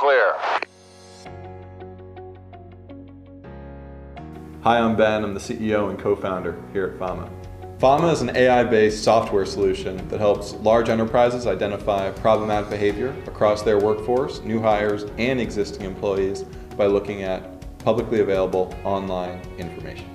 clear. Hi, I'm Ben. I'm the CEO and co-founder here at Fama. Fama is an AI-based software solution that helps large enterprises identify problematic behavior across their workforce, new hires, and existing employees by looking at publicly available online information.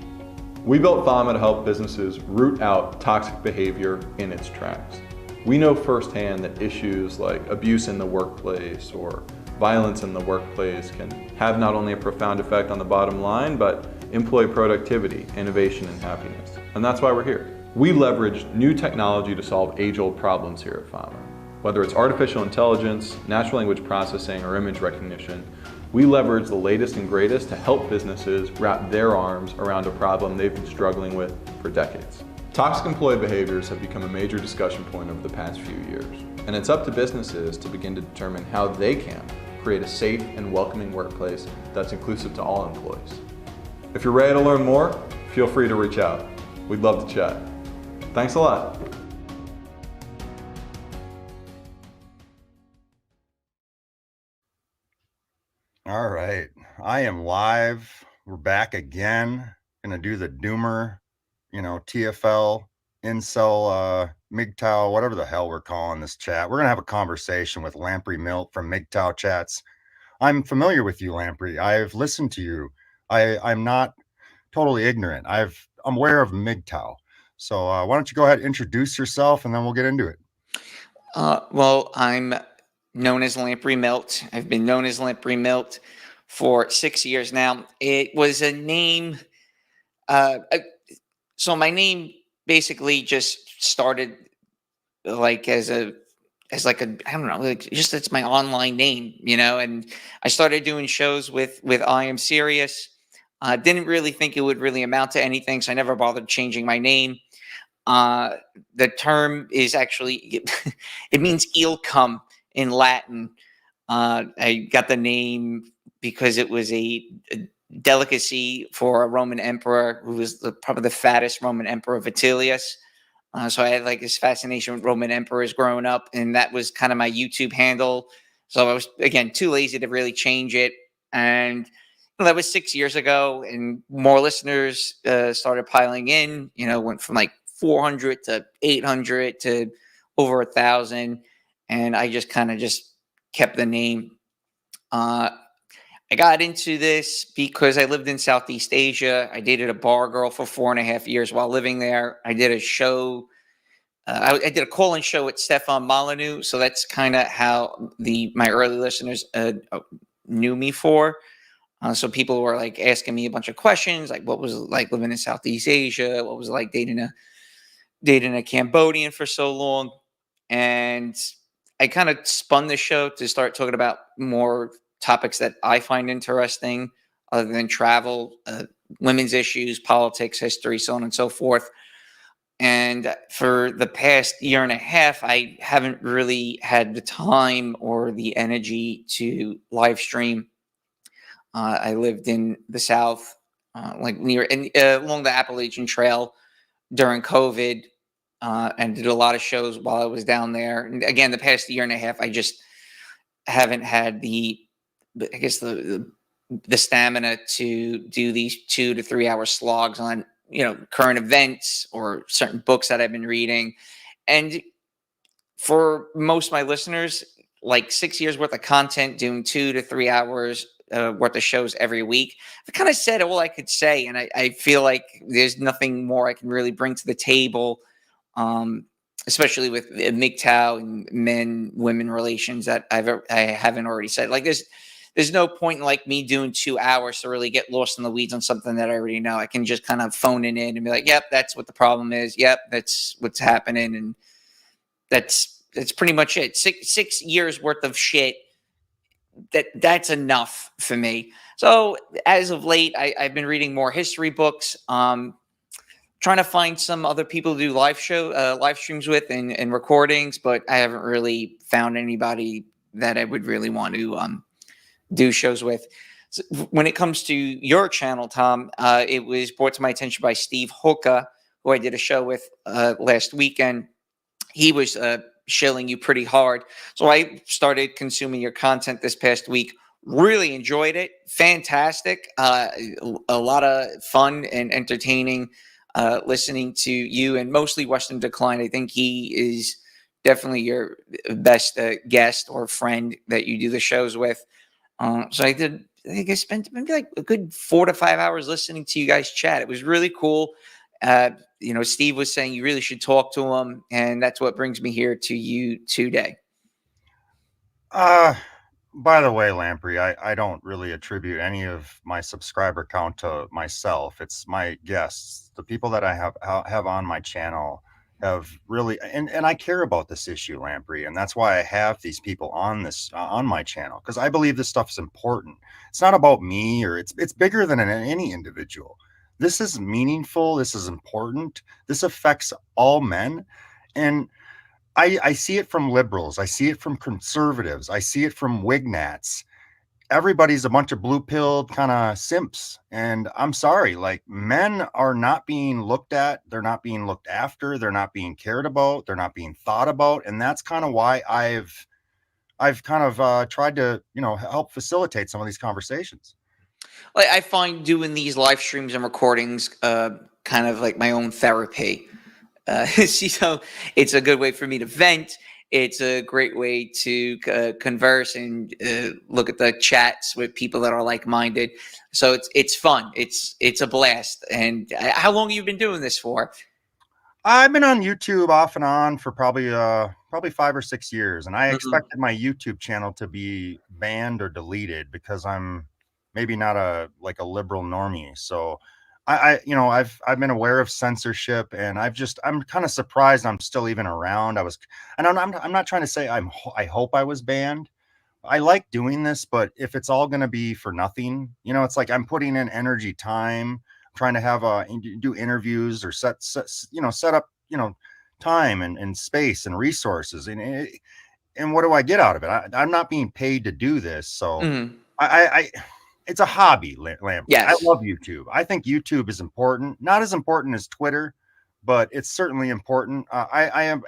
We built Fama to help businesses root out toxic behavior in its tracks. We know firsthand that issues like abuse in the workplace or violence in the workplace can have not only a profound effect on the bottom line, but employee productivity, innovation, and happiness. And that's why we're here. We leverage new technology to solve age-old problems here at Fama. Whether it's artificial intelligence, natural language processing, or image recognition, we leverage the latest and greatest to help businesses wrap their arms around a problem they've been struggling with for decades. Toxic employee behaviors have become a major discussion point over the past few years, and it's up to businesses to begin to determine how they can create a safe and welcoming workplace that's inclusive to all employees. If you're ready to learn more, feel free to reach out. We'd love to chat. Thanks a lot. All right, I am live. We're back again. Gonna do the Doomer, TFL, Incel, MGTOW, whatever the hell we're calling this chat. We're gonna have a conversation with Lamprey Milt from MGTOW Chats. I'm familiar with you, Lamprey. I've listened to you. I'm not totally ignorant. I'm aware of MGTOW. So why don't you go ahead and introduce yourself, and then we'll get into it. Well, I'm known as Lamprey Milt. I've been known as Lamprey Milt for 6 years now. It was a name. So my name basically just started like as I don't know, like just it's my online name, and I started doing shows with I Am Serious. Didn't really think it would really amount to anything, so I never bothered changing my name. The term is actually, it means eel come in Latin. I got the name because it was a delicacy for a Roman emperor who was probably the fattest Roman emperor, Vitellius. So I had like this fascination with Roman emperors growing up, and that was kind of my YouTube handle. So I was, again, too lazy to really change it. And that was 6 years ago, and more listeners started piling in, went from like 400 to 800 to over 1,000. And I just kind of just kept the name. I got into this because I lived in Southeast Asia. I dated a bar girl for 4.5 years while living there. I did a show. I did a call-in show with Stefan Molyneux. So that's kind of how my early listeners knew me for. So people were like asking me a bunch of questions, like what was it like living in Southeast Asia? What was it like dating a Cambodian for so long? And I kind of spun the show to start talking about more topics that I find interesting other than travel, women's issues, politics, history, so on and so forth. And for the past year and a half, I haven't really had the time or the energy to live stream. I lived in the South, like along the Appalachian Trail during COVID, and did a lot of shows while I was down there. And again, the past year and a half, I just haven't had the stamina to do these 2 to 3 hour slogs on, current events or certain books that I've been reading. And for most of my listeners, like 6 years worth of content, doing 2 to 3 hours worth of shows every week, I kind of said all I could say. And I feel like there's nothing more I can really bring to the table, especially with MGTOW and men-women relations that I haven't already said. Like there's no point in like me doing 2 hours to really get lost in the weeds on something that I already know. I can just kind of phone it in and be like, yep, that's what the problem is. Yep, that's what's happening. And that's pretty much it. Six years worth of shit. That's enough for me. So as of late, I've been reading more history books, trying to find some other people to do live streams with and recordings, but I haven't really found anybody that I would really want to do shows with. So when it comes to your channel, Tom, it was brought to my attention by Steve Hoka, who I did a show with last weekend. He was shilling you pretty hard. So I started consuming your content this past week. Really enjoyed it. Fantastic. A lot of fun and entertaining listening to you, and mostly Western Decline. I think he is definitely your best guest or friend that you do the shows with. So I think I spent maybe like a good 4 to 5 hours listening to you guys chat. It was really cool. Steve was saying you really should talk to him, and that's what brings me here to you today. By the way, Lamprey, I don't really attribute any of my subscriber count to myself. It's my guests, the people that I have on my channel have really, and I care about this issue, Lamprey, and that's why I have these people on this on my channel, because I believe this stuff is important. It's not about me, or it's bigger than any individual. This is meaningful. This is important. This affects all men, and I see it from liberals. I see it from conservatives. I see it from Wignats. Everybody's a bunch of blue-pilled kind of simps. And I'm sorry, like, men are not being looked at. They're not being looked after. They're not being cared about. They're not being thought about. And that's kind of why I've kind of tried to, help facilitate some of these conversations. Like, I find doing these live streams and recordings kind of like my own therapy. So it's a good way for me to vent. It's a great way to converse and look at the chats with people that are like-minded. So it's fun. It's a blast. And how long have you been doing this for? I've been on YouTube off and on for probably 5 or 6 years, and I expected my YouTube channel to be banned or deleted because I'm maybe not a liberal normie. So I've been aware of censorship, and I'm kind of surprised I'm still even around. I'm not trying to say I hope I was banned. I like doing this, but if it's all going to be for nothing, it's like I'm putting in energy, time, trying to do interviews or set up, time and space and resources. And what do I get out of it? I'm not being paid to do this. So it's a hobby, Lamprey. Yes. I love YouTube. I think YouTube is important. Not as important as Twitter, but it's certainly important. I am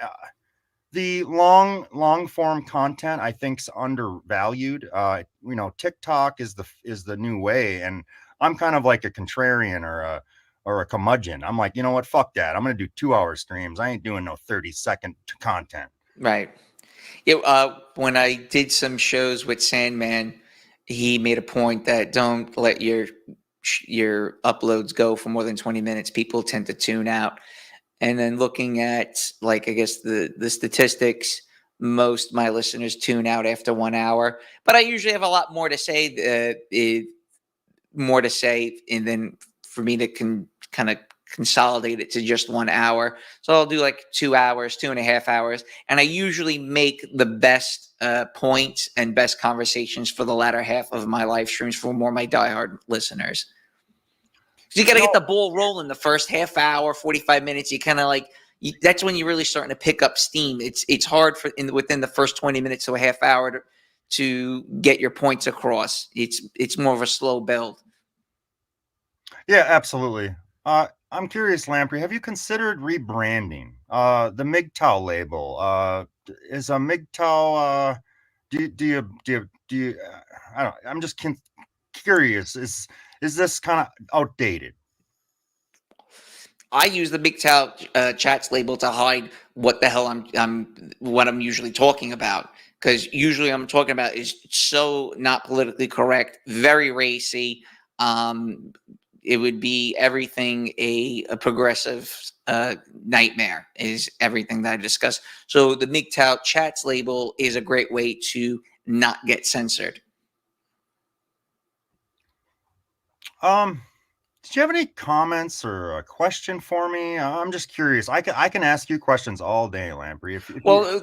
the long form content, I think, is undervalued. TikTok is the new way, and I'm kind of like a contrarian or a curmudgeon. I'm like, you know what? Fuck that. I'm gonna do 2-hour streams. I ain't doing no 30-second content. Right. When I did some shows with Sandman, he made a point that don't let your uploads go for more than 20 minutes. People tend to tune out. And then looking at, like, I guess the statistics, most my listeners tune out after 1 hour. But I usually have a lot more to say, and then for me to kind of consolidate it to just 1 hour. So I'll do like 2 hours, 2.5 hours. And I usually make the best points and best conversations for the latter half of my live streams for more of my diehard listeners. So you got to get the ball rolling the first half hour, 45 minutes. You kind of that's when you're really starting to pick up steam. It's hard within the first 20 minutes to a half hour to get your points across. It's more of a slow build. Yeah, absolutely. I'm curious, Lamprey, have you considered rebranding the MGTOW label? Is a MGTOW, do you I don't, I'm just curious, is this kind of outdated? I use the MGTOW chats label to hide what the hell I'm usually talking about, because usually I'm talking about is so not politically correct, very racy. It would be everything a progressive nightmare is everything that I discuss. So the MGTOW chats label is a great way to not get censored. Did you have any comments or a question for me? I'm just curious. I can ask you questions all day, Lamprey. Well,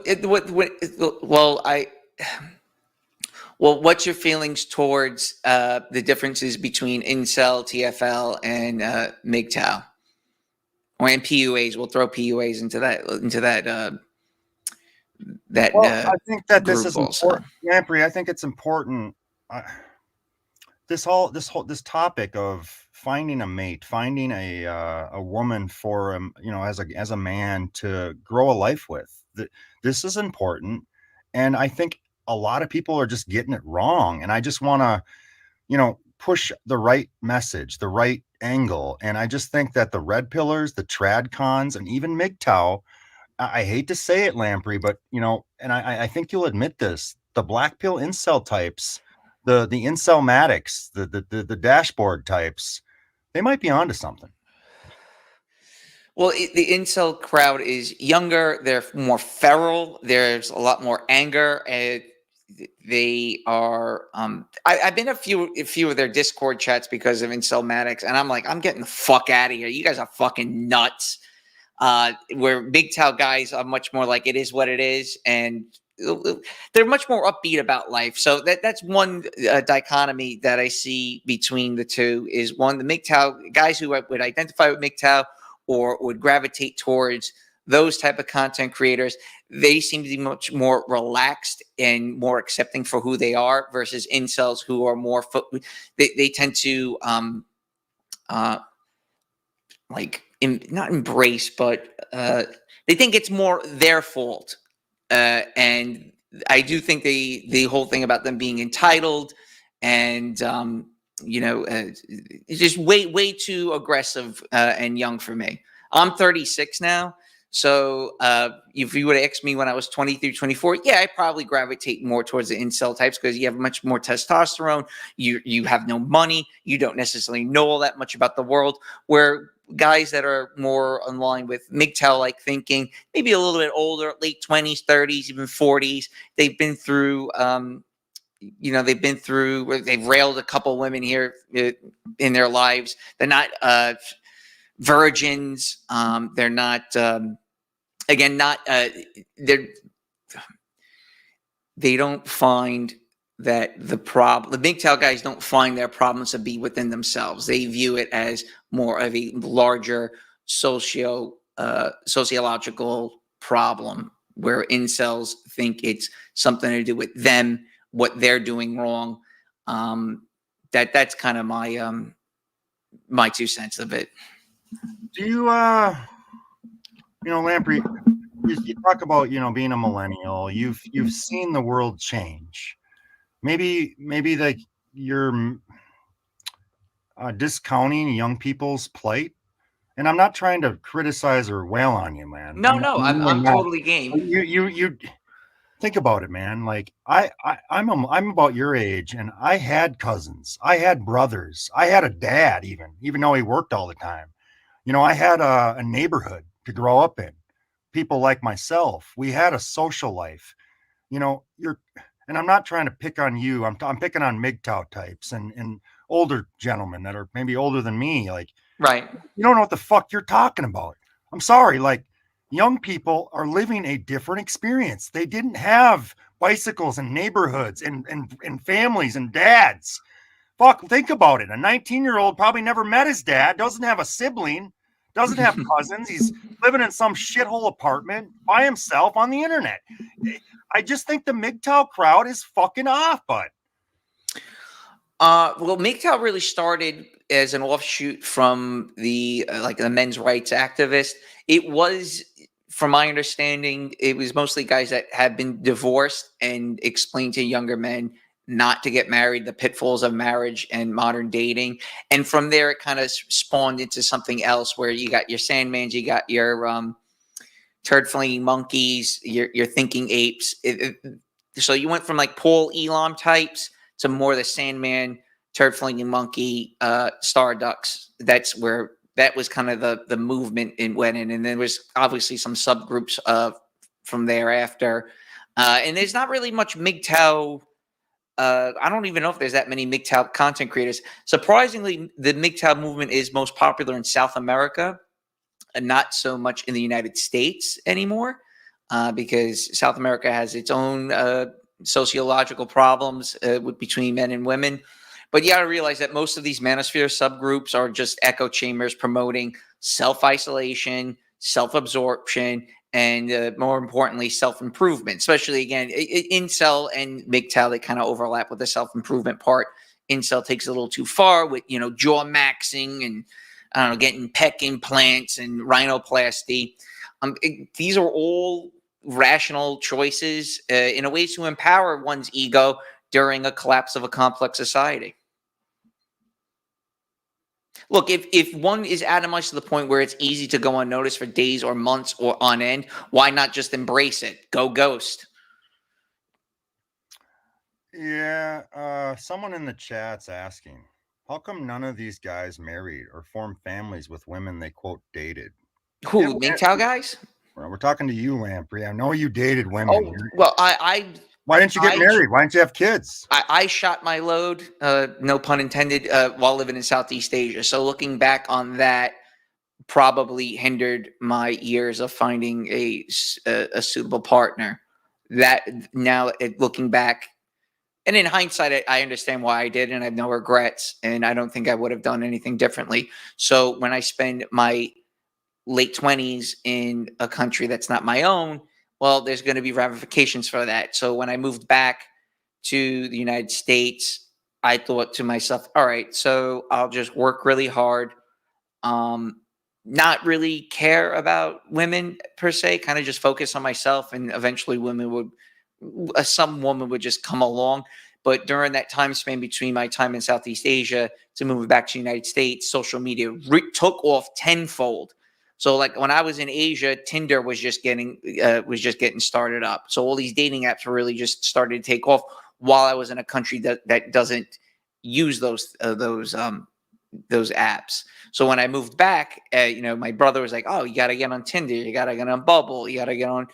what's your feelings towards the differences between incel, TFL, and MGTOW, or in PUAs? We'll throw PUAs into that. I think that this is important, Lamprey. I think it's important. This topic of finding a mate, finding a woman for as a man to grow a life with. This is important. And I think a lot of people are just getting it wrong. And I just want to, push the right message, the right angle. And I just think that the red pillars, the trad cons, and even MGTOW, I hate to say it, Lamprey, but and I think you'll admit this, the black pill incel types, the incel-matics, the dashboard types, they might be onto something. Well, the incel crowd is younger. They're more feral. There's a lot more anger. They are. I've been a few of their Discord chats because of Incel-matics, and I'm like, I'm getting the fuck out of here. You guys are fucking nuts. Where MGTOW guys are much more like, it is what it is, and they're much more upbeat about life. So that's one dichotomy that I see between the two. Is one, the MGTOW guys who would identify with MGTOW or would gravitate towards those type of content creators, they seem to be much more relaxed and more accepting for who they are, versus incels who are more they tend to not embrace, but they think it's more their fault. And I do think the whole thing about them being entitled and it's just way too aggressive and young for me. I'm 36 now. So if you would have asked me when I was 23, 24, yeah, I probably gravitate more towards the incel types because you have much more testosterone. You have no money. You don't necessarily know all that much about the world. Where guys that are more in line with MGTOW-like thinking, maybe a little bit older, late 20s, 30s, even 40s, they've been through they've railed a couple women here in their lives. They're not virgins. They're not they don't find that the MGTOW guys don't find their problems to be within themselves. They view it as more of a larger sociological problem, where incels think it's something to do with them, what they're doing wrong. That's kind of my 2 cents of it. Do you Lamprey, you talk about being a millennial, you've seen the world change. Maybe like you're discounting young people's plight, and I'm not trying to criticize or wail on you, man. I'm totally game. You think about it, man. Like I'm about your age, and I had cousins, I had brothers, I had a dad, even though he worked all the time. I had a neighborhood to grow up in. People like myself, we had a social life. And I'm not trying to pick on you. I'm picking on MGTOW types and older gentlemen that are maybe older than me. Like, right. You don't know what the fuck you're talking about. I'm sorry. Like, young people are living a different experience. They didn't have bicycles and neighborhoods and families and dads. Fuck, think about it. A 19-year-old probably never met his dad, doesn't have a sibling, doesn't have cousins. He's living in some shithole apartment by himself on the internet. I just think the MGTOW crowd is fucking off, bud. Well, MGTOW really started as an offshoot from the men's rights activist. It was, from my understanding, it was mostly guys that had been divorced and explained to younger men not to get married, the pitfalls of marriage and modern dating. And from there, it kind of spawned into something else where you got your Sandmans, you got your turd flinging monkeys, your thinking apes. So you went from like Paul Elam types to more the Sandman, turd flinging monkey, star ducks. That's where that was kind of the movement it went in. And there was obviously some subgroups from thereafter. And there's not really much MGTOW. I don't even know if there's that many MGTOW content creators. Surprisingly, the MGTOW movement is most popular in South America, and not so much in the United States anymore, because South America has its own sociological problems between men and women. But you got to realize that most of these manosphere subgroups are just echo chambers promoting self-isolation, self-absorption, and more importantly, self-improvement. Especially, again, incel and MGTOW, they kind of overlap with the self-improvement part. Incel takes it a little too far with, jaw maxing and, I don't know, getting pec implants and rhinoplasty. These are all rational choices in a way to empower one's ego during a collapse of a complex society. Look, if one is atomized to the point where it's easy to go unnoticed for days or months or on end, why not just embrace it? Go ghost. Yeah, someone in the chat's asking, how come none of these guys married or formed families with women they quote dated? Who, Yeah, MGTOW guys? we're talking to you, Lamprey. I know you dated women. Oh, well, Why didn't you get married? Why didn't you have kids? I shot my load, no pun intended, while living in Southeast Asia. So looking back on that probably hindered my years of finding a suitable partner. That now, looking back, and in hindsight, I understand why I did, and I have no regrets, and I don't think I would have done anything differently. So when I spend my late 20s in a country that's not my own, well, there's going to be ramifications for that. So when I moved back to the United States, I thought to myself, all right, so I'll just work really hard, not really care about women per se, kind of just focus on myself, and eventually some woman would just come along. But during that time span between my time in Southeast Asia to moving back to the United States, social media took off tenfold. So like when I was in Asia, Tinder was just getting started up. So all these dating apps were really just started to take off while I was in a country that doesn't use those apps. So when I moved back, my brother was like, "Oh, you got to get on Tinder, you got to get on Bumble, you got to get on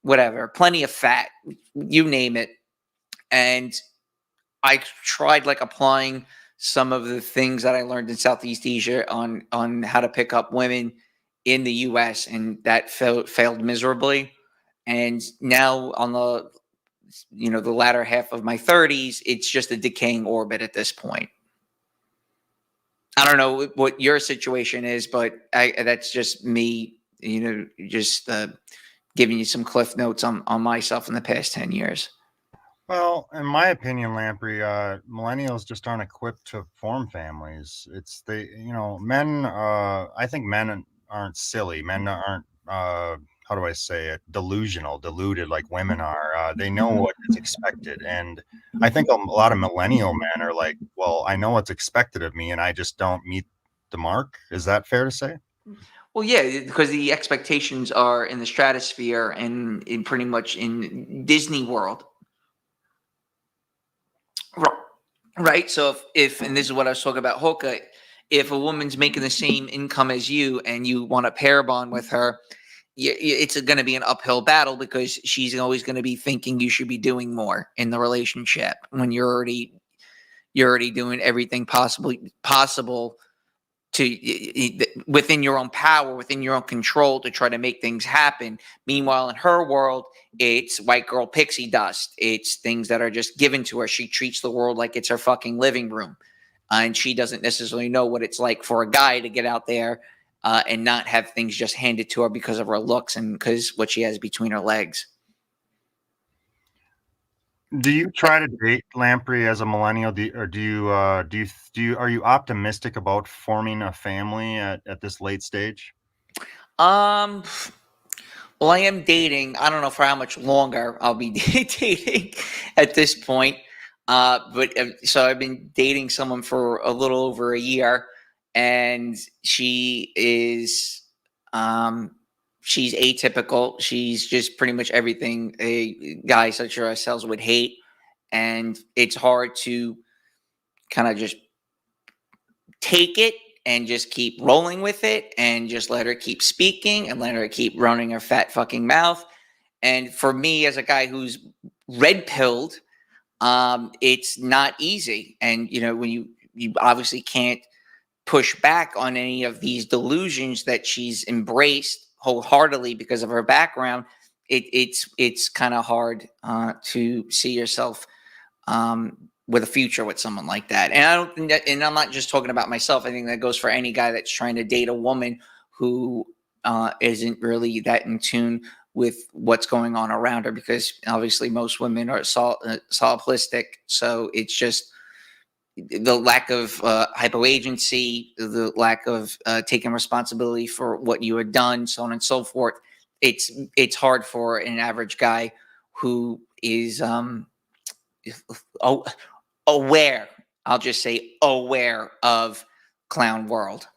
whatever, Plenty of Fat, you name it." And I tried like applying some of the things that I learned in Southeast Asia on how to pick up women in the US, and that failed miserably. And now on the latter half of my 30s, it's just a decaying orbit at this point. I don't know what your situation is, but that's just me, just giving you some cliff notes on myself in the past 10 years. Well, in my opinion, Lamprey, millennials just aren't equipped to form families. Men, I think men aren't silly. Men aren't, how do I say it, deluded like women are. They know what is expected. And I think a lot of millennial men are like, well, I know what's expected of me and I just don't meet the mark. Is that fair to say? Well, yeah, because the expectations are in the stratosphere and in pretty much in Disney World. Right. So if and this is what I was talking about, Hoka, if a woman's making the same income as you and you want to pair bond with her, it's going to be an uphill battle because she's always going to be thinking you should be doing more in the relationship when you're already doing everything possible to within your own power, within your own control to try to make things happen. Meanwhile, in her world, it's white girl pixie dust. It's things that are just given to her. She treats the world like it's her fucking living room. And she doesn't necessarily know what it's like for a guy to get out there and not have things just handed to her because of her looks and because what she has between her legs. Do you try to date, Lamprey, as a millennial, are you optimistic about forming a family at this late stage? Well, I am dating. I don't know for how much longer I'll be dating at this point. But so I've been dating someone for a little over a year, and she is, she's atypical. She's just pretty much everything a guy such as ourselves would hate, and it's hard to kind of just take it and just keep rolling with it and just let her keep speaking and let her keep running her fat fucking mouth. And for me, as a guy who's red pilled, it's not easy. And when you obviously can't push back on any of these delusions that she's embraced wholeheartely because of her background, it's kind of hard to see yourself with a future with someone like that. And I don't think that, and I'm not just talking about myself. I think that goes for any guy that's trying to date a woman who isn't really that in tune with what's going on around her, because obviously most women are solipsistic. So it's just the lack of hypoagency, the lack of taking responsibility for what you had done, so on and so forth. it's hard for an average guy who is aware. I'll just say aware of clown world.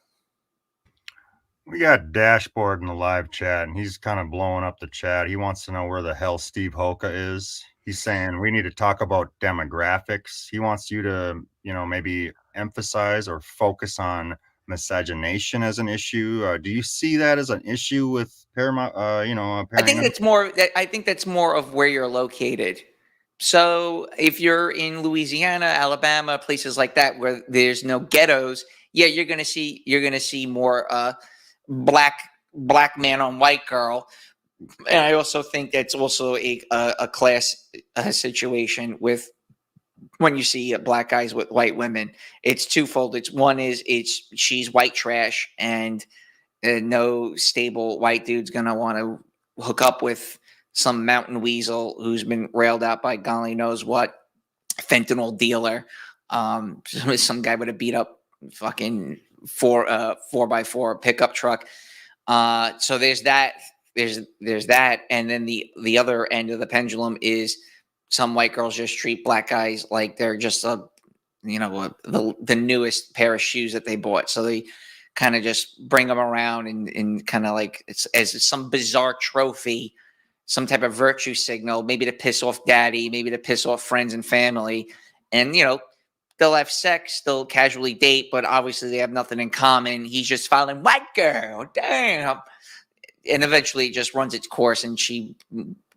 We got Dashboard in the live chat, and he's kind of blowing up the chat. He wants to know where the hell Steve Hoka is. He's saying we need to talk about demographics. He wants you to, maybe emphasize or focus on miscegenation as an issue. Do you see that as an issue with Paramount? I think that's more. I think that's more of where you're located. So if you're in Louisiana, Alabama, places like that where there's no ghettos, yeah, you're gonna see more black man on white girl. And I also think that's also a class situation with when you see black guys with white women. It's twofold. It's she's white trash, and no stable white dude's gonna want to hook up with some mountain weasel who's been railed out by golly knows what fentanyl dealer, some guy with a beat up fucking 4x4 pickup truck. So there's that. There's that, and then the other end of the pendulum is some white girls just treat black guys like they're just the newest pair of shoes that they bought. So they kind of just bring them around and kind of like it's as some bizarre trophy, some type of virtue signal, maybe to piss off daddy, maybe to piss off friends and family. And, they'll have sex, they'll casually date, but obviously they have nothing in common. He's just following white girl, damn. And eventually it just runs its course, and she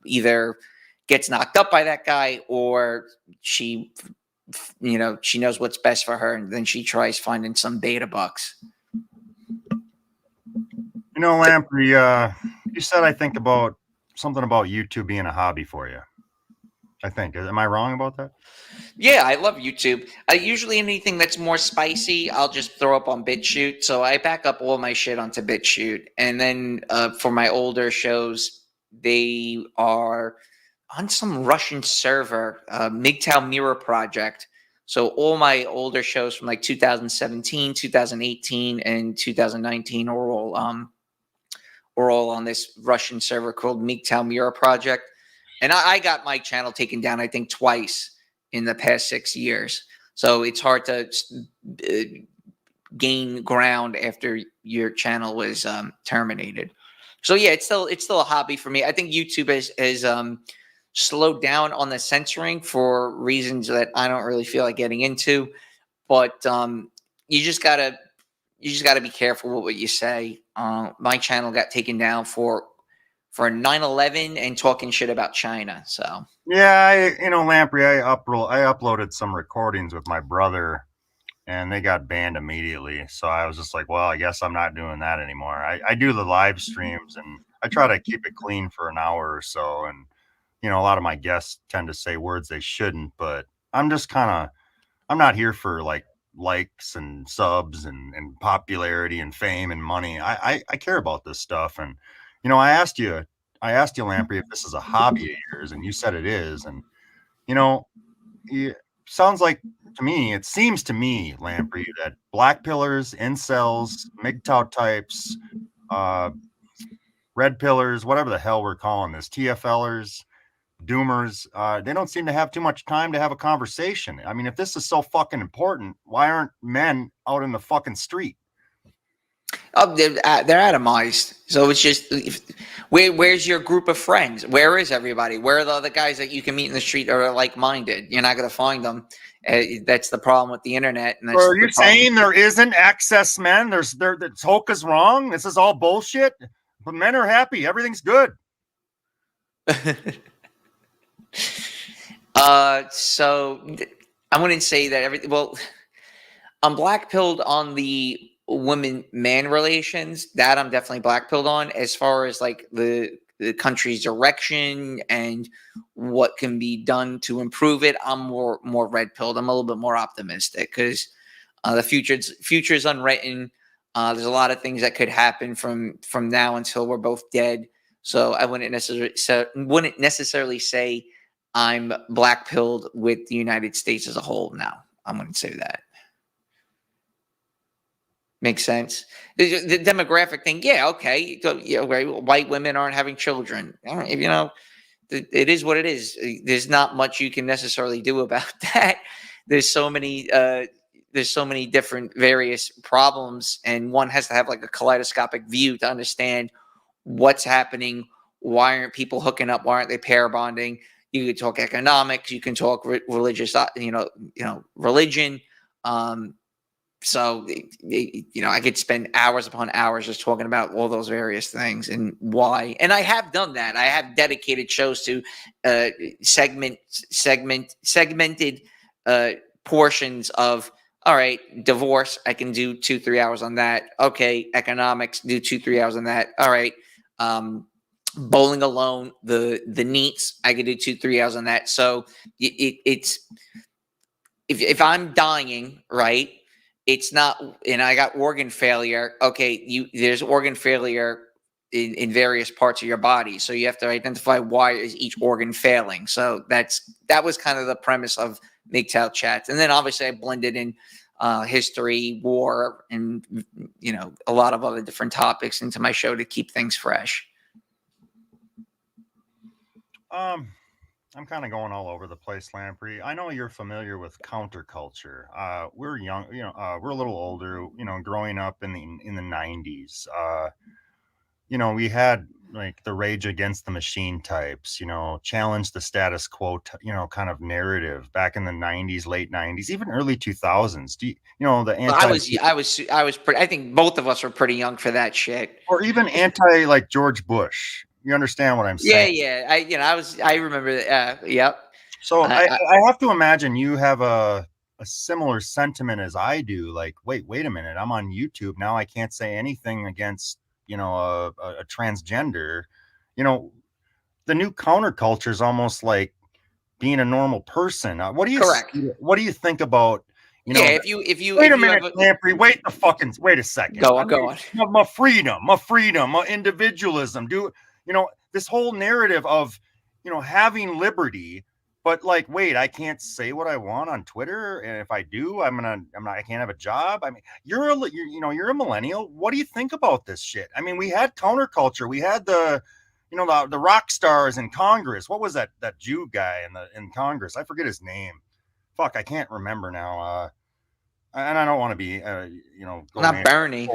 either gets knocked up by that guy or she knows what's best for her, and then she tries finding some beta bucks. Lamprey, you said I think about something about YouTube being a hobby for you. I think. Am I wrong about that? Yeah, I love YouTube. Usually anything that's more spicy, I'll just throw up on BitChute. So I back up all my shit onto BitChute. And then for my older shows, they are on some Russian server, MGTOW Mirror Project. So all my older shows from like 2017, 2018, and 2019 are all on this Russian server called MGTOW Mirror Project. And I got my channel taken down, I think, twice in the past 6 years. So it's hard to gain ground after your channel was terminated. So yeah, it's still a hobby for me. I think YouTube has slowed down on the censoring for reasons that I don't really feel like getting into. But you just gotta be careful with what you say. My channel got taken down for 9/11 and talking shit about China. So yeah, Lamprey, I uploaded some recordings with my brother, and they got banned immediately. So I was just like, well, I guess I'm not doing that anymore. I do the live streams, and I try to keep it clean for an hour or so. And a lot of my guests tend to say words they shouldn't, but I'm not here for likes and subs and popularity and fame and money. I care about this stuff. And I asked you, Lamprey, if this is a hobby of yours, and you said it is. And it seems to me, Lamprey, that black pillars, incels, MGTOW types, red pillars, whatever the hell we're calling this, TFLers, doomers, they don't seem to have too much time to have a conversation. I mean, if this is so fucking important, why aren't men out in the fucking street? Oh, they're atomized. So it's just, where's your group of friends? Where is everybody? Where are the other guys that you can meet in the street or are like-minded? You're not going to find them. That's the problem with the internet. And are you saying there isn't excess men? The Hoka's wrong. This is all bullshit. But men are happy. Everything's good. So I wouldn't say that everything. Well, I'm black-pilled on the woman-man relations. That I'm definitely black-pilled on. As far as like the country's direction and what can be done to improve it, I'm more red-pilled. I'm a little bit more optimistic because the future's unwritten. There's a lot of things that could happen from now until we're both dead. So I wouldn't necessarily say I'm black-pilled with the United States as a whole. Now I wouldn't say that. Makes sense. The demographic thing, yeah, okay. Right, white women aren't having children. All right, it is what it is. There's not much you can necessarily do about that. There's so many different various problems, and one has to have like a kaleidoscopic view to understand what's happening. Why aren't people hooking up? Why aren't they pair bonding? You can talk economics. You can talk religious. Religion. So, I could spend hours upon hours just talking about all those various things and why. And I have done that. I have dedicated shows to segmented portions of, all right, divorce, I can do 2-3 hours on that. Okay, economics, do 2-3 hours on that. All right, bowling alone, the NEATs, I could do 2-3 hours on that. So it's if I'm dying, right? It's not, and I got organ failure. Okay, there's organ failure in various parts of your body, so you have to identify why is each organ failing. So that was kind of the premise of MGTOW chats, and then obviously I blended in history, war, and a lot of other different topics into my show to keep things fresh. I'm kind of going all over the place, Lamprey. I know you're familiar with counterculture. We're young, we're a little older, growing up in the 90s. We had like the Rage Against the Machine types, challenge the status quo, kind of narrative back in the 90s, late 90s, even early 2000s. The anti. I was pretty. I think both of us were pretty young for that shit. Or even anti like George Bush. You understand what I'm saying? Yeah. I remember that. Yep. So I have to imagine you have a similar sentiment as I do. Like, wait a minute, I'm on YouTube now. I can't say anything against, a transgender. The new counterculture is almost like being a normal person. What do you think about? If you wait a minute, Lamprey. Wait a second. Go on. My freedom, my individualism. This whole narrative of, having liberty, but like, wait, I can't say what I want on Twitter, and if I do, I can't have a job. I mean, you're a millennial. What do you think about this shit? I mean, we had counterculture. We had the rock stars in Congress. What was that Jew guy in Congress? I forget his name. Fuck, I can't remember now. And I don't want to be, not Bernie.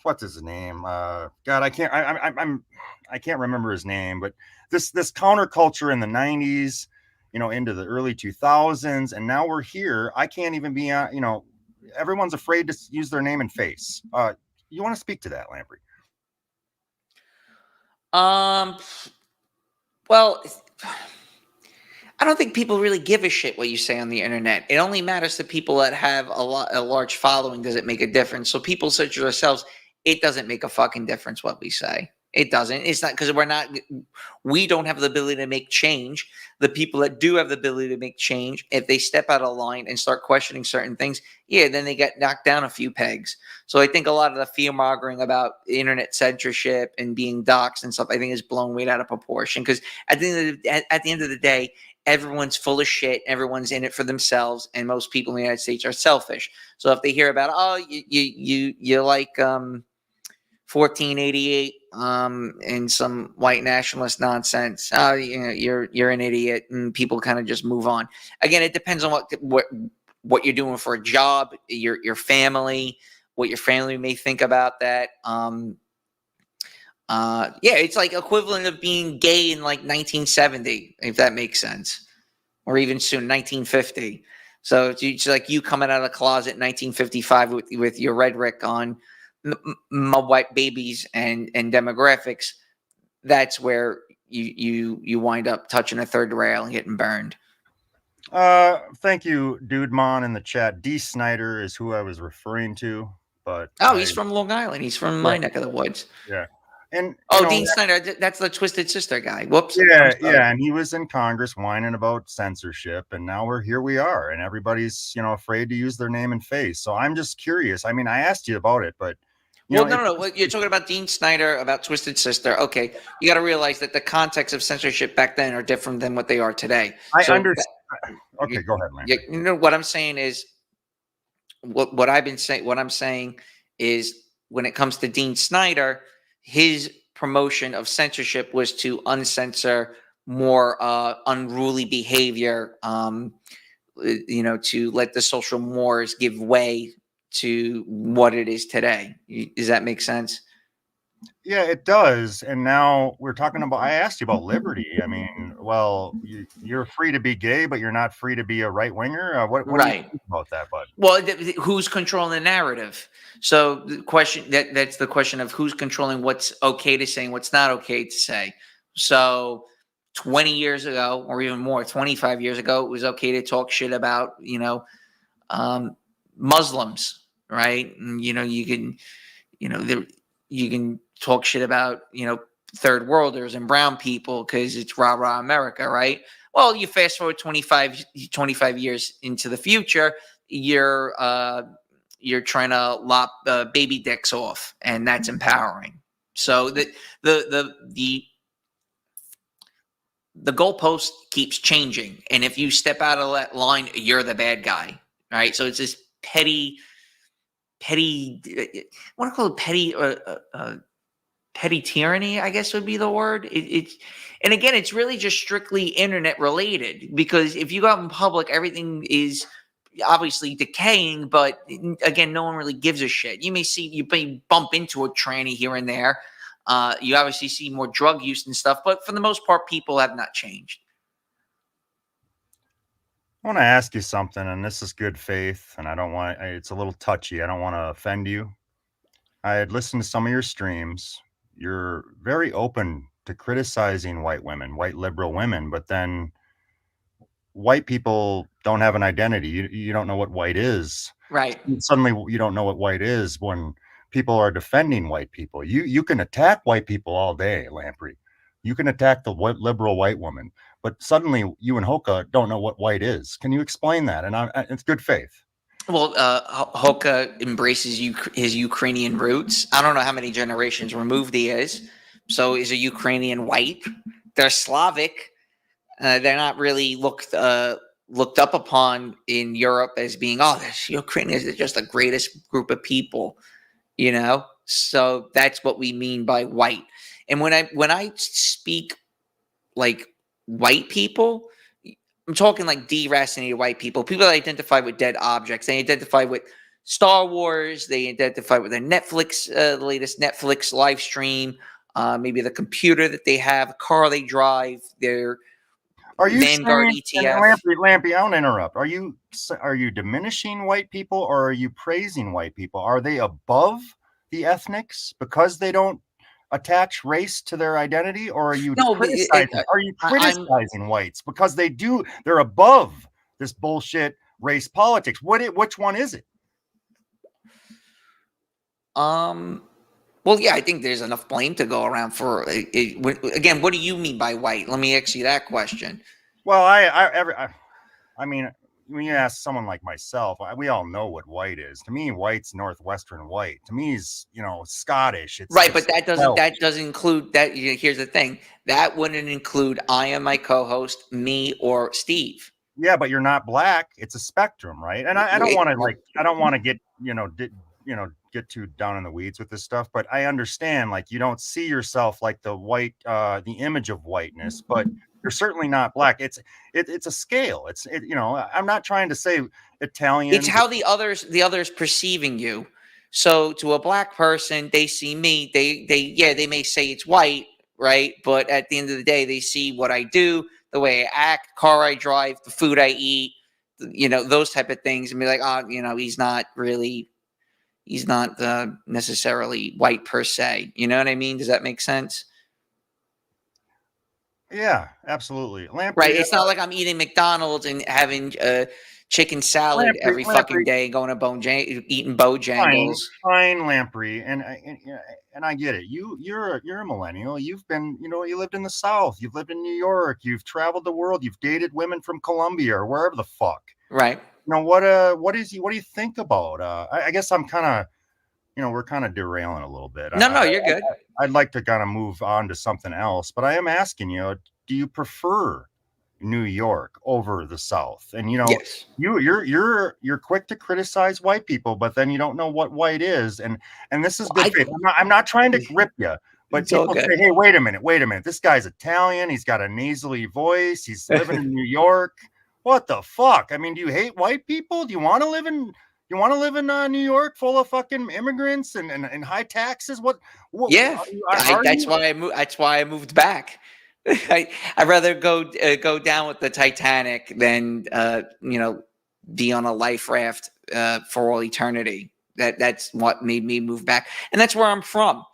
What's his name? God, I can't remember his name, but this counterculture in the 90s, into the early 2000s, and now we're here. I can't even be everyone's afraid to use their name and face. You want to speak to that, Lamprey? Well, I don't think people really give a shit what you say on the internet. It only matters to people that have a large following. Does it make a difference? So people such as ourselves, it doesn't make a fucking difference what we say. It doesn't. It's not because we don't have the ability to make change. The people that do have the ability to make change, if they step out of line and start questioning certain things, then they get knocked down a few pegs. So I think a lot of the fear-mongering about internet censorship and being doxxed and stuff, I think is blown way out of proportion. Because at the end of the day, everyone's full of shit. Everyone's in it for themselves, and most people in the United States are selfish. So if they hear about, you like 1488 and some white nationalist nonsense, you're an idiot, and people kind of just move on. Again, it depends on what you're doing for a job, your family, what your family may think about that. It's like equivalent of being gay in like 1970, if that makes sense, or even soon 1950. So it's like you coming out of the closet in 1955 with your rhetoric on my white babies and demographics. That's where you wind up touching a third rail and getting burned. Thank you, Dude Mon in the chat. D. Snyder is who I was referring to, but he's from Long Island. He's from my neck of the woods. Yeah. And Dean Snyder, that's the Twisted Sister guy. Whoops. Yeah, and he was in Congress whining about censorship, and now here we are, and everybody's afraid to use their name and face. So I'm just curious. I mean, I asked you about it, but no. You're talking about Dean Snyder, about Twisted Sister. Okay, you got to realize that the context of censorship back then are different than what they are today. I understand. Okay, go ahead, man. What I'm saying is, what I've been saying, what I'm saying is when it comes to Dean Snyder, his promotion of censorship was to uncensor more unruly behavior, to let the social mores give way to what it is today. Does that make sense? Yeah, it does. And now we're talking about, I asked you about liberty. I mean, well, you're free to be gay, but you're not free to be a right winger. What do you Right. think about that, bud? Well, who's controlling the narrative? So the question that's the question of who's controlling what's okay to say and what's not okay to say. So 20 years ago, or even more, 25 years ago, it was okay to talk shit about, Muslims, right? And, you can talk shit about, third worlders and brown people because it's rah rah America, right? Well, you fast forward 25 years into the future, you're trying to lop baby dicks off, and that's empowering. So the goalpost keeps changing, and if you step out of that line, you're the bad guy, right? So it's this petty. I want to call it petty tyranny, I guess would be the word. And again, it's really just strictly internet related, because if you go out in public, everything is obviously decaying, but again, no one really gives a shit. You may bump into a tranny here and there. You obviously see more drug use and stuff, but for the most part, people have not changed. I want to ask you something, and this is good faith, and it's a little touchy. I don't want to offend you. I had listened to some of your streams. You're very open to criticizing white women, white liberal women, but then white people don't have an identity. You don't know what white is. Right. Suddenly you don't know what white is when people are defending white people. You can attack white people all day, Lamprey. You can attack the liberal white woman, but suddenly you and Hoka don't know what white is. Can you explain that? And it's good faith. Well, Hoka embraces his Ukrainian roots. I don't know how many generations removed he is. So he's a Ukrainian white. They're Slavic. They're not really looked up upon in Europe as being, this Ukrainians are just the greatest group of people, So that's what we mean by white. And when I speak like white people, I'm talking like deracinated white people that identify with dead objects. They identify with Star Wars. They identify with their Netflix, the latest Netflix live stream, maybe the computer that they have, a car they drive, their Vanguard ETF. Lampy, I don't interrupt. Are you diminishing white people, or are you praising white people? Are they above the ethnics because they don't attach race to their identity, or are you criticizing whites because they're above this bullshit race politics? Which one is it? Well, yeah, I think there's enough blame to go around for it. Again, what do you mean by white? Let me ask you that question. Well, I mean, when you ask someone like myself, we all know what white is. To me, white's Northwestern white. To me, is Scottish. It's right, but that doesn't include that. Here's the thing: that wouldn't include I am my co-host, me, or Steve. Yeah, but you're not black. It's a spectrum, right? And I don't want to get get too down in the weeds with this stuff, but I understand, like, you don't see yourself like the white, the image of whiteness, but you're certainly not black. It's a scale. I'm not trying to say Italian. It's how the others perceiving you. So to a black person, they see me, they may say it's white, right? But at the end of the day, they see what I do, the way I act, car I drive, the food I eat, those type of things, and be like, he's not necessarily white per se. You know what I mean? Does that make sense? Yeah, absolutely. Lamprey, right. It's not like I'm eating McDonald's and having chicken salad every fucking day, going to eating Bojangles. Fine, Lamprey, and I get it. You're a millennial. You've been, you lived in the South. You've lived in New York. You've traveled the world. You've dated women from Colombia or wherever the fuck. Right. What do you think about? I guess I'm kind of, we're kind of derailing a little bit. No, you're good. I'd like to kind of move on to something else, but I am asking you, do you prefer New York over the South. And you know, Yes. you're quick to criticize white people, but then you don't know what white is. And this is good faith. I'm not trying to grip you, but It's all people good. say, hey, wait a minute. This guy's Italian. He's got a nasally voice. He's living in New York. What the fuck? I mean, do you hate white people? Do you want to live in New York full of fucking immigrants and high taxes? What Yeah, that's you? why I moved. That's why I moved back. I'd rather go down with the Titanic than be on a life raft for all eternity. That's what made me move back, and that's where I'm from.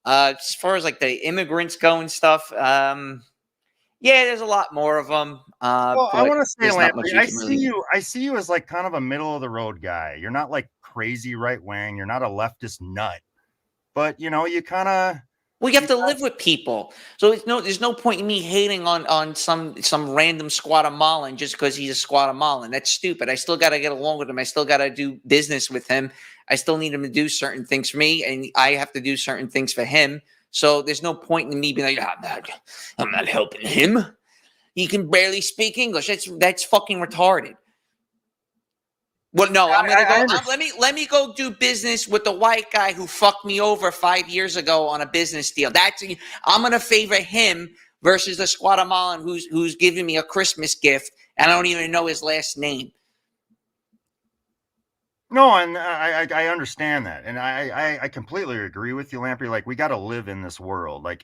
As far as like the immigrants go and stuff, yeah, there's a lot more of them. Well, I But want to say, there's not much Lamprey, you can really do. I see you as like kind of a middle of the road guy. You're not like crazy right wing. You're not a leftist nut, but you know, you kind of. Well, you have to live with people, so there's no point in me hating on some random Guatemalan just because he's a Guatemalan. That's stupid. I still got to get along with him. I still got to do business with him. I still need him to do certain things for me, and I have to do certain things for him. So there's no point in me being like, I'm not helping him. He can barely speak English. That's fucking retarded. Well, no, I'm gonna go. Let me go do business with the white guy who fucked me over 5 years ago on a business deal. I'm gonna favor him versus the Guatemalan who's giving me a Christmas gift and I don't even know his last name. No, and I understand that, and I completely agree with you, Lamprey. Like we got to live in this world. I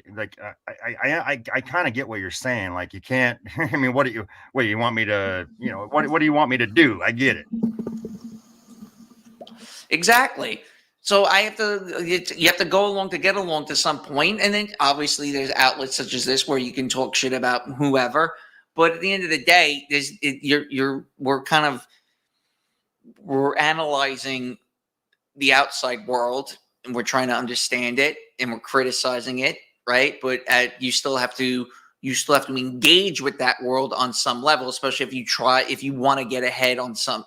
kind of get what you're saying. Like you can't. I mean, what do you want me to? You know, what do you want me to do? I get it. Exactly. So you have to go along to get along to some point, and then obviously there's outlets such as this where you can talk shit about whoever. But at the end of the day, we're analyzing the outside world and we're trying to understand it and we're criticizing it, right? But you still have to engage with that world on some level, especially if you want to get ahead on some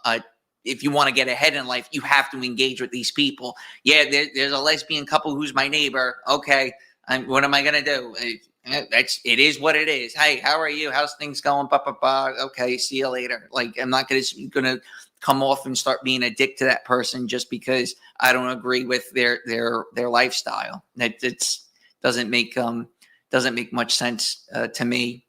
if you want to get ahead in life, you have to engage with these people. Yeah, there's a lesbian couple who's my neighbor. Okay, what am I gonna do? It is what it is. Hey, how are you? How's things going? Blah, blah, blah. Okay, see you later. Like I'm not gonna come off and start being a dick to that person just because I don't agree with their lifestyle. That doesn't make much sense to me.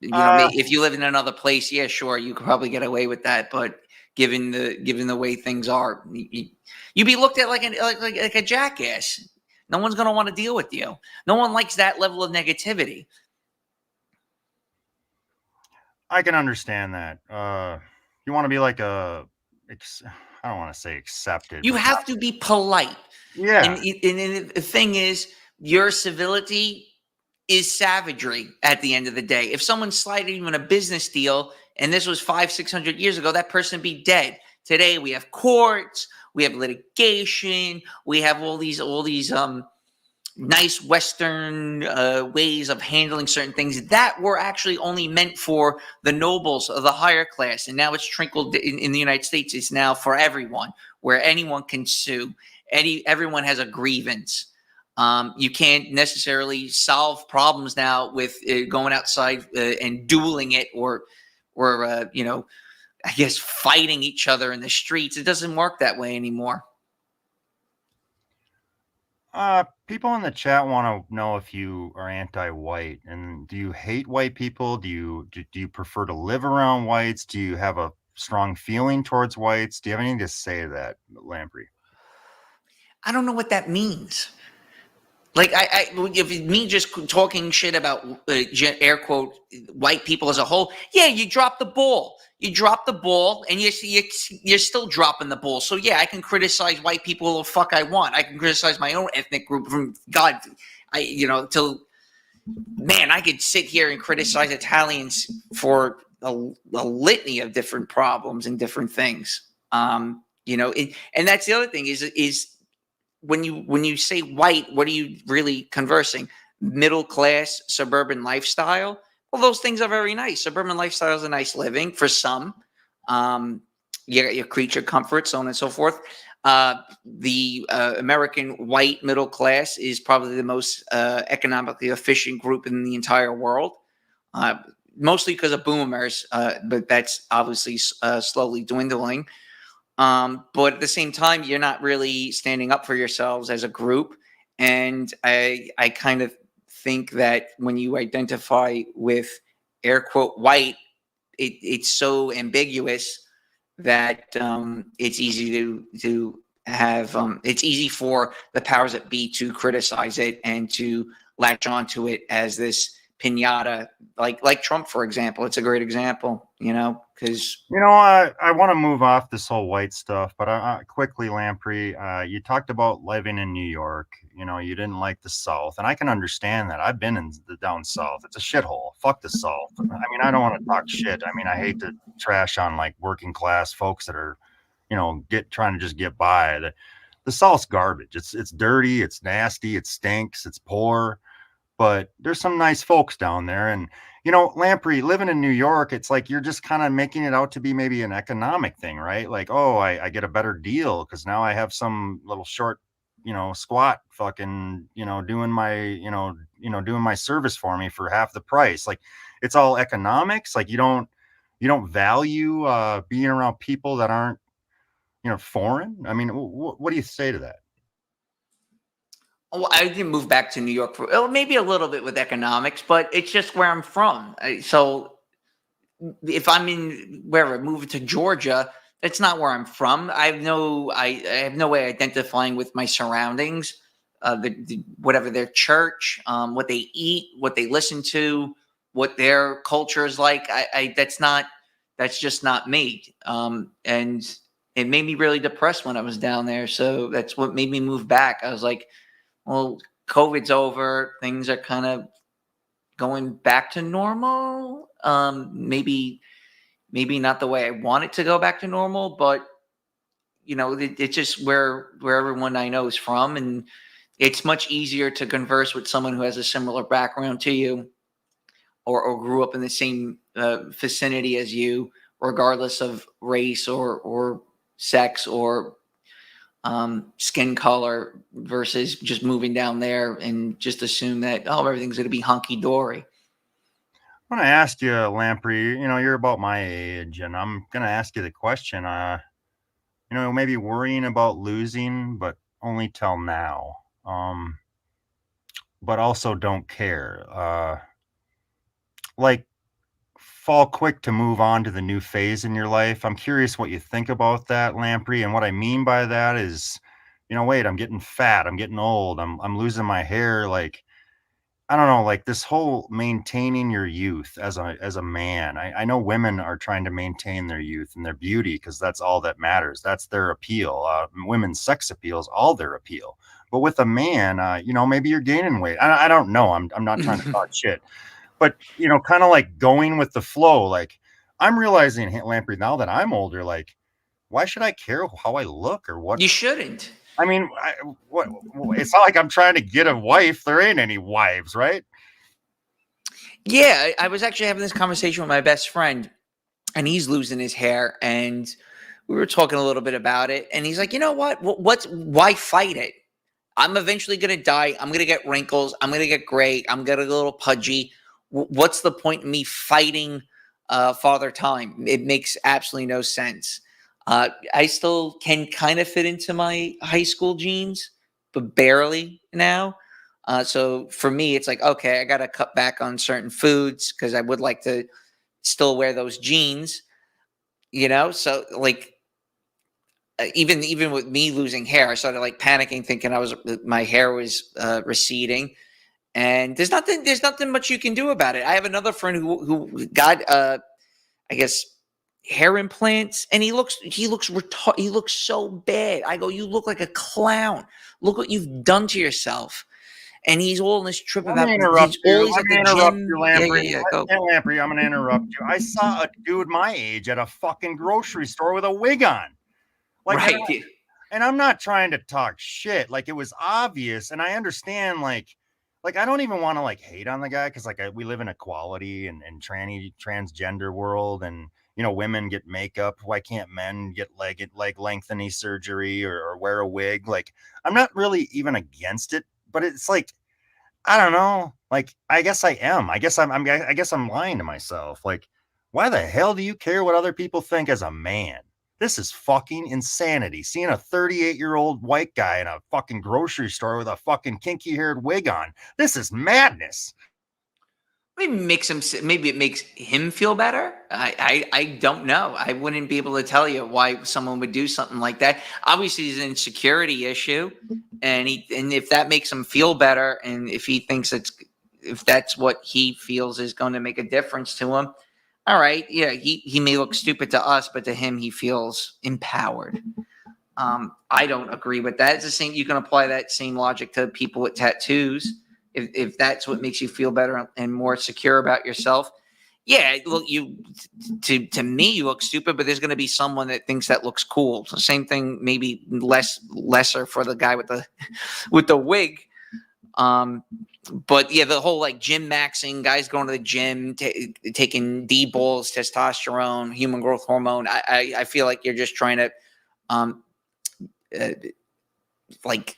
If you live in another place, yeah, sure, you could probably get away with that. But given the way things are, you'd be looked at like a jackass. No one's going to want to deal with you. No one likes that level of negativity. I can understand that. You want to be like I don't want to say accepted. You have to be polite. Yeah. And the thing is, your civility is savagery at the end of the day. If someone slided you in a business deal and this was 500-600 years ago, that person would be dead. Today we have courts, we have litigation, we have all these nice Western ways of handling certain things that were actually only meant for the nobles of the higher class. And now it's trickled in the United States. It's now for everyone, where anyone can sue. Everyone has a grievance. You can't necessarily solve problems now with going outside and dueling it or I guess fighting each other in the streets. It doesn't work that way anymore. People in the chat want to know if you are anti-white, and do you hate white people? Do you prefer to live around whites? Do you have a strong feeling towards whites? Do you have anything to say to that, Lamprey? I don't know what that means. Like if me just talking shit about air quote white people as a whole, yeah, you drop the ball. You drop the ball, and you're still dropping the ball. So yeah, I can criticize white people all the fuck I want. I can criticize my own ethnic group from God. I could sit here and criticize Italians for a litany of different problems and different things. And that's the other thing is. When you say white, what are you really conversing? Middle class, suburban lifestyle? Well, those things are very nice. Suburban lifestyle is a nice living for some. You got your creature comfort, so on and so forth. The American white middle class is probably the most economically efficient group in the entire world. uh, mostly because of boomers, but that's obviously slowly dwindling. But at the same time, you're not really standing up for yourselves as a group. And I kind of think that when you identify with air quote white, it's so ambiguous that it's easy to have it's easy for the powers that be to criticize it and to latch onto it as this pinata, like Trump, for example. It's a great example, because I want to move off this whole white stuff, but quickly, Lamprey, you talked about living in New York. You didn't like the South, and I can understand that. I've been in the down South. It's a shithole. Fuck the South. I mean, I don't want to talk shit. I mean, I hate to trash on like working class folks that are, trying to just get by. The South's garbage. It's dirty. It's nasty. It stinks. It's poor. But there's some nice folks down there. And, Lamprey, living in New York, it's like you're just kind of making it out to be maybe an economic thing, right? Like, oh, I get a better deal because now I have some little short, squat fucking, doing my service for me for half the price. Like, it's all economics. Like, you don't value being around people that aren't, foreign. I mean, what do you say to that? well, I didn't move back to New York for maybe a little bit with economics, but it's just where I'm from. So if I'm in wherever, moving to Georgia, that's not where I'm from. I have no way identifying with my surroundings, whatever their church, what they eat, what they listen to, what their culture is like. That's just not me. And it made me really depressed when I was down there. So that's what made me move back. I was like, well, COVID's over. Things are kind of going back to normal. Maybe not the way I want it to go back to normal, but it's just where everyone I know is from, and it's much easier to converse with someone who has a similar background to you, or grew up in the same vicinity as you, regardless of race or sex or skin color, versus just moving down there and just assume that everything's going to be hunky dory. I want to ask you, Lamprey, you're about my age, and I'm going to ask you the question, maybe worrying about losing, but only till now, but also don't care, like fall quick to move on to the new phase in your life. I'm curious what you think about that, Lamprey. And what I mean by that is, wait, I'm getting fat, I'm getting old, I'm losing my hair. Like, I don't know, like this whole maintaining your youth as a man. I know women are trying to maintain their youth and their beauty because that's all that matters. That's their appeal. Women's sex appeal is all their appeal. But with a man, maybe you're gaining weight. I don't know. I'm not trying to talk shit. But, kind of like going with the flow. Like, I'm realizing, Lamprey, now that I'm older, like, why should I care how I look or what? You shouldn't. I mean, it's not like I'm trying to get a wife. There ain't any wives, right? Yeah, I was actually having this conversation with my best friend, and he's losing his hair, and we were talking a little bit about it, and he's like, you know what? Why fight it? I'm eventually going to die. I'm going to get wrinkles. I'm going to get gray. I'm going to get a little pudgy. What's the point in me fighting Father Time? It makes absolutely no sense. I still can kind of fit into my high school jeans, but barely now. So for me, it's like, okay, I got to cut back on certain foods because I would like to still wear those jeans, So like, even with me losing hair, I started like panicking, thinking my hair was receding. And there's nothing much you can do about it. I have another friend who got, I guess, hair implants, and he looks so bad. I go, you look like a clown. Look what you've done to yourself. And he's all in this trip about. Let me interrupt you, Lamprey. Yeah, Lamprey, I'm going to interrupt you. I saw a dude my age at a fucking grocery store with a wig on. Like, right. And I'm not trying to talk shit. Like, it was obvious, and I understand, like I don't even want to like hate on the guy because like we live in equality and transgender world, and women get makeup. Why can't men get leg lengthening surgery or wear a wig? Like, I'm not really even against it, but it's like I don't know. Like, I guess I am. I guess I guess I'm lying to myself. Like, why the hell do you care what other people think as a man? This is fucking insanity. Seeing a 38-year-old white guy in a fucking grocery store with a fucking kinky haired wig on. This is madness. Maybe it makes him feel better. I don't know. I wouldn't be able to tell you why someone would do something like that. Obviously, it's an insecurity issue, and if that makes him feel better, and if that's what he feels is going to make a difference to him, all right. Yeah, he may look stupid to us, but to him, he feels empowered. I don't agree with that. It's the same. You can apply that same logic to people with tattoos. If that's what makes you feel better and more secure about yourself, yeah, look, to me you look stupid, but there's going to be someone that thinks that looks cool. So same thing, maybe lesser for the guy with the with the wig. But yeah, the whole like gym maxing, guys going to the gym, taking D balls, testosterone, human growth hormone. I feel like you're just trying to like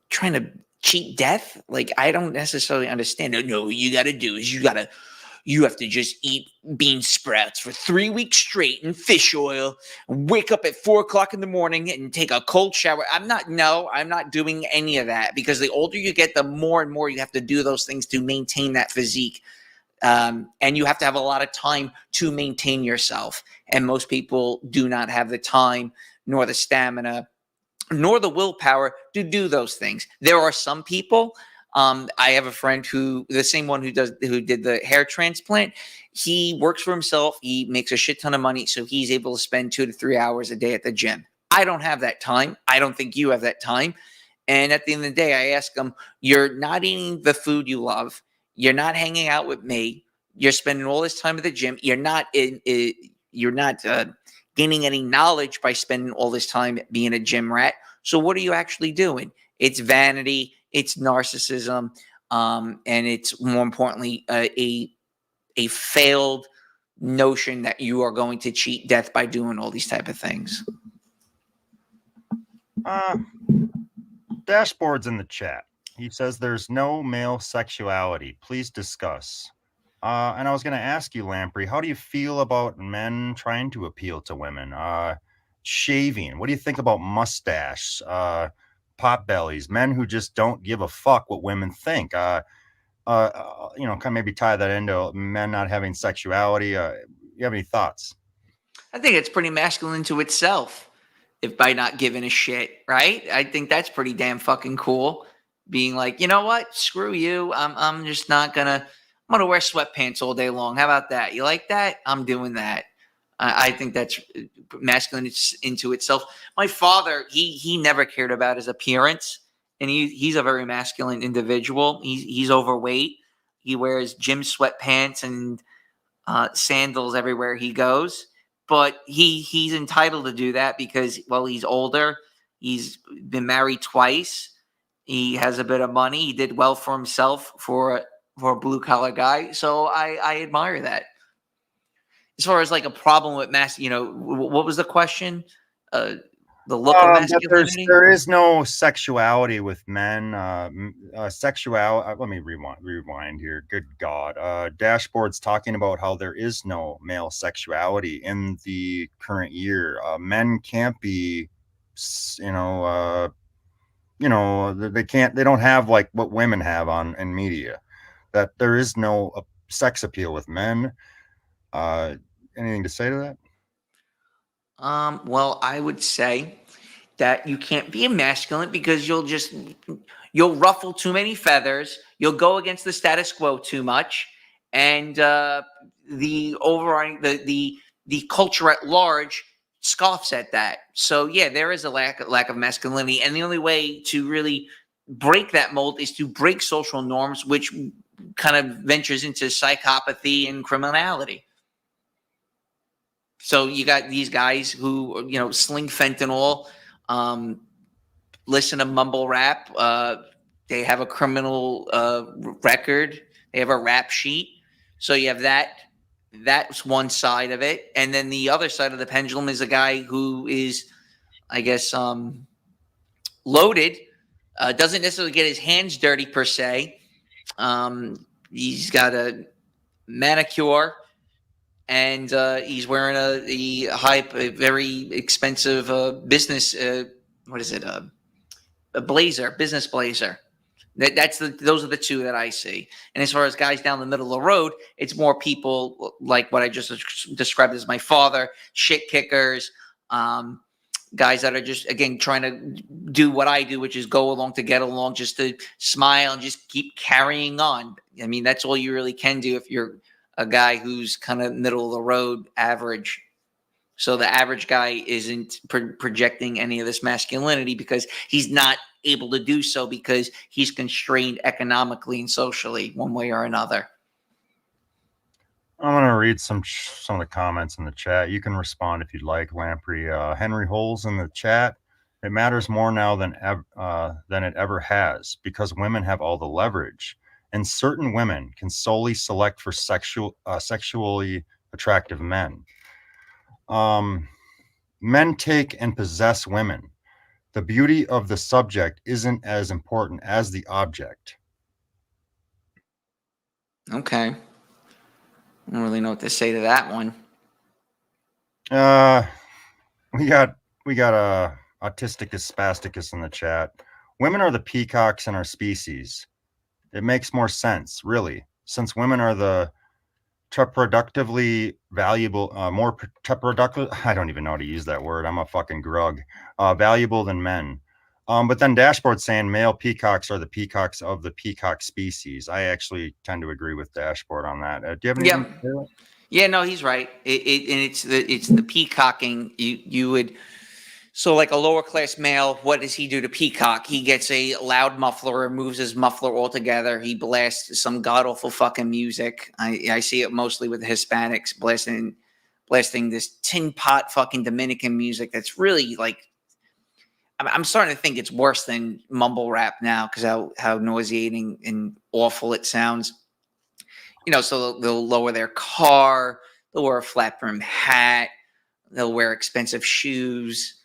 trying to cheat death. Like, I don't necessarily understand it. No, you got to do is you have to just eat bean sprouts for 3 weeks straight and fish oil, wake up at 4 o'clock in the morning and take a cold shower. I'm not doing any of that, because the older you get, the more and more you have to do those things to maintain that physique. And you have to have a lot of time to maintain yourself. And most people do not have the time, nor the stamina, nor the willpower to do those things. There are some people. I have a friend the same one who did the hair transplant. He works for himself. He makes a shit ton of money, so he's able to spend 2 to 3 hours a day at the gym. I don't have that time. I don't think you have that time. And at the end of the day, I ask him, "You're not eating the food you love. You're not hanging out with me. You're spending all this time at the gym. You're not gaining any knowledge by spending all this time being a gym rat. So what are you actually doing? It's vanity, it's narcissism, and it's more importantly a failed notion that you are going to cheat death by doing all these type of things." Dashboard's in the chat. He says there's no male sexuality. Please discuss. And I was going to ask you, Lamprey, how do you feel about men trying to appeal to women? Shaving. What do you think about mustache? Pot bellies. Men who just don't give a fuck what women think. Kind of maybe tie that into men not having sexuality. You have any thoughts? I think it's pretty masculine to itself, if by not giving a shit, right? I think that's pretty damn fucking cool. Being like, you know what? Screw you. I'm just not gonna. I'm gonna wear sweatpants all day long. How about that? You like that? I'm doing that. I think that's masculine into itself. My father, he never cared about his appearance, and he's a very masculine individual. He's overweight. He wears gym sweatpants and sandals everywhere he goes. But he's entitled to do that because, well, he's older. He's been married twice. He has a bit of money. He did well for himself for a blue collar guy. So I admire that. As far as like a problem with what was the question? The look of masculinity? There is no sexuality with men. Sexuality. Let me rewind here. Good God. Dashboard's talking about how there is no male sexuality in the current year. Men can't be, they can't. They don't have like what women have in media. That there is no sex appeal with men. Anything to say to that? Well, I would say that you can't be a masculine because you'll ruffle too many feathers. You'll go against the status quo too much, and the culture at large scoffs at that. So yeah, there is a lack of masculinity, and the only way to really break that mold is to break social norms, which kind of ventures into psychopathy and criminality. So you got these guys who, sling fentanyl, listen to mumble rap. They have a criminal record. They have a rap sheet. So you have that. That's one side of it. And then the other side of the pendulum is a guy who is, I guess, loaded, doesn't necessarily get his hands dirty per se, He's got a manicure, and he's wearing a very expensive business. What is it? A blazer, business blazer. Those are the two that I see. And as far as guys down the middle of the road, it's more people like what I just described as my father, shit kickers, guys that are just, again, trying to do what I do, which is go along to get along, just to smile and just keep carrying on. I mean, that's all you really can do if you're a guy who's kind of middle of the road, average. So the average guy isn't projecting any of this masculinity because he's not able to do so because he's constrained economically and socially one way or another. I'm going to read some of the comments in the chat. You can respond if you'd like, Lamprey. Henry Holes in the chat. It matters more now than it ever has because women have all the leverage, and certain women can solely select for sexually attractive men. Men take and possess women. The beauty of the subject isn't as important as the object. Okay. I don't really know what to say to that one. We got Autisticus Spasticus in the chat. Women are the peacocks in our species. It makes more sense, really, since women are the reproductively valuable, more reproductive. I don't even know how to use that word. I'm a fucking grug. Valuable than men. But then Dashboard's saying male peacocks are the peacocks of the peacock species. I actually tend to agree with Dashboard on that. Do you have anything to say to that? Yeah, no, he's right. It's the peacocking. You would. So like a lower class male, what does he do to peacock? He gets a loud muffler, removes his muffler altogether. He blasts some god awful fucking music. I see it mostly with the Hispanics blasting this tin pot fucking Dominican music. That's really like, I'm starting to think it's worse than mumble rap now because how nauseating and awful it sounds. You know, so they'll lower their car, they'll wear a flat brim hat, they'll wear expensive shoes.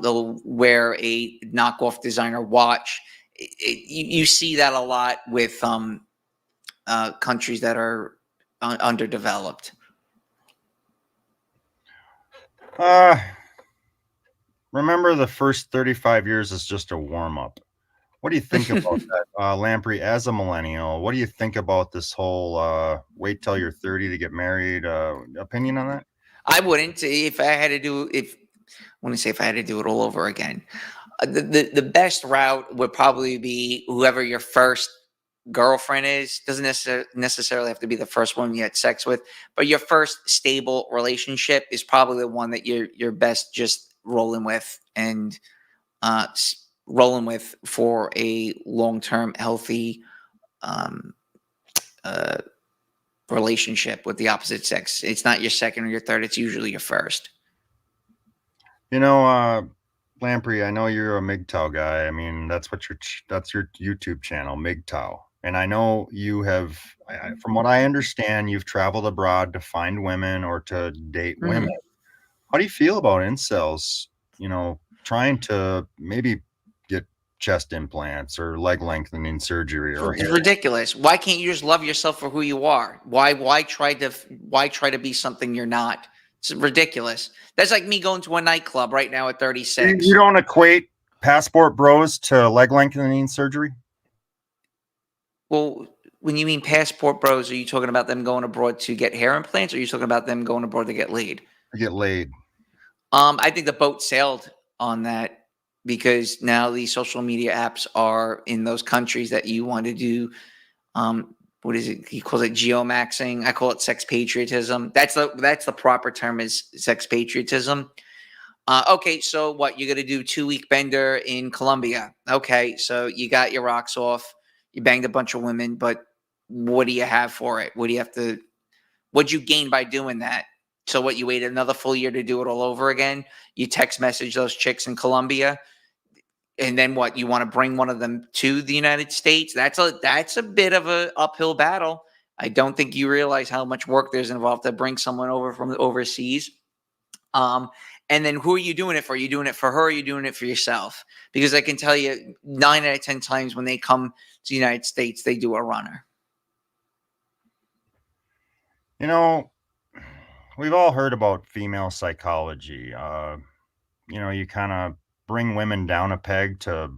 They'll wear a knockoff designer watch. You see that a lot with countries that are underdeveloped. Remember, the first 35 years is just a warm-up. What do you think about that, Lamprey, as a millennial? What do you think about this whole wait till you're 30 to get married opinion on that? I wouldn't. If I had to do it all over again. The best route would probably be whoever your first girlfriend is. Doesn't necessarily have to be the first one you had sex with, but your first stable relationship is probably the one that you're best just rolling with and rolling with for a long-term healthy relationship with the opposite sex. It's not your second or your third. It's usually your first. You know, Lamprey, I know you're a MGTOW guy. I mean, that's your YouTube channel, MGTOW. And I know you have, from what I understand, you've traveled abroad to find women or to date women. How do you feel about incels, you know, trying to maybe get chest implants or leg lengthening surgery or It's ridiculous. Why can't you just love yourself for who you are? Why try to be something you're not? It's ridiculous. That's like me going to a nightclub right now at 36. You don't equate passport bros to leg lengthening surgery? Well, when you mean passport bros, are you talking about them going abroad to get hair implants, or are you talking about them going abroad to get laid? To get laid. I think the boat sailed on that because now the social media apps are in those countries that you want to do. What is it? He calls it geomaxing. I call it sex patriotism. That's the proper term, is sex patriotism. Okay, so what? You're gonna do 2-week bender in Colombia. Okay, so you got your rocks off. You banged a bunch of women, but what do you have for it? What'd you gain by doing that? So what, you waited another full year to do it all over again? You text message those chicks in Colombia, and then what? You want to bring one of them to the United States? That's a bit of an uphill battle. I don't think you realize how much work there's involved to bring someone over from overseas. And And then who are you doing it for? Are you doing it for her? Or are you doing it for yourself? Because I can tell you 9 out of 10 times when they come to the United States, they do a runner. You know, we've all heard about female psychology. You kind of bring women down a peg to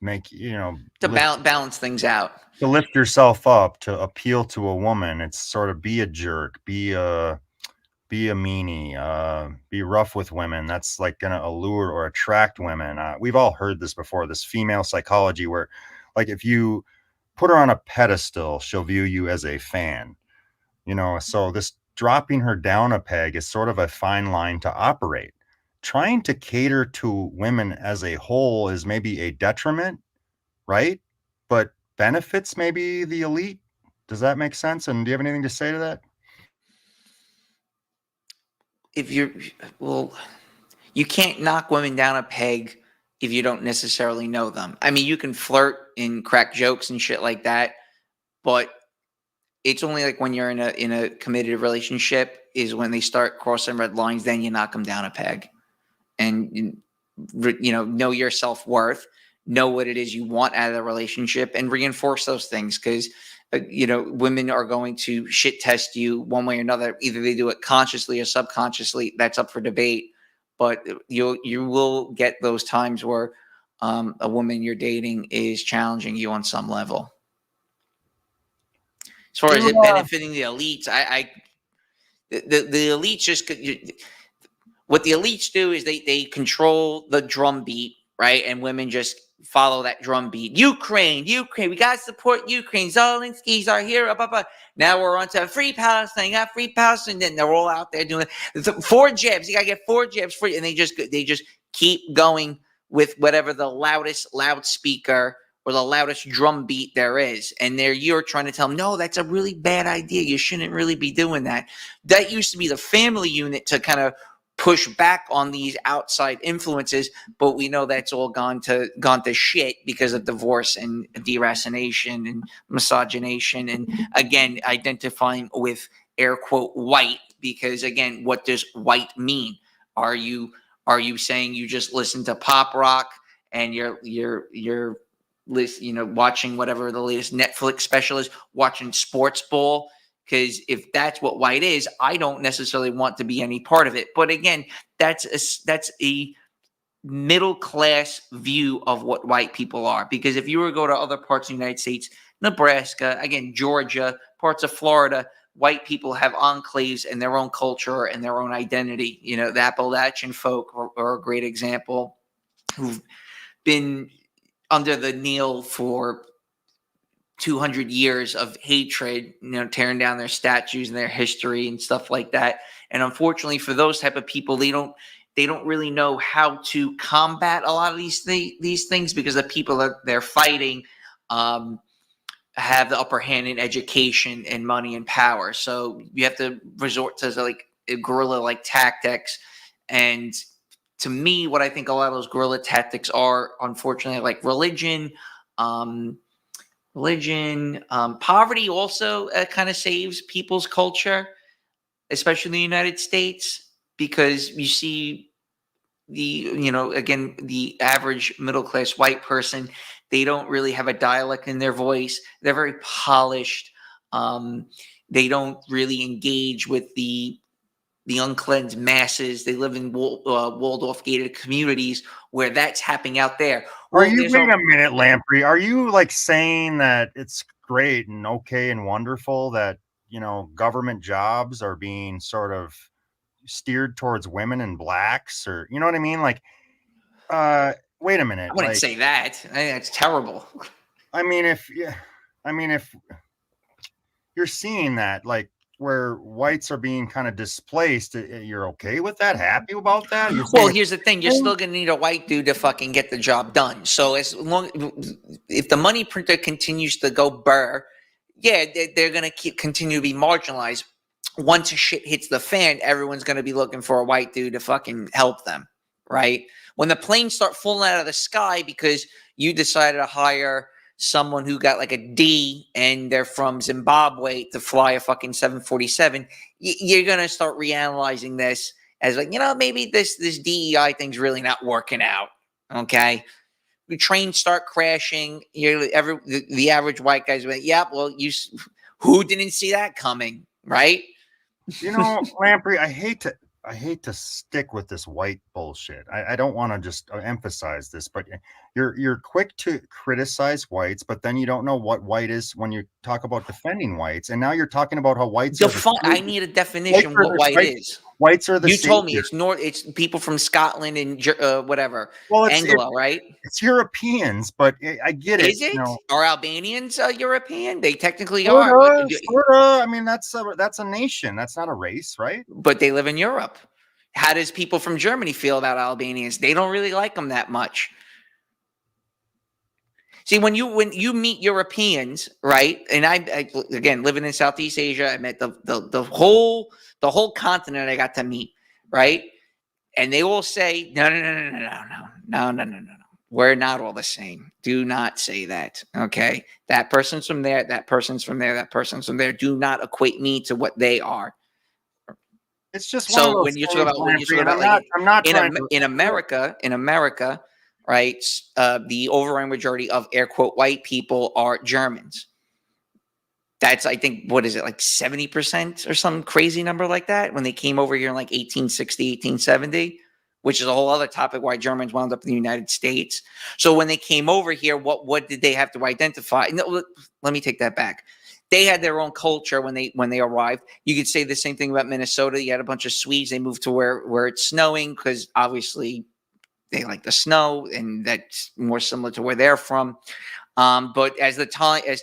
make, to balance things out, to lift yourself up, to appeal to a woman. It's sort of be a jerk, be a meanie, be rough with women. That's like going to allure or attract women. We've all heard this before, this female psychology where, like, if you put her on a pedestal, she'll view you as a fan. So this dropping her down a peg is sort of a fine line to operate. Trying to cater to women as a whole is maybe a detriment, right? But benefits maybe the elite. Does that make sense? And do you have anything to say to that? You can't knock women down a peg if you don't necessarily know them. I mean, you can flirt and crack jokes and shit like that, but it's only like when you're in a committed relationship is when they start crossing red lines, then you knock them down a peg. And know your self-worth, know what it is you want out of the relationship, and reinforce those things, because women are going to shit test you one way or another. Either they do it consciously or subconsciously. That's up for debate, but you will get those times where a woman you're dating is challenging you on some level. As far as it benefiting the elites, the elites just what the elites do is they control the drum beat, right? And women just follow that drum beat. Ukraine, we gotta support Ukraine. Zelensky's our hero. Blah, blah. Now we're on to free Palestine, free Palestine. Then they're all out there doing 4 jabs. You gotta get 4 jabs free, and they just keep going with whatever the loudest loudspeaker or the loudest drum beat there is. And you're trying to tell them, no, that's a really bad idea. You shouldn't really be doing that. That used to be the family unit to kind of push back on these outside influences, but we know that's all gone to shit because of divorce and deracination and misogynation, and again identifying with air quote white, because again, what does white mean? Are you saying you just listen to pop rock and you're watching whatever the latest Netflix special is, watching Sports Ball? Because if that's what white is, I don't necessarily want to be any part of it. But again, that's a middle class view of what white people are. Because if you were to go to other parts of the United States, Nebraska, again, Georgia, parts of Florida, white people have enclaves and their own culture and their own identity. The Appalachian folk are a great example, who've been under the nail for 200 years of hatred, tearing down their statues and their history and stuff like that. And unfortunately for those type of people, they don't really know how to combat a lot of these things, because the people that they're fighting have the upper hand in education and money and power. So you have to resort to like guerrilla-like tactics. And to me, what I think a lot of those guerrilla tactics are, unfortunately, like religion, poverty also kind of saves people's culture, especially in the United States, because you see the average middle class white person, they don't really have a dialect in their voice. They're very polished. They don't really engage with the uncleansed masses. They live in walled off gated communities where that's happening out there. Wait a minute, Lamprey. Are you like saying that it's great and okay and wonderful that, government jobs are being sort of steered towards women and blacks, or, you know what I mean? Like, wait a minute. I wouldn't say that. I think that's terrible. I mean, if you're seeing that, like, where whites are being kind of displaced, you're okay with that? Happy about that? Well, here's the thing. You're still going to need a white dude to fucking get the job done. So if the money printer continues to go burr, yeah, they're going to continue to be marginalized. Once shit hits the fan, everyone's going to be looking for a white dude to fucking help them, right? When the planes start falling out of the sky because you decided to hire someone who got like a D and they're from Zimbabwe to fly a fucking 747, you're going to start reanalyzing this as like, maybe this DEI thing's really not working out. Okay. The trains start crashing. The average white guy's like, yeah, well, who didn't see that coming, right? Lamprey, I hate to stick with this white bullshit. I don't want to just emphasize this, but you're quick to criticize whites, but then you don't know what white is when you talk about defending whites, and now you're talking about how whites I need a definition what white is. Whites are the You told me savior. it's people from Scotland and whatever. Well, Anglo, right? It's Europeans, but I get it. Is it? Are Albanians European? They technically Sorta, are. sorta. I mean, that's a nation. That's not a race, right? But they live in Europe. How does people from Germany feel about Albanians? They don't really like them that much. See, when you meet Europeans, right? And I again living in Southeast Asia, I met the whole continent I got to meet, right? And they all say, no. We're not all the same. Do not say that. Okay. That person's from there. That person's from there. That person's from there. Do not equate me to what they are. It's just so when you talk about in America, right? The overwhelming majority of air quote white people are Germans. That's, I think, what is it, like 70% or some crazy number like that when they came over here in like 1860, 1870, which is a whole other topic why Germans wound up in the United States. So when they came over here, what did they have to identify? No, let me take that back. They had their own culture when they arrived. You could say the same thing about Minnesota. You had a bunch of Swedes. They moved to where it's snowing because obviously they like the snow, and that's more similar to where they're from. But as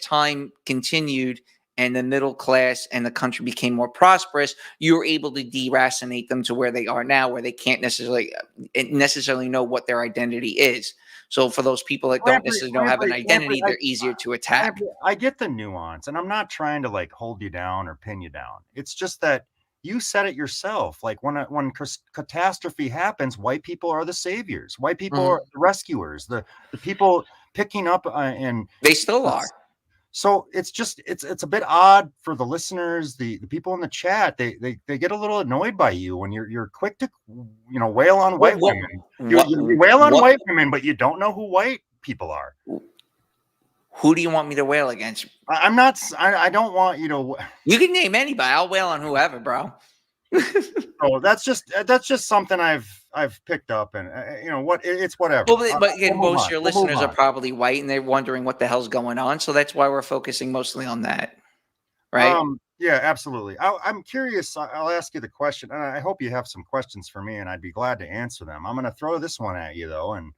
time continued and the middle class and the country became more prosperous, you were able to deracinate them to where they are now, where they can't necessarily know what their identity is. So for those people that don't necessarily have an identity, they're easier to attack. I get the nuance, and I'm not trying to like hold you down or pin you down. It's just that you said it yourself. Like when catastrophe happens, white people are the saviors. White people are the rescuers. The people picking up and they still are. So it's a bit odd for the listeners, the people in the chat. They get a little annoyed by you when you're quick to wail on white women. You wail on white women, but you don't know who white people are. Who do you want me to wail against? I'm not. I don't want you to. You can name anybody. I'll wail on whoever, bro. Oh, that's just something I've picked up, and it's whatever. Well, but again, most of your listeners are probably white, and they're wondering what the hell's going on. So that's why we're focusing mostly on that, right? Yeah, absolutely. I'm curious. I'll ask you the question, and I hope you have some questions for me, and I'd be glad to answer them. I'm going to throw this one at you though, and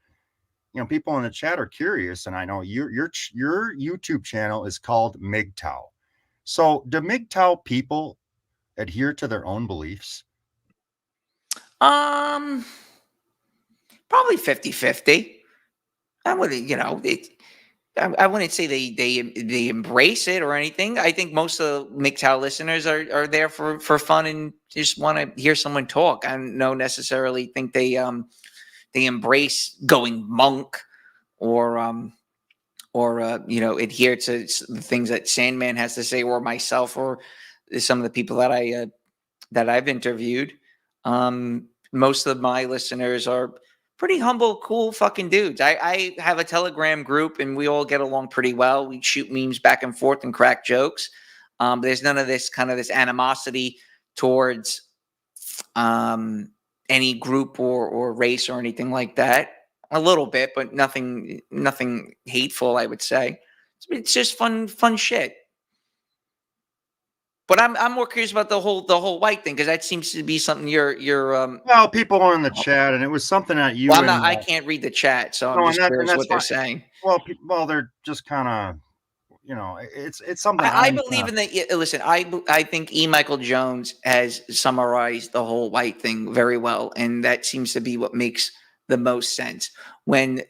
people in the chat are curious, and I know your YouTube channel is called MGTOW. So do MGTOW people adhere to their own beliefs? Probably 50-50. I wouldn't, I wouldn't say they embrace it or anything. I think most of the MGTOW listeners are there for fun and just want to hear someone talk. I don't necessarily think they embrace going monk or adhere to the things that Sandman has to say, or myself, or some of the people that I've interviewed. Most of my listeners are pretty humble, cool fucking dudes. I have a Telegram group and we all get along pretty well. We shoot memes back and forth and crack jokes. There's none of this kind of this animosity towards any group or race or anything like that. A little bit, but nothing hateful, I would say. It's just fun shit. But I'm more curious about the whole white thing, because that seems to be something you're well, people are in the chat, and it was something that you. Well, I can't read the chat, so I'm just curious what they're saying. Well, they're just kind of, it's something. I believe in that. Listen, I think E. Michael Jones has summarized the whole white thing very well, and that seems to be what makes the most sense. When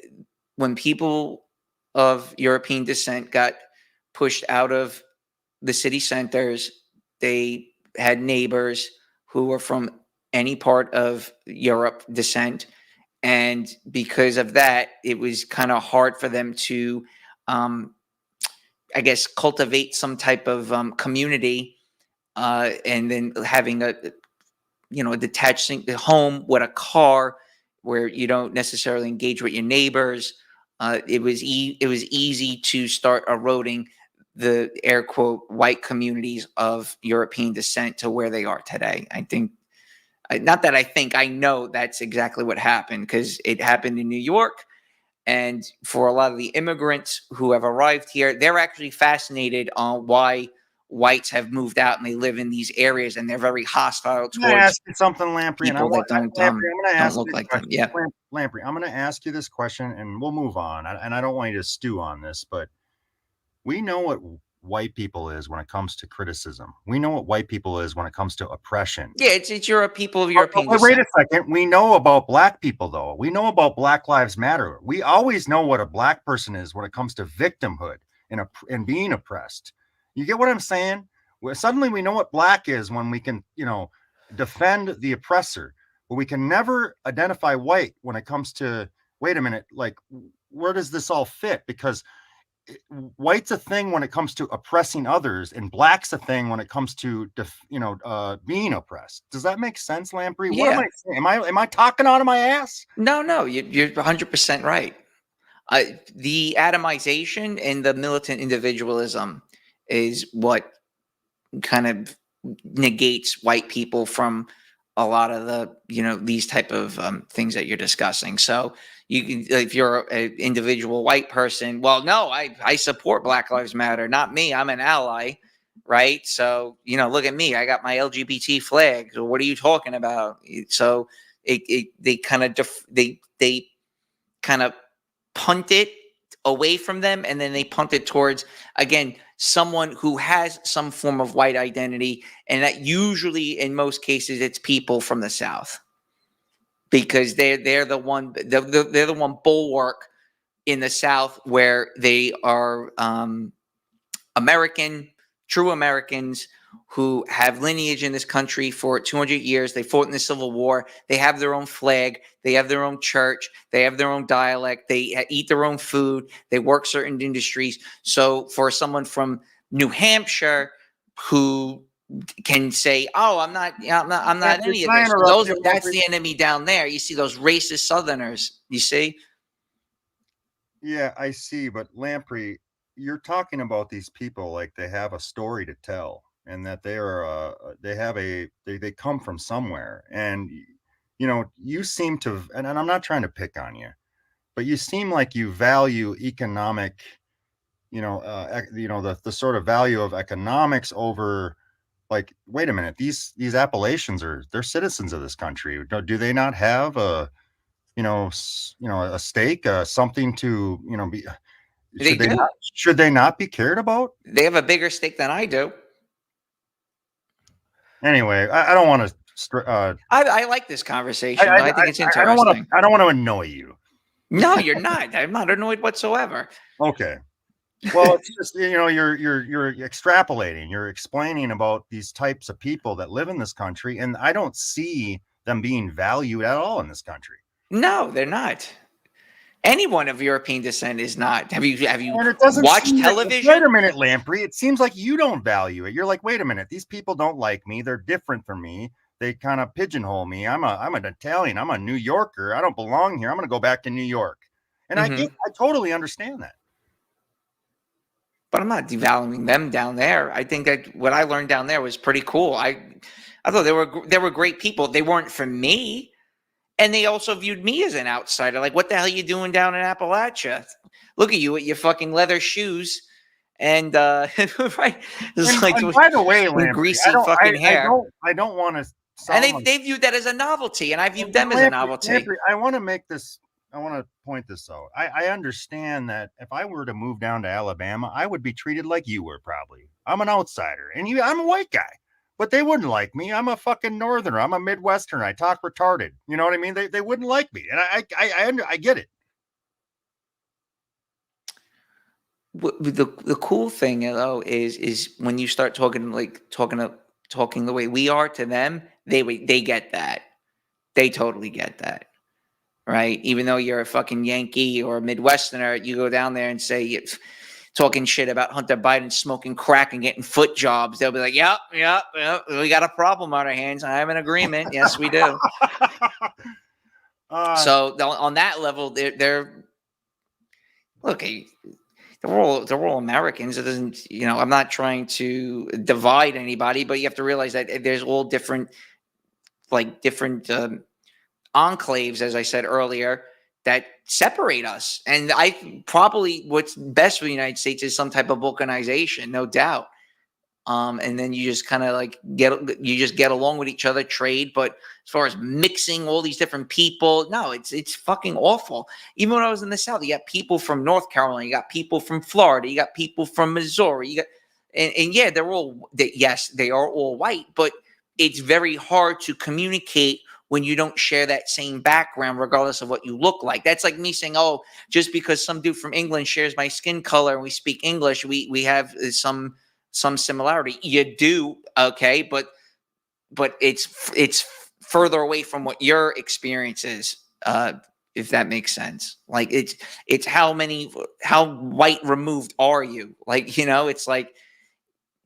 people of European descent got pushed out of the city centers, they had neighbors who were from any part of Europe descent. And because of that, it was kind of hard for them to, I guess, cultivate some type of community, and then having a detached home with a car where you don't necessarily engage with your neighbors. It was easy to start eroding the air quote white communities of European descent to where they are today. I think, not that I think, I know that's exactly what happened, because it happened in New York. And for a lot of the immigrants who have arrived here, they're actually fascinated on why whites have moved out and they live in these areas, and they're very hostile I'm gonna towards ask you something, Lamprey, and people that Lamprey, I'm gonna don't ask look you a like them. question. Yeah. Lamprey, I'm gonna ask you this question, and we'll move on. And I don't want you to stew on this, but we know what white people is when it comes to criticism. We know what white people is when it comes to oppression. Yeah, it's people of But European wait a descent. second. We know about black people, though. We know about Black Lives Matter. We always know what a black person is when it comes to victimhood and being oppressed. You get what I'm saying? Suddenly we know what black is when we can, defend the oppressor, but we can never identify white when it comes to, wait a minute, like, where does this all fit? Because white's a thing when it comes to oppressing others, and black's a thing when it comes to being oppressed. Does that make sense, Lamprey? What am Yeah. I saying? Am I talking out of my ass? No, you're 100% right. The atomization and the militant individualism is what kind of negates white people from a lot of the these type of things that you're discussing. So you can, if you're an individual white person, well, no, I support Black Lives Matter, not me, I'm an ally, right? So look at me, I got my LGBT flag. So what are you talking about? So they kind of they kind of punt it away from them, and then they punt it towards, again, someone who has some form of white identity, and that usually, in most cases, it's people from the South, because they're the one they're the one bulwark in the South where they are American, true Americans who have lineage in this country for 200 years. They fought in the Civil War. They have their own flag. They have their own church. They have their own dialect. They eat their own food. They work certain industries. So for someone from New Hampshire who can say, "Oh, I'm not any of this," that's the enemy down there. You see those racist Southerners. You see. Yeah, I see. But Lamprey, you're talking about these people like they have a story to tell, and that they come from somewhere. And you seem to, and I'm not trying to pick on you, but you seem like you value economic, the sort of value of economics over, like, wait a minute, these Appalachians they're citizens of this country. Do they not have a a stake, something to be? They do. Should they not be cared about? They have a bigger stake than I do. Anyway, I don't want to. I like this conversation. I think it's interesting. I don't want to annoy you. No, you're not. I'm not annoyed whatsoever. Okay. Well, it's just you're extrapolating. You're explaining about these types of people that live in this country, and I don't see them being valued at all in this country. No, they're not. Anyone of European descent is not. Have you watched television? Wait a minute, Lamprey. It seems like you don't value it. You're like, wait a minute, these people don't like me. They're different from me. They kind of pigeonhole me. I'm an Italian. I'm a New Yorker. I don't belong here. I'm going to go back to New York. And I totally understand that. But I'm not devaluing them down there. I think that what I learned down there was pretty cool. I thought they were great people. They weren't for me. And they also viewed me as an outsider. Like, what the hell are you doing down in Appalachia? Look at you with your fucking leather shoes. And right, and by the way, Lamprey, greasy fucking hair. I don't want to. And they viewed that as a novelty, and I viewed them as a novelty. Lamprey, I want to point this out. I understand that if I were to move down to Alabama, I would be treated like you were probably. I'm an outsider, and I'm a white guy. But they wouldn't like me. I'm a fucking northerner. I'm a Midwesterner. I talk retarded. You know what I mean? They wouldn't like me, and I get it. The cool thing though is when you start talking the way we are to them, they get that. They totally get that, right? Even though you're a fucking Yankee or a Midwesterner, you go down there and say, talking shit about Hunter Biden smoking crack and getting foot jobs, they'll be like, yep, we got a problem on our hands. I have an agreement. Yes, we do. So on that level, they're look, they're all Americans. It doesn't, I'm not trying to divide anybody, but you have to realize that there's all different enclaves, as I said earlier, that separate us. And probably what's best for the United States is some type of balkanization, no doubt. And then you just kind of get along with each other, trade. But as far as mixing all these different people, no, it's fucking awful. Even when I was in the South, you got people from North Carolina, you got people from Florida, you got people from Missouri, and yeah, they are all white, but it's very hard to communicate when you don't share that same background, regardless of what you look like. That's like me saying, oh, just because some dude from England shares my skin color and we speak English, we have some similarity. You do, okay, but it's further away from what your experience is, if that makes sense. Like it's how white removed are you? Like, it's like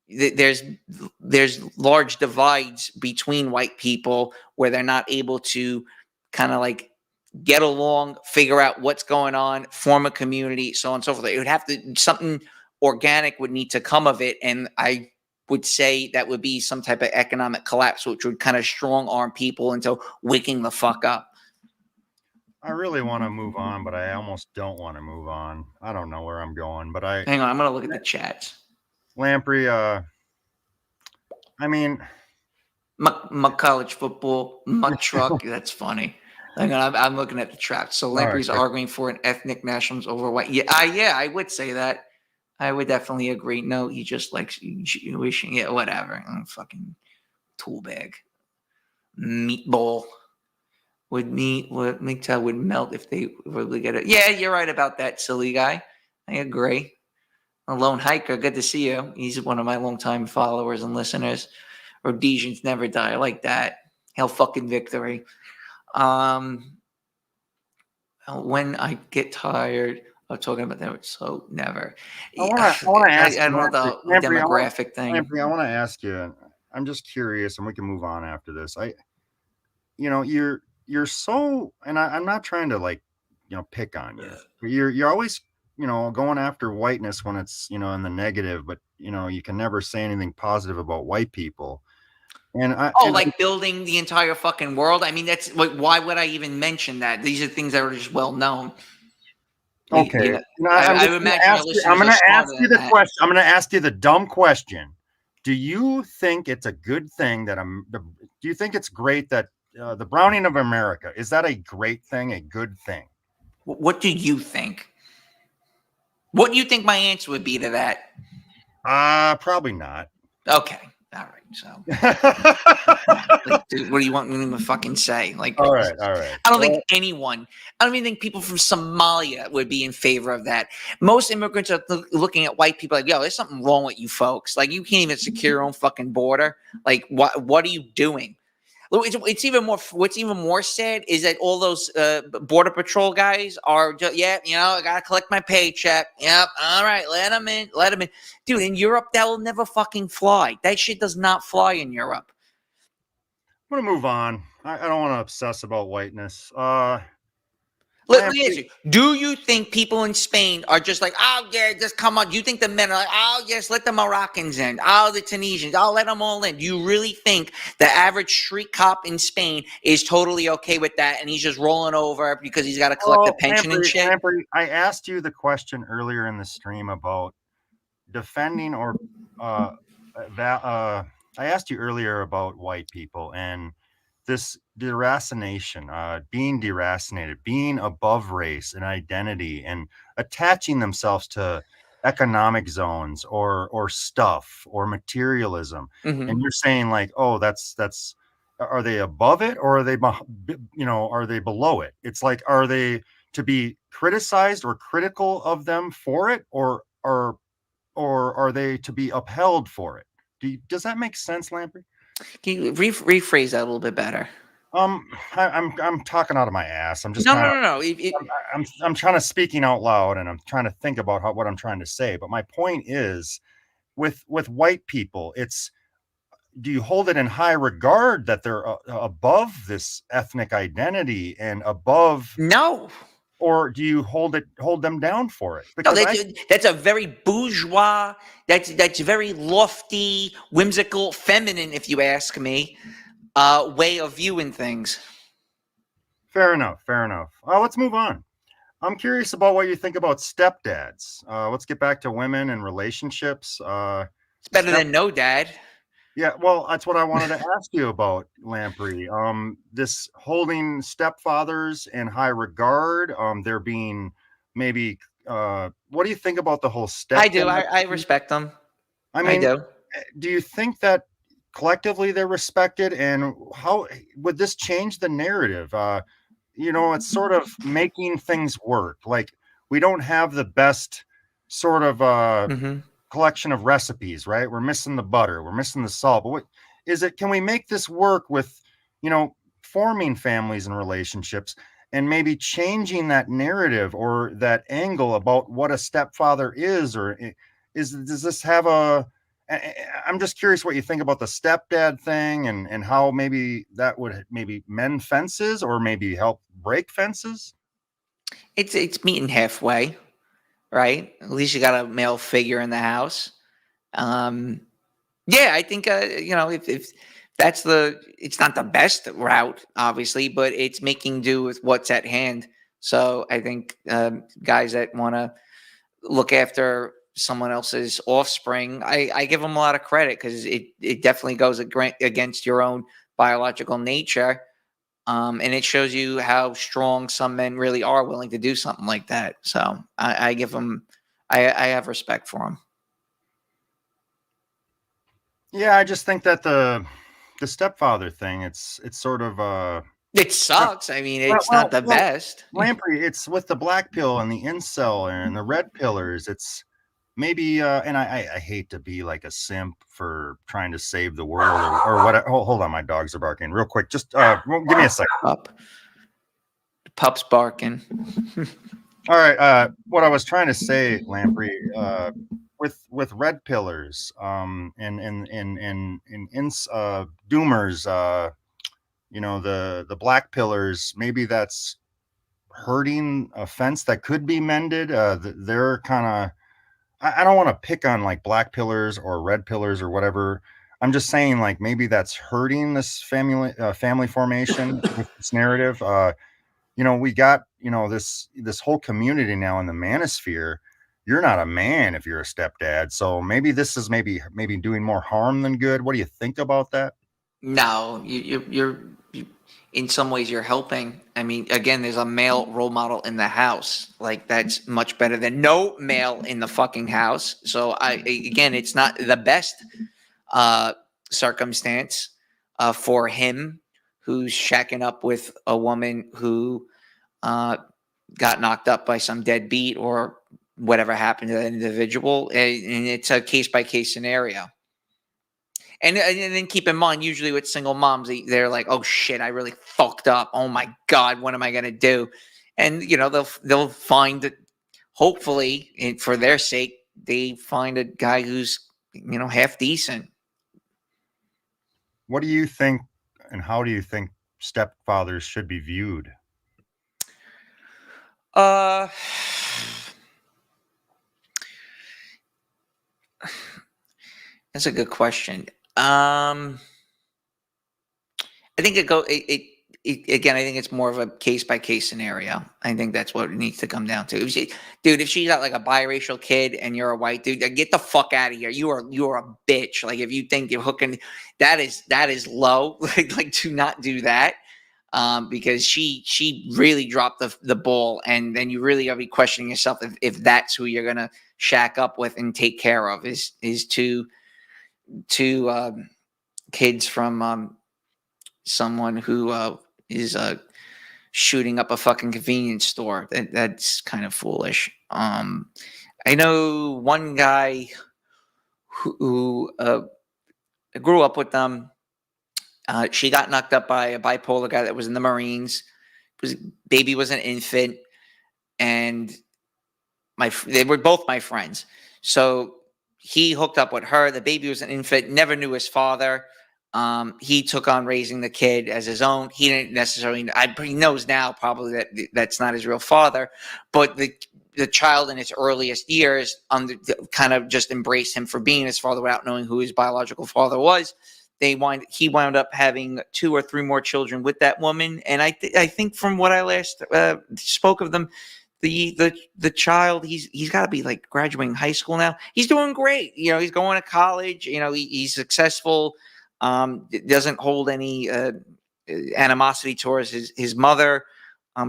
there's large divides between white people where they're not able to kind of like get along, figure out what's going on, form a community, so on and so forth. It would have to, something organic would need to come of it. And I would say that would be some type of economic collapse, which would kind of strong arm people into waking the fuck up. I really want to move on, but I almost don't want to move on. I don't know where I'm going, but hang on, I'm going to look at the chats. Lamprey, I mean, my college football, my truck. That's funny. I'm looking at the trap. So Lamprey's arguing for an ethnic nationalism over white. Yeah, I would say that. I would definitely agree. No, he just likes Jewish. Yeah, whatever. Fucking tool bag, meatball. MGTOW would melt if they really get it. Yeah, you're right about that, silly guy. I agree. A lone hiker, good to see you. He's one of my longtime followers and listeners. Rhodesians never die. I like that. Hell fucking victory. When I get tired of talking about that, so never. I want to ask. I don't know the demographic thing. Lamprey, I want to ask you. I'm just curious, and we can move on after this. You're so, and I'm not trying to pick on you. But you're always going after whiteness when it's in the negative, but you can never say anything positive about white people. And building the entire fucking world. I mean, that's why would I even mention that? These are things that are just well known. Okay, I would imagine I'm going to ask you the question. I'm going to ask you the dumb question. Do you think it's a good thing that do you think it's great that the browning of America, is that a great thing, a good thing? What do you think? What do you think my answer would be to that? Probably not. Okay. All right. So, dude, what do you want me to fucking say? All right. I don't think anyone. I don't even think people from Somalia would be in favor of that. Most immigrants are looking at white people like, yo, there's something wrong with you folks. Like, you can't even secure your own fucking border. Like, what are you doing? It's even more. What's even more sad is that all those border patrol guys are just, I gotta collect my paycheck. Yep, all right, let them in, dude. In Europe, that will never fucking fly. That shit does not fly in Europe. I'm gonna move on. I don't want to obsess about whiteness. Let me ask you, do you think people in Spain are just like, oh, yeah, just come on? Do you think the men are like, oh, yes, let the Moroccans in, oh, the Tunisians, I'll let them all in? Do you really think the average street cop in Spain is totally okay with that and he's just rolling over because he's got to collect the pension and shit? I asked you the question earlier in the stream about defending or I asked you earlier about white people and this deracination, being deracinated, being above race and identity, and attaching themselves to economic zones or stuff or materialism. Mm-hmm. And you're saying like, oh, that's are they above it or are they are they below it? It's like, are they to be criticized or critical of them for it, or are they to be upheld for it? Does that make sense, Lamprey? Can you rephrase that a little bit better? I'm talking out of my ass. I'm just No, kind no, of no, no. I'm trying to speaking out loud, and I'm trying to think about what I'm trying to say. But my point is, with white people, it's, do you hold it in high regard that they're above this ethnic identity and above, No, or do you hold them down for it? no. Because That's a very bourgeois. That's very lofty, whimsical, feminine, if you ask me, way of viewing things. fair enough, fair enough. Let's move on. I'm curious about what you think about stepdads. Let's get back to women and relationships. It's better Step than no dad. Yeah, well, that's what I wanted to ask you about, Lamprey. This holding stepfathers in high regard, there being maybe, what do you think about the whole I do. stepdad I thing? respect them. I I mean, do. do you think that collectively they're respected, and how would this change the narrative? It's sort of making things work. Like, we don't have the best sort of Hmm. collection of recipes, right? We're missing the butter, we're missing the salt. But what is it? Can we make this work with, forming families and relationships, and maybe changing that narrative or that angle about what a stepfather is, or does this have I'm just curious what you think about the stepdad thing, and how maybe that would maybe mend fences or maybe help break fences. It's meeting halfway, right? At least you got a male figure in the house. Um, yeah, I think if that's it's not the best route, obviously, but it's making do with what's at hand. So I think guys that want to look after someone else's offspring, I give them a lot of credit because it definitely goes against your own biological nature. And it shows you how strong some men really are willing to do something like that. So I give them, I have respect for them. Yeah, I just think that the stepfather thing, it's sort of It uh, sucks. I mean, well, it's not well, the well, best. Lamprey, it's with the black pill and the incel and the red pillars. It's maybe, and I hate to be like a simp for trying to save the world, or what. Hold on, my dogs are barking real quick. Just give me a second. Pup, pup's barking. All right. What I was trying to say, Lamprey, with red pillars, and doomers, the black pillars, maybe that's hurting a fence that could be mended. They're kind of, I don't want to pick on like black pillars or red pillars or whatever. I'm just saying, like, maybe that's hurting this family formation with this narrative. We got, this whole community now in the manosphere. You're not a man if you're a stepdad. So maybe this is maybe doing more harm than good. What do you think about that? No, you, in some ways you're helping. I mean, again, there's a male role model in the house. Like that's much better than no male in the fucking house. So again, it's not the best uh, circumstance for him who's shacking up with a woman who uh, got knocked up by some deadbeat or whatever happened to that individual. And it's a case by case scenario. And then keep in mind, usually with single moms, they're like, "Oh shit, I really fucked up. Oh my god, what am I gonna do?" And they'll find that hopefully, and for their sake, they find a guy who's half decent. What do you think, and how do you think stepfathers should be viewed? Uh, that's a good question. I think again. I think it's more of a case by case scenario. I think that's what it needs to come down to. If she's got like a biracial kid and you're a white dude, then get the fuck out of here. You are a bitch. Like if you think you're hooking, that is low. Like do not do that. Because she really dropped the ball, and then you really gotta be questioning yourself if that's who you're gonna shack up with and take care of is two kids from someone who is shooting up a fucking convenience store. That's kind of foolish. I know one guy who grew up with them. She got knocked up by a bipolar guy that was in the Marines. Baby was an infant, and they were both my friends. So he hooked up with her. The baby was an infant, never knew his father. He took on raising the kid as his own. He didn't necessarily. He knows now probably that that's not his real father, but the child in its earliest years kind of just embraced him for being his father without knowing who his biological father was. He wound up having 2 or 3 more children with that woman, and I think from what I last spoke of them, the child, he's got to be like graduating high school now. He's doing great. He's going to college. He's successful. Doesn't hold any animosity towards his mother.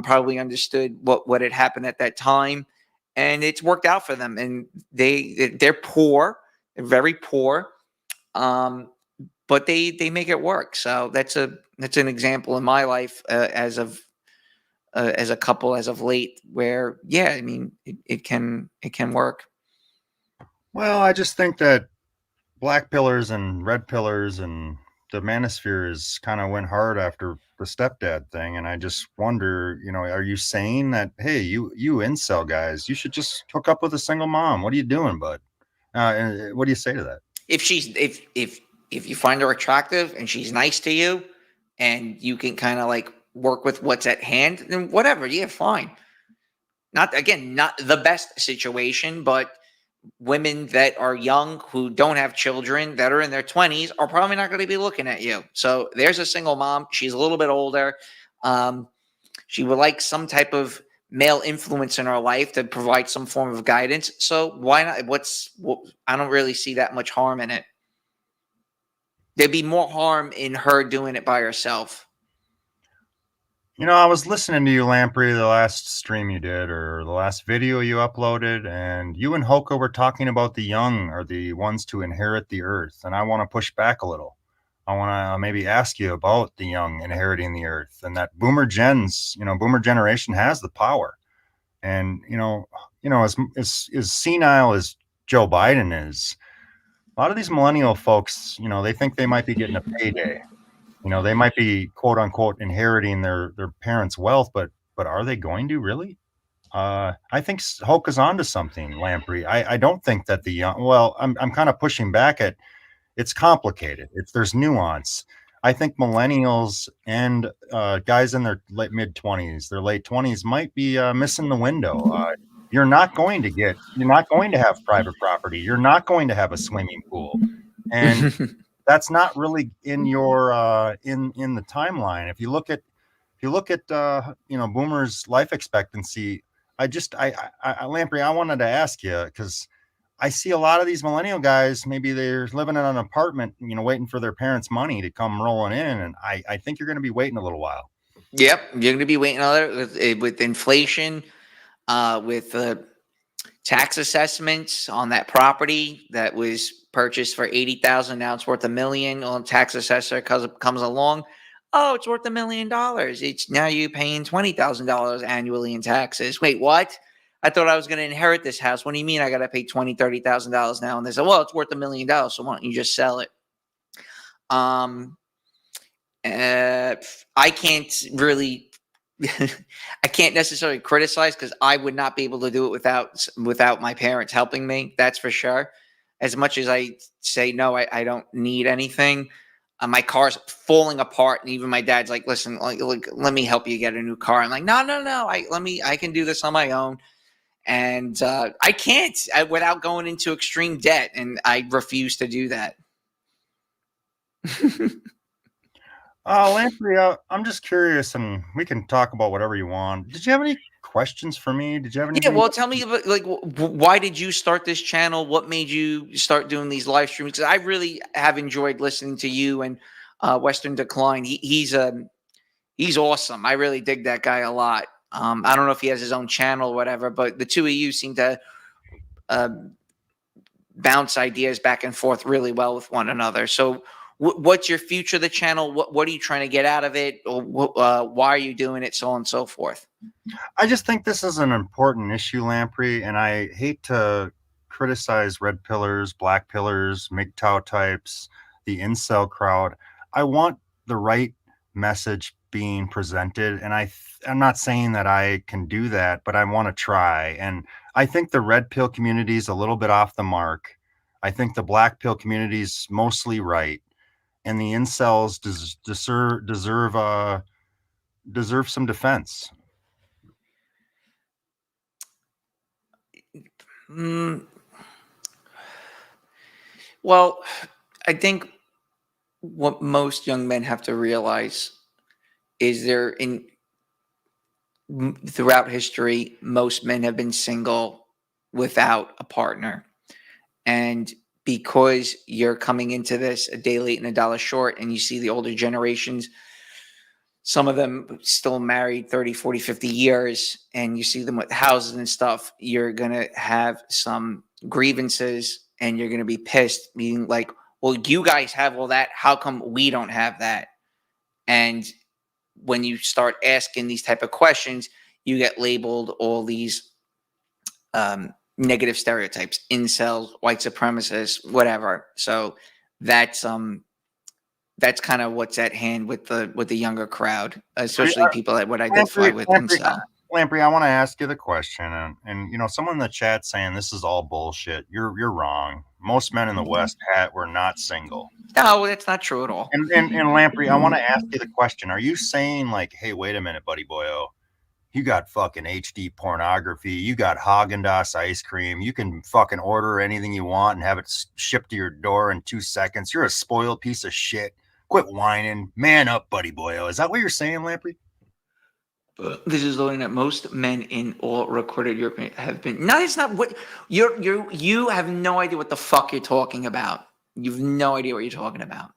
Probably understood what had happened at that time, and it's worked out for them. And they're poor. They're very poor. But they make it work. So that's an example in my life as a couple as of late, where I mean it can work. Well, I just think that black pillars and red pillars and the manospheres kind of went hard after the stepdad thing, and I just wonder, are you saying that, hey, you incel guys, you should just hook up with a single mom? What are you doing, bud? And what do you say to that? If you find her attractive and she's nice to you, and you can kind of like work with what's at hand, then whatever, fine. Not the best situation, but women that are young who don't have children that are in their 20s are probably not going to be looking at you. So there's a single mom. She's a little bit older. She would like some type of male influence in her life to provide some form of guidance. So why not? I don't really see that much harm in it. There'd be more harm in her doing it by herself. I was listening to you, Lamprey, the last stream you did, or the last video you uploaded, and you and Hoka were talking about the young are the ones to inherit the earth. And I want to push back a little. I want to maybe ask you about the young inheriting the earth, and that boomer generation has the power. And, as senile as Joe Biden is, a lot of these millennial folks, they think they might be getting a payday. They might be quote unquote inheriting their parents' wealth, but are they going to really? I think Hoka's onto something, Lamprey. I don't think that the young. Well, I'm kind of pushing back at. It's complicated. There's nuance. I think millennials and guys in their mid 20s, their late 20s, might be missing the window. You're not going to have private property. You're not going to have a swimming pool, and that's not really in your in the timeline. If you look at boomers' life expectancy, Lamprey, I wanted to ask you, because I see a lot of these millennial guys, maybe they're living in an apartment, waiting for their parents' money to come rolling in, and I think you're going to be waiting a little while. Yep, you're going to be waiting with inflation, with tax assessments on that property that was purchased for $80,000. Now it's worth $1 million. Well, tax assessor comes along. Oh, it's worth $1 million. It's now you paying $20,000 annually in taxes. Wait, what? I thought I was going to inherit this house. What do you mean I got to pay $20,000-$30,000 now? And they said, well, it's worth $1 million. So why don't you just sell it? I can't really. I can't necessarily criticize, because I would not be able to do it without my parents helping me. That's for sure. As much as I say, no, I don't need anything. My car's falling apart, and even my dad's like, listen, like, let me help you get a new car. I'm like, no. I can do this on my own. And I can't without going into extreme debt. And I refuse to do that. Lamprey, I'm just curious, and we can talk about whatever you want. Did you have any questions for me? Did you have any? Yeah, well, tell me about, like, why did you start this channel? What made you start doing these live streams? Because I really have enjoyed listening to you and Western Decline. He's awesome. I really dig that guy a lot. I don't know if he has his own channel or whatever, but the two of you seem to bounce ideas back and forth really well with one another. So what's your future of the channel? What are you trying to get out of it? Or why are you doing it? So on and so forth. I just think this is an important issue, Lamprey, and I hate to criticize red pillars, black pillars, MGTOW types, the incel crowd. I want the right message being presented. And I'm not saying that I can do that, but I want to try. And I think the red pill community is a little bit off the mark. I think the black pill community is mostly right, and the incels deserve some defense. Well, I think what most young men have to realize is throughout history, most men have been single without a partner. And because you're coming into this a day late and a dollar short, and you see the older generations, some of them still married 30, 40, 50 years, and you see them with houses and stuff, you're going to have some grievances and you're going to be pissed, being like, well, you guys have all that. How come we don't have that? And when you start asking these type of questions, you get labeled all these negative stereotypes: incels, white supremacists, whatever. So that's kind of what's at hand with the younger crowd, especially people that would identify with incel. Lamprey, I want to ask you the question, and you know, someone in the chat saying this is all bullshit. You're wrong. Most men in the West were not single. No, that's not true at all. And Lamprey, I want to ask you the question: are you saying like, hey, wait a minute, buddy boyo, you got fucking HD pornography, you got Haagen-Dazs ice cream, you can fucking order anything you want and have it shipped to your door in 2 seconds. You're a spoiled piece of shit. Quit whining, man up, buddy boyo. Is that what you're saying, Lamprey? This is learning that most men in all recorded Europe have been. No, it's not what you have no idea what the fuck you're talking about. You've no idea what you're talking about.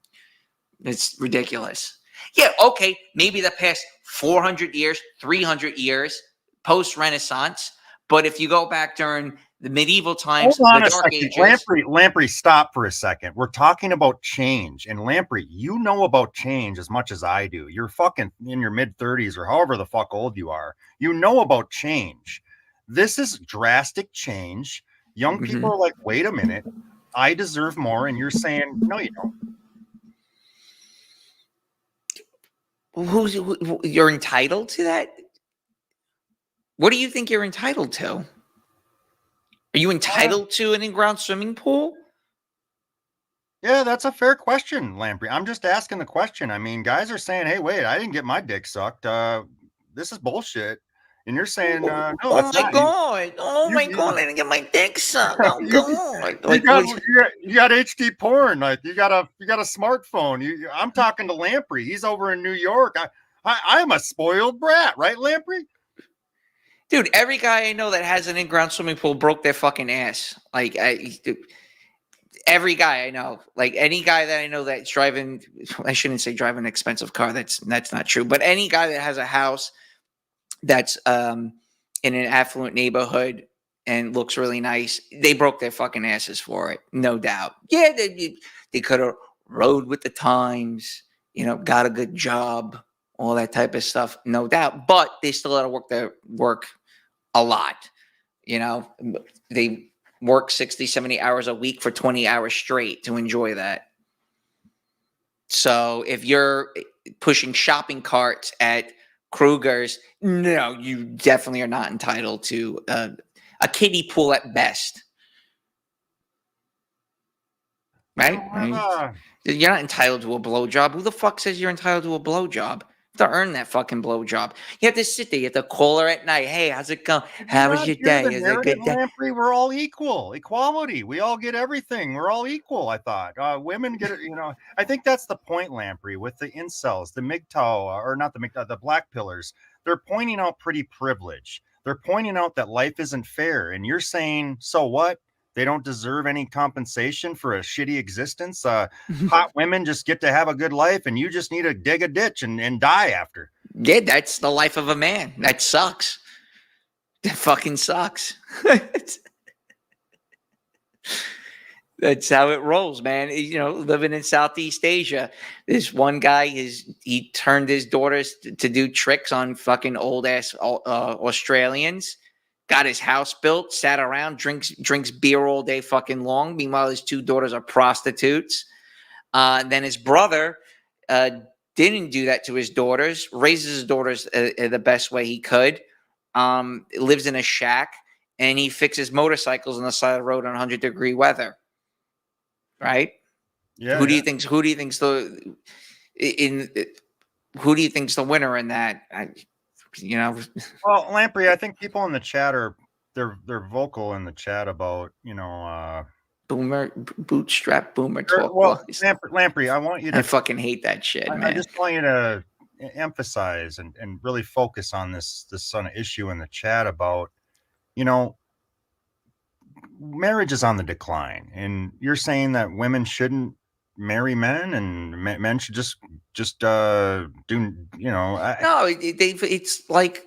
It's ridiculous. Yeah, okay, maybe the past 400 years, 300 years, post-Renaissance. But if you go back during the medieval times, hold on the a Dark second. Ages. Lamprey, stop for a second. We're talking about change. And Lamprey, you know about change as much as I do. You're fucking in your mid-30s or however the fuck old you are. You know about change. This is drastic change. Young people are like, wait a minute, I deserve more. And you're saying, no, you don't. You're entitled to that? What do you think you're entitled to? Are you entitled to an in-ground swimming pool? Yeah, that's a fair question, Lamprey. I'm just asking the question. I mean, guys are saying, hey, wait, I didn't get my dick sucked. This is bullshit. And you're saying, no, oh my God. Oh my God, I didn't get my dick sucked. Oh God. You got HD porn. Like you got a smartphone. I'm talking to Lamprey. He's over in New York. I'm a spoiled brat, right, Lamprey? Dude, every guy I know that has an in-ground swimming pool broke their fucking ass. Like, every guy I know, like any guy that I know that's driving, I shouldn't say driving an expensive car. That's not true. But any guy that has a house that's in an affluent neighborhood and looks really nice, they broke their fucking asses for it, no doubt. Yeah, they could have rode with the times, got a good job, all that type of stuff, no doubt. But they still had to work a lot. They work 60, 70 hours a week for 20 hours straight to enjoy that. So if you're pushing shopping carts at Kruger's, no, you definitely are not entitled to a kiddie pool at best. Right? You're not entitled to a blowjob. Who the fuck says you're entitled to a blowjob? You have to earn that fucking blowjob. You have to sit there. You have to call her at night. Hey, how's it going? How was your day? Is it a good day? Lamprey, we're all equal. Equality. We all get everything. We're all equal, I thought. Women get it, I think that's the point, Lamprey, with the incels, the MGTOW, or not the MGTOW, the black pillars. They're pointing out pretty privilege. They're pointing out that life isn't fair. And you're saying, so what? They don't deserve any compensation for a shitty existence. Hot women just get to have a good life, and you just need to dig a ditch and die after. Yeah, that's the life of a man. That sucks. That fucking sucks. That's how it rolls, man. Living in Southeast Asia, this one guy he turned his daughters to do tricks on fucking old ass Australians. Got his house built, sat around, drinks beer all day fucking long. Meanwhile, his two daughters are prostitutes. Then his brother didn't do that to his daughters, raises his daughters the best way he could, lives in a shack, and he fixes motorcycles on the side of the road on 100-degree weather. Right? Yeah. Who do you think's the winner in that? Well, Lamprey, I think people in the chat they're vocal in the chat about, bootstrap boomer talk. Well, Lamprey, I want you to. I fucking hate that shit, man. I just want you to emphasize and really focus on this sort of issue in the chat about, marriage is on the decline, and you're saying that women shouldn't marry men and men should just do, no, it's like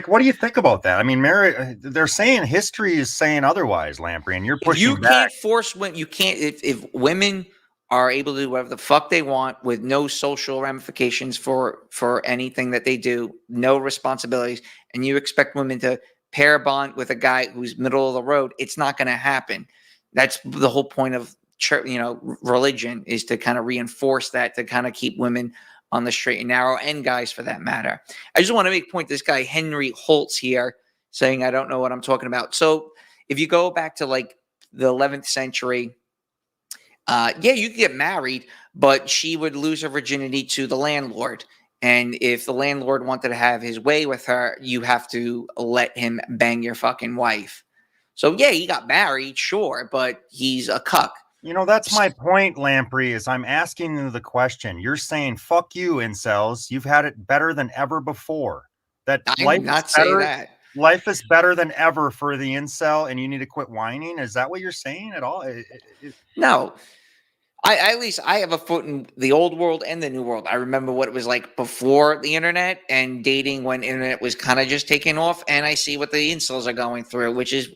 what do you think about that? I mean, marriage, they're saying history is saying otherwise, Lamprey, and you're pushing back. Can't force women. You can't, if women are able to do whatever the fuck they want with no social ramifications for anything that they do, no responsibilities, and you expect women to pair bond with a guy who's middle of the road, it's not going to happen. That's the whole point of religion, is to kind of reinforce that, to kind of keep women on the straight and narrow, and guys for that matter. I just want to make a point. This guy Henry Holtz here saying I don't know what I'm talking about. So if you go back to like the 11th century, you could get married, but she would lose her virginity to the landlord. And if the landlord wanted to have his way with her, you have to let him bang your fucking wife. So yeah, he got married, sure, but he's a cuck. That's my point, Lamprey, is I'm asking you the question. You're saying, fuck you, incels. You've had it better than ever before. I did not say that. Life is better than ever for the incel, and you need to quit whining. Is that what you're saying at all? No. At least I have a foot in the old world and the new world. I remember what it was like before the internet and dating when internet was kind of just taking off. And I see what the incels are going through, which is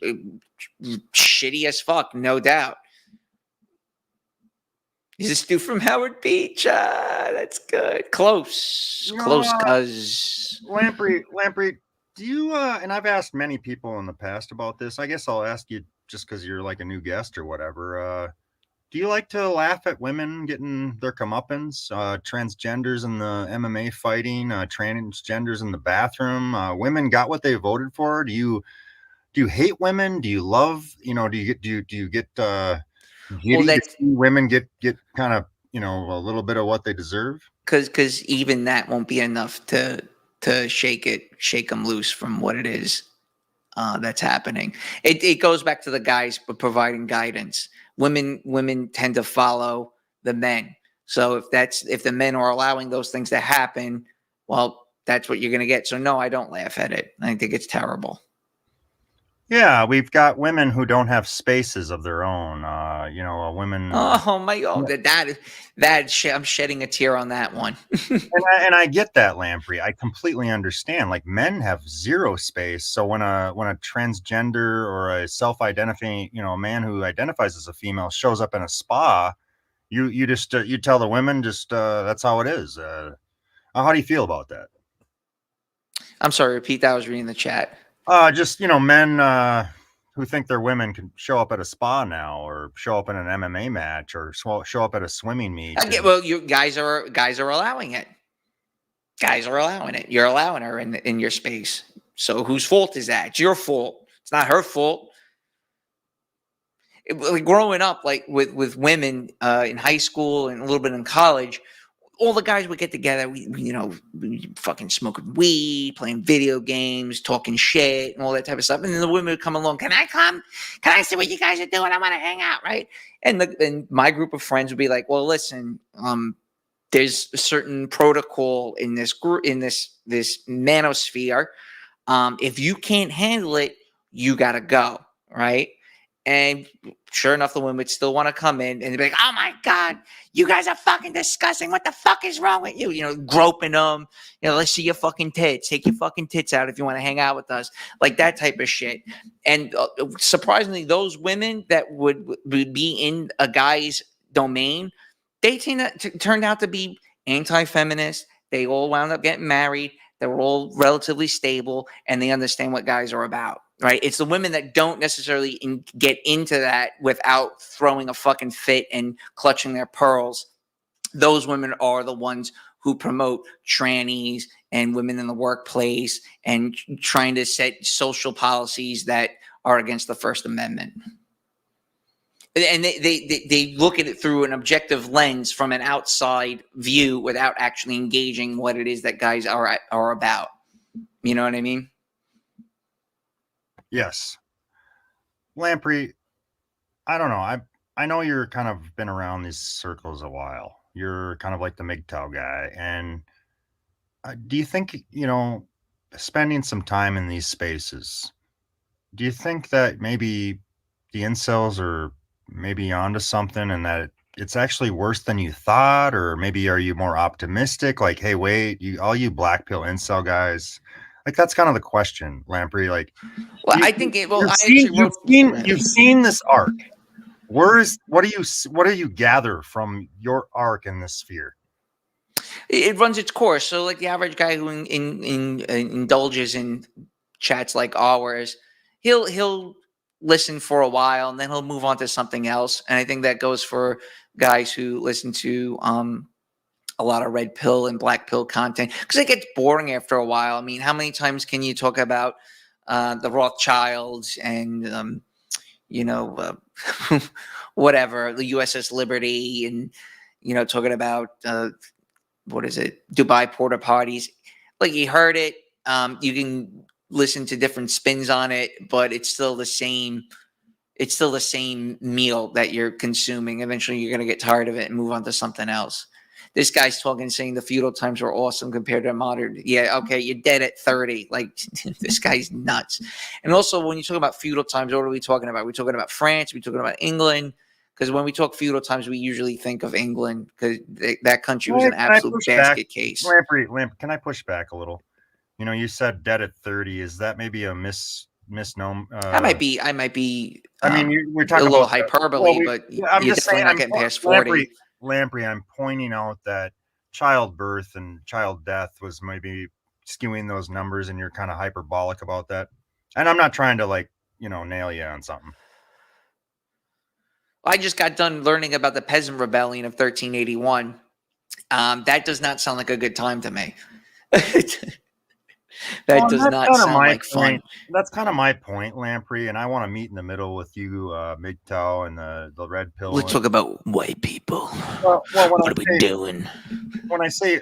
shitty as fuck, no doubt. Is this dude from Howard Beach? That's good. Close, cuz. Lamprey, do you, and I've asked many people in the past about this. I guess I'll ask you just because you're like a new guest or whatever. Do you like to laugh at women getting their comeuppance? Transgenders in the MMA fighting, transgenders in the bathroom. Women got what they voted for. Do you hate women? Do you love? Do you get women get kind of a little bit of what they deserve? Because even that won't be enough to shake them loose from what it is that's happening. It goes back to the guys providing guidance. Women tend to follow the men. So if the men are allowing those things to happen, well, that's what you're going to get. So no, I don't laugh at it. I think it's terrible. Yeah, we've got women who don't have spaces of their own. Women. Oh my God, I'm shedding a tear on that one. and I get that, Lamprey. I completely understand. Like, men have zero space. So when a transgender or a self-identifying, a man who identifies as a female shows up in a spa, you just you tell the women that's how it is. How do you feel about that? I'm sorry. Repeat that. I was reading the chat. Men who think their women can show up at a spa now, or show up in an MMA match, or show up at a swimming meet. You guys are allowing it. Guys are allowing it. You're allowing her in your space. So whose fault is that? It's your fault. It's not her fault. Growing up, like with women in high school and a little bit in college, all the guys would get together. We fucking smoking weed, playing video games, talking shit, and all that type of stuff. And then the women would come along. Can I come? Can I see what you guys are doing? I want to hang out, right? And my group of friends would be like, "Well, listen, there's a certain protocol in this group, in this manosphere. If you can't handle it, you gotta go, right?" And sure enough, the women would still want to come in and they'd be like, "Oh my God, you guys are fucking disgusting. What the fuck is wrong with you?" Groping them. Let's see your fucking tits. Take your fucking tits out if you want to hang out with us. Like that type of shit. And surprisingly, those women that would be in a guy's domain, they turned out to be anti-feminist. They all wound up getting married. They were all relatively stable and they understand what guys are about. Right. It's the women that don't necessarily get into that without throwing a fucking fit and clutching their pearls. Those women are the ones who promote trannies and women in the workplace and trying to set social policies that are against the First Amendment. And they look at it through an objective lens from an outside view without actually engaging what it is that guys are about. You know what I mean? Yes. Lamprey, I don't know. I know you're kind of been around these circles a while. You're kind of like the MGTOW guy. And do you think, spending some time in these spaces, do you think that maybe the incels are maybe onto something and that it's actually worse than you thought? Or maybe are you more optimistic? Like, hey, wait, all you black pill incel guys, like that's kind of the question, Lamprey. Like, well, I think it. Well, you've seen this arc. What do you gather from your arc in this sphere? It runs its course. So, like the average guy who indulges in chats like ours, he'll listen for a while and then he'll move on to something else. And I think that goes for guys who listen to a lot of red pill and black pill content because it gets boring after a while. I mean, how many times can you talk about the Rothschilds and whatever, the USS Liberty, and talking about what is it, Dubai porta potties? Like you heard it. You can listen to different spins on it, but it's still the same. It's still the same meal that you're consuming. Eventually, you're going to get tired of it and move on to something else. This guy's talking, saying the feudal times were awesome compared to modern. Yeah, okay, you're dead at 30. Like, this guy's nuts. And also, when you talk about feudal times, what are we talking about? We're talking about France. We're talking about England. Because when we talk feudal times, we usually think of England because that country was an absolute basket case. Lamprey, can I push back a little? You said dead at 30. Is that maybe a misnomer? I might be. I mean, we're talking a little about hyperbole, but I'm you're just definitely saying, not getting past 40. Lamprey, I'm pointing out that childbirth and child death was maybe skewing those numbers, and you're kind of hyperbolic about that. And I'm not trying to nail you on something. I just got done learning about the Peasant Rebellion of 1381. That does not sound like a good time to me. That does not sound like fun. That's kind of my point, Lamprey, and I want to meet in the middle with you, MGTOW and the red pill. Let's talk about white people. Well, what are we doing? When I say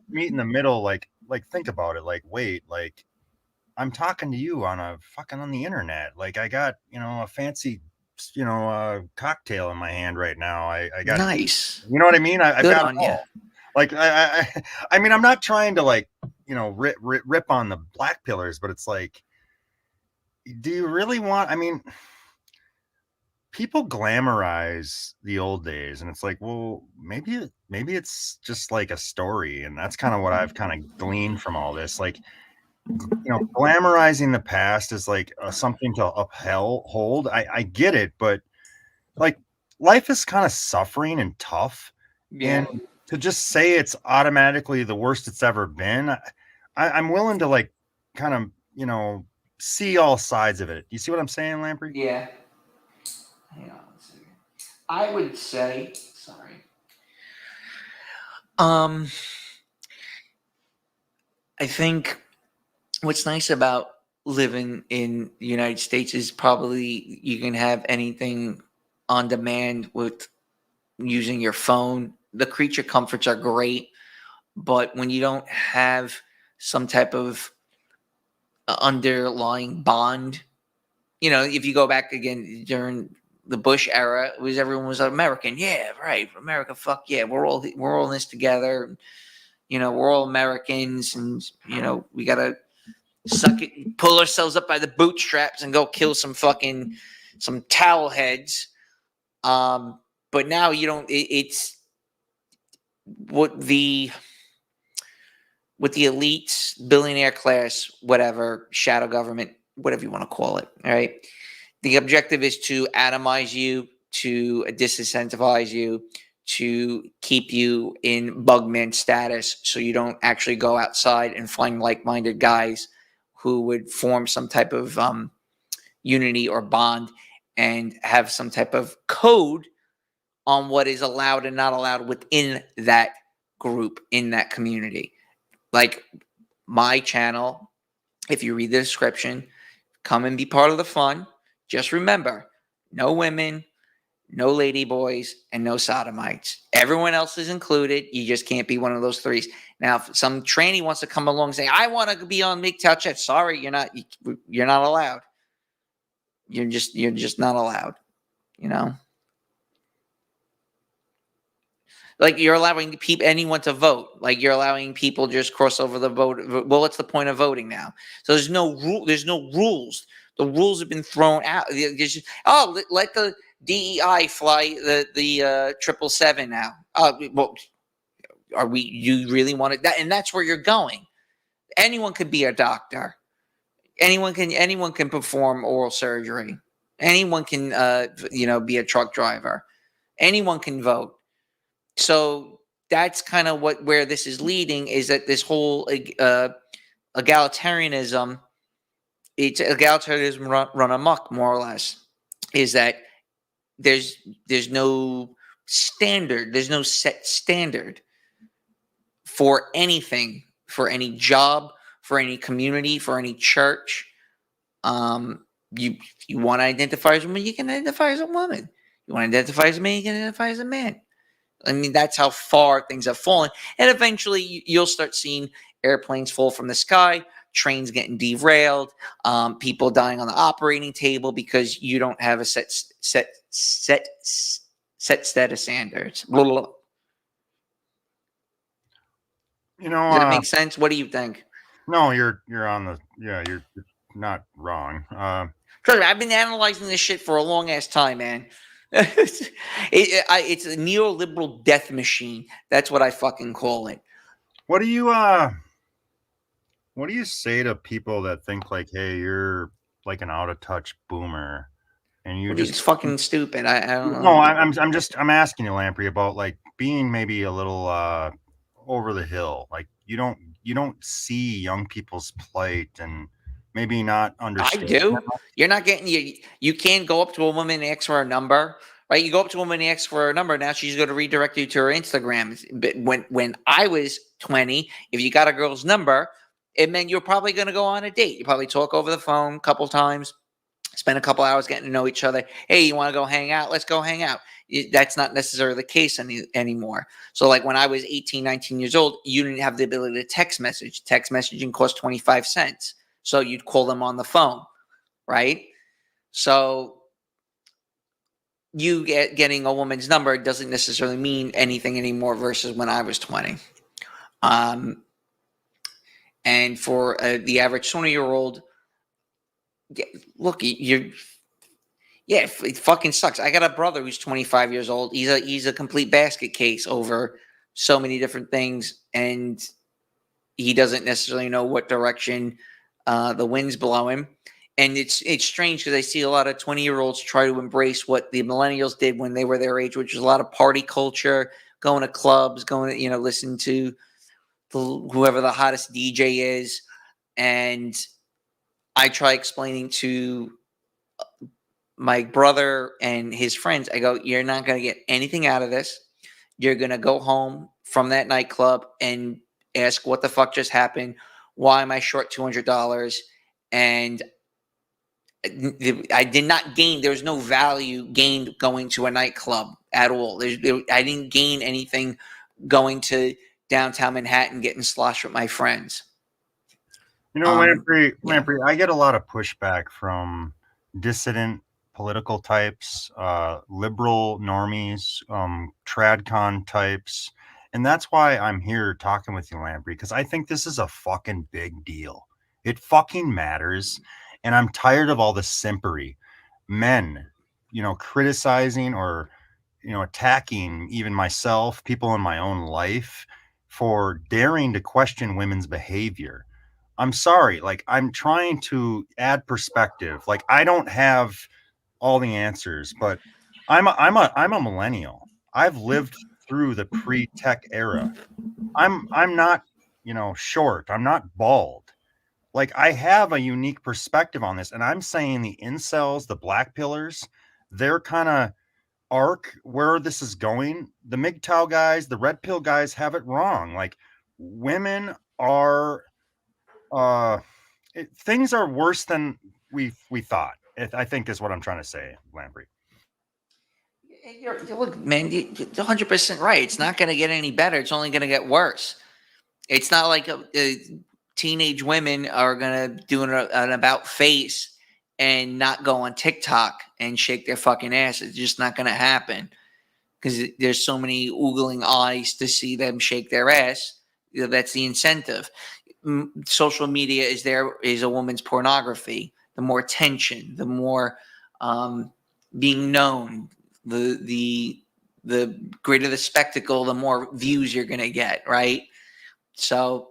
meet in the middle, like think about it. Like, wait, like I'm talking to you on the internet. Like I got a fancy cocktail in my hand right now. I got nice. You know what I mean? I've got on you. Like I mean, I'm not trying to rip on the black pillars, but it's like, do you really want? I mean, people glamorize the old days, and it's like, well, maybe it's just like a story, and that's kind of what I've kind of gleaned from all this. Like, glamorizing the past is like something to uphold. I get it, but like life is kind of suffering and tough, and to just say it's automatically the worst it's ever been, I'm willing to kind of see all sides of it. You see what I'm saying, Lamprey? Yeah. Hang on a second. I would say, sorry. I think what's nice about living in the United States is probably you can have anything on demand with using your phone. The creature comforts are great, but when you don't have some type of underlying bond, if you go back again during the Bush era, everyone was American. Yeah, right. America, fuck yeah. We're all in this together. We're all Americans, and we gotta suck it, pull ourselves up by the bootstraps, and go kill some towel heads. But now you don't. It's what the elites, billionaire class, whatever, shadow government, whatever you want to call it. All right. The objective is to atomize you, to disincentivize you, to keep you in bugman status so you don't actually go outside and find like-minded guys who would form some type of unity or bond and have some type of code on what is allowed and not allowed within that group in that community. Like my channel, if you read the description, come and be part of the fun. Just remember, no women, no lady boys, and no sodomites. Everyone else is included. You just can't be one of those threes. Now, if some trainee wants to come along and say, "I want to be on MGTOW chat," sorry, you're not. You're not allowed. You're just not allowed. You know, like you're allowing anyone to vote. Like you're allowing people just cross over the vote. Well, what's the point of voting now? So there's no rule. There's no rules. The rules have been thrown out. Let the DEI fly the 777 now. Well, are we? You really want it? And that's where you're going. Anyone can be a doctor. Anyone can perform oral surgery. Anyone can be a truck driver. Anyone can vote. So that's kind of where this is leading, is that this whole egalitarianism, it's egalitarianism run amok, more or less, is that there's no standard, there's no set standard for anything, for any job, for any community, for any church. You want to identify as a woman, you can identify as a woman. You want to identify as a man, you can identify as a man. I mean, that's how far things have fallen. And eventually you'll start seeing airplanes fall from the sky, trains getting derailed, people dying on the operating table because you don't have a set set of standards. Blah, blah, blah. You know, does that make sense? What do you think? No, you're not wrong. Trust me, I've been analyzing this shit for a long ass time, man. It's a neoliberal death machine. That's what I fucking call it. What do you say to people that think like, hey, you're like an out of touch boomer, and you just fucking stupid? I don't know. No, I'm asking you, Lamprey, about like being maybe a little over the hill. Like you don't see young people's plight and maybe not understand. I do. You're not getting you can't go up to a woman and ask for a number. Right, you go up to a woman and ask for her number. Now she's going to redirect you to her Instagram. But when I was 20, if you got a girl's number, it meant you're probably going to go on a date. You probably talk over the phone a couple times, spend a couple hours getting to know each other. Hey, you want to go hang out? Let's go hang out. That's not necessarily the case anymore. So like when I was 18, 19 years old, you didn't have the ability to text message. Text messaging cost 25 cents. So you'd call them on the phone, right? So you getting a woman's number doesn't necessarily mean anything anymore versus when I was 20. And for the average 20-year-old, look, it fucking sucks. I got a brother who's 25 years old. He's a complete basket case over so many different things, and he doesn't necessarily know what direction the wind's blowing. And it's strange because I see a lot of 20-year-olds try to embrace what the millennials did when they were their age, which was a lot of party culture, going to clubs, going to, listen to whoever the hottest DJ is. And I try explaining to my brother and his friends, I go, you're not going to get anything out of this. You're going to go home from that nightclub and ask what the fuck just happened. Why am I short $200? And I did not gain. There was no value gained going to a nightclub at all. I didn't gain anything going to downtown Manhattan getting sloshed with my friends. Lamprey, I get a lot of pushback from dissident political types, liberal normies, tradcon types. And that's why I'm here talking with you, Lamprey, because I think this is a fucking big deal. It fucking matters. And I'm tired of all the simpery. Men, criticizing or, attacking even myself, people in my own life for daring to question women's behavior. I'm sorry. Like, I'm trying to add perspective. Like, I don't have all the answers, but I'm a millennial. I've lived through the pre-tech era. I'm not, short. I'm not bald. Like, I have a unique perspective on this, and I'm saying the incels, the black pillars, they're kind of arc where this is going, the MGTOW guys, the red pill guys have it wrong. Like women are, things are worse than we thought. I think is what I'm trying to say, Lamprey. Look, man, you're 100% right. It's not going to get any better. It's only going to get worse. It's not like teenage women are going to do an about face and not go on TikTok and shake their fucking ass. It's just not going to happen because there's so many oogling eyes to see them shake their ass. That's the incentive. Social media is a woman's pornography. The more attention, the more being known, the greater the spectacle, the more views you're going to get, right? So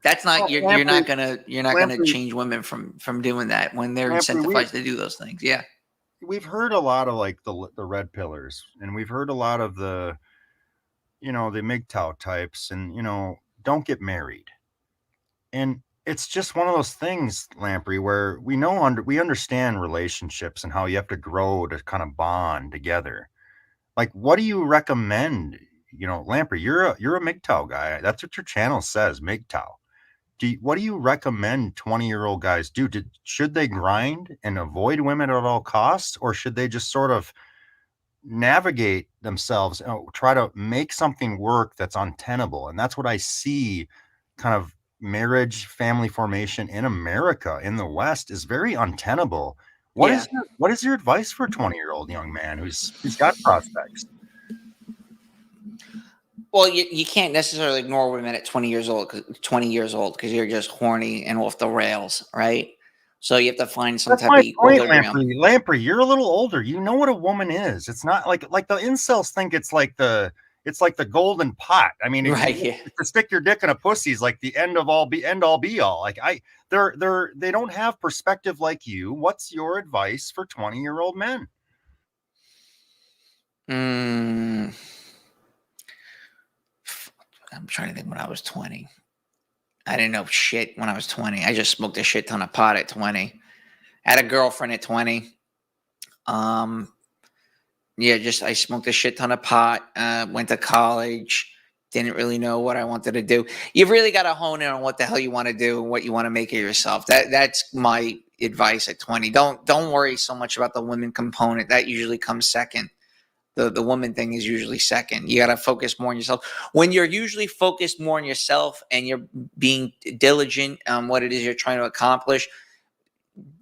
that's not you're not gonna change women from doing that when they're incentivized to do those things. Yeah, we've heard a lot of like the red pillars, and we've heard a lot of the the MGTOW types, and don't get married, and it's just one of those things, Lamprey, where we understand relationships and how you have to grow to kind of bond together. Like, what do you recommend? Lamprey, you're a MGTOW guy. That's what your channel says, MGTOW. What do you recommend 20-year-old guys do? Should they grind and avoid women at all costs, or should they just sort of navigate themselves and try to make something work that's untenable? And that's what I see kind of marriage, family formation in America, in the West, is very untenable. What is your advice for a 20-year-old young man who's got prospects? Well, you can't necessarily ignore women at 20 years old because you're just horny and off the rails, right? So you have to find some type of equilibrium. Lamprey, you're a little older. You know what a woman is. It's not like the incels think it's like the golden pot. I mean, right, to stick your dick in a pussy is like the end all be all. Like they don't have perspective like you. What's your advice for 20-year-old men? I'm trying to think. When I was 20, I didn't know shit when I was 20. I just smoked a shit ton of pot at 20. I had a girlfriend at 20. I smoked a shit ton of pot, went to college, didn't really know what I wanted to do. You've really got to hone in on what the hell you want to do and what you want to make of yourself. That's my advice at 20. Don't worry so much about the women component. That usually comes second. The woman thing is usually second. You got to focus more on yourself. When you're usually focused more on yourself and you're being diligent on what it is you're trying to accomplish,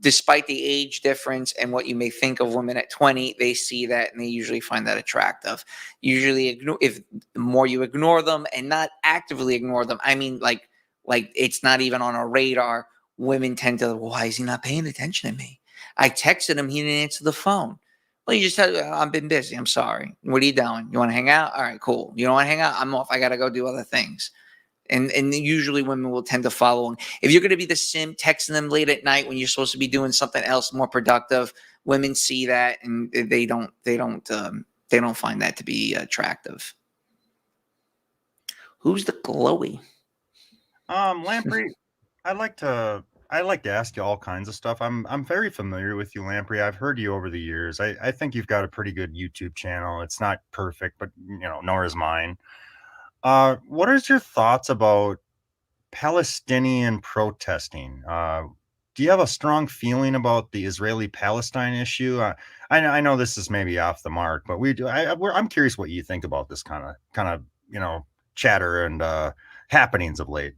despite the age difference and what you may think of women at 20, they see that and they usually find that attractive. Usually, if the more you ignore them, and not actively ignore them, I mean like it's not even on a radar, women tend to, why is he not paying attention to me? I texted him, he didn't answer the phone. Well, you just tell, I've been busy. I'm sorry. What are you doing? You want to hang out? All right, cool. You don't want to hang out? I'm off. I got to go do other things. And usually women will tend to follow them. If you're going to be the sim, texting them late at night when you're supposed to be doing something else more productive, women see that and they don't find that to be attractive. Who's the glowy? Lamprey, I'd like to ask you all kinds of stuff. I'm very familiar with you, Lamprey. I've heard you over the years. I think you've got a pretty good YouTube channel. It's not perfect, but nor is mine. What is your thoughts about Palestinian protesting? Do you have a strong feeling about the Israeli-Palestine issue? I know this is maybe off the mark, but I'm curious what you think about this kind of chatter and happenings of late.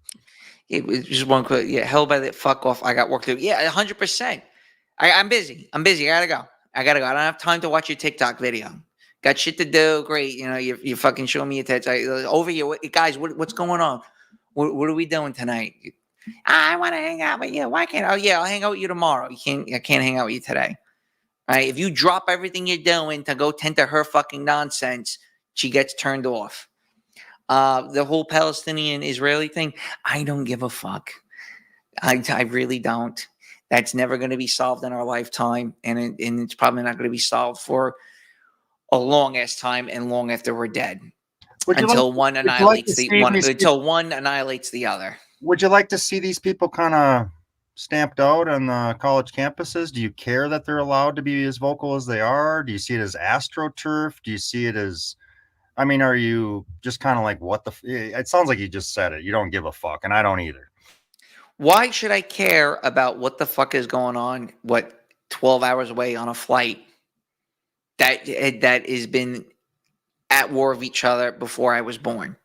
It was just one quick. Yeah, hell by the fuck off. I got work to do. Yeah, 100%. I'm busy. I gotta go. I don't have time to watch your TikTok video. Got shit to do. Great. You fucking show me your tits. Over here, guys. What's going on? What are we doing tonight? I want to hang out with you. Why can't? Oh yeah, I'll hang out with you tomorrow. I can't hang out with you today. All right. If you drop everything you're doing to go tend to her fucking nonsense, she gets turned off. The whole Palestinian Israeli thing, I don't give a fuck. I really don't. That's never going to be solved in our lifetime, and it's probably not going to be solved for a long ass time and long after we're dead. Until one annihilates the other. Would you like to see these people kind of stamped out on the college campuses? Do you care that they're allowed to be as vocal as they are? Do you see it as AstroTurf? Do you see it as, I mean, are you just kind of like, what the, it sounds like you just said it. You don't give a fuck, and I don't either. Why should I care about what the fuck is going on? 12 hours away on a flight that has been at war with each other before I was born.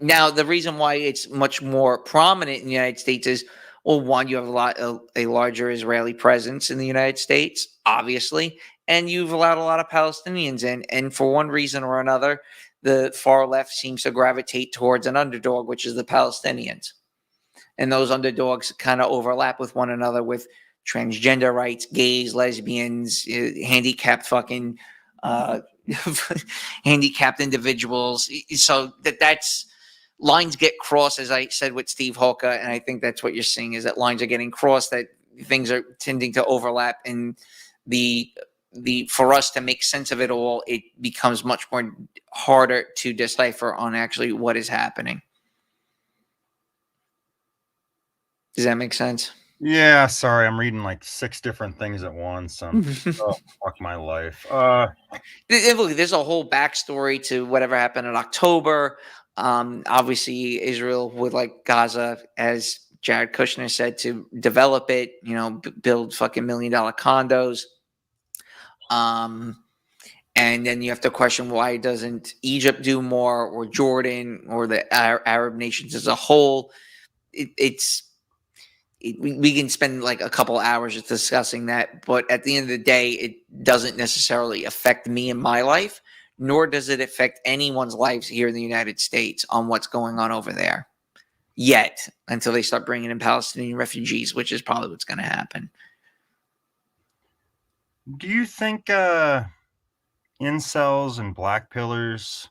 Now, the reason why it's much more prominent in the United States is, well, one, you have a larger Israeli presence in the United States, obviously, and you've allowed a lot of Palestinians in. And for one reason or another, the far left seems to gravitate towards an underdog, which is the Palestinians. And those underdogs kind of overlap with one another with transgender rights, gays, lesbians, handicapped fucking handicapped individuals. So that's lines get crossed, as I said with Steve Hoka, and I think that's what you're seeing is that lines are getting crossed, that things are tending to overlap, and the for us to make sense of it all, it becomes much more harder to decipher on actually what is happening. Does that make sense? Yeah, sorry, I'm reading like 6 different things at once. Oh, fuck my life. Look, there's a whole backstory to whatever happened in October. Obviously, Israel would like Gaza, as Jared Kushner said, to develop it, build fucking $1 million condos. And then you have to question, why doesn't Egypt do more, or Jordan, or the Arab nations as a whole? We can spend like a couple hours just discussing that, but at the end of the day, it doesn't necessarily affect me in my life, nor does it affect anyone's lives here in the United States on what's going on over there yet, until they start bringing in Palestinian refugees, which is probably what's going to happen. Do you think incels and black pillars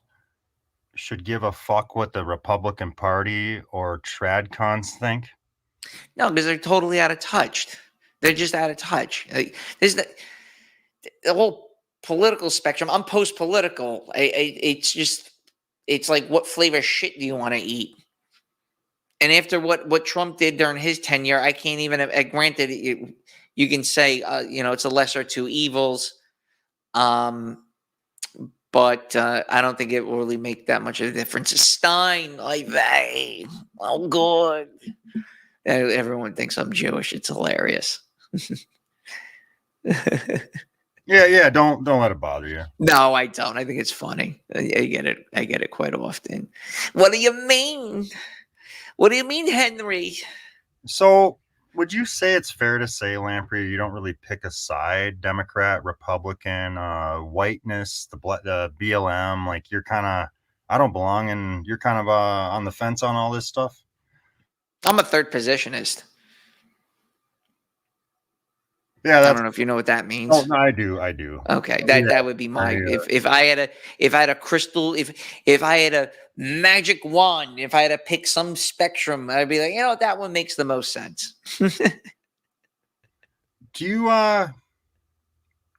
should give a fuck what the Republican Party or tradcons think? No, because they're totally out of touch. They're just out of touch. There's the whole political spectrum. I'm post-political. It's like, what flavor shit do you want to eat? And after what Trump did during his tenure, I can't even. Granted, you can say it's a lesser of two evils, but I don't think it will really make that much of a difference. Stein, like that. Oh, God. Everyone thinks I'm Jewish. It's hilarious. Yeah. Don't let it bother you. No, I don't. I think it's funny. I get it. I get it quite often. What do you mean? What do you mean, Henry? So, would you say it's fair to say, Lamprey, you don't really pick a side, Democrat, Republican, whiteness, the BLM? Like, you're kind of, I don't belong, and you're kind of on the fence on all this stuff? I'm a third positionist. Yeah, I don't know if you know what that means. Oh, no, I do. Okay, that would be my if I had a crystal, if I had a magic wand, if I had to pick some spectrum, I'd be like, that one makes the most sense. Do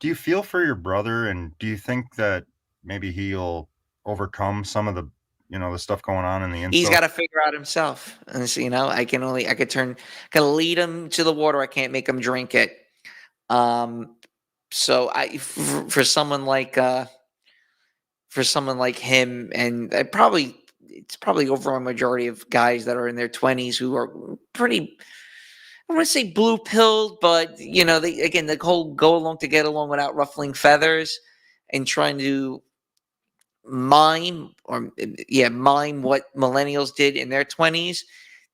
you feel for your brother, and do you think that maybe he'll overcome some of the the stuff going on in the inside? He's got to figure out himself. And so, I can lead him to the water. I can't make him drink it. So for someone like him, and it's probably overall majority of guys that are in their 20s who are pretty, I don't want to say blue pilled, but the whole go along to get along without ruffling feathers, and trying to mime what millennials did in their 20s.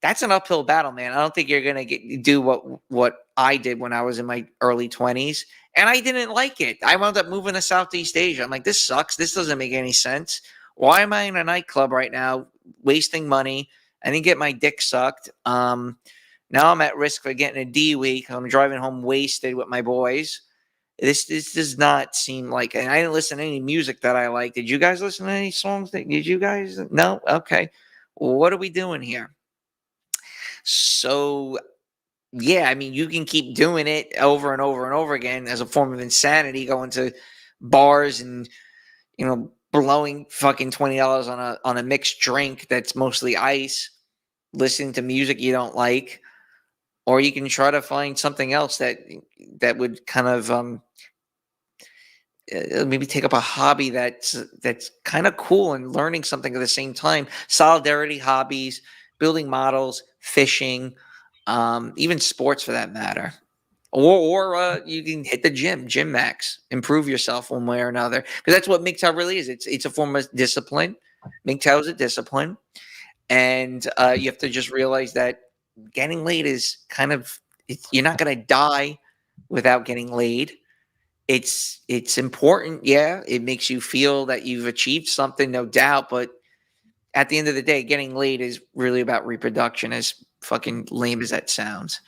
That's an uphill battle, man. I don't think you're gonna do what I did when I was in my early 20s, and I didn't like it. I wound up moving to Southeast Asia. I'm like, this sucks. This doesn't make any sense. Why am I in a nightclub right now, wasting money? I didn't get my dick sucked. Now I'm at risk for getting a D week. I'm driving home wasted with my boys. This does not seem like, and I didn't listen to any music that I like. Did you guys listen to any songs? Did you guys? No? Okay. Well, what are we doing here? So, yeah, I mean, you can keep doing it over and over and over again as a form of insanity, going to bars and, blowing fucking $20 on a mixed drink that's mostly ice, listening to music you don't like. or you can try to find something else that would kind of maybe take up a hobby that's kind of cool and learning something at the same time. Solidarity hobbies, building models, fishing, even sports for that matter. Or you can hit the gym max, improve yourself one way or another, because that's what MGTOW really is. It's a form of discipline. MGTOW is a discipline, and you have to just realize that getting laid is kind of you're not going to die without getting laid. It's important, yeah. It makes you feel that you've achieved something, no doubt. But at the end of the day, getting laid is really about reproduction, as fucking lame as that sounds.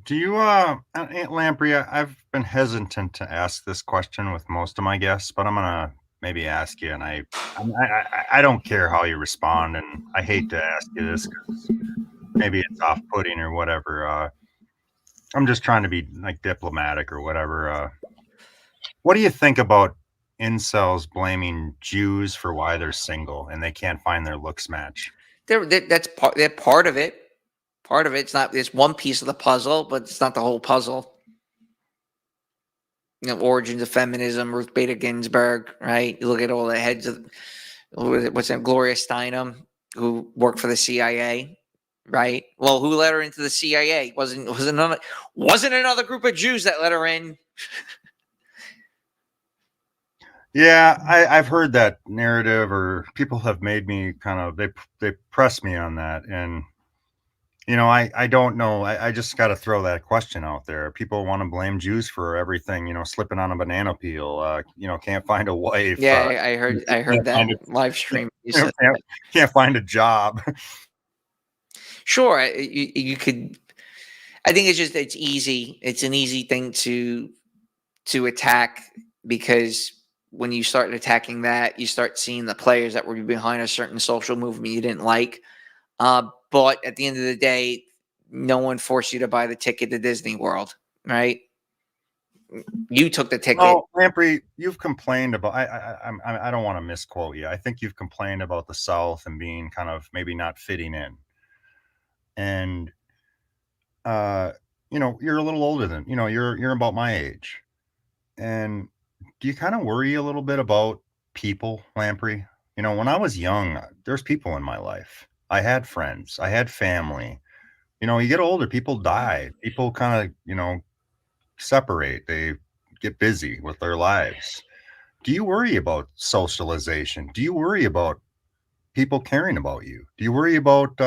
Do you, Aunt Lamprey, I've been hesitant to ask this question with most of my guests, but I'm gonna maybe ask you, and I don't care how you respond, and I hate to ask you this because maybe it's off-putting or whatever. I'm just trying to be like diplomatic or whatever. What do you think about incels blaming Jews for why they're single and they can't find their looks match? They're part of it. Part of it's not. It's one piece of the puzzle, but it's not the whole puzzle. Origins of feminism, Ruth Bader Ginsburg, right? You look at all the heads of what's that? Gloria Steinem, who worked for the CIA, right? Well, who let her into the CIA? Wasn't another group of Jews that let her in. Yeah, I've heard that narrative, or people have made me kind of they press me on that, and I don't know. I just got to throw that question out there. People want to blame Jews for everything, slipping on a banana peel. Can't find a wife. Yeah, I heard that live stream. Can't find a job. Sure, you could. I think it's easy. It's an easy thing to attack, because when you start attacking that, you start seeing the players that were behind a certain social movement you didn't like. But at the end of the day, no one forced you to buy the ticket to Disney World, right? You took the ticket. Well, Lamprey, you've complained about. I don't want to misquote you. I think you've complained about the South and being kind of maybe not fitting in. And you're a little older than you're about my age. And do you kind of worry a little bit about people, Lamprey? When I was young, there's people in my life. I had friends. I had family. You get older, people die. People kind of, separate. They get busy with their lives. Do you worry about socialization? Do you worry about people caring about you? Do you worry about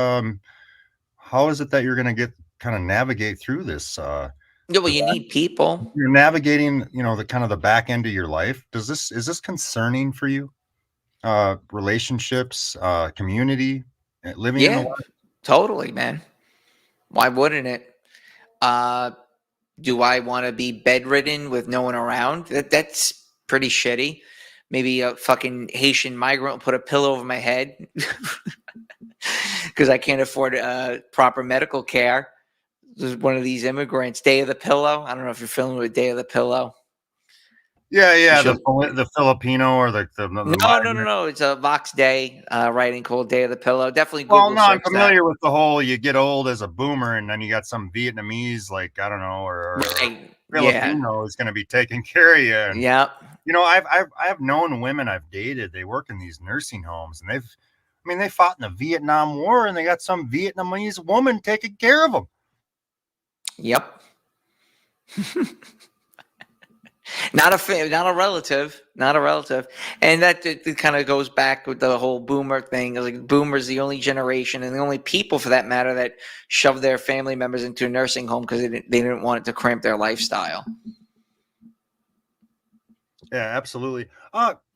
how is it that you're going to kind of navigate through this? Yeah, well, you need people. You're navigating, the kind of the back end of your life. Is this concerning for you? Relationships, community, living in the world? Totally, man. Why wouldn't it? Do I want to be bedridden with no one around? That's pretty shitty. Maybe a fucking Haitian migrant will put a pillow over my head because I can't afford proper medical care. There's one of these immigrants, Day of the Pillow. I don't know if you're familiar with Day of the Pillow. Yeah, the Filipino or the No. It's a Vox Day writing called Day of the Pillow. Definitely Google. Well, no, I'm familiar with the whole you get old as a boomer and then you got some Vietnamese, like, I don't know, or Filipino is going to be taking care of you. And, I've known women I've dated. They work in these nursing homes, and they fought in the Vietnam War, and they got some Vietnamese woman taking care of them. Yep. Not a relative, and that it kind of goes back with the whole boomer thing. Like, boomers the only generation and the only people, for that matter, that shoved their family members into a nursing home because they didn't want it to cramp their lifestyle. Yeah, absolutely.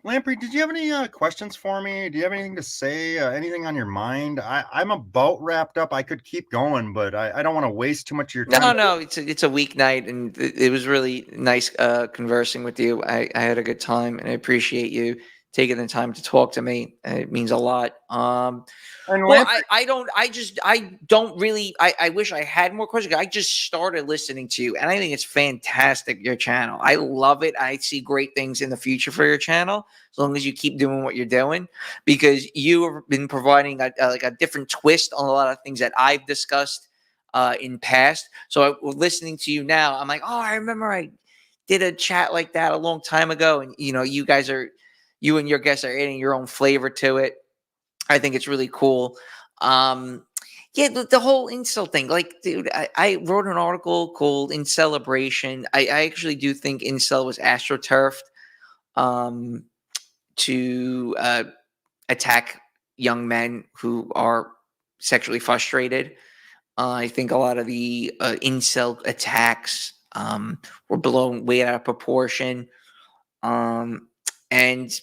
Lamprey, did you have any questions for me? Do you have anything to say? Anything on your mind? I'm about wrapped up. I could keep going, but I don't want to waste too much of your time. No, it's a weeknight, and it was really nice conversing with you. I had a good time, and I appreciate you taking the time to talk to me. It means a lot. And Well, Lamprey, I don't really, I wish I had more questions. I just started listening to you and I think it's fantastic, your channel. I love it. I see great things in the future for your channel as long as you keep doing what you're doing, because you have been providing like a different twist on a lot of things that I've discussed in past. So listening to you now, I'm like, oh, I remember I did a chat like that a long time ago. And, you know, you and your guests are adding your own flavor to it. I think it's really cool. Yeah, the whole incel thing. Like, dude, I wrote an article called "In Celebration." I actually do think incel was astroturfed um, to attack young men who are sexually frustrated. I think a lot of the incel attacks were blown way out of proportion. And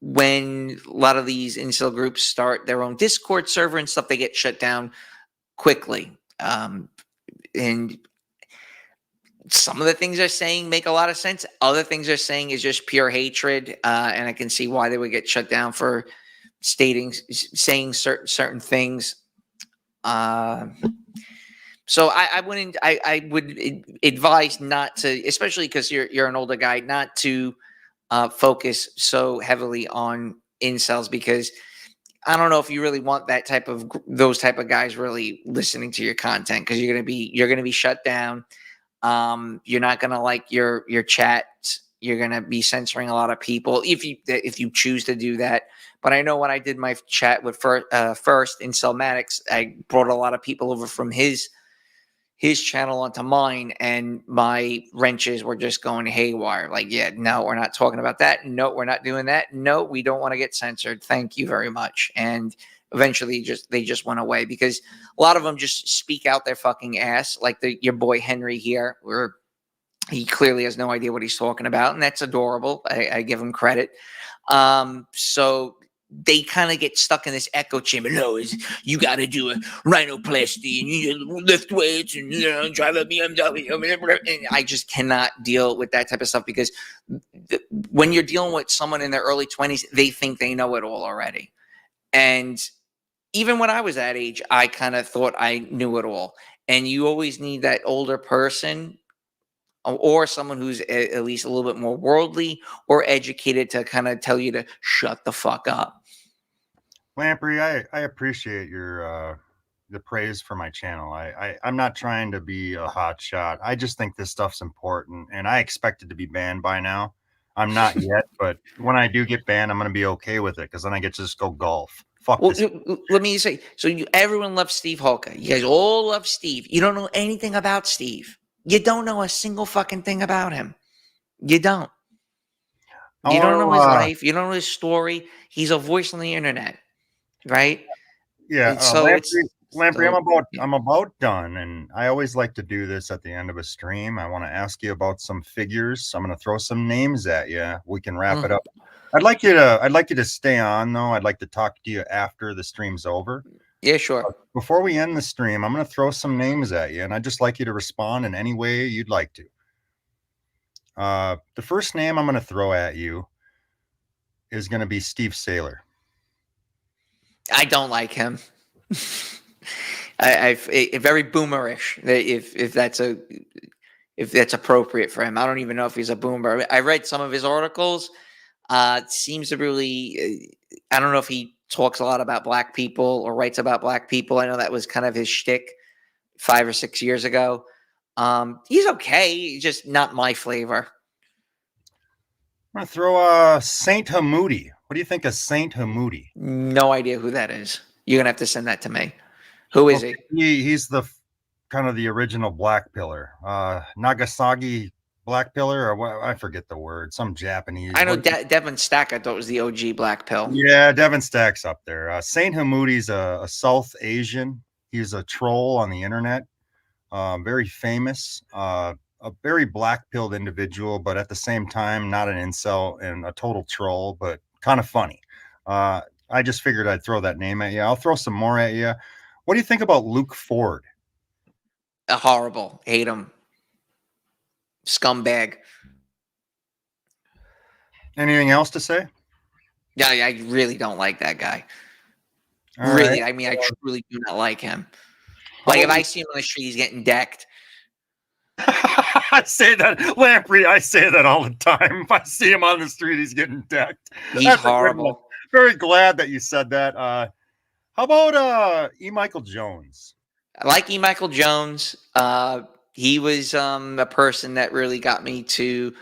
when a lot of these incel groups start their own Discord server and stuff, they get shut down quickly. And some of the things they're saying make a lot of sense. Other things they're saying is just pure hatred, and I can see why they would get shut down for saying certain things. So I wouldn't. I would advise not to, especially because you're an older guy, not to focus so heavily on incels, because I don't know if you really want that type of those type of guys really listening to your content, because you're gonna be shut down. You're not gonna like your chat. You're gonna be censoring a lot of people if you choose to do that. But I know when I did my chat with first in Selmatics, I brought a lot of people over from his channel onto mine, and my wrenches were just going haywire. Like, yeah, no, we're not talking about that. No, we're not doing that. No, we don't want to get censored. Thank you very much. And eventually they just went away, because a lot of them just speak out their fucking ass, like your boy Henry here, where he clearly has no idea what he's talking about, and that's adorable. I give him credit. So they kind of get stuck in this echo chamber. No, you got to do a rhinoplasty and you lift weights and drive a BMW. And I just cannot deal with that type of stuff, because when you're dealing with someone in their early 20s, they think they know it all already. And even when I was that age, I kind of thought I knew it all. And you always need that older person or someone who's at least a little bit more worldly or educated to kind of tell you to shut the fuck up. Lamprey, I appreciate your the praise for my channel. I'm not trying to be a hot shot. I just think this stuff's important, and I expect it to be banned by now. I'm not yet, but when I do get banned, I'm going to be okay with it, because then I get to just go golf. Fuck Well, this. let me say, so everyone loves Steve Holka. You guys all love Steve. You don't know anything about Steve. You don't know a single fucking thing about him. You don't. You don't know his life. You don't know his story. He's a voice on the internet, right? Yeah, So Lamprey, yeah. I'm about done, and I always like to do this at the end of a stream. I want to ask you about some figures. I'm going to throw some names at you. We can wrap it up. I'd like you to stay on, though. I'd like to talk to you after the stream's over. Yeah, sure. Before we end the stream, I'm going to throw some names at you, and I'd just like you to respond in any way you'd like to. The first name I'm going to throw at you is going to be Steve Saylor. I don't like him. I very boomerish. If that's appropriate for him. I don't even know if he's a boomer. I read some of his articles. Seems to really. I don't know if he talks a lot about black people or writes about black people. I know that was kind of his shtick 5 or 6 years ago. He's okay. He's just not my flavor. I'm going to throw Saint Hamoudi. What do you think of Saint Hamoudi? No idea who that is. You're going to have to send that to me. Who is he? He's the kind of the original Black Pillar. Nagasaki Black Pillar, or what? I forget the word. Some Japanese. I know Devin Stack, I thought was the OG Black Pill. Yeah, Devin Stack's up there. Saint Hamoudi's a South Asian. He's a troll on the internet. Very famous. A very black-pilled individual, but at the same time, not an incel and a total troll, but kind of funny. I just figured I'd throw that name at you. I'll throw some more at you. What do you think about Luke Ford? Horrible. Hate him. Scumbag. Anything else to say? Yeah, I really don't like that guy. All right. Really, I mean, I truly do not like him. Like, if I see him on the street, he's getting decked. I say that, Lamprey. I say that all the time. If I see him on the street, he's getting decked. He's That's a good one. horrible. Very glad that you said that. How about E. Michael Jones? I like E. Michael Jones. He was a person that really got me to,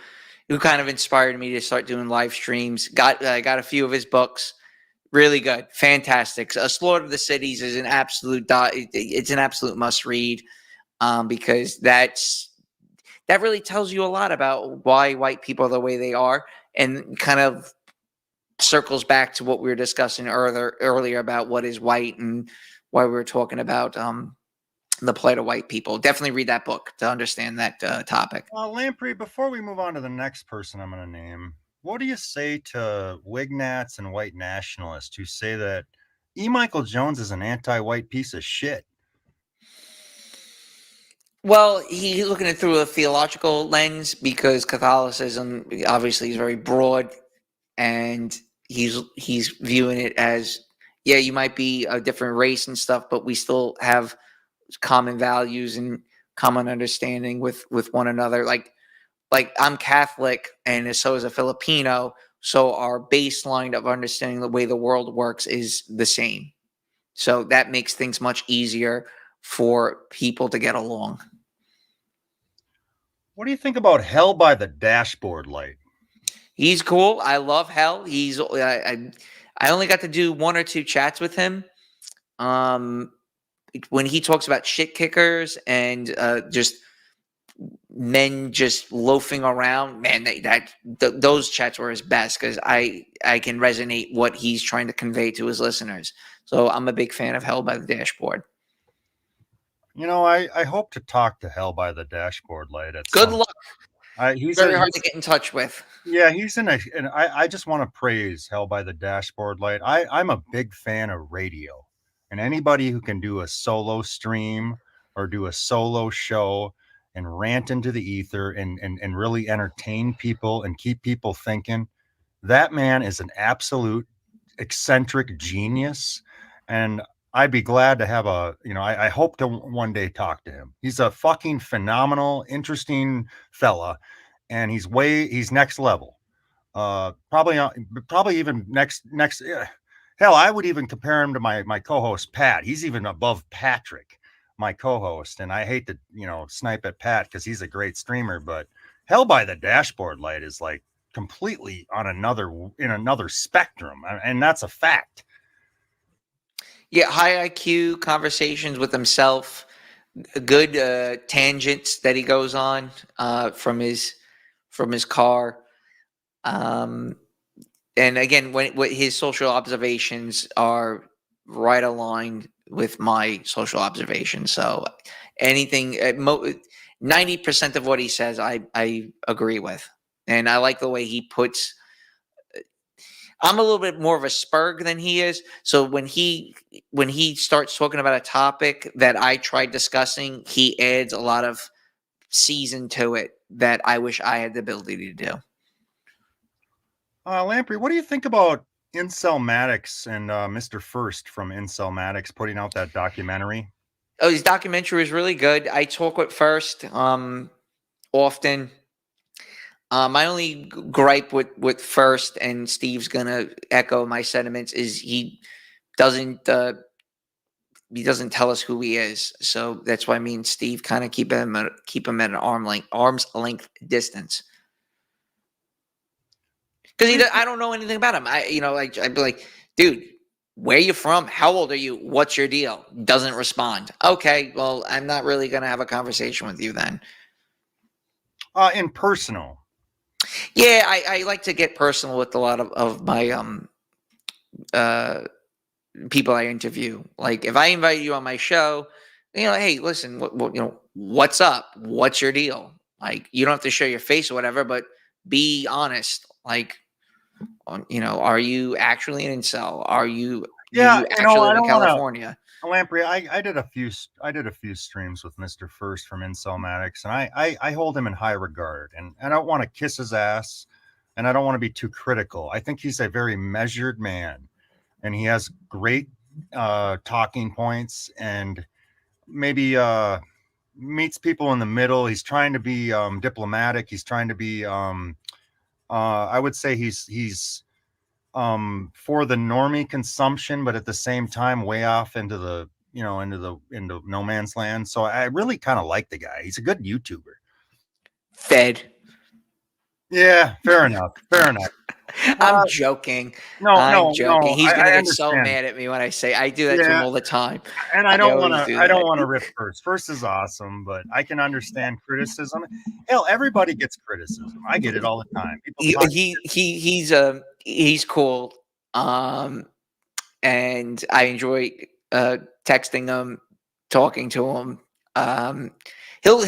who kind of inspired me to start doing live streams. Got a few of his books. Really good, fantastic. Slaughter of the Cities is an absolute it's an absolute must read, because that really tells you a lot about why white people are the way they are, and kind of circles back to what we were discussing earlier about what is white and why we were talking about the plight of white people. Definitely read that book to understand that topic. Lamprey, before we move on to the next person I'm going to name, what do you say to Wignats and white nationalists who say that E. Michael Jones is an anti-white piece of shit? Well, he's looking at it through a theological lens, because Catholicism obviously is very broad, and he's viewing it as, yeah, you might be a different race and stuff, but we still have common values and common understanding with one another. Like I'm Catholic, and so is a Filipino, so our baseline of understanding the way the world works is the same. So that makes things much easier for people to get along. What do you think about Hell by the Dashboard Light? He's cool. I love Hell. He's I only got to do 1 or 2 chats with him. When he talks about shit kickers and just men just loafing around, man, those chats were his best, because I can resonate what he's trying to convey to his listeners. So I'm a big fan of Hell by the Dashboard. You know, I hope to talk to Hell by the Dashboard Light. Good luck. He's very hard to get in touch with. Yeah, he's and I just want to praise Hell by the Dashboard Light. I'm a big fan of radio, and anybody who can do a solo stream or do a solo show and rant into the ether and really entertain people and keep people thinking, that man is an absolute eccentric genius. And I'd be glad to have I hope to one day talk to him. He's a fucking phenomenal, interesting fella, and he's next level. Probably even next. Hell, I would even compare him to my co-host Pat. He's even above Patrick, my co-host. And I hate to snipe at Pat because he's a great streamer, but Hell by the Dashboard Light is like completely on another spectrum, and that's a fact. Yeah, high IQ conversations with himself, good tangents that he goes on from his car, and again, what his social observations are right aligned with my social observations. So anything, 90% of what he says, I agree with, and I like the way he puts. I'm a little bit more of a Spurg than he is. So when he starts talking about a topic that I tried discussing, he adds a lot of season to it that I wish I had the ability to do. Lamprey, what do you think about Incelmatics and Mr. First from Incelmatics putting out that documentary? Oh, his documentary is really good. I talk with First often. My only gripe with First, and Steve's gonna echo my sentiments, is he doesn't tell us who he is. So that's why me and Steve kind of keep him at an arm's length distance. Because I don't know anything about him. I'd be like, dude, where are you from? How old are you? What's your deal? Doesn't respond. Okay, well, I'm not really gonna have a conversation with you then. In personal. Yeah, I like to get personal with a lot of my people I interview. Like if I invite you on my show, hey, listen, what's up? What's your deal? Like you don't have to show your face or whatever, but be honest. Like, are you actually an incel? Are you? Yeah, you actually live in California? Lamprey, I did a few streams with Mr. First from Incelmatics, and I hold him in high regard, and I don't want to kiss his ass. and I don't want to be too critical. I think he's a very measured man, and he has great talking points, and maybe meets people in the middle. He's trying to be diplomatic. He's trying to be I would say he's for the normie consumption, but at the same time way off into the into no man's land. So I really kind of like the guy. He's a good YouTuber. Fed. Yeah, fair enough. Fair enough. I'm joking. No, I'm joking. He's gonna I get so understand. mad at me when I say I do that to him Yeah. all the time. And I don't want always to. do I don't that. want to rip first. First is awesome, but I can understand criticism. Hell, everybody gets criticism. I get it all the time. People talk. He's cool. And I enjoy texting him, talking to him. He'll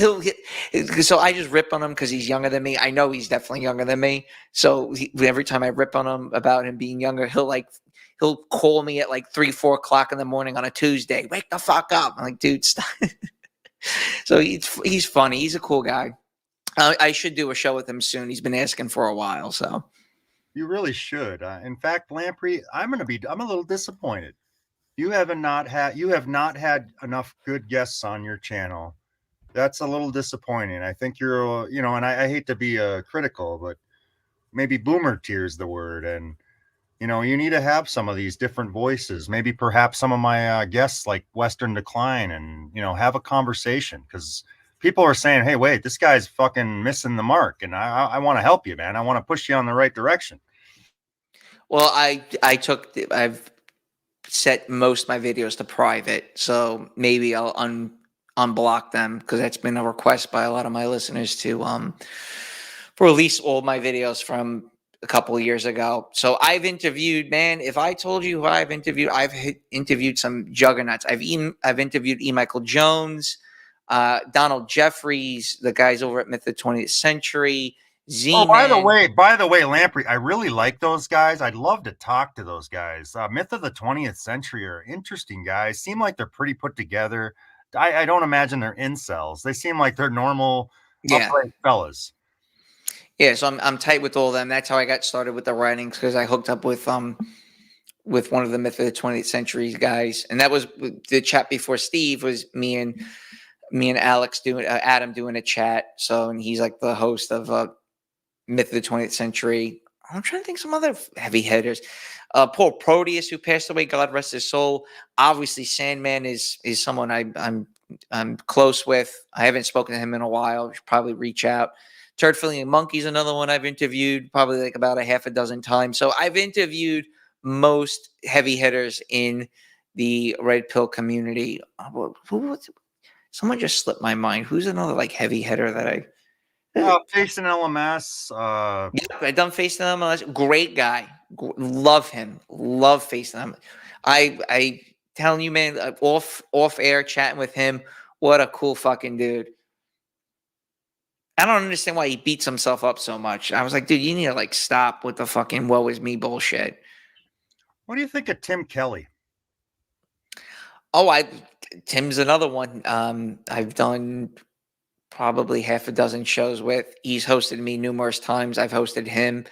so I just rip on him because he's younger than me. I know he's definitely younger than me. So every time I rip on him about him being younger, he'll call me at like 3-4 o'clock in the morning on a Tuesday. Wake the fuck up! I'm like, dude, stop. So he's funny. He's a cool guy. I should do a show with him soon. He's been asking for a while. So You really should. In fact, Lamprey, I'm a little disappointed. You have not had enough good guests on your channel. That's a little disappointing. I think you're, and I hate to be critical, but maybe boomer tier's the word. And, you need to have some of these different voices. Maybe perhaps some of my guests like Western Decline and, have a conversation, because people are saying, hey, wait, this guy's fucking missing the mark. And I want to help you, man. I want to push you on the right direction. Well, I've set most of my videos to private, so maybe I'll unblock them, because that's been a request by a lot of my listeners to release all my videos from a couple of years ago. So I've interviewed, man, if I told you who I've interviewed some juggernauts. I've interviewed E. Michael Jones, Donald Jeffries, the guys over at Myth of the 20th Century. Z-Man. Oh, by the way, Lamprey, I really like those guys. I'd love to talk to those guys. Myth of the 20th Century are interesting guys. Seem like they're pretty put together. I don't imagine they're incels. They seem like they're normal, upright fellas. Yeah, so I'm tight with all of them. That's how I got started with the writings, because I hooked up with one of the Myth of the 20th Century guys, and that was the chat before Steve. Was me and Alex doing Adam doing a chat. So, and he's like the host of Myth of the 20th Century. I'm trying to think some other heavy hitters. Paul Proteus, who passed away, God rest his soul. Obviously, Sandman is someone I'm close with. I haven't spoken to him in a while. I should probably reach out. Turd Filling Monkey's another one I've interviewed probably like about a half a dozen times. So I've interviewed most heavy hitters in the Red Pill community. Someone just slipped my mind. Who's another like heavy hitter that I? Facing LMS. Yep, I done Facing LMS. Great guy. Love him. Love Facing LMS. I telling you, man, off air chatting with him. What a cool fucking dude. I don't understand why he beats himself up so much. I was like, dude, you need to like stop with the fucking woe is me bullshit. What do you think of Tim Kelly? Oh, Tim's another one. I've done probably half a dozen shows with. He's hosted me numerous times. I've hosted him.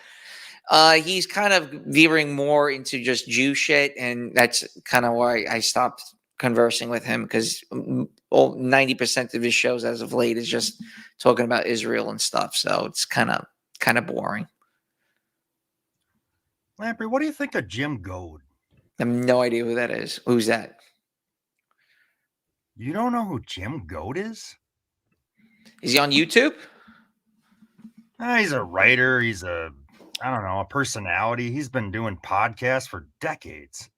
He's kind of veering more into just Jew shit, and that's kind of why I stopped conversing with him, because 90% of his shows as of late is just talking about Israel and stuff. So it's kind of boring. Lamprey, what do you think of Jim Goad? I have no idea who that is. Who's that? You don't know who Jim Goad is? Is he on YouTube? He's a writer. He's a personality. He's been doing podcasts for decades.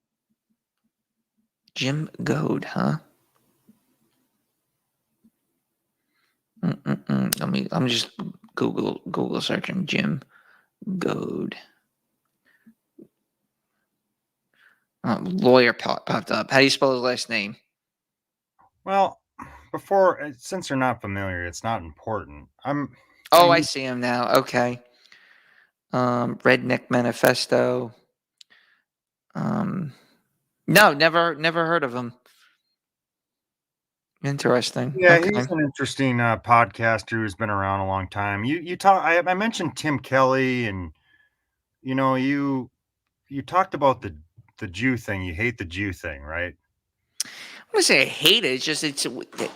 Jim Goad, huh? I'm just Google searching Jim Goad. Lawyer popped up. How do you spell his last name? Well, since you're not familiar, it's not important. I see him now. Okay. Redneck Manifesto. No, never heard of him. Interesting. Yeah, okay. He's an interesting podcaster who's been around a long time. I mentioned Tim Kelly, and you know, you talked about the Jew thing. You hate the Jew thing, right? I wouldn't say I hate it. It's just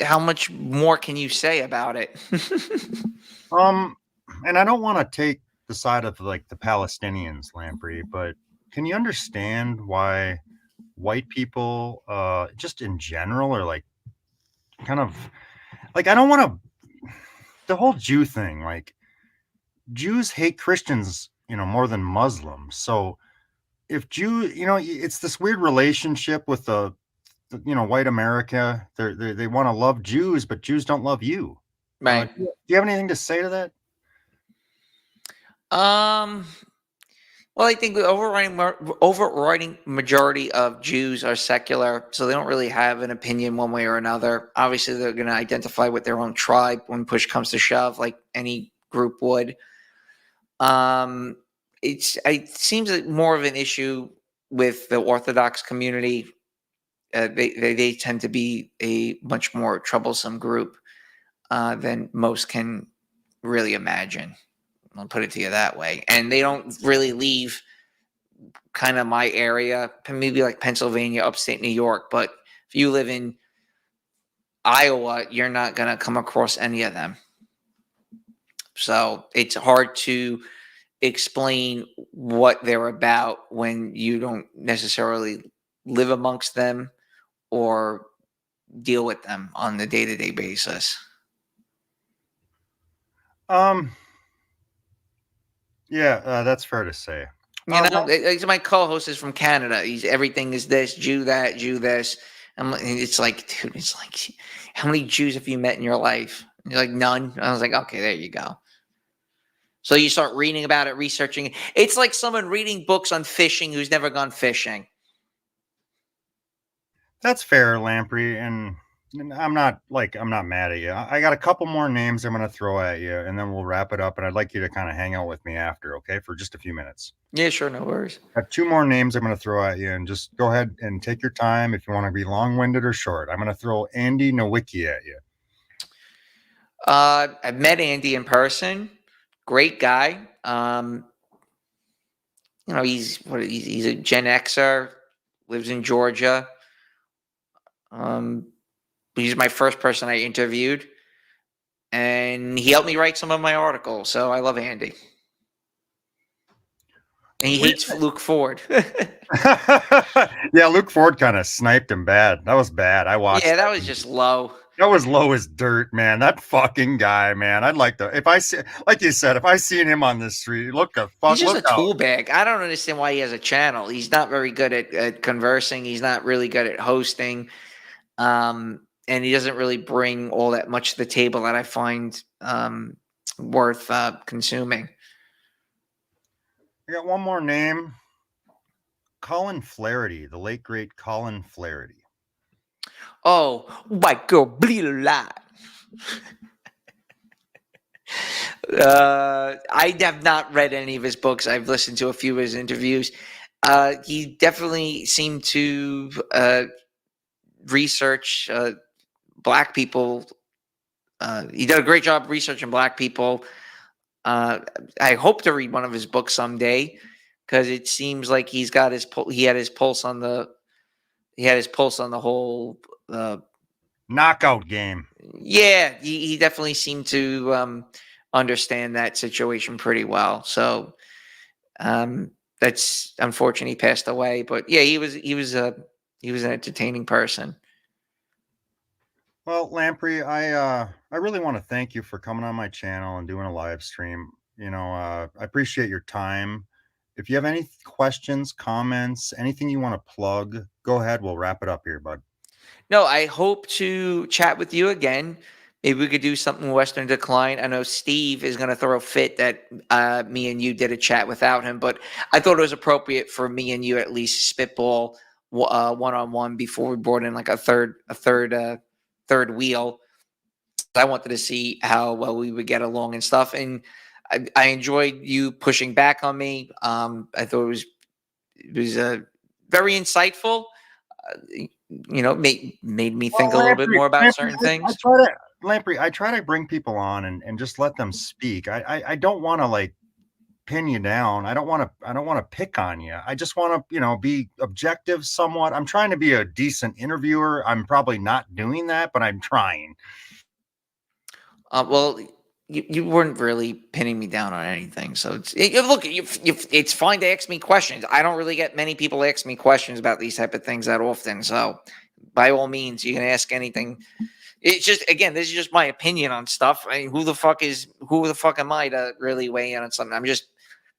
how much more can you say about it? Um, and I don't want to take the side of like the Palestinians, Lamprey, but can you understand why white people, just in general, are like kind of like I don't want to the whole Jew thing. Like Jews hate Christians, more than Muslims. So if it's this weird relationship with white America. They want to love Jews, but Jews don't love you. Right. Do you have anything to say to that? Well, I think the overriding majority of Jews are secular, so they don't really have an opinion one way or another. Obviously, they're going to identify with their own tribe when push comes to shove, like any group would. It seems like more of an issue with the Orthodox community. They tend to be a much more troublesome group than most can really imagine. I'll put it to you that way. And they don't really leave kind of my area, maybe like Pennsylvania, upstate New York. But if you live in Iowa, you're not going to come across any of them. So it's hard to explain what they're about when you don't necessarily live amongst them or deal with them on the day-to-day basis. Yeah, that's fair to say. My co-host is from Canada. Everything is this, Jew that, Jew this. And it's like, dude, it's like, how many Jews have you met in your life? And you're like, none. I was like, okay, there you go. So you start reading about it, researching. It's like someone reading books on fishing who's never gone fishing. That's fair, Lamprey, and I'm not mad at you. I got a couple more names I'm going to throw at you, and then we'll wrap it up. And I'd like you to kind of hang out with me after, okay, for just a few minutes. Yeah, sure, no worries. I have two more names I'm going to throw at you, and just go ahead and take your time if you want to be long-winded or short. I'm going to throw Andy Nowicki at you. I've met Andy in person. Great guy. He's a Gen Xer, lives in Georgia. He's my first person I interviewed, and he helped me write some of my articles. So I love Andy. And he hates Luke Ford. Yeah, Luke Ford kind of sniped him bad. That was bad. I watched. Yeah, that was just low. That was low as dirt, man. That fucking guy, man. I'd like to, if I see, like you said, if I seen him on the street, he's just a tool bag. I don't understand why he has a channel. He's not very good at conversing. He's not really good at hosting. And he doesn't really bring all that much to the table that I find worth consuming. I got one more name. Colin Flaherty, the late great Colin Flaherty. Oh, white girl, bleed a lot. I have not read any of his books. I've listened to a few of his interviews. He definitely seemed to research Black people. He did a great job researching Black people. I hope to read one of his books someday because it seems like he had his pulse on the whole knockout game. Yeah, he definitely seemed to understand that situation pretty well. So that's unfortunate he passed away. But yeah, he was an entertaining person. Well, Lamprey, I really want to thank you for coming on my channel and doing a live stream. I appreciate your time. If you have any questions, comments, anything you want to plug, go ahead. We'll wrap it up here, bud. No, I hope to chat with you again. Maybe we could do something Western Decline. I know Steve is going to throw a fit that me and you did a chat without him, but I thought it was appropriate for me and you at least spitball one-on-one before we brought in like a third wheel. I wanted to see how well we would get along and stuff. And I enjoyed you pushing back on me. I thought it was very insightful. Made me think a little bit more about certain things. Lamprey, I try to bring people on and just let them speak. I don't want to pin you down. I don't want to pick on you. I just want to, be objective somewhat. I'm trying to be a decent interviewer. I'm probably not doing that, but I'm trying. Well, you weren't really pinning me down on anything. So look, it's fine to ask me questions. I don't really get many people ask me questions about these type of things that often. So by all means, you can ask anything. It's just, again, this is just my opinion on stuff. I mean, who the fuck am I to really weigh in on something? I'm just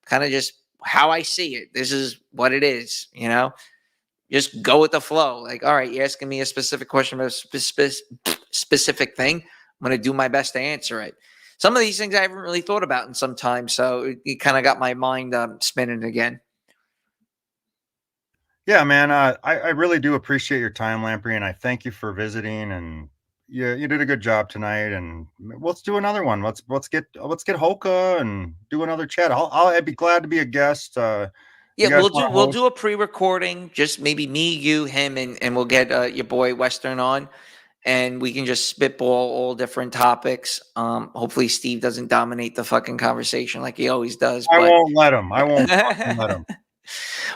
kind of just how I see it. This is what it is, just go with the flow. Like, all right, you're asking me a specific question about a specific thing. I'm going to do my best to answer it. Some of these things I haven't really thought about in some time. So it kind of got my mind spinning again. Yeah, man. I really do appreciate your time, Lamprey, and I thank you for visiting. And you did a good job tonight. And let's do another one. Let's get Hoka and do another chat. I'd be glad to be a guest. Yeah, we'll do a pre-recording. Just maybe me, you, him, and we'll get your boy Western on, and we can just spitball all different topics. Hopefully, Steve doesn't dominate the fucking conversation like he always does. I won't let him. I won't let him.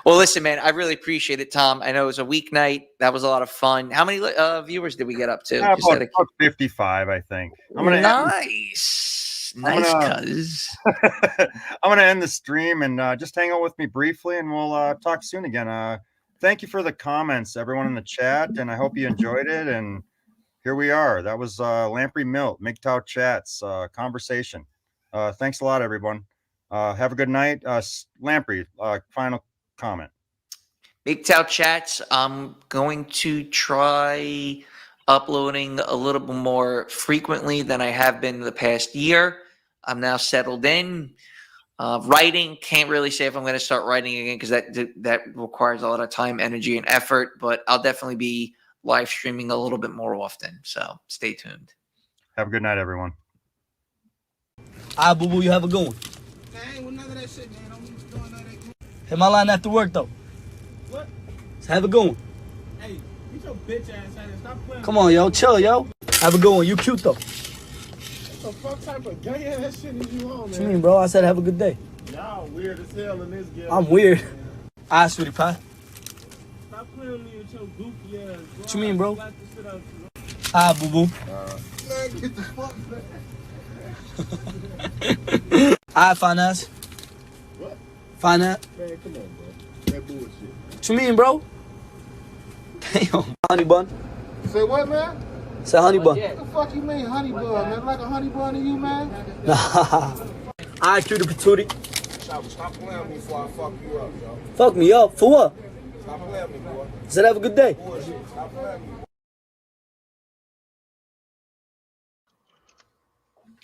Well, listen, man, I really appreciate it, Tom. I know it was a weeknight. That was a lot of fun. How many viewers did we get up to? Yeah, about 55, I think. Nice, cuz. I'm going to end the stream and just hang out with me briefly, and we'll talk soon again. Thank you for the comments, everyone in the chat, and I hope you enjoyed it. And here we are. That was Lamprey Milt, MGTOW Chats conversation. Thanks a lot, everyone. Have a good night. Lamprey, final comment. MGTOW Chats, I'm going to try uploading a little bit more frequently than I have been the past year. I'm now settled in. Writing, can't really say if I'm going to start writing again because that requires a lot of time, energy, and effort. But I'll definitely be live streaming a little bit more often. So stay tuned. Have a good night, everyone. All right, boo-boo, you have a good one. I ain't with none of that shit, man. I'm just doing none of that. Hit my line after work, though. What? So have a good one. Hey, get your bitch ass out of here. Stop playing. Come on, yo. Chill, yo. Have a good one. You cute, though. What the fuck type of gay ass shit is you on, man? What you mean, bro? I said have a good day. Y'all weird as hell in this game. I'm weird. All right, sweetie pie. Stop playing with me with your goofy ass. What you mean, bro? Slap the shit out of you. All right, boo-boo. Man, get the fuck back. All right, finance. What? Finance. Man, come on, bro. That bullshit. What you mean, bro? Damn. Honey bun. Say what, man? Say honey bun. What the fuck you mean, honey bun, man? Like a honey bun to you, man? Nah. All right, cutie patootie. Stop playing with me before I fuck you up, yo. Fuck me up. For what? Stop playing with me, boy. Said have a good day. Bullshit. Stop playing with me.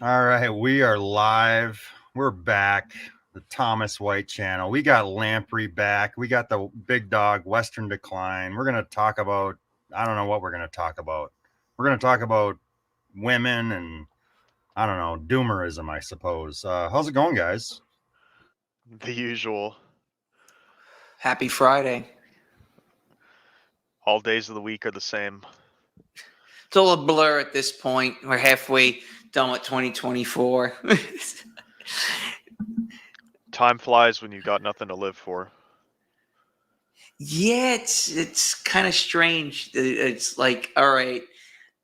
All right, we are live. We're back. The Thomas White channel. We got Lamprey back. We got the big dog, Western Decline. We're going to talk about, I don't know what we're going to talk about. We're going to talk about women and, I don't know, doomerism, I suppose. How's it going, guys? The usual. Happy Friday. All days of the week are the same. It's all a blur at this point. We're halfway done with 2024. Time flies when you got nothing to live for. Yeah, it's kind of strange. It's like, all right,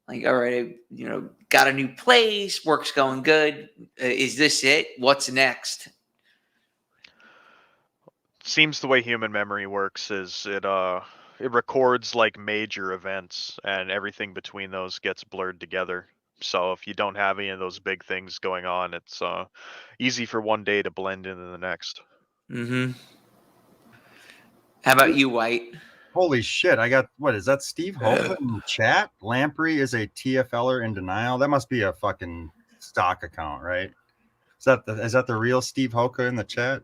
got a new place, work's going good. Is this it? What's next? Seems the way human memory works is it records like major events and everything between those gets blurred together. So if you don't have any of those big things going on, it's easy for one day to blend into the next. Mm-hmm. How about you, White? Holy shit. I got, what is that, Steve Hope in the chat? Lamprey is a TFLer in denial. That must be a fucking stock account, right? Is that the real Steve Hoka in the chat?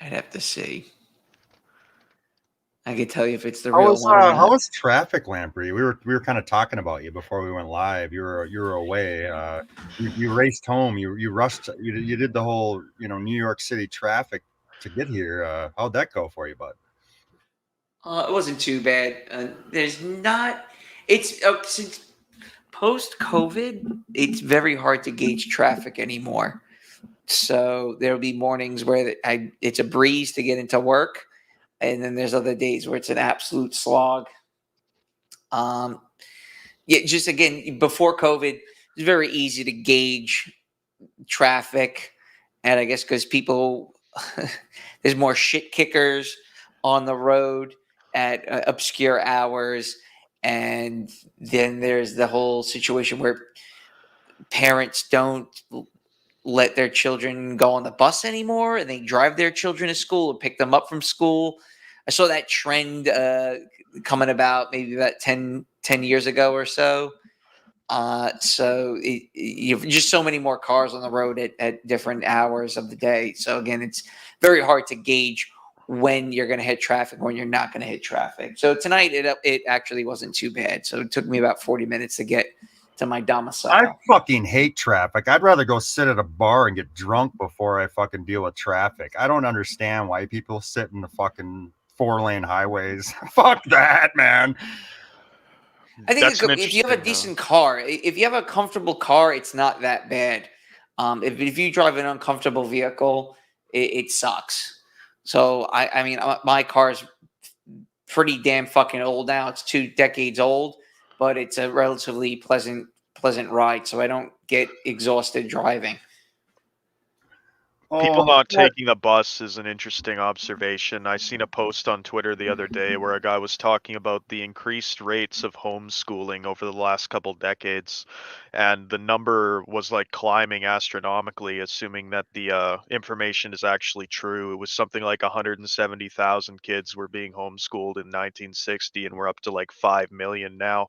I'd have to see. I can tell you if it's the real one. How was traffic, Lamprey? We were kind of talking about you before we went live. You were away. You raced home. You rushed. You did the whole New York City traffic to get here. How'd that go for you, bud? It wasn't too bad. There's not. It's since post-COVID, it's very hard to gauge traffic anymore. So there'll be mornings where it's a breeze to get into work, and then there's other days where it's an absolute slog. Yeah, just again, before COVID, it's very easy to gauge traffic, and I guess because people, there's more shit kickers on the road at obscure hours, and then there's the whole situation where parents don't let their children go on the bus anymore, and they drive their children to school and pick them up from school. I saw that trend coming about maybe about 10 years ago or so. So you've just so many more cars on the road at different hours of the day. So again, it's very hard to gauge when you're going to hit traffic, when you're not going to hit traffic. So tonight it actually wasn't too bad. So it took me about 40 minutes to get to my domicile. I fucking hate traffic. I'd rather go sit at a bar and get drunk before I fucking deal with traffic. I don't understand why people sit in the fucking 4-lane highways. Fuck that, man. I think if you have a decent car, if you have a comfortable car, it's not that bad. If you drive an uncomfortable vehicle, it sucks. So I mean, my car's pretty damn fucking old now. It's 2 decades old, but it's a relatively pleasant ride, so I don't get exhausted driving. People not taking the bus is an interesting observation. I seen a post on Twitter the other day where a guy was talking about the increased rates of homeschooling over the last couple decades, and the number was like climbing astronomically, assuming that the information is actually true. It was something like 170,000 kids were being homeschooled in 1960, and we're up to like 5 million now.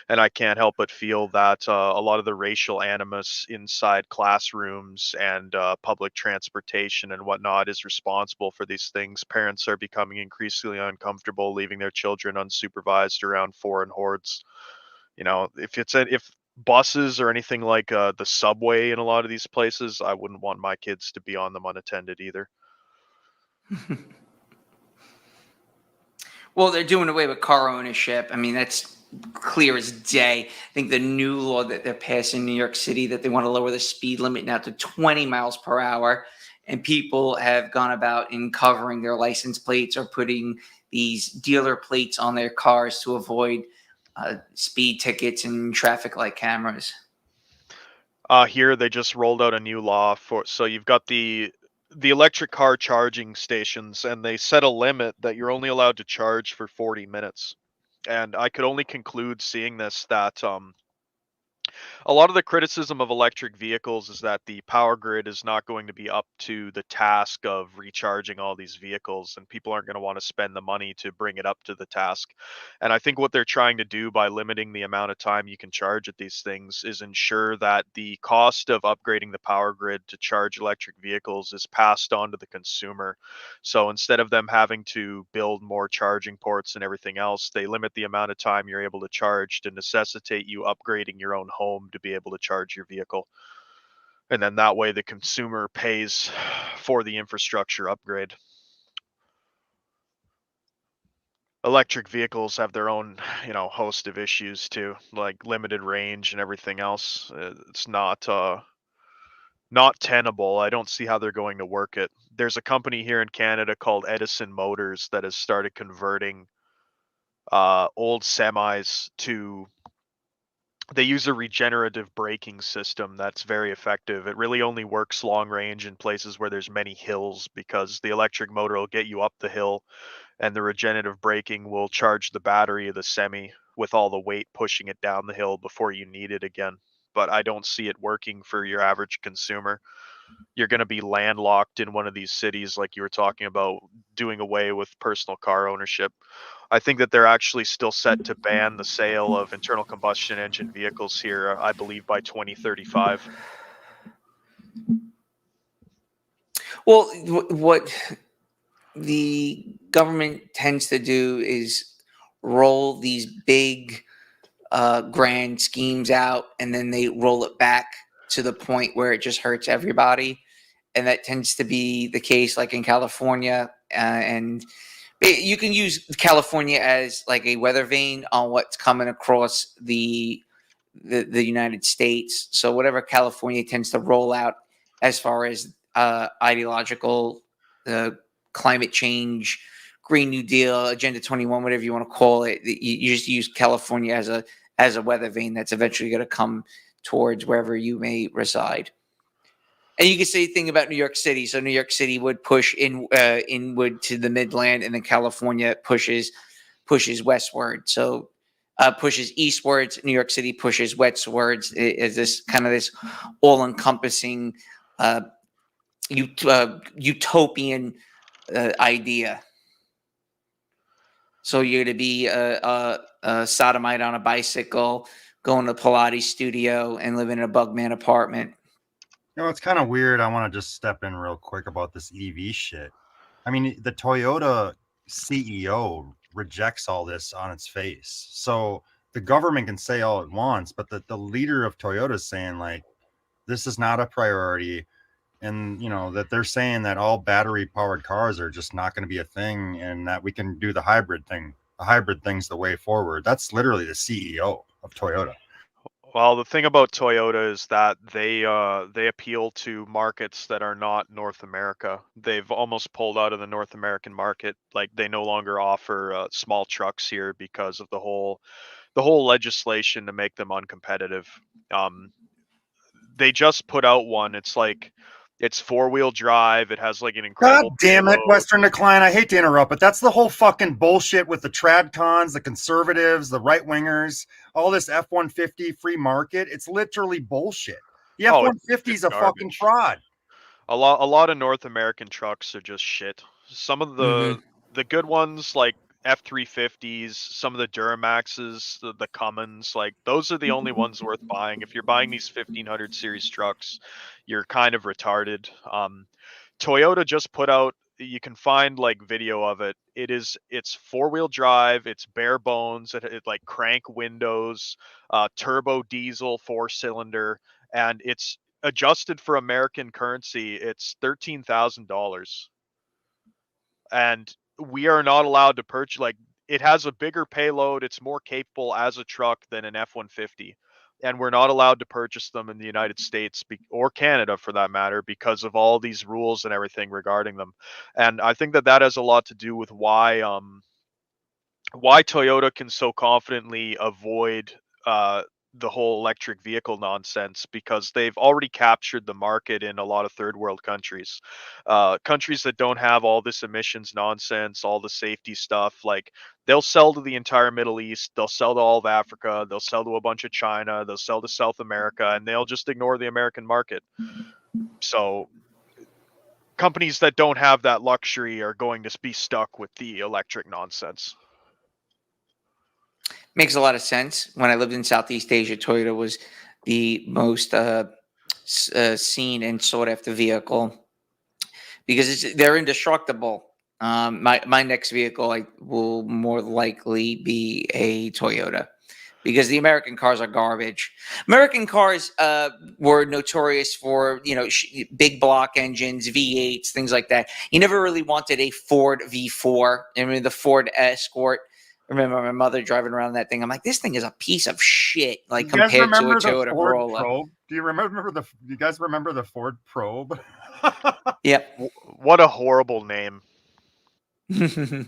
And I can't help but feel that a lot of the racial animus inside classrooms and public transportation and whatnot is responsible for these things. Parents are becoming increasingly uncomfortable leaving their children unsupervised around foreign hordes. You know, if buses or anything like the subway in a lot of these places, I wouldn't want my kids to be on them unattended either. Well, they're doing away with car ownership. I mean, that's clear as day. I think the new law that they're passing in New York City, that they want to lower the speed limit now to 20 miles per hour. And people have gone about in covering their license plates or putting these dealer plates on their cars to avoid speed tickets and traffic light cameras. Here they just rolled out a new law so you've got the electric car charging stations, and they set a limit that you're only allowed to charge for 40 minutes. And I could only conclude seeing this that a lot of the criticism of electric vehicles is that the power grid is not going to be up to the task of recharging all these vehicles, and people aren't going to want to spend the money to bring it up to the task. And I think what they're trying to do by limiting the amount of time you can charge at these things is ensure that the cost of upgrading the power grid to charge electric vehicles is passed on to the consumer. So instead of them having to build more charging ports and everything else, they limit the amount of time you're able to charge to necessitate you upgrading your own home to be able to charge your vehicle. And then that way the consumer pays for the infrastructure upgrade. Electric vehicles have their own, host of issues too, like limited range and everything else. It's not tenable. I don't see how they're going to work it. There's a company here in Canada called Edison Motors that has started converting old semis to. They use a regenerative braking system that's very effective. It really only works long range in places where there's many hills, because the electric motor will get you up the hill, and the regenerative braking will charge the battery of the semi with all the weight pushing it down the hill before you need it again. But I don't see it working for your average consumer. You're going to be landlocked in one of these cities, like you were talking about, doing away with personal car ownership. I think that they're actually still set to ban the sale of internal combustion engine vehicles here, I believe, by 2035. Well, what the government tends to do is roll these big grand schemes out, and then they roll it back to the point where it just hurts everybody. And that tends to be the case, like in California. And you can use California as like a weather vane on what's coming across the United States. So whatever California tends to roll out as far as ideological, climate change, Green New Deal, Agenda 21, whatever you want to call it. You just use California as a weather vane that's eventually going to come towards wherever you may reside. And you can say the thing about New York City. So New York City would push inward to the Midland, and then California pushes westward. So pushes eastwards. New York City pushes westwards. Is this kind of this all-encompassing utopian idea? So you're going to be a sodomite on a bicycle, going to Pilates studio, and living in a Bugman apartment. You know, it's kind of weird. I want to just step in real quick about this EV shit. I mean, the Toyota CEO rejects all this on its face. So the government can say all it wants, but the leader of Toyota is saying, like, this is not a priority. And, you know, that they're saying that all battery powered cars are just not going to be a thing, and that we can do the hybrid thing. The hybrid thing's the way forward. That's literally the CEO of Toyota. Well, the thing about Toyota is that they appeal to markets that are not North America. They've almost pulled out of the North American market. Like, they no longer offer small trucks here because of the whole legislation to make them uncompetitive. They just put out one. It's 4-wheel drive. It has like an incredible. God damn it, payload. Western Decline. I hate to interrupt, but that's the whole fucking bullshit with the tradcons, the conservatives, the right wingers, all this F-150 free market. It's literally bullshit. The F-150 is a fucking fraud. A lot of North American trucks are just shit. Some of the good ones, like F-350s, some of the Duramaxes, the Cummins, like those are the only ones worth buying. If you're buying these 1500 series trucks, you're kind of retarded. Toyota just put out, you can find like video of it. It's 4-wheel drive, it's bare bones, it like crank windows, turbo diesel 4-cylinder, and it's adjusted for American currency. It's $13,000. And we are not allowed to purchase, like, it has a bigger payload, it's more capable as a truck than an F-150, and we're not allowed to purchase them in the United States or Canada for that matter because of all these rules and everything regarding them. And I think that has a lot to do with why Toyota can so confidently avoid the whole electric vehicle nonsense, because they've already captured the market in a lot of third world countries, countries that don't have all this emissions nonsense, all the safety stuff. Like, they'll sell to the entire Middle East, they'll sell to all of Africa, they'll sell to a bunch of China, they'll sell to South America, and they'll just ignore the American market. So companies that don't have that luxury are going to be stuck with the electric nonsense. Makes a lot of sense. When I lived in Southeast Asia, Toyota was the most seen and sought after vehicle because they're indestructible. My next vehicle will more likely be a Toyota because the American cars are garbage. American cars were notorious for, big block engines, V8s, things like that. You never really wanted a Ford V4. I mean, the Ford Escort. I remember my mother driving around that thing. I'm like, this thing is a piece of shit, like, compared to a Toyota Corolla. Probe? Do you guys remember the Ford Probe? Yep. What a horrible name. Couldn't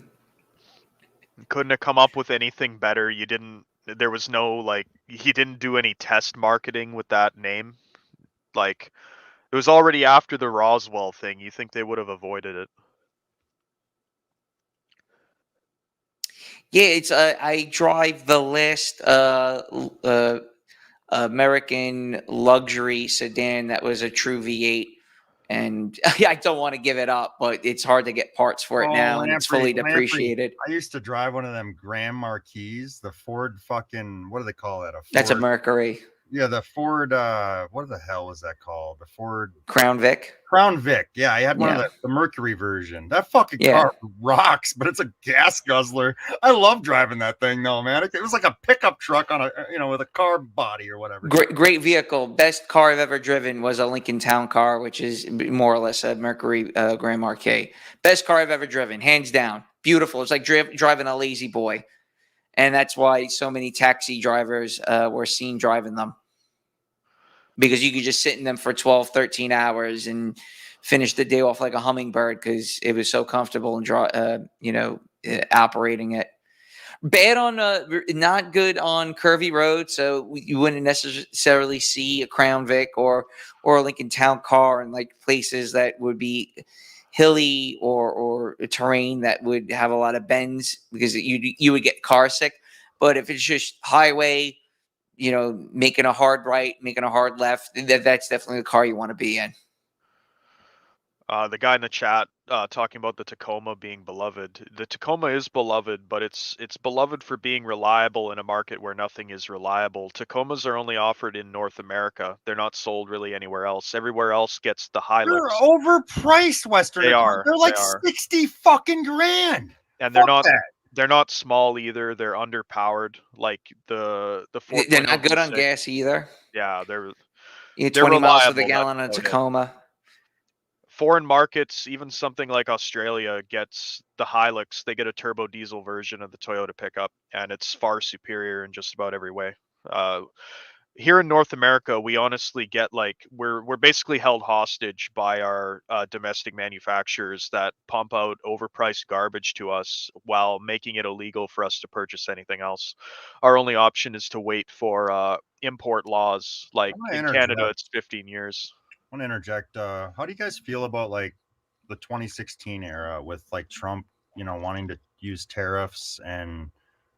have come up with anything better. You didn't do any test marketing with that name. Like, it was already after the Roswell thing. You think they would have avoided it? Yeah, it's I drive the last American luxury sedan that was a true V8, and I don't want to give it up, but it's hard to get parts for it now, and it's fully depreciated. I used to drive one of them Grand Marquis, the Ford fucking, what do they call that? That's a Mercury. Yeah, the Ford, what the hell was that called? The Ford Crown Vic. Crown Vic. Yeah, I had one of the Mercury version. That fucking car rocks, but it's a gas guzzler. I love driving that thing though, man. It was like a pickup truck on with a car body or whatever. Great vehicle. Best car I've ever driven was a Lincoln Town Car, which is more or less a Mercury Grand Marquis. Best car I've ever driven, hands down. Beautiful. It's like driving a lazy boy. And that's why so many taxi drivers were seen driving them. because you could just sit in them for 12, 13 hours and finish the day off like a hummingbird because it was so comfortable and operating it. Bad on not good on curvy roads, so you wouldn't necessarily see a Crown Vic or a Lincoln Town Car in like places that would be hilly or a terrain that would have a lot of bends because you would get car sick. But if it's just highway, making a hard right, making a hard left, that's definitely the car you want to be in. The guy in the chat talking about the Tacoma being beloved. The Tacoma is beloved, but it's beloved for being reliable in a market where nothing is reliable. Tacomas are only offered in North America. They're not sold really anywhere else. Everywhere else gets the Hilux. They're overpriced, Western. They are. They're like They are. 60 fucking grand. And Fuck that. they're not small either. They're underpowered. Like the They're not 4.0 good on V6. gas either. Yeah, they're 20 miles to the reliable, gallon on a that's about it. Tacoma. Foreign markets, even something like Australia gets the Hilux. They get a turbo diesel version of the Toyota pickup, and it's far superior in just about every way. Here in North America, we honestly get we're basically held hostage by our domestic manufacturers that pump out overpriced garbage to us while making it illegal for us to purchase anything else. Our only option is to wait for import laws. Like in Canada, it's 15 years. I want to interject. How do you guys feel about like the 2016 era with like Trump, wanting to use tariffs and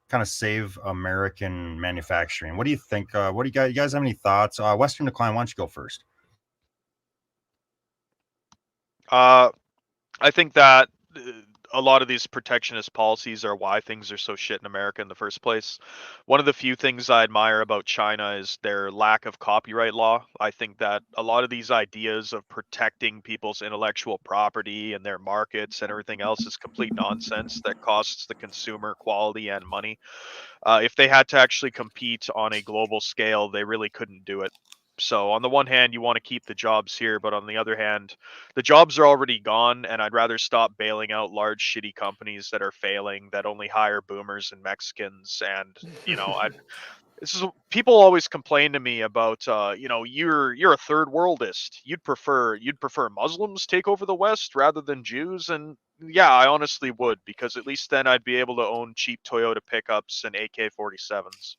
kind of save American manufacturing? What do you think? What do you guys have any thoughts? Western Decline, why don't you go first? I think that a lot of these protectionist policies are why things are so shit in America in the first place. One of the few things I admire about China is their lack of copyright law. I think that a lot of these ideas of protecting people's intellectual property and their markets and everything else is complete nonsense that costs the consumer quality and money. If they had to actually compete on a global scale, they really couldn't do it. So on the one hand, you want to keep the jobs here, but on the other hand, the jobs are already gone, and I'd rather stop bailing out large shitty companies that are failing, that only hire boomers and Mexicans. And people always complain to me about you're a third worldist. You'd prefer Muslims take over the West rather than Jews. And yeah, I honestly would, because at least then I'd be able to own cheap Toyota pickups and AK-47s.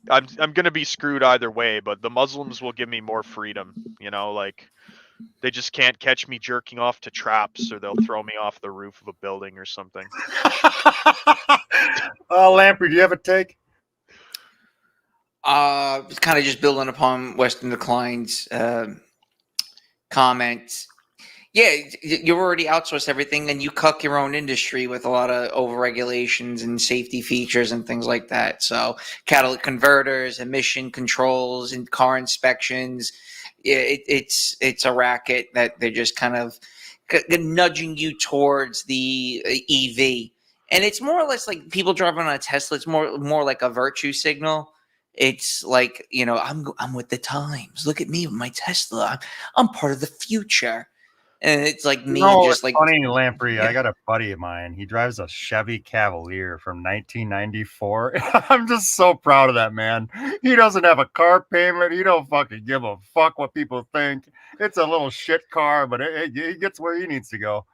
I'm gonna be screwed either way, but the Muslims will give me more freedom. They just can't catch me jerking off to traps, or they'll throw me off the roof of a building or something. Lamprey, do you have a take? Kind of just building upon Western Decline's comments. Yeah, you already outsource everything, and you cuck your own industry with a lot of over-regulations and safety features and things like that. So catalytic converters, emission controls, and car inspections. It's a racket that they're just kind of nudging you towards the EV. And it's more or less like people driving on a Tesla. It's more like a virtue signal. It's like, I'm with the times. Look at me with my Tesla. I'm part of the future. And it's like me, just like funny, Lamprey. Yeah. I got a buddy of mine. He drives a Chevy Cavalier from 1994. I'm just so proud of that man. He doesn't have a car payment. He don't fucking give a fuck what people think. It's a little shit car, but it gets where he needs to go.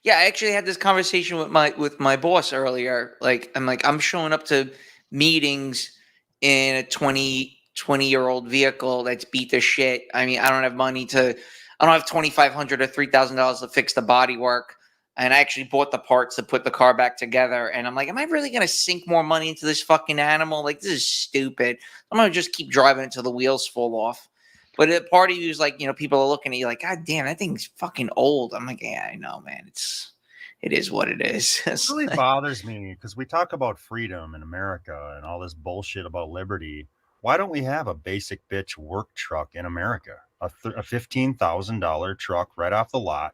Yeah, I actually had this conversation with my boss earlier. I'm showing up to meetings in a 20-year-old vehicle that's beat to shit. I mean, I don't have $2,500 or $3,000 to fix the body work. And I actually bought the parts to put the car back together. And I'm like, am I really going to sink more money into this fucking animal? Like, this is stupid. I'm going to just keep driving until the wheels fall off. But a part of you is like, people are looking at you like, God damn, that thing's fucking old. I'm like, yeah, I know, man. It is what it is. It really bothers me because we talk about freedom in America and all this bullshit about liberty. Why don't we have a basic bitch work truck in America? A $15,000 truck right off the lot.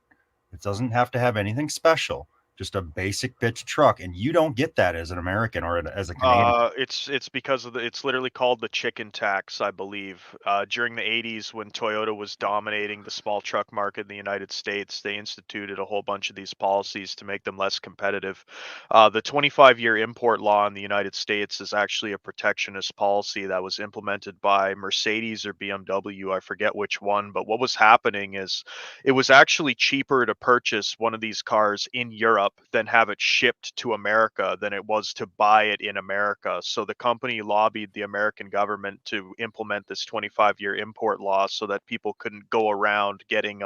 It doesn't have to have anything special. just a basic bitch truck, and you don't get that as an American or as a Canadian. It's because of it's literally called the chicken tax, I believe. During the 80s, when Toyota was dominating the small truck market in the United States, they instituted a whole bunch of these policies to make them less competitive. The 25-year import law in the United States is actually a protectionist policy that was implemented by Mercedes or BMW, I forget which one, but what was happening is it was actually cheaper to purchase one of these cars in Europe than have it shipped to America than it was to buy it in America. So the company lobbied the American government to implement this 25-year import law so that people couldn't go around getting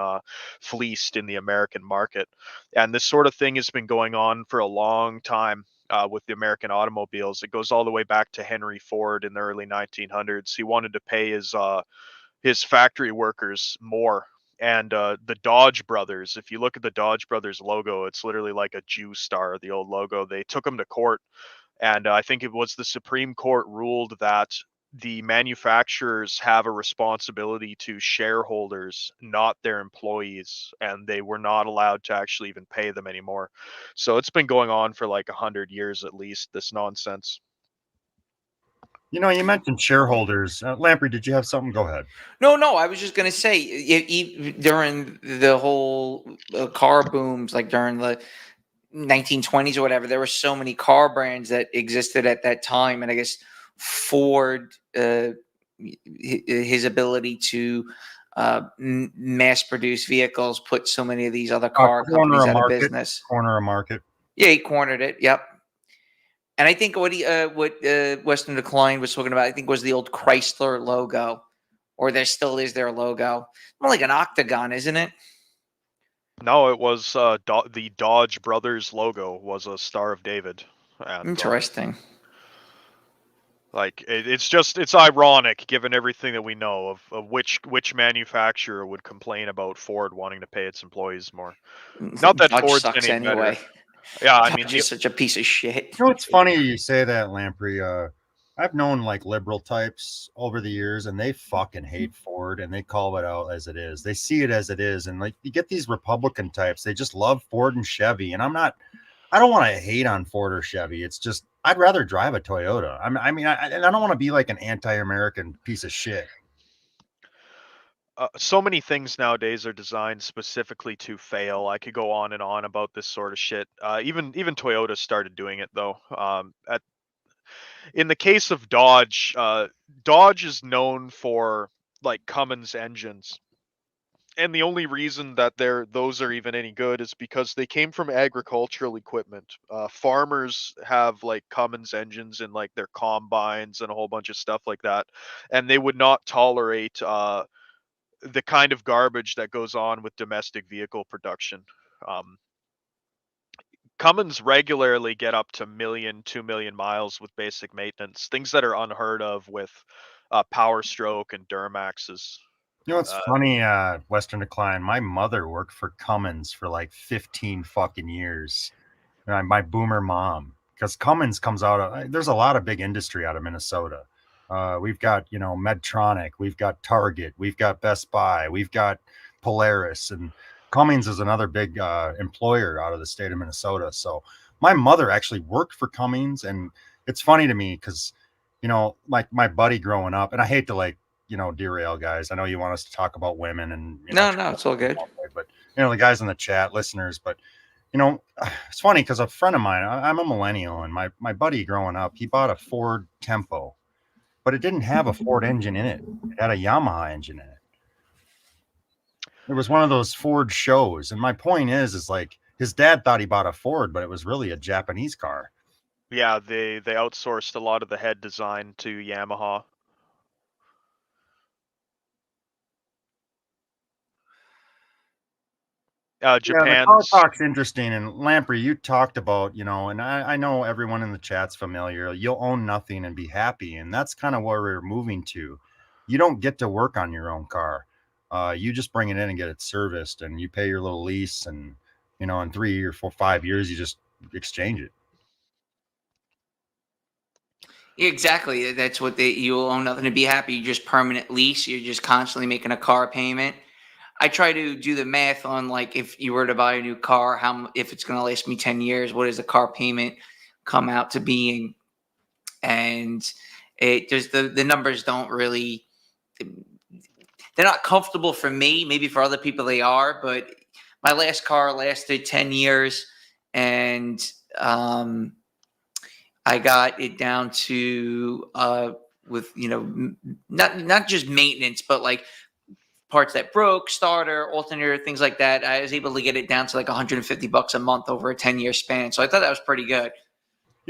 fleeced in the American market. And this sort of thing has been going on for a long time. With the American automobiles, it goes all the way back to Henry Ford in the early 1900s. He wanted to pay his factory workers more. And the Dodge brothers, if you look at the Dodge brothers logo, it's literally like a Jew star, the old logo. They took them to court, and I think it was the Supreme Court ruled that the manufacturers have a responsibility to shareholders, not their employees, and they were not allowed to actually even pay them anymore. So it's been going on for like 100 years at least, this nonsense. You know, you mentioned shareholders. Lamprey, did you have something? Go ahead. No, I was just gonna say during the whole car booms, like during the 1920s or whatever, there were so many car brands that existed at that time, and I guess Ford, his ability to mass produce vehicles, put so many of these other car companies out of business. Corner a market. Yeah, he cornered it. Yep. And I think what Western Decline was talking about, I think, was the old Chrysler logo, or there still is their logo, more like an octagon, isn't it? No, it was the Dodge Brothers logo was a Star of David. And, Interesting. Like it's ironic given everything that we know of which manufacturer would complain about Ford wanting to pay its employees more. Not that Dodge Ford's sucks any anyway. better. Yeah, I mean, Dodge is such a piece of shit. You know, it's funny you say that, Lamprey. I've known like liberal types over the years, and they fucking hate Ford, and they call it out as it is. They see it as it is, and like you get these Republican types, they just love Ford and Chevy, and I don't want to hate on Ford or Chevy. It's just I'd rather drive a Toyota. I don't want to be like an anti-American piece of shit. So many things nowadays are designed specifically to fail. I could go on and on about this sort of shit. Even Toyota started doing it though. In the case of Dodge, Dodge is known for like Cummins engines. And the only reason that those are even any good is because they came from agricultural equipment. Farmers have like Cummins engines in like their combines and a whole bunch of stuff like that, and they would not tolerate the kind of garbage that goes on with domestic vehicle production. Cummins regularly get up to 2 million miles with basic maintenance, things that are unheard of with Power Stroke and Duramaxes. You know, it's funny, Western Decline. My mother worked for Cummins for like 15 fucking years. My boomer mom, because Cummins comes out of, there's a lot of big industry out of Minnesota. We've got, Medtronic, we've got Target, we've got Best Buy, we've got Polaris, and Cummins is another big employer out of the state of Minnesota. So my mother actually worked for Cummins, and it's funny to me because, like my buddy growing up, and I hate to like, derail, guys. I know you want us to talk about women and no, it's all good. But the guys in the chat, listeners, but it's funny because a friend of mine, I'm a millennial, and my buddy growing up, he bought a Ford Tempo, but it didn't have a Ford engine in it. It had a Yamaha engine in it. It was one of those Ford shows, and my point is like his dad thought he bought a Ford, but it was really a Japanese car. Yeah, they outsourced a lot of the head design to Yamaha. Japan. Yeah, the car talk's interesting, and Lamprey, you talked about, and I know everyone in the chat's familiar. You'll own nothing and be happy, and that's kind of where we're moving to. You don't get to work on your own car. You just bring it in and get it serviced, and you pay your little lease, and in 3 or 4, 5 years, you just exchange it. Exactly. That's what you own nothing to be happy. You just permanent lease. You're just constantly making a car payment. I try to do the math on like if you were to buy a new car, if it's going to last me 10 years, what does the car payment come out to being? And it just the numbers don't really, they're not comfortable for me. Maybe for other people they are, but my last car lasted 10 years, and I got it down to with not just maintenance, but like parts that broke, starter, alternator, things like that. I was able to get it down to like $150 a month over a 10-year span. So I thought that was pretty good.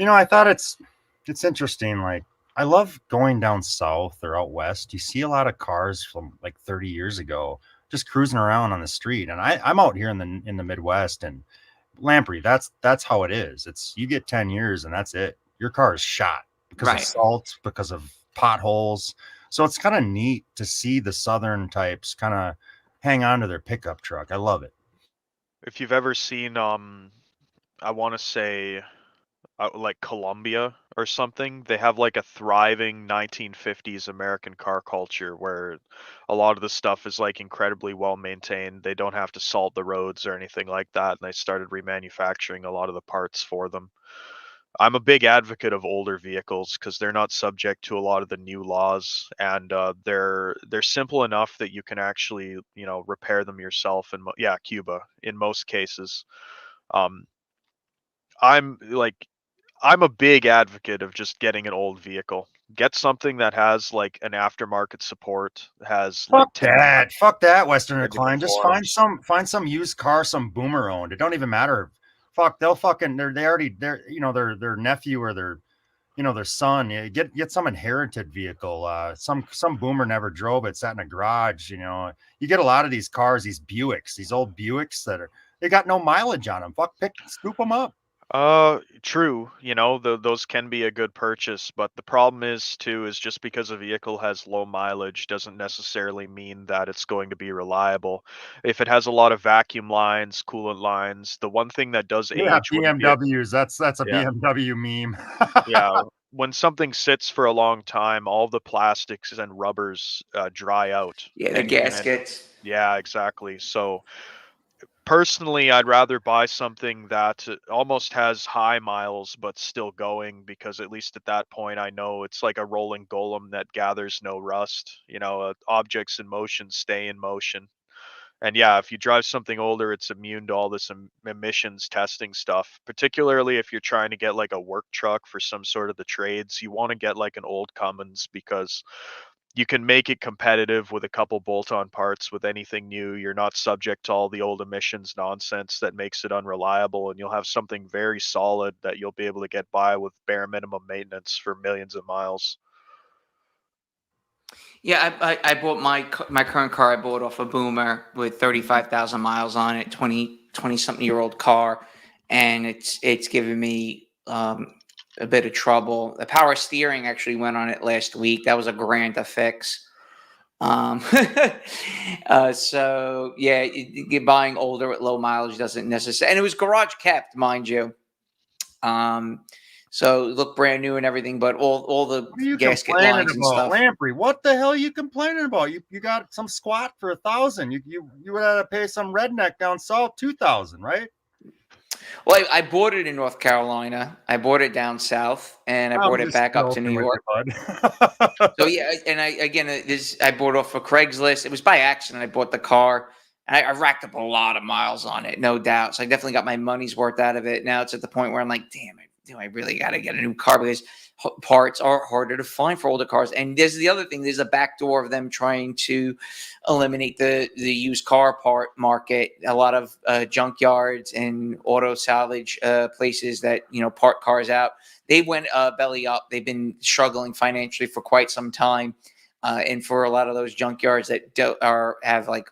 I thought it's interesting. Like, I love going down south or out west. You see a lot of cars from like 30 years ago just cruising around on the street, and I'm out here in the Midwest, and Lamprey, that's how it is. It's you get 10 years and that's it. Your car is shot because of salt, because of potholes. So it's kind of neat to see the southern types kind of hang on to their pickup truck. I love it. If you've ever seen, I want to say, like Colombia or something, they have like a thriving 1950s American car culture where a lot of the stuff is like incredibly well maintained. They don't have to salt the roads or anything like that, and they started remanufacturing a lot of the parts for them. I'm a big advocate of older vehicles because they're not subject to a lot of the new laws, and they're simple enough that you can actually repair them yourself. And Cuba in most cases. I'm a big advocate of just getting an old vehicle. Get something that has like an aftermarket support, has like Fuck that, Western maybe Decline. Just forms. find some used car, some boomer owned. It don't even matter. Fuck, their nephew or their son. Get some inherited vehicle. Some boomer never drove it, sat in a garage. You get a lot of these cars, these Buicks, these old Buicks they got no mileage on them. Fuck, scoop them up. True. Those can be a good purchase, but the problem is just because a vehicle has low mileage doesn't necessarily mean that it's going to be reliable. If it has a lot of vacuum lines, coolant lines, the one thing that does age BMWs. That's a BMW meme. Yeah, when something sits for a long time, all the plastics and rubbers dry out. Yeah, the gaskets. Yeah, exactly. So personally, I'd rather buy something that almost has high miles but still going, because at least at that point I know it's like a rolling golem that gathers no rust. Objects in motion stay in motion. And yeah, if you drive something older, it's immune to all this emissions testing stuff. Particularly if you're trying to get like a work truck for some sort of the trades, you want to get like an old Cummins, because you can make it competitive with a couple bolt-on parts with anything new. You're not subject to all the old emissions nonsense that makes it unreliable, and you'll have something very solid that you'll be able to get by with bare minimum maintenance for millions of miles. Yeah, I bought my current car. I bought off a Boomer with 35,000 miles on it, 20-something-year-old car, and it's given me a bit of trouble. The power steering actually went on it last week. That was a grand to fix. So yeah, buying older with low mileage doesn't necessarily, and it was garage kept, mind you. So it looked brand new and everything, but all the gasket lines and stuff. Lamprey, what the hell are you complaining about? You got some squat for $1,000. You would have to pay some redneck down south $2,000, right? Well, I bought it in North Carolina. I bought it down south, and I brought it back up to New York. So yeah, and I bought off of Craigslist. It was by accident. I bought the car, and I racked up a lot of miles on it, no doubt. So I definitely got my money's worth out of it. Now it's at the point where I'm like, damn, I really got to get a new car, because parts are harder to find for older cars. And there's the other thing. There's a backdoor of them trying to eliminate the used car part market. A lot of junkyards and auto salvage places that part cars out. They went belly up. They've been struggling financially for quite some time, and for a lot of those junkyards that have like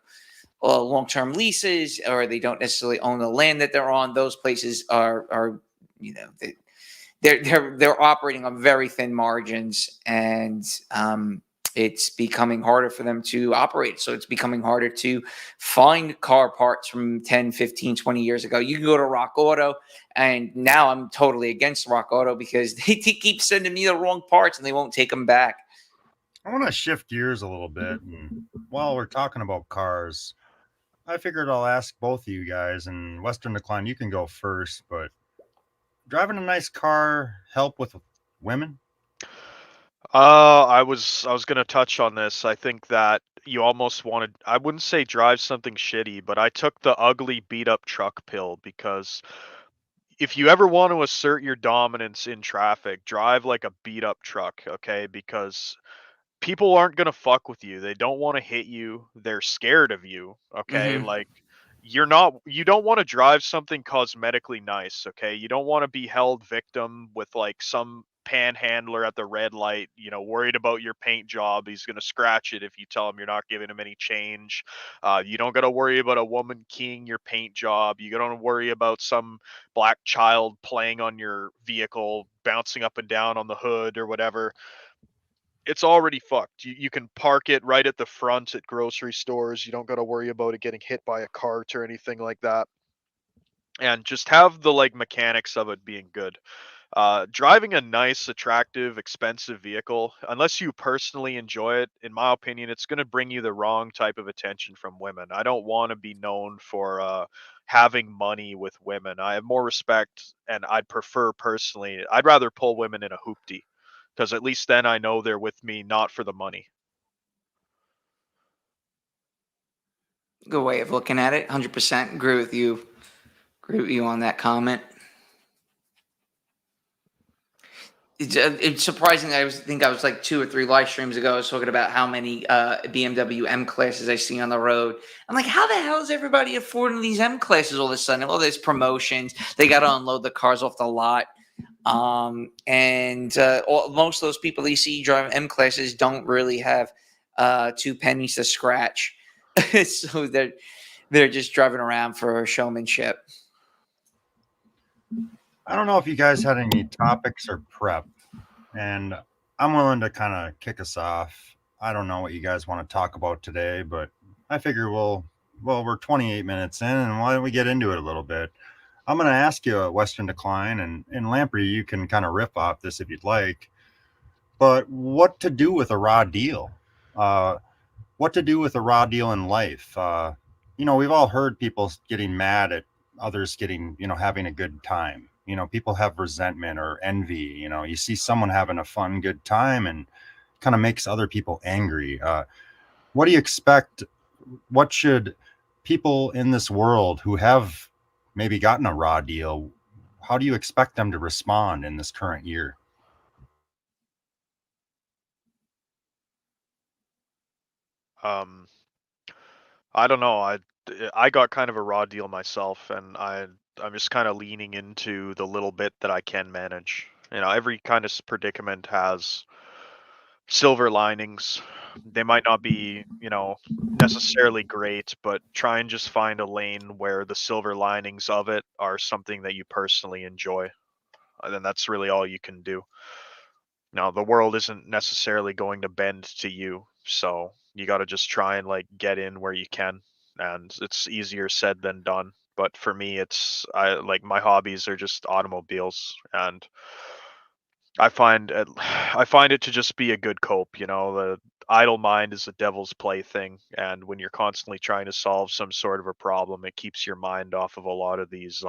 long-term leases, or they don't necessarily own the land that they're on, those places are they're operating on very thin margins, and it's becoming harder for them to operate. So it's becoming harder to find car parts from 10, 15, 20 years ago. You can go to Rock Auto, and now I'm totally against Rock Auto because they keep sending me the wrong parts and they won't take them back. I want to shift gears a little bit. And while we're talking about cars, I figured I'll ask both of you guys, and Western Decline, you can go first, but driving a nice car help with women? I was gonna touch on this. I think that you almost wanted, I wouldn't say drive something shitty, but I took the ugly beat up truck pill because if you ever want to assert your dominance in traffic, drive like a beat up truck, okay? Because people aren't gonna fuck with you. They don't want to hit you. They're scared of you, okay? Hmm. Like you don't want to drive something cosmetically nice, okay? You don't want to be held victim with like some panhandler at the red light, worried about your paint job. He's going to scratch it if you tell him you're not giving him any change. You don't got to worry about a woman keying your paint job. You don't worry about some black child playing on your vehicle, bouncing up and down on the hood or whatever. It's already fucked. You can park it right at the front at grocery stores. You don't got to worry about it getting hit by a cart or anything like that. And just have the like mechanics of it being good. Driving a nice, attractive, expensive vehicle, unless you personally enjoy it, in my opinion, it's going to bring you the wrong type of attention from women. I don't want to be known for having money with women. I have more respect, and I'd prefer personally, I'd rather pull women in a hoopty because at least then I know they're with me not for the money. Good way of looking at it. 100% agree with you. Agree with you on that comment. It's surprising. I think I was like 2 or 3 live streams ago. I was talking about how many BMW M classes I see on the road. I'm like, how the hell is everybody affording these M classes all of a sudden? Well, there's promotions. They got to unload the cars off the lot. Most of those people that you see driving M classes don't really have 2 pennies to scratch. So they're just driving around for showmanship. I don't know if you guys had any topics or prep, and I'm willing to kind of kick us off. I don't know what you guys want to talk about today, but I figure we're 28 minutes in, and why don't we get into it a little bit? I'm going to ask you a Western Decline, and Lamprey, you can kind of riff off this if you'd like. But what to do with a raw deal? What to do with a raw deal in life? We've all heard people getting mad at others getting, having a good time. People have resentment or envy. You see someone having a fun, good time and kind of makes other people angry. What do you expect? What should people in this world who have maybe gotten a raw deal, how do you expect them to respond in this current year? Um, I don't know. I got kind of a raw deal myself, and I'm just kind of leaning into the little bit that I can manage. Every kind of predicament has silver linings. They might not be, necessarily great, but try and just find a lane where the silver linings of it are something that you personally enjoy. And then that's really all you can do. Now, the world isn't necessarily going to bend to you, so you got to just try and like get in where you can, and it's easier said than done. But for me, I like my hobbies are just automobiles, and I find it to just be a good cope. The idle mind is the devil's plaything, and when you're constantly trying to solve some sort of a problem, it keeps your mind off of a lot of these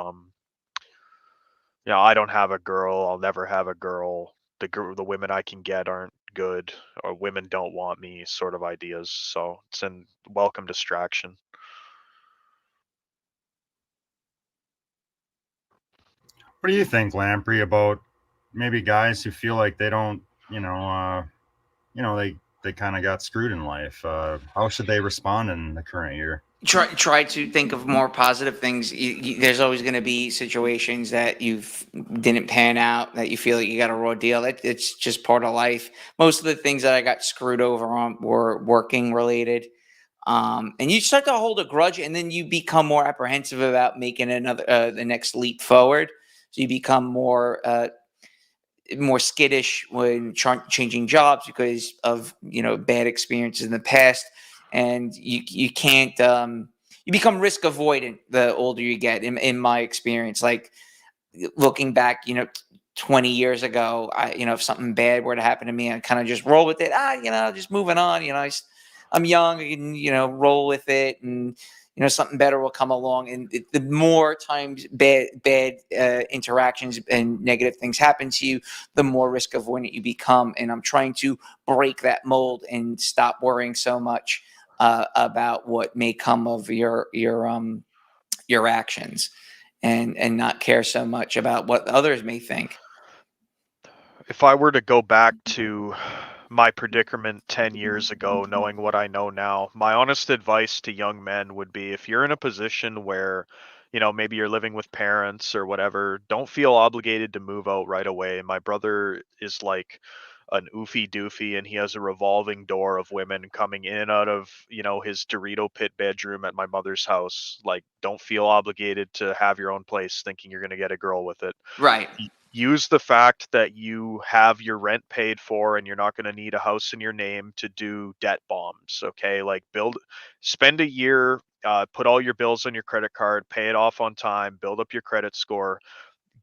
I don't have a girl, I'll never have a girl. The women I can get aren't good, or women don't want me sort of ideas. So it's a welcome distraction. What do you think, Lamprey, about maybe guys who feel like they don't, they kind of got screwed in life? How should they respond in the current year? Try to think of more positive things. There's always going to be situations that you didn't pan out, that you feel like you got a raw deal. It's just part of life. Most of the things that I got screwed over on were working related. And you start to hold a grudge, and then you become more apprehensive about making the next leap forward. So you become more skittish when changing jobs because of bad experiences in the past, and you can't you become risk avoidant the older you get. In my experience, like looking back, 20 years ago, if something bad were to happen to me, I kind of just roll with it. Just moving on. I'm young, I can roll with it, and something better will come along. And the more times bad interactions and negative things happen to you, the more risk avoidant you become. And I'm trying to break that mold and stop worrying so much about what may come of your actions, and not care so much about what others may think. If I were to go back to my predicament 10 years ago, knowing what I know now, my honest advice to young men would be, if you're in a position where, maybe you're living with parents or whatever, don't feel obligated to move out right away. My brother is like an oofy doofy, and he has a revolving door of women coming in and out of, his Dorito pit bedroom at my mother's house. Like, don't feel obligated to have your own place thinking you're going to get a girl with it. Right. Use the fact that you have your rent paid for and you're not going to need a house in your name to do debt bombs. Okay. Like, spend a year, put all your bills on your credit card, pay it off on time, build up your credit score,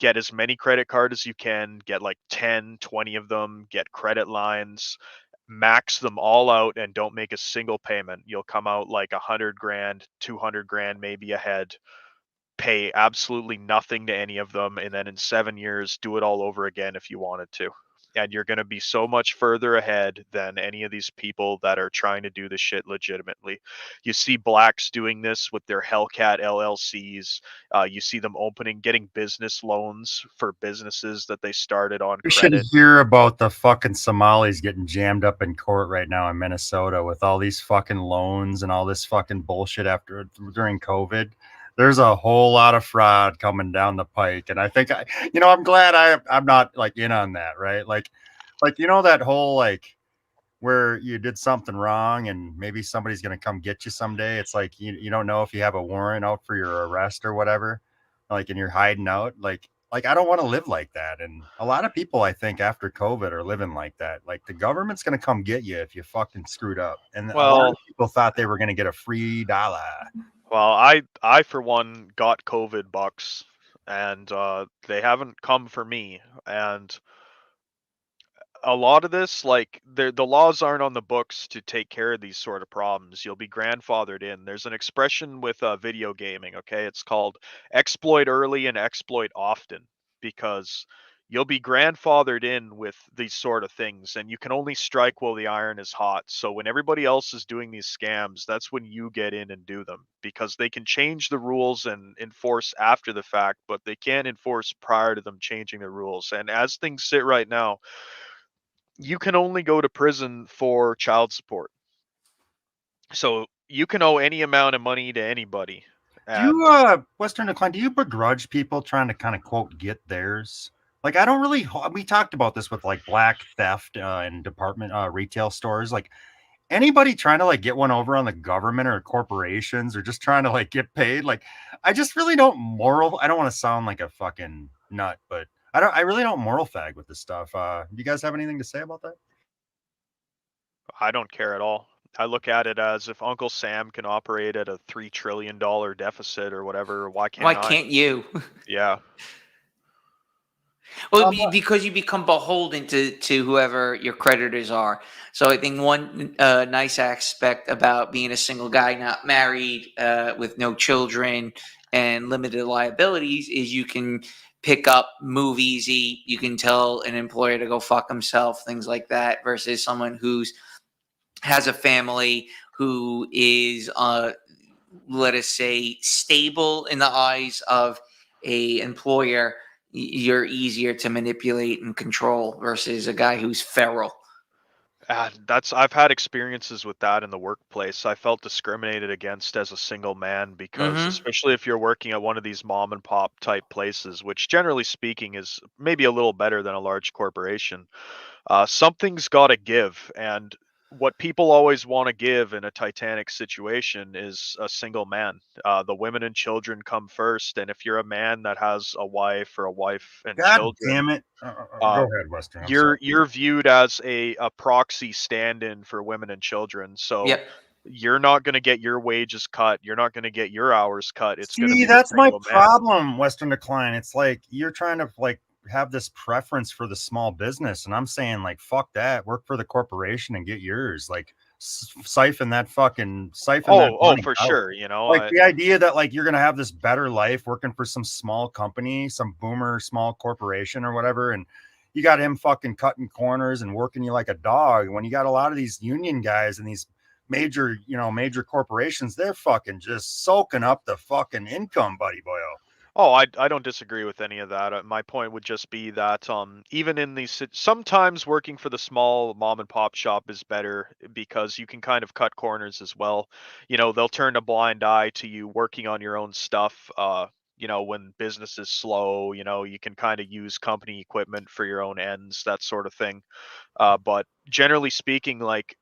get as many credit cards as you can, get like 10, 20 of them, get credit lines, max them all out, and don't make a single payment. You'll come out like 100 grand, 200 grand, maybe ahead. Pay absolutely nothing to any of them, and then in 7 years do it all over again if you wanted to, and you're going to be so much further ahead than any of these people that are trying to do this shit legitimately. You see blacks doing this with their Hellcat LLCs. You see them getting business loans for businesses that they started on You should credit. hear about the fucking Somalis getting jammed up in court right now in Minnesota with all these fucking loans and all this fucking bullshit during COVID. There's a whole lot of fraud coming down the pike, and I think I'm glad I'm not like in on that, right? Like that whole like where you did something wrong and maybe somebody's gonna come get you someday. It's like you don't know if you have a warrant out for your arrest or whatever, like, and you're hiding out. Like I don't want to live like that. And a lot of people, I think, after COVID are living like that. Like, the government's gonna come get you if you fucking screwed up. And a lot of people thought they were gonna get a free dollar. Well, I for one got COVID bucks, and they haven't come for me. And a lot of this, like, the laws aren't on the books to take care of these sort of problems. You'll be grandfathered in. There's an expression with video gaming, okay? It's called exploit early and exploit often, because you'll be grandfathered in with these sort of things, and you can only strike while the iron is hot. So when everybody else is doing these scams, that's when you get in and do them, because they can change the rules and enforce after the fact, but they can't enforce prior to them changing the rules. And as things sit right now, you can only go to prison for child support. So you can owe any amount of money to anybody. Do you, Western Decline, do you begrudge people trying to kind of quote get theirs? Like, I don't really, we talked about this with like black theft in department retail stores. Like, anybody trying to like get one over on the government or corporations or just trying to like get paid. Like, I just really don't I don't want to sound like a fucking nut, but I really don't moral fag with this stuff. Do you guys have anything to say about that? I don't care at all. I look at it as, if Uncle Sam can operate at a $3 trillion deficit or whatever, why can't you? Yeah. Well, because you become beholden to whoever your creditors are. So I think one nice aspect about being a single guy, not married, with no children and limited liabilities, is you can pick up, move easy. You can tell an employer to go fuck himself, things like that, versus someone who's has a family, who is, let us say, stable in the eyes of a employer. You're easier to manipulate and control versus a guy who's feral. I've had experiences with that in the workplace. I felt discriminated against as a single man because, especially if you're working at one of these mom and pop type places, which generally speaking is maybe a little better than a large corporation, something's got to give. And what people always want to give in a Titanic situation is a single man. The women and children come first, and if you're a man that has a wife or a wife and children, damn it! Go ahead, Western. You're viewed as a proxy stand-in for women and children. So you're not going to get your wages cut. You're not going to get your hours cut. It's going to be that's my man. problem, Western Decline. It's like you're trying to like have this preference for the small business, and I'm saying like fuck that. Work for the corporation and get yours. Like siphon that Oh, money for out. sure. You know, Like the idea that like you're gonna have this better life working for some small company, some boomer small corporation or whatever, and you got him fucking cutting corners and working you like a dog. When you got a lot of these union guys and these major corporations, they're fucking just soaking up the fucking income, buddy boyo. Oh, I don't disagree with any of that. My point would just be that even in these sometimes working for the small mom and pop shop is better because you can kind of cut corners as well. You know, they'll turn a blind eye to you working on your own stuff. You know, when business is slow, you know, you can kind of use company equipment for your own ends, that sort of thing. But generally speaking, like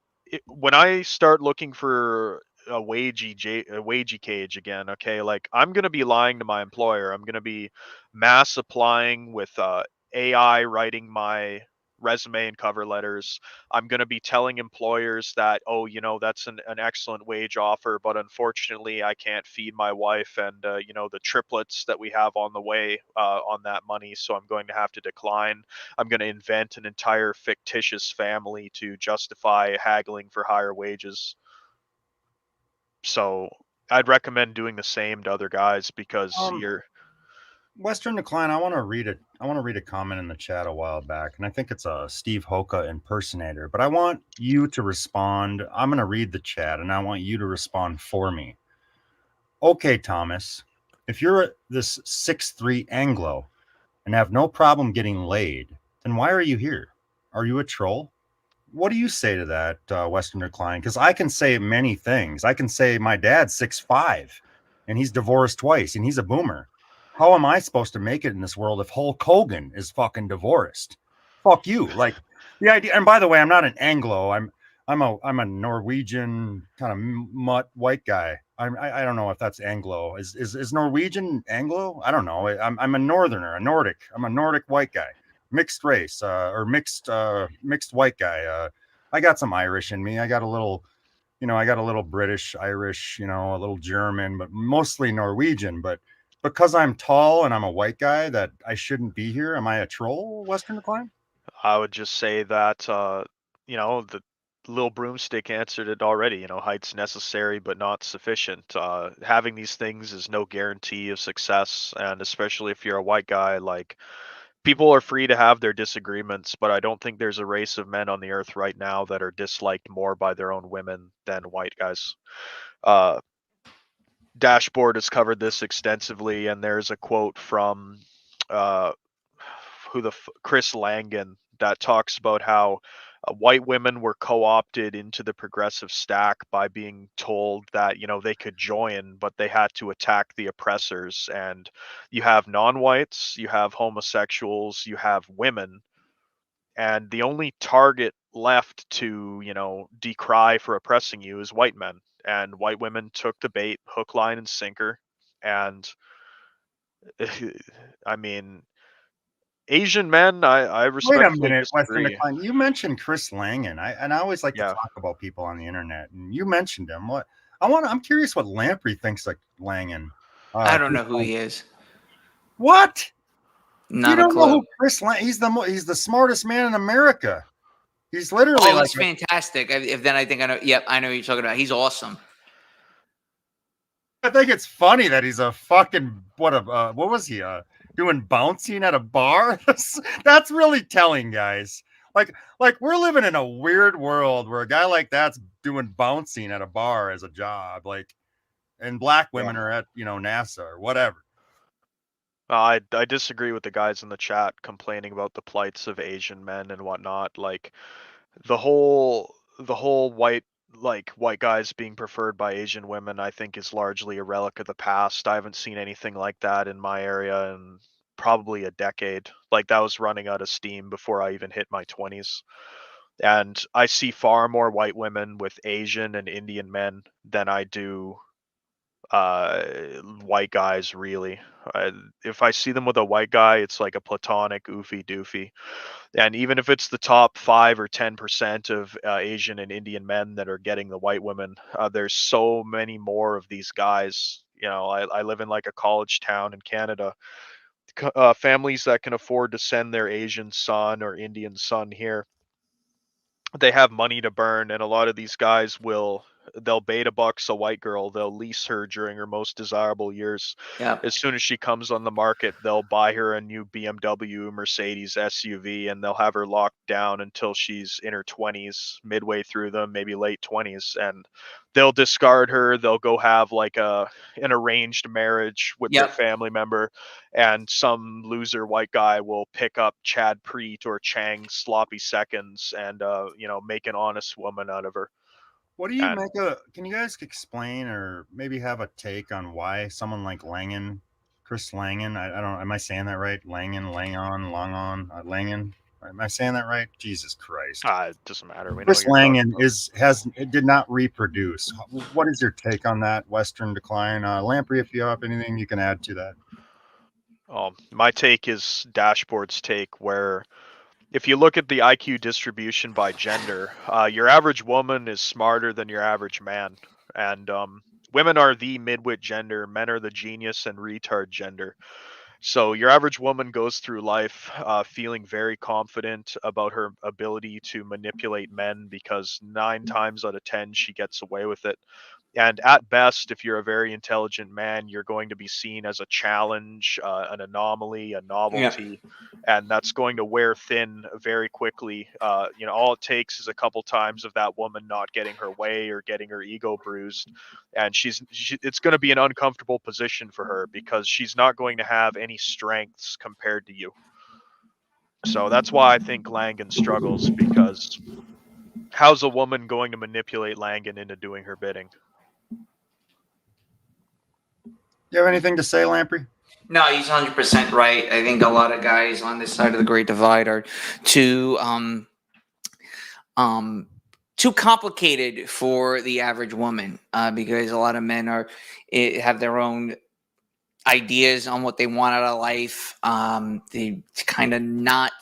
when I start looking for a wagey cage again, okay, like I'm gonna be lying to my employer. I'm gonna be mass applying with AI writing my resume and cover letters. I'm going to be telling employers that, oh, you know, that's an excellent wage offer, but unfortunately I can't feed my wife and, you know, the triplets that we have on the way on that money. So I'm going to have to decline. I'm going to invent an entire fictitious family to justify haggling for higher wages. So I'd recommend doing the same to other guys because you're Western Decline, I want to read a comment in the chat a while back, and I think it's a Steve Hoka impersonator, but I want you to respond. I'm going to read the chat and I want you to respond for me. Okay, Thomas, if you're this 6'3" Anglo and have no problem getting laid, then why are you here? Are you a troll? What do you say to that, Western Decline? Because I can say many things. I can say my dad's 6'5" and he's divorced twice and he's a boomer. How am I supposed to make it in this world if Hulk Hogan is fucking divorced? Fuck you. Like the idea. And by the way, I'm not an Anglo. I'm a Norwegian kind of mutt white guy. I don't know if that's Anglo. Is Norwegian Anglo? I don't know. I'm a Northerner, a Nordic. I'm a Nordic white guy, mixed race or mixed white guy. I got some Irish in me. I got a little British, Irish, a little German, but mostly Norwegian. But because I'm tall and I'm a white guy, that I shouldn't be here. Am I a troll, Western Decline? I would just say that you know, the little broomstick answered it already. You know, height's necessary but not sufficient. Having these things is no guarantee of success, and especially if you're a white guy, like people are free to have their disagreements, but I don't think there's a race of men on the earth right now that are disliked more by their own women than white guys. Uh, Dashboard has covered this extensively, and there's a quote from uh, Chris Langan that talks about how white women were co-opted into the progressive stack by being told that, you know, they could join, but they had to attack the oppressors. And you have non-whites, you have homosexuals, you have women, and the only target left to, you know, decry for oppressing you is white men. And white women took the bait, hook, line, and sinker. And I mean, Asian men, I Wait a respectfully minute, Western disagree. Decline. You mentioned Chris Langan. I always like to Yeah. talk about people on the internet, and you mentioned him. I'm curious what Lamprey thinks of Langan. I don't know who he is. What? Not You a don't know clue. who Chris Langan? He's the smartest man in America. He's literally Oh, like he's fantastic. If then I think I know. Yep, I know who you're talking about. He's awesome. I think it's funny that he's a fucking what was he doing bouncing at a bar? That's really telling, guys. Like we're living in a weird world where a guy like that's doing bouncing at a bar as a job, like, and black women are at NASA or whatever. I disagree with the guys in the chat complaining about the plights of Asian men and whatnot. Like the whole white guys being preferred by Asian women, I think is largely a relic of the past. I haven't seen anything like that in my area in probably a decade. Like that was running out of steam before I even hit my 20s. And I see far more white women with Asian and Indian men than I do white guys, really. If I see them with a white guy, it's like a platonic oofy doofy. And even if it's the top 5 or 10% of Asian and Indian men that are getting the white women, there's so many more of these guys. You know, I live in like a college town in Canada. Families that can afford to send their Asian son or Indian son here they have money to burn, and a lot of these guys they'll beta bucks a white girl, they'll lease her during her most desirable years. Yeah. As soon as she comes on the market, they'll buy her a new BMW, Mercedes SUV, and they'll have her locked down until she's in her 20s, midway through them, maybe late 20s, and they'll discard her. They'll go have like an arranged marriage with their Yep. family member, and some loser white guy will pick up Chad Preet or Chang's sloppy seconds and make an honest woman out of her. What do you And make of? Can you guys explain or maybe have a take on why someone like Langan, Chris Langan? I don't. Am I saying that right? Langan, Langon, Langan. Am I saying that right? Jesus Christ. it doesn't matter. We know Chris what you're talking Langan about. did not reproduce. What is your take on that Western decline? Lamprey, if you have anything you can add to that. My take is Dashboard's take, where if you look at the IQ distribution by gender, your average woman is smarter than your average man. And women are the midwit gender, men are the genius and retard gender. So your average woman goes through life feeling very confident about her ability to manipulate men because 9 times out of 10 she gets away with it. And at best, if you're a very intelligent man, you're going to be seen as a challenge, an anomaly, a novelty, and that's going to wear thin very quickly. All it takes is a couple times of that woman not getting her way or getting her ego bruised, and it's going to be an uncomfortable position for her because she's not going to have any strengths compared to you. So that's why I think Langan struggles, because how's a woman going to manipulate Langan into doing her bidding? You have anything to say, Lamprey? No, he's 100% right. I think a lot of guys on this side of the Great Divide are too complicated for the average woman, because a lot of men have their own ideas on what they want out of life. They kind of not.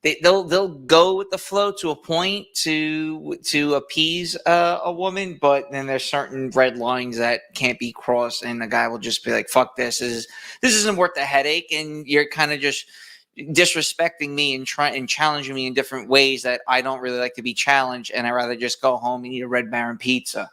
They'll go with the flow to a point to appease a woman, but then there's certain red lines that can't be crossed, and the guy will just be like, "Fuck this isn't worth the headache," and you're kind of just disrespecting me and challenging me in different ways that I don't really like to be challenged, and I'd rather just go home and eat a Red Baron pizza.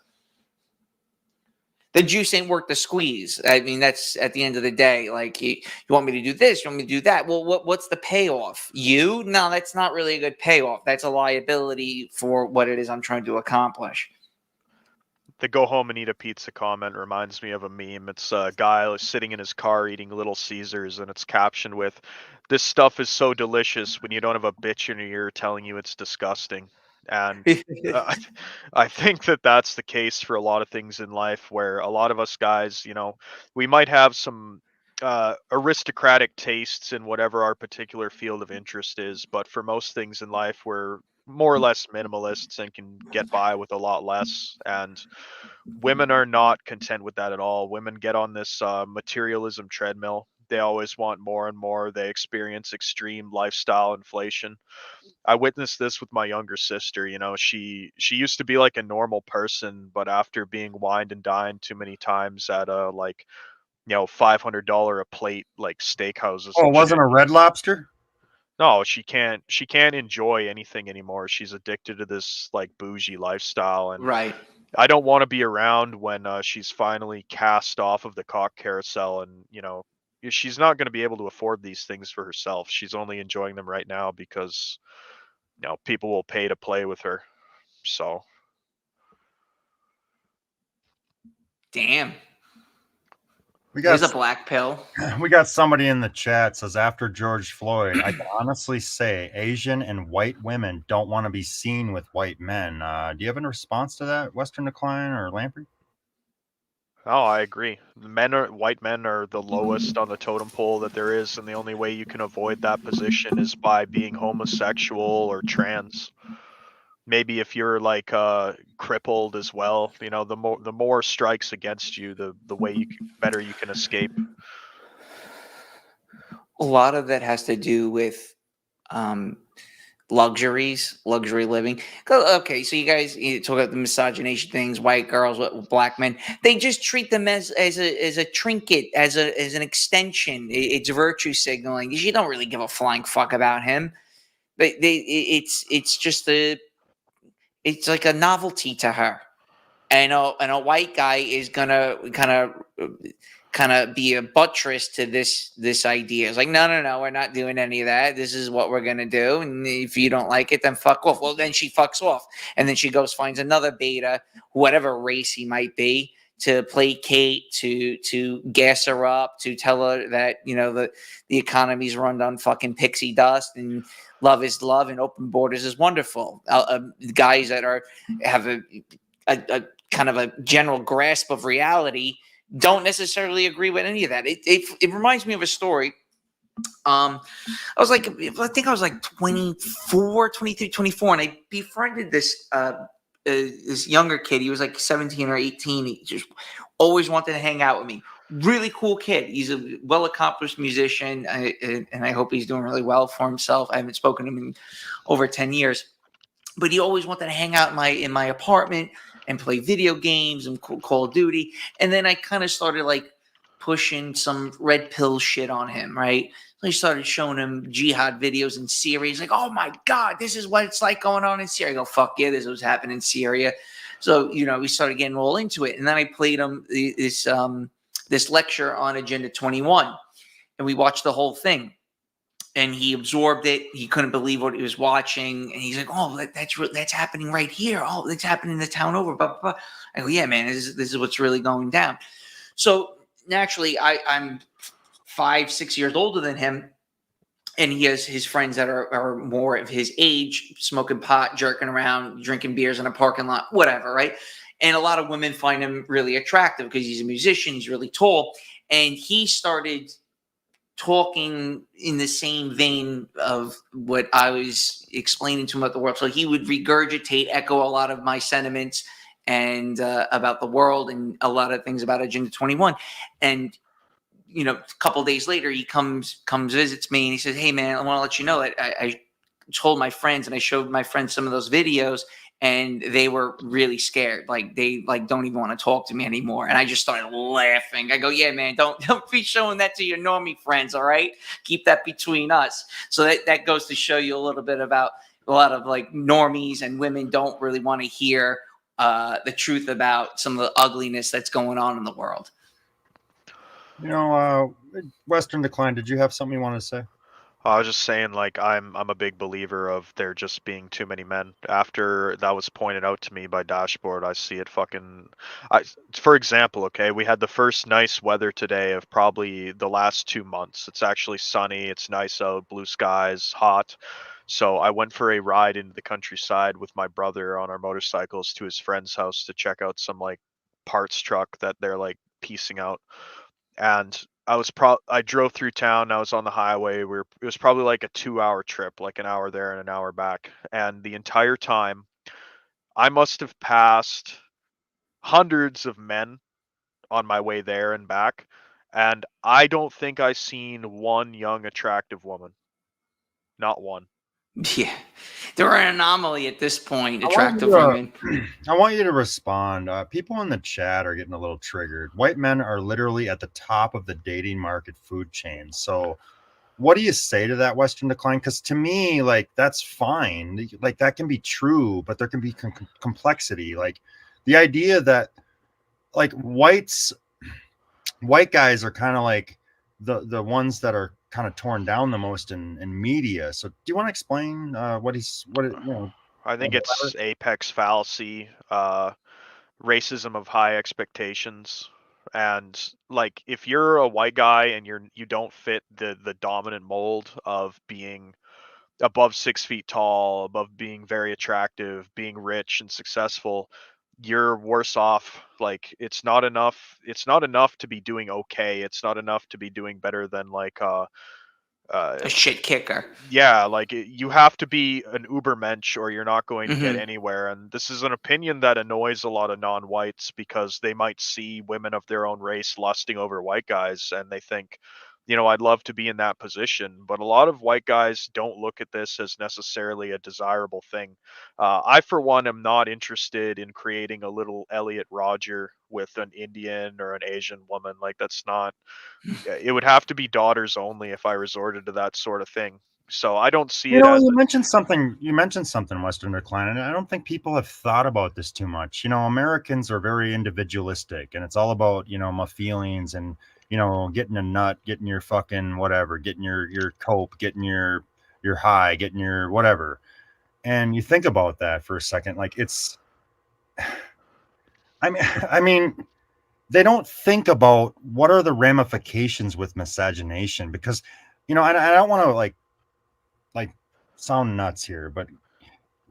The juice ain't worth the squeeze. I mean, that's at the end of the day. Like, you want me to do this? You want me to do that? Well, what's the payoff? You? No, that's not really a good payoff. That's a liability for what it is I'm trying to accomplish. The go home and eat a pizza comment reminds me of a meme. It's a guy sitting in his car eating Little Caesars, and it's captioned with, "This stuff is so delicious when you don't have a bitch in your ear telling you it's disgusting." And I think that that's the case for a lot of things in life, where a lot of us guys, we might have some aristocratic tastes in whatever our particular field of interest is, but for most things in life, we're more or less minimalists and can get by with a lot less. And women are not content with that at all. Women get on this materialism treadmill. They always want more and more. They experience extreme lifestyle inflation. I witnessed this with my younger sister. She used to be like a normal person, but after being wined and dined too many times at $500 a plate like steakhouses. Oh, it wasn't a Red Lobster? No, she can't enjoy anything anymore. She's addicted to this like bougie lifestyle, and Right. I don't want to be around when she's finally cast off of the cock carousel, and she's not going to be able to afford these things for herself. She's only enjoying them right now because people will pay to play with her. So Damn. There's a black pill. We got somebody in the chat says, after George Floyd, I can honestly say Asian and white women don't want to be seen with white men. Do you have a response to that, Western Decline or Lamprey? Oh, I agree. White men are the lowest on the totem pole that there is, and the only way you can avoid that position is by being homosexual or trans. Maybe if you're like crippled as well, the more strikes against you, the better you can escape. A lot of that has to do with luxury living. Okay, so you talk about the miscegenation things, white girls, black men. They just treat them as a trinket, as an extension. It's virtue signaling. You don't really give a flying fuck about him. It's just it's like a novelty to her. And a white guy is gonna kind of be a buttress to this idea. It's like, no, we're not doing any of that. This is what we're gonna do, and if you don't like it, then fuck off. Well, then she fucks off, and then she goes finds another beta, whatever race he might be, to placate, to gas her up, to tell her that the economy's run on fucking pixie dust, and love is love, and open borders is wonderful. Guys that have a kind of a general grasp of reality don't necessarily agree with any of that. It reminds me of a story. I think I was like 24, 23, 24, and I befriended this younger kid. He was like 17 or 18. He just always wanted to hang out with me. Really cool kid. He's a well-accomplished musician, and I hope he's doing really well for himself. I haven't spoken to him in over 10 years, but he always wanted to hang out in my apartment and play video games and Call of Duty. And then I kind of started like pushing some red pill shit on him, right? So I started showing him jihad videos in Syria. He's like, oh my God, this is what it's like going on in Syria. I go, fuck yeah, this is what's happening in Syria. So, we started getting all into it. And then I played him this lecture on Agenda 21. And we watched the whole thing. And he absorbed it. He couldn't believe what he was watching. And he's like, oh, that's happening right here. Oh, that's happening in the town over. Blah, blah, blah. I go, yeah, man, this is what's really going down. So naturally, I'm 5-6 years older than him. And he has his friends that are more of his age, smoking pot, jerking around, drinking beers in a parking lot, whatever, right? And a lot of women find him really attractive because he's a musician. He's really tall. And he started talking in the same vein of what I was explaining to him about the world. So he would regurgitate, echo a lot of my sentiments and about the world and a lot of things about Agenda 21. And, a couple of days later, he comes visits me and he says, hey, man, I want to let you know that I told my friends and I showed my friends some of those videos and they were really scared. Like they don't even want to talk to me anymore. And I just started laughing. I go, yeah, man, don't be showing that to your normie friends. All right. Keep that between us. So that goes to show you a little bit about a lot of like normies and women don't really want to hear the truth about some of the ugliness that's going on in the world. Western Decline, did you have something you wanted to say? I was just saying, like, I'm a big believer of there just being too many men. After that was pointed out to me by Dashboard, I see it for example, okay, we had the first nice weather today of probably the last 2 months. It's actually sunny, it's nice out, blue skies, hot. So I went for a ride into the countryside with my brother on our motorcycles to his friend's house to check out some like parts truck that they're like piecing out. And I drove through town. I was on the highway. It was probably like a 2-hour trip, like an hour there and an hour back. And the entire time, I must have passed hundreds of men on my way there and back. And I don't think I seen one young, attractive woman. Not one. Yeah, they're an anomaly at this point. Attractive women. I want you to respond. People in the chat are getting a little triggered. White men are literally at the top of the dating market food chain. So, what do you say to that, Western Decline? Because to me, like that's fine. Like that can be true, but there can be complexity. Like the idea that like white guys are kind of like the ones that are kind of torn down the most in media. So do you want to explain I think it's apex fallacy, racism of high expectations. And like if you're a white guy and you don't fit the dominant mold of being above 6 feet tall, above being very attractive, being rich and successful, you're worse off. Like it's not enough to be doing okay. It's not enough to be doing better than like a shit kicker. Yeah, like you have to be an ubermensch or you're not going to get anywhere. And this is an opinion that annoys a lot of non-whites because they might see women of their own race lusting over white guys and they think, I'd love to be in that position. But a lot of white guys don't look at this as necessarily a desirable thing. I, for one, am not interested in creating a little Elliot Rodger with an Indian or an Asian woman. Like that's not, it would have to be daughters only if I resorted to that sort of thing. So I don't see You it know, as you mentioned something, Western Decline, and I don't think people have thought about this too much. You know, Americans are very individualistic, and it's all about, you know, my feelings and, you know, getting a nut, getting your fucking whatever, getting your cope, getting your high, getting your whatever. And you think about that for a second, like it's, I mean, they don't think about what are the ramifications with miscegenation, because, you know, I don't want to like sound nuts here, but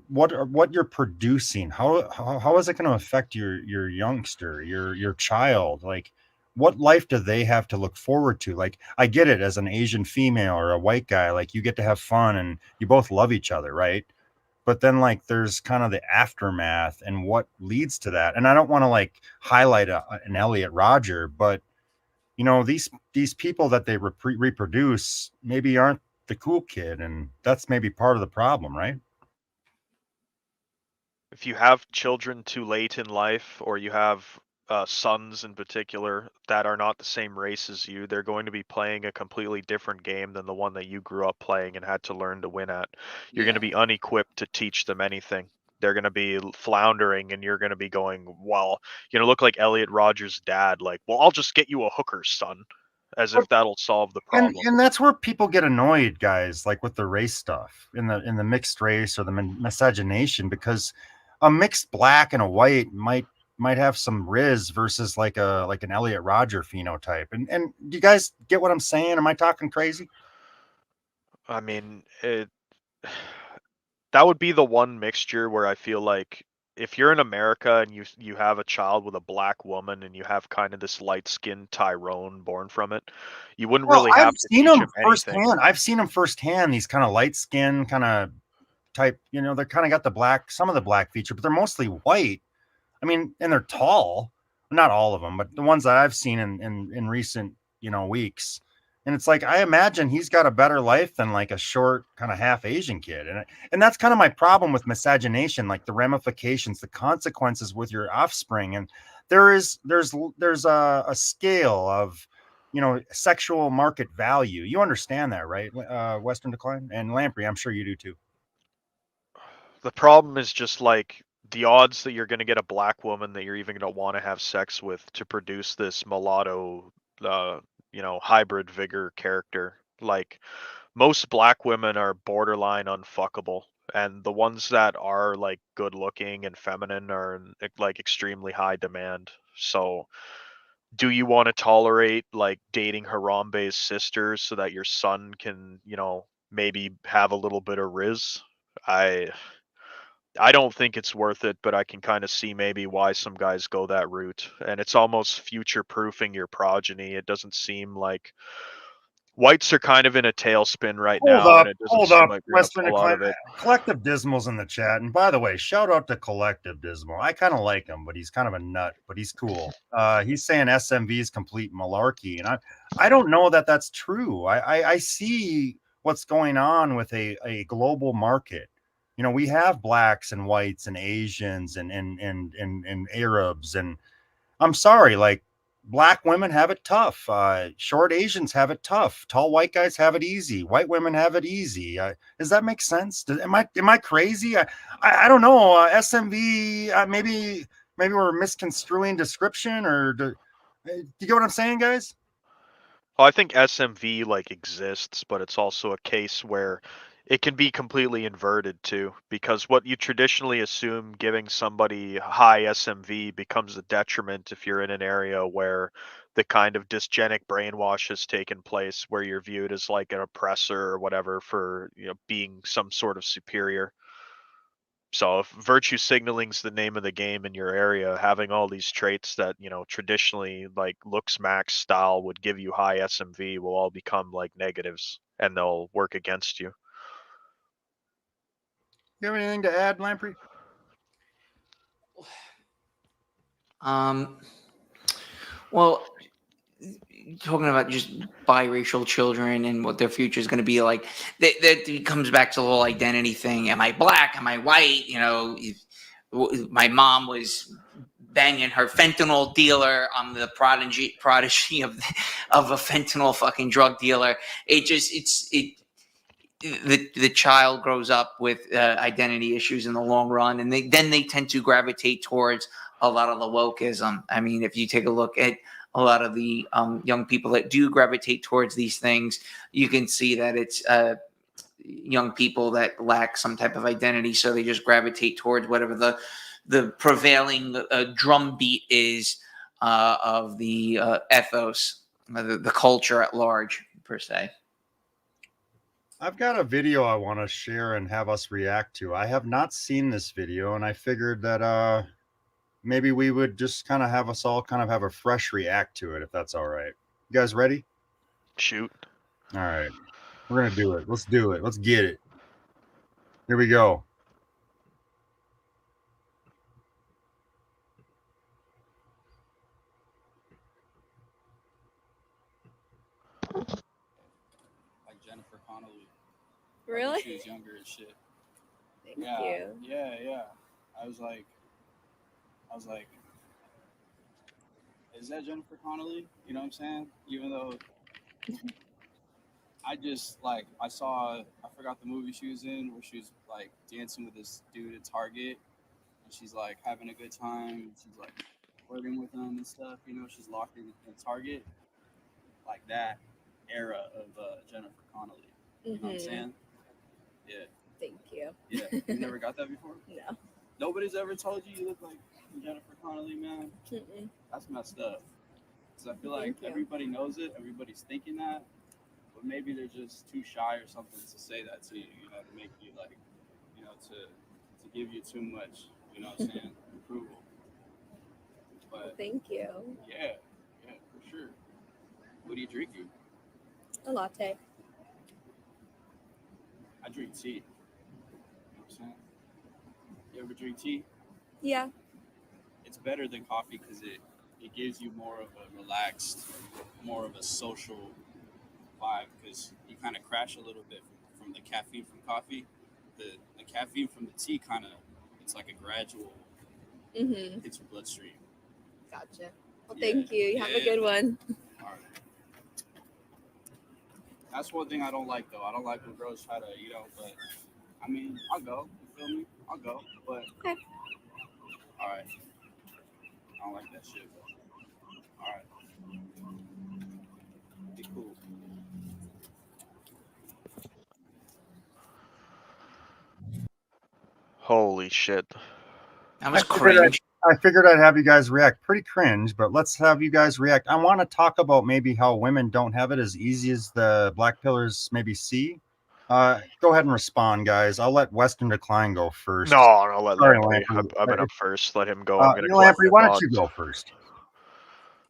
what you're producing, how is it going to affect your youngster, your child? Like, what life do they have to look forward to? Like, I get it, as an Asian female or a white guy, like, you get to have fun and you both love each other, right? But then, like, there's kind of the aftermath and what leads to that. And I don't want to like highlight an Elliot Rodger, but you know, these people that they reproduce maybe aren't the cool kid, and that's maybe part of the problem, right? if you have children too late in life, or you have sons in particular that are not the same race as you, they're going to be playing a completely different game than the one that you grew up playing and had to learn to win at. You're going to be unequipped to teach them anything. They're going to be floundering, and you're going to be going, well, you know, look like Elliot Rodgers' dad, like, well, I'll just get you a hooker, son, as if that'll solve the problem. And that's where people get annoyed, guys, like with the race stuff in the mixed race or the miscegenation, because a mixed black and a white might have some riz versus like an Elliot Rodger phenotype. And do you guys get what I'm saying? Am I talking crazy? I mean, that would be the one mixture where I feel like if you're in America and you have a child with a black woman and you have kind of this light-skinned Tyrone born from it, you wouldn't really have to teach him anything. I've seen them firsthand. These kind of light skin kind of type, you know, they're kind of got the black, some of the black feature, but they're mostly white. I mean, and they're tall. Not all of them, but the ones that I've seen in recent, you know, weeks. And it's like, I imagine he's got a better life than like a short kind of half Asian kid. And that's kind of my problem with miscegenation, like the ramifications, the consequences with your offspring. And there's a scale of, you know, sexual market value. You understand that, right? Western Decline and Lamprey, I'm sure you do too. The problem is just like the odds that you're going to get a black woman that you're even going to want to have sex with to produce this mulatto, you know, hybrid vigor character. Like, most black women are borderline unfuckable, and the ones that are like good looking and feminine are like extremely high demand. So do you want to tolerate like dating Harambe's sisters so that your son can, you know, maybe have a little bit of riz? I don't think it's worth it, but I can kind of see maybe why some guys go that route. And it's almost future proofing your progeny. It doesn't seem like whites are kind of in a tailspin right now. And it doesn't seem like we're Western gonna pull out of Decline. it. Collective Dismal's in the chat. And by the way, shout out to Collective Dismal. I kind of like him, but he's kind of a nut, but he's cool. He's saying SMV is complete malarkey. And I don't know that that's true. I see what's going on with a global market. You know, we have blacks and whites and Asians and Arabs, and I'm sorry, like, black women have it tough. Short Asians have it tough. Tall white guys have it easy. White women have it easy. Does that make sense? Am I crazy? I don't know. SMV, maybe we're misconstruing description, or do you get what I'm saying, guys? Well, I think SMV like exists, but it's also a case where it can be completely inverted too, because what you traditionally assume giving somebody high SMV becomes a detriment if you're in an area where the kind of dysgenic brainwash has taken place, where you're viewed as like an oppressor or whatever for, you know, being some sort of superior. So if virtue signaling's the name of the game in your area, having all these traits that, you know, traditionally like looks max style would give you high SMV will all become like negatives, and they'll work against you. You have anything to add, Lamprey? Well, talking about just biracial children and what their future is going to be like, that comes back to the whole identity thing. Am I black? Am I white? You know, my mom was banging her fentanyl dealer. I'm the prodigy of a fentanyl fucking drug dealer. the child grows up with identity issues in the long run, and they tend to gravitate towards a lot of the wokeism. I mean, if you take a look at a lot of the young people that do gravitate towards these things, you can see that it's young people that lack some type of identity, so they just gravitate towards whatever the prevailing drumbeat is of the ethos, the culture at large, per se. I've got a video I want to share and have us react to. I have not seen this video, and I figured that maybe we would just kind of have us all kind of have a fresh react to it, if that's all right. You guys ready? Shoot. All right. We're going to do it. Let's do it. Let's get it. Here we go. Like Jennifer Connelly. Really? She was younger and shit. Thank Yeah. you. Yeah. I was like, is that Jennifer Connelly? You know what I'm saying? Even though I forgot the movie she was in, where she was like dancing with this dude at Target, and she's like having a good time. She's like flirting with him and stuff. You know, she's locked in Target, like that era of Jennifer Connelly. You know what I'm saying? Yeah. Thank you. Yeah. You never got that before? No. Nobody's ever told you look like Jennifer Connelly, man. Mm-mm. That's messed up. Because I feel like Thank you. everybody knows it. Everybody's thinking that. But maybe they're just too shy or something to say that to you, you know, to make you like, you know, to give you too much, you know what I'm saying, approval. But Thank you. yeah, for sure. What are you drinking? A latte. I drink tea. You know what I'm saying? You ever drink tea? Yeah. It's better than coffee because it gives you more of a relaxed, more of a social vibe, because you kind of crash a little bit from the caffeine from coffee. The caffeine from the tea it's like a gradual hits your bloodstream. Gotcha. Well, Yeah, thank you. You have a yeah. good one. All right. That's one thing I don't like, though. I don't like when girls try to, you know, but I mean, I'll go. You feel me? I'll go. But Okay. all right. I don't like that shit, though. All right. Be cool. Holy shit. That was I figured cringe. I figured I'd have you guys react. Pretty cringe, but let's have you guys react. I want to talk about maybe how women don't have it as easy as the black pillars maybe see. Go ahead and respond, guys. I'll let Western Decline go first. No, let Sorry, Lamprey. Lamprey. I've been up first. Let him go. I'm gonna collect Lamprey, my why don't you thoughts. go first?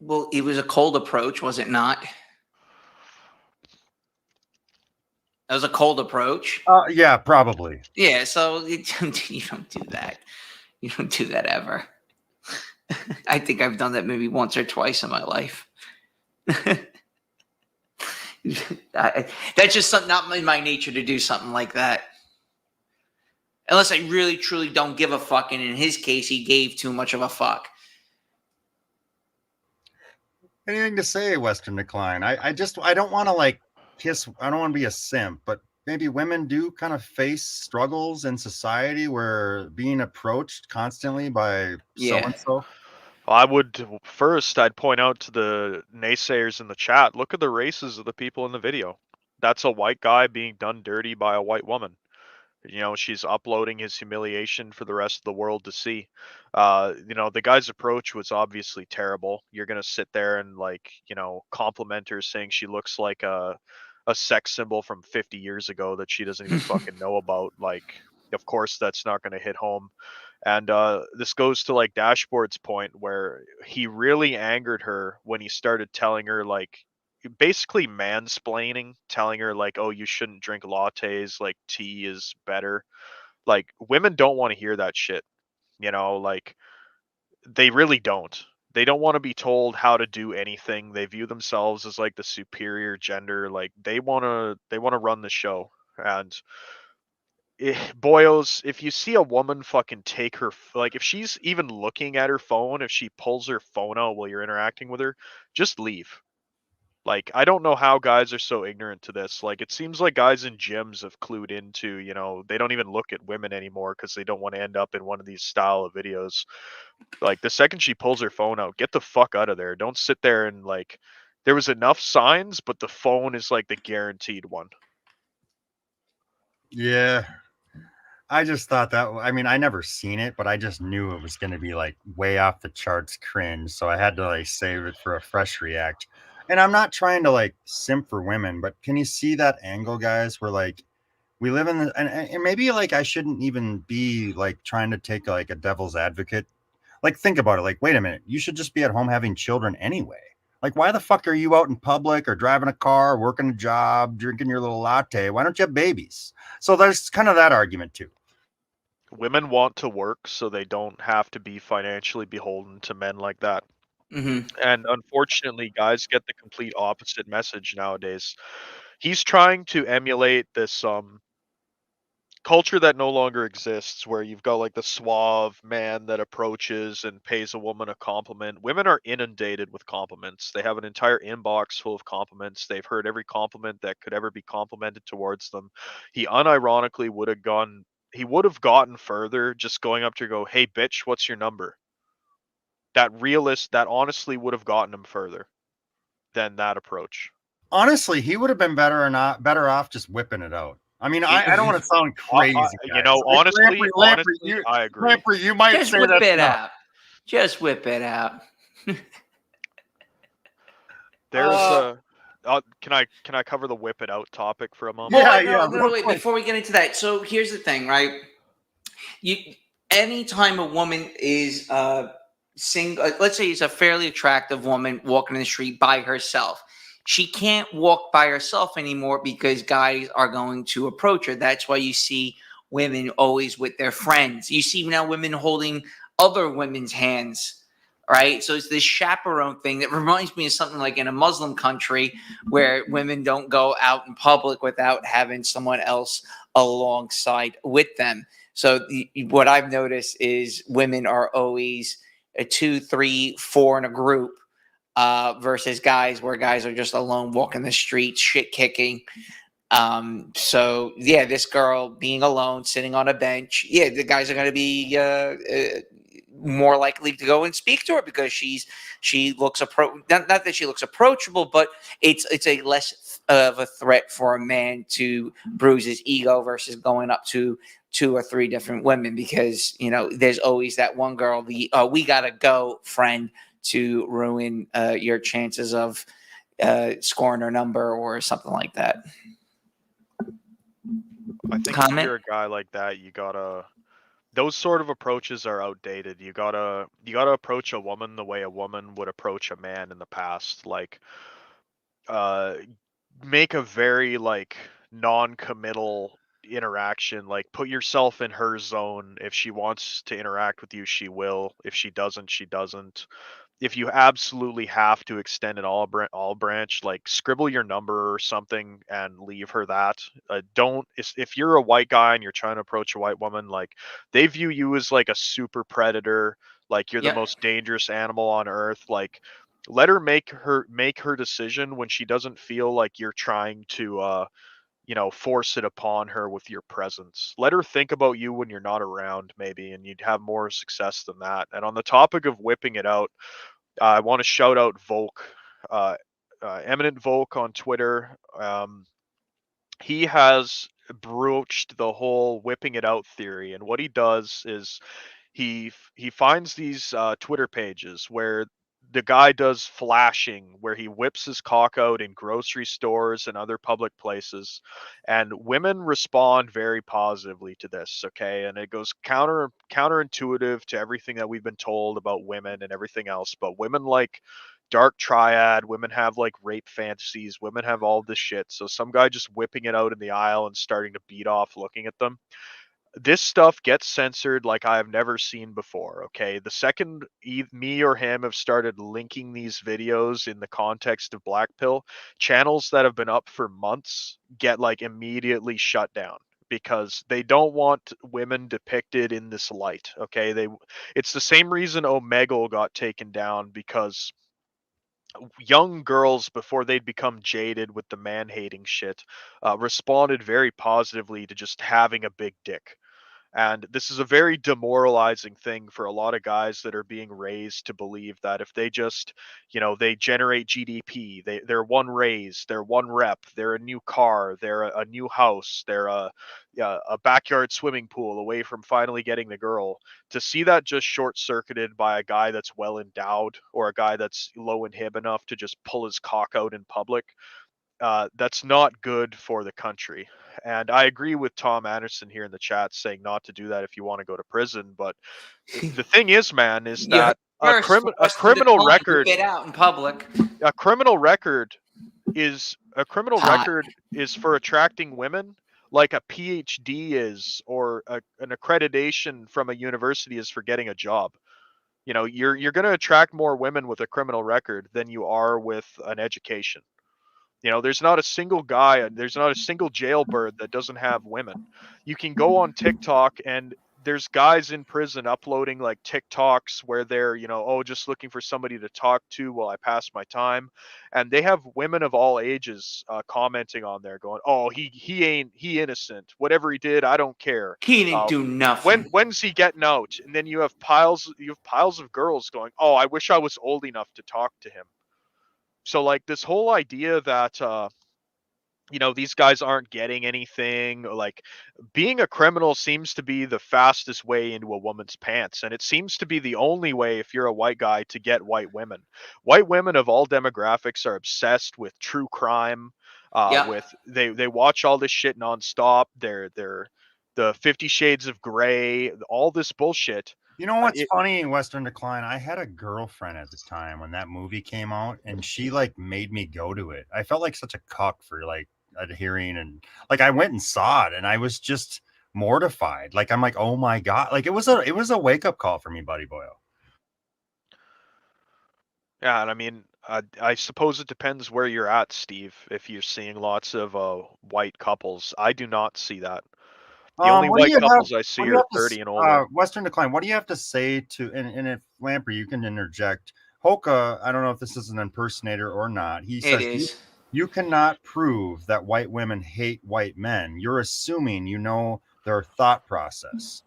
Well, it was a cold approach, was it not? That was a cold approach. Yeah, probably. Yeah, so you don't do that. You don't do that ever. I think I've done that maybe once or twice in my life. That's just not in my nature to do something like that. Unless I really, truly don't give a fuck. And in his case, he gave too much of a fuck. Anything to say, Western Decline? I don't want to like kiss. I don't want to be a simp, but maybe women do kind of face struggles in society where being approached constantly by so and so. I'd point out to the naysayers in the chat, look at the races of the people in the video. That's a white guy being done dirty by a white woman. You know, she's uploading his humiliation for the rest of the world to see. You know, the guy's approach was obviously terrible. You're going to sit there and, like, you know, compliment her saying she looks like a sex symbol from 50 years ago that she doesn't even fucking know about. Like, of course, that's not going to hit home. And this goes to like Dashboard's point where he really angered her when he started telling her, like, basically mansplaining, telling her like, oh, you shouldn't drink lattes, like tea is better. Like, women don't want to hear that shit, you know, like they really don't. They don't want to be told how to do anything. They view themselves as like the superior gender. Like they want to run the show. And boyos, if you see a woman fucking take her, like if she's even looking at her phone, if she pulls her phone out while you're interacting with her, just leave. Like, I don't know how guys are so ignorant to this. Like, it seems like guys in gyms have clued into, they don't even look at women anymore because they don't want to end up in one of these style of videos. Like, the second she pulls her phone out, get the fuck out of there. Don't sit there and, like, there was enough signs, but the phone is, like, the guaranteed one. Yeah. I just thought that, I mean, I never seen it, but I just knew it was going to be like way off the charts cringe. So I had to like save it for a fresh react. And I'm not trying to like simp for women, but can you see that angle, guys? Where like we live in the, and maybe like I shouldn't even be like trying to take like a devil's advocate. Like, think about it. Like, wait a minute, you should just be at home having children anyway. Like, why the fuck are you out in public or driving a car, working a job, drinking your little latte? Why don't you have babies? So there's kind of that argument too. Women want to work so they don't have to be financially beholden to men like that. Mm-hmm. And unfortunately, guys get the complete opposite message nowadays. He's trying to emulate this culture that no longer exists, where you've got like the suave man that approaches and pays a woman a compliment. Women are inundated with compliments. They have an entire inbox full of compliments. They've heard every compliment that could ever be complimented towards them. He unironically would have gotten further just going up to her, go, "Hey bitch, what's your number?" That honestly would have gotten him further than that approach. Honestly, he would have been better off just whipping it out. I mean, I don't want to sound crazy, guys. Honestly, I agree. Lamprey, you might Just say whip that's it enough. out. Just whip it out. There's can I cover the whip it out topic for a moment? No, wait, before we get into that. So here's the thing, right? Anytime a woman is single, let's say it's a fairly attractive woman walking in the street by herself, she can't walk by herself anymore because guys are going to approach her. That's why you see women always with their friends. You see now women holding other women's hands, right? So it's this chaperone thing that reminds me of something like in a Muslim country where women don't go out in public without having someone else alongside with them. So what I've noticed is women are always a 2, 3, 4 in a group. Versus guys, where guys are just alone walking the streets, shit kicking. So yeah, this girl being alone, sitting on a bench. Yeah, the guys are going to be more likely to go and speak to her because she looks not that she looks approachable, but it's a less of a threat for a man to bruise his ego versus going up to 2 or 3 different women, because there's always that one girl, the we gotta go friend, to ruin your chances of scoring her number or something like that. I think if you're a guy like that, those sort of approaches are outdated. You gotta approach a woman the way a woman would approach a man in the past. Like, make a very like non-committal interaction. Like, put yourself in her zone. If she wants to interact with you, she will. If she doesn't, she doesn't. If you absolutely have to extend an all branch, like scribble your number or something and leave her that. If you're a white guy and you're trying to approach a white woman, like, they view you as like a super predator, like you're the most dangerous animal on earth. Like, let her make her decision when she doesn't feel like you're trying to force it upon her with your presence. Let her think about you when you're not around, maybe, and you'd have more success than that. And on the topic of whipping it out, I want to shout out Volk, Eminent Volk on Twitter. He has broached the whole whipping it out theory, and what he does is he finds these Twitter pages where the guy does flashing, where he whips his cock out in grocery stores and other public places, and women respond very positively to this. Okay, and it goes counterintuitive to everything that we've been told about women and everything else, but women like dark triad, women have like rape fantasies, women have all this shit. So some guy just whipping it out in the aisle and starting to beat off looking at them, this stuff gets censored like I have never seen before. Okay, the second me or him have started linking these videos in the context of Black Pill, channels that have been up for months get like immediately shut down because they don't want women depicted in this light. Okay, it's the same reason Omegle got taken down, because young girls, before they'd become jaded with the man hating shit, responded very positively to just having a big dick. And this is a very demoralizing thing for a lot of guys that are being raised to believe that if they just, they generate GDP, they're one raise, they're one rep, they're a new car, they're a new house, they're a backyard swimming pool away from finally getting the girl. To see that just short circuited by a guy that's well endowed or a guy that's low in hib enough to just pull his cock out in public, that's not good for the country. And I agree with Tom Anderson here in the chat saying not to do that if you want to go to prison. But the thing is, man, is You heard that first, a Western criminal Decline, record, spit out in public. a criminal record a criminal Hot. record is for attracting women, like a PhD is, or an accreditation from a university is for getting a job. You're going to attract more women with a criminal record than you are with an education. There's not a single guy, there's not a single jailbird that doesn't have women. You can go on TikTok and there's guys in prison uploading like TikToks where they're, oh, just looking for somebody to talk to while I pass my time. And they have women of all ages commenting on there going, oh, he innocent. Whatever he did, I don't care. He didn't do nothing. When's he getting out? And then you have piles of girls going, oh, I wish I was old enough to talk to him. So like this whole idea that these guys aren't getting anything, like being a criminal seems to be the fastest way into a woman's pants, and it seems to be the only way if you're a white guy to get white women. White women of all demographics are obsessed with true crime. With they watch all this shit nonstop. They're the 50 Shades of Grey, all this bullshit. You know what's funny in Western Decline? I had a girlfriend at the time when that movie came out, and she like made me go to it. I felt like such a cuck for like adhering, and like I went and saw it, and I was just mortified. Like I'm like, oh my god! Like it was a wake up call for me, Buddy Boyle. Yeah, and I mean, I suppose it depends where you're at, Steve. If you're seeing lots of white couples, I do not see that. The only white couples I see are 30 and older. Western Decline, what do you have to say to, and if Lamprey, you can interject. Hoka, I don't know if this is an impersonator or not. He says, you cannot prove that white women hate white men. You're assuming you know their thought process.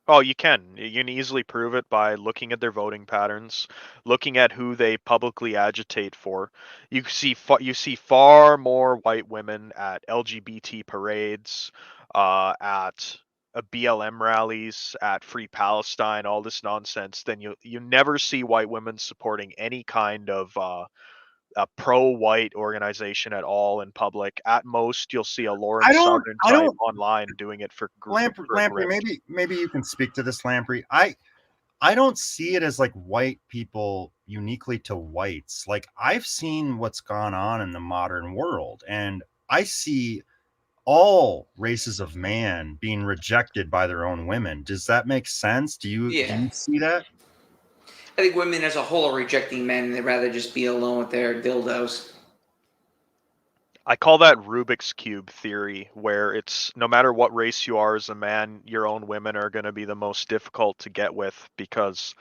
Oh, you can. You can easily prove it by looking at their voting patterns, looking at who they publicly agitate for. You see far more white women at LGBT parades, at BLM rallies, at Free Palestine, all this nonsense. Then you never see white women supporting any kind of a pro-white organization at all in public. At most, you'll see a Lauren Southern type online doing it for Lamprey, maybe you can speak to this, Lamprey. I don't see it as like white people uniquely to whites. Like I've seen what's gone on in the modern world, and I see all races of man being rejected by their own women. Does that make sense? Do you see that? I think women as a whole are rejecting men. They'd rather just be alone with their dildos. I call that Rubik's Cube theory, where it's no matter what race you are as a man, your own women are going to be the most difficult to get with, because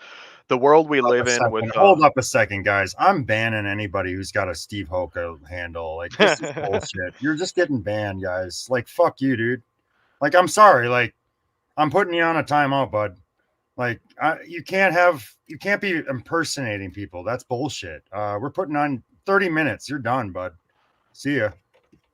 the world we live in with... Hold up a second, guys. I'm banning anybody who's got a Steve Hoka handle. Like, this is bullshit. You're just getting banned, guys. Like, fuck you, dude. Like, I'm sorry. Like, I'm putting you on a timeout, bud. Like, you can't be impersonating people. That's bullshit. We're putting on 30 minutes. You're done, bud. See ya.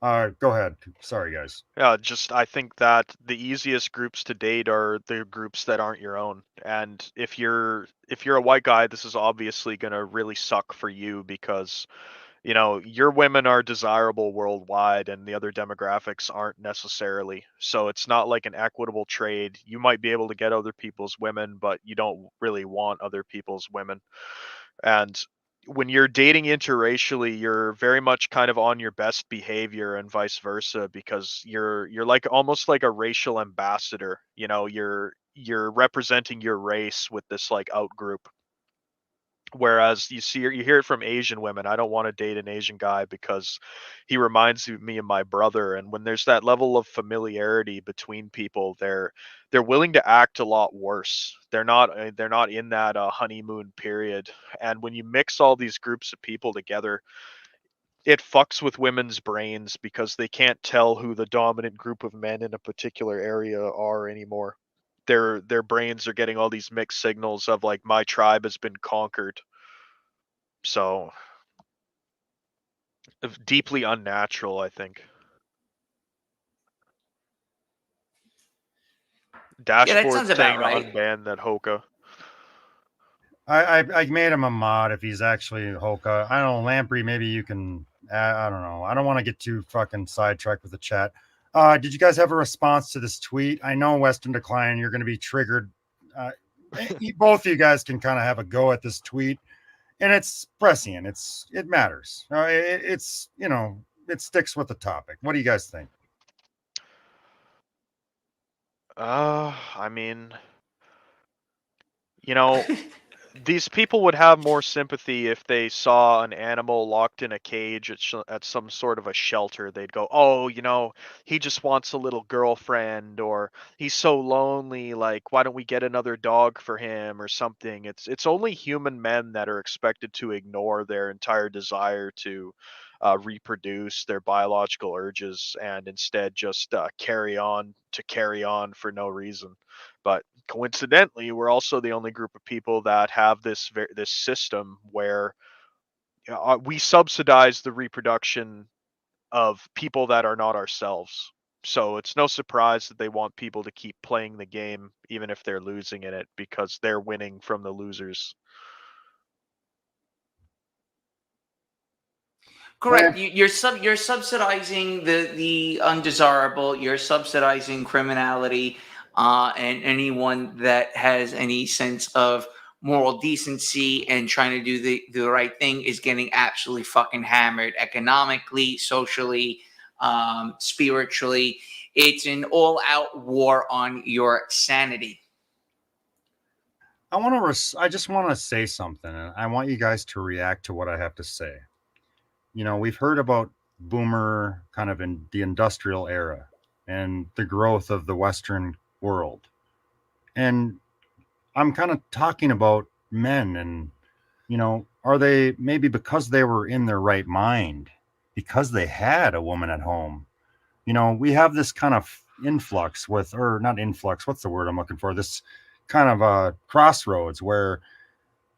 Go ahead. Sorry, guys. Yeah, I think that the easiest groups to date are the groups that aren't your own. And if you're a white guy, this is obviously going to really suck for you, because your women are desirable worldwide and the other demographics aren't necessarily. So it's not like an equitable trade. You might be able to get other people's women, but you don't really want other people's women. And when you're dating interracially, you're very much kind of on your best behavior and vice versa, because you're like almost like a racial ambassador. You're representing your race with this like out group. Whereas you hear it from Asian women. I don't want to date an Asian guy because he reminds me of my brother. And when there's that level of familiarity between people, they're willing to act a lot worse. They're not in that honeymoon period. And when you mix all these groups of people together, it fucks with women's brains because they can't tell who the dominant group of men in a particular area are anymore. Their brains are getting all these mixed signals of like, my tribe has been conquered. So deeply unnatural, I think. Yeah, that Dashboard sounds about saying to right. unban that Hoka. I made him a mod if he's actually Hoka. I don't know, Lamprey, maybe you can, I don't know. I don't want to get too fucking sidetracked with the chat. Did you guys have a response to this tweet? I know Western Decline, you're going to be triggered. Both of you guys can kind of have a go at this tweet, and it's prescient. It matters. It's, you know, it sticks with the topic. What do you guys think? I mean, you know, these people would have more sympathy if they saw an animal locked in a cage at some sort of a shelter. They'd go, "Oh, you know, he just wants a little girlfriend," or "He's so lonely, like why don't we get another dog for him or something." It's only human men that are expected to ignore their entire desire to reproduce, their biological urges, and instead just carry on for no reason. But coincidentally, we're also the only group of people that have this system where we subsidize the reproduction of people that are not ourselves. So it's no surprise that they want people to keep playing the game, even if they're losing in it, because they're winning from the losers. Correct. You're subsidizing the undesirable. You're subsidizing criminality, and anyone that has any sense of moral decency and trying to do the right thing is getting absolutely fucking hammered economically, socially, spiritually. It's an all-out war on your sanity. I just want to say something, and I want you guys to react to what I have to say. You know, we've heard about boomer kind of in the industrial era and the growth of the Western world. And I'm kind of talking about men and, you know, are they maybe because they were in their right mind, because they had a woman at home? You know, we have this kind of influx with, or not influx, what's the word I'm looking for? This kind of crossroads where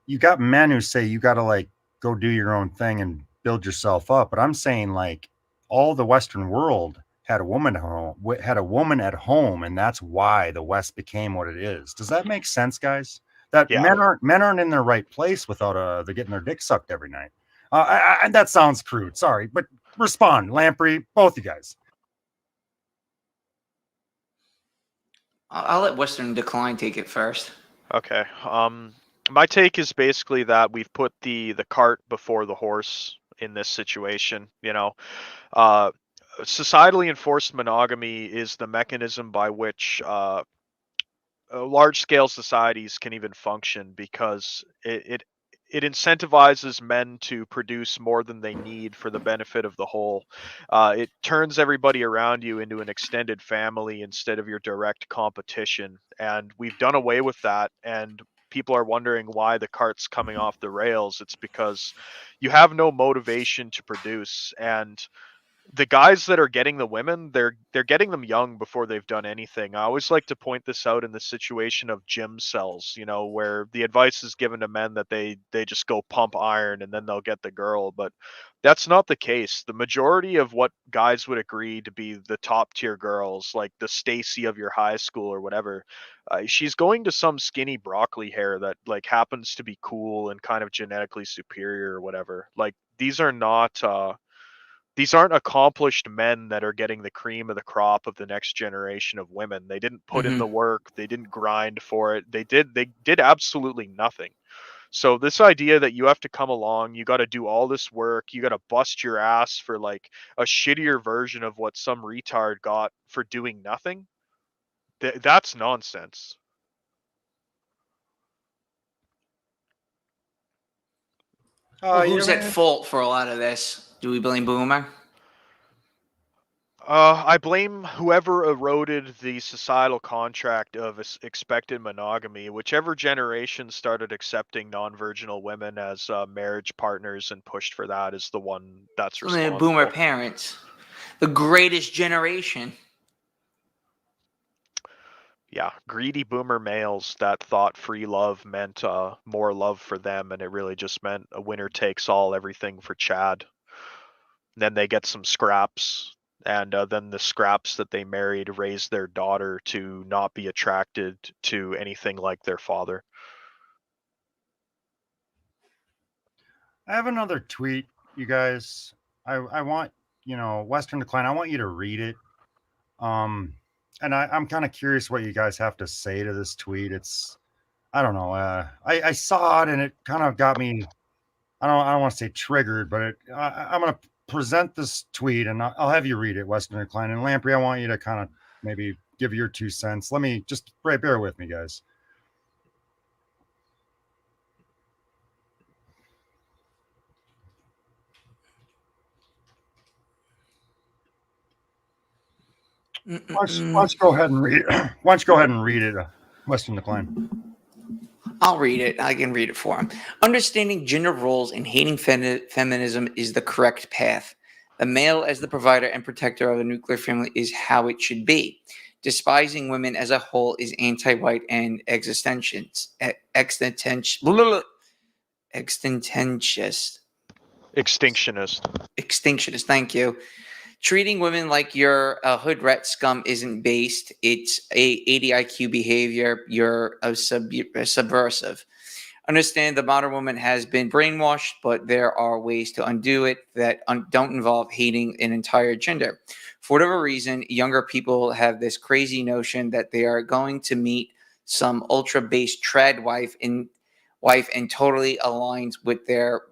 you got men who say you got to like go do your own thing and build yourself up. But I'm saying like all the Western world had a woman at home, and that's why the West became what it is. Does that make sense, guys? That Yeah. men aren't in their right place without they're getting their dick sucked every night. That sounds crude. Sorry, but respond, Lamprey, both you guys. I'll let Western Decline take it first. Okay. My take is basically that we've put the cart before the horse in this situation. You know, societally enforced monogamy is the mechanism by which large scale societies can even function, because it incentivizes men to produce more than they need for the benefit of the whole. It turns everybody around you into an extended family instead of your direct competition. And we've done away with that. And people are wondering why the cart's coming off the rails. It's because you have no motivation to produce. And the guys that are getting the women, they're getting them young before they've done anything. I always like to point this out in the situation of gym cells, you know, where the advice is given to men that they just go pump iron and then they'll get the girl. But that's not the case. The majority of what guys would agree to be the top tier girls, like the Stacy of your high school or whatever, she's going to some skinny broccoli hair that like happens to be cool and kind of genetically superior or whatever. Like these aren't accomplished men that are getting the cream of the crop of the next generation of women. They didn't put in the work. They didn't grind for it. They did absolutely nothing. So this idea that you have to come along, you got to do all this work, you got to bust your ass for like a shittier version of what some retard got for doing nothing, that's nonsense. Well, You who's know, at fault for a lot of this? Do we blame Boomer? I blame whoever eroded the societal contract of expected monogamy. Whichever generation started accepting non-virginal women as marriage partners and pushed for that is the one that's So the Boomer responsible. parents, the greatest generation. Yeah, greedy boomer males that thought free love meant more love for them, and it really just meant a winner takes all, everything for Chad. Then they get some scraps, and then the scraps that they married raised their daughter to not be attracted to anything like their father. I have another tweet, you guys. I want, Western Decline, I want you to read it. And I'm kind of curious what you guys have to say to this tweet. I don't know. I saw it and it kind of got me. I don't want to say triggered, but I'm going to present this tweet and I'll have you read it, Western Decline. And Lamprey, I want you to kind of maybe give your 2 cents. Let me just bear with me, guys. Why don't you go ahead and read it? Why don't you go ahead and read it, Western Decline? I'll read it. I can read it for him. Understanding gender roles and hating feminism is the correct path. The male as the provider and protector of a nuclear family is how it should be. Despising women as a whole is anti-white and extentist. Extinctionist. Thank you. Treating women like you're a hood rat scum isn't based. It's a 80 IQ behavior. You're a subversive. Understand the modern woman has been brainwashed, but there are ways to undo it that don't involve hating an entire gender. For whatever reason, younger people have this crazy notion that they are going to meet some ultra-based trad wife and totally aligns with their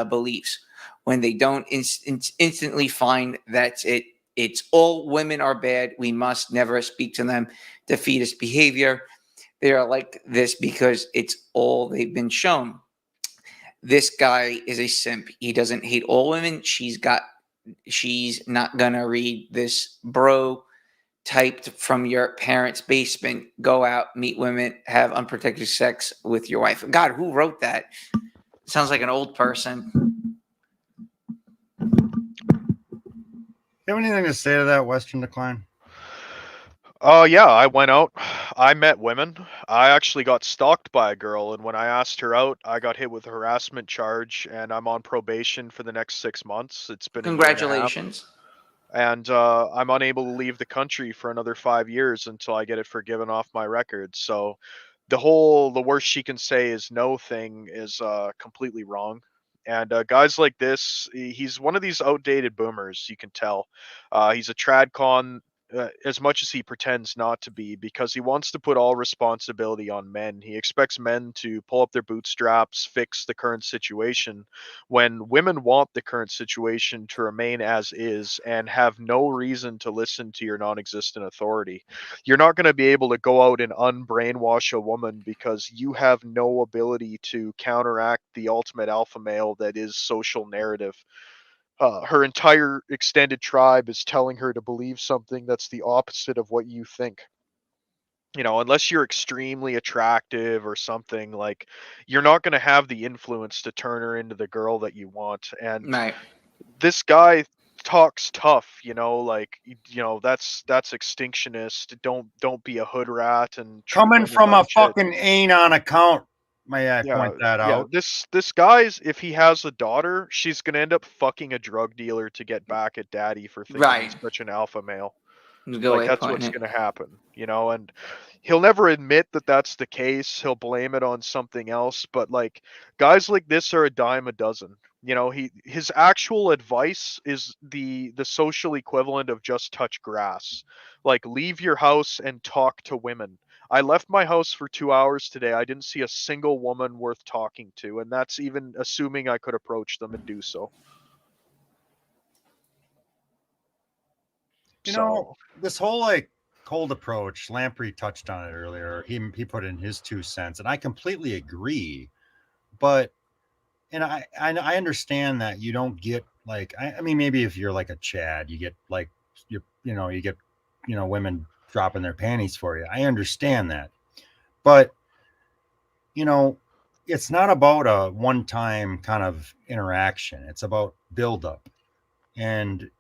beliefs. When they don't instantly find that it's all women are bad, we must never speak to them. Defeatist behavior. They are like this because it's all they've been shown. This guy is a simp. He doesn't hate all women. She's not gonna read this bro typed from your parents' basement. Go out, meet women, have unprotected sex with your wife. God, who wrote that? Sounds like an old person. You have anything to say to that, Western Decline? Yeah, I went out. I met women. I actually got stalked by a girl, and when I asked her out, I got hit with a harassment charge, and I'm on probation for the next 6 months. It's been a year and a half, Congratulations. and I'm unable to leave the country for another 5 years until I get it forgiven off my record. So the worst she can say is no thing is completely wrong. And guys like this, he's one of these outdated boomers, you can tell. He's a tradcon as much as he pretends not to be, because he wants to put all responsibility on men. He expects men to pull up their bootstraps, fix the current situation, when women want the current situation to remain as is and have no reason to listen to your non-existent authority. You're not going to be able to go out and unbrainwash a woman because you have no ability to counteract the ultimate alpha male that is social narrative. Her entire extended tribe is telling her to believe something that's the opposite of what you think. Unless you're extremely attractive or something, like, you're not going to have the influence to turn her into the girl that you want. And Right. this guy talks tough, that's extinctionist. Don't be a hood rat and treat Coming women from like a shit. fucking anon account, may I point that Yeah, out? this guy's, if he has a daughter, she's gonna end up fucking a drug dealer to get back at daddy for thinking Right. he's such an alpha male. That's a good Like, way of that's putting what's it. gonna happen, and he'll never admit that that's the case. He'll blame it on something else, but like, guys like this are a dime a dozen. His actual advice is the social equivalent of just touch grass. Like, leave your house and talk to women. I left my house for 2 hours today. I didn't see a single woman worth talking to, and that's even assuming I could approach them and do so. This whole like cold approach, Lamprey touched on it earlier. He put in his 2 cents, and I completely agree. But and I understand that you don't get like, I mean, maybe if you're like a Chad, you get like, you get, women dropping their panties for you. I understand that. But, it's not about a one-time kind of interaction. It's about buildup. And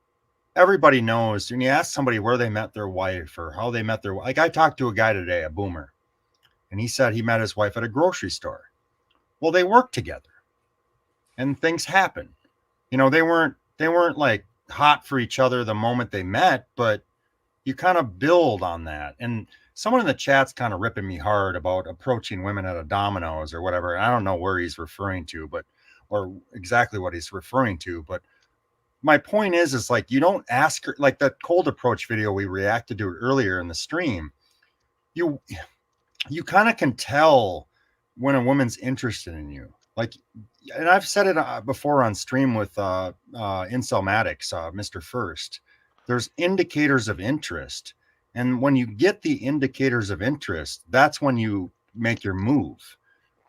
everybody knows when you ask somebody where they met their wife or how they met their, like I talked to a guy today, a boomer, and he said he met his wife at a grocery store. Well, they worked together and things happen. They weren't like hot for each other the moment they met, but you kind of build on that. And someone in the chat's kind of ripping me hard about approaching women at a Domino's or whatever. And I don't know where he's referring to, or exactly what he's referring to, but my point is like, you don't ask her, like that cold approach video we reacted to earlier in the stream. You kind of can tell when a woman's interested in you. Like, and I've said it before on stream with Incelmatics, Mr. First. There's indicators of interest. And when you get the indicators of interest, that's when you make your move.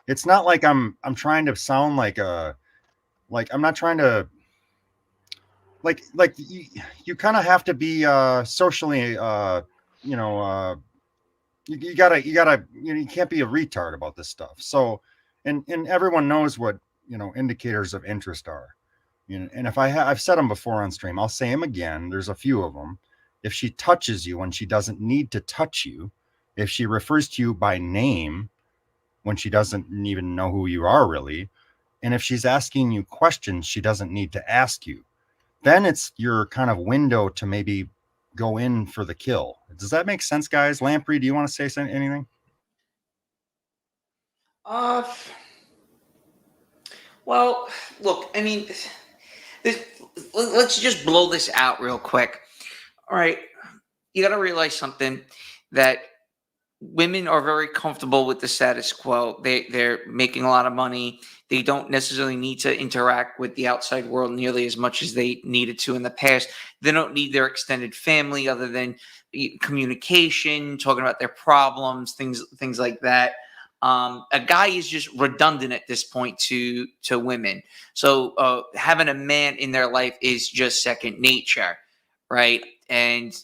It's not like I'm trying to sound like I'm not trying to like you kind of have to be socially you gotta you can't be a retard about this stuff. So and everyone knows what indicators of interest are. And if I've said them before on stream, I'll say them again. There's a few of them. If she touches you when she doesn't need to touch you, if she refers to you by name when she doesn't even know who you are really, and if she's asking you questions she doesn't need to ask you, then it's your kind of window to maybe go in for the kill. Does that make sense, guys? Lamprey, do you want to say anything? Well, look, I mean, let's just blow this out real quick. All right, you got to realize something, that women are very comfortable with the status quo. They're making a lot of money. They don't necessarily need to interact with the outside world nearly as much as they needed to in the past. They don't need their extended family other than communication, talking about their problems, things like that. A guy is just redundant at this point to women. So having a man in their life is just second nature, right? And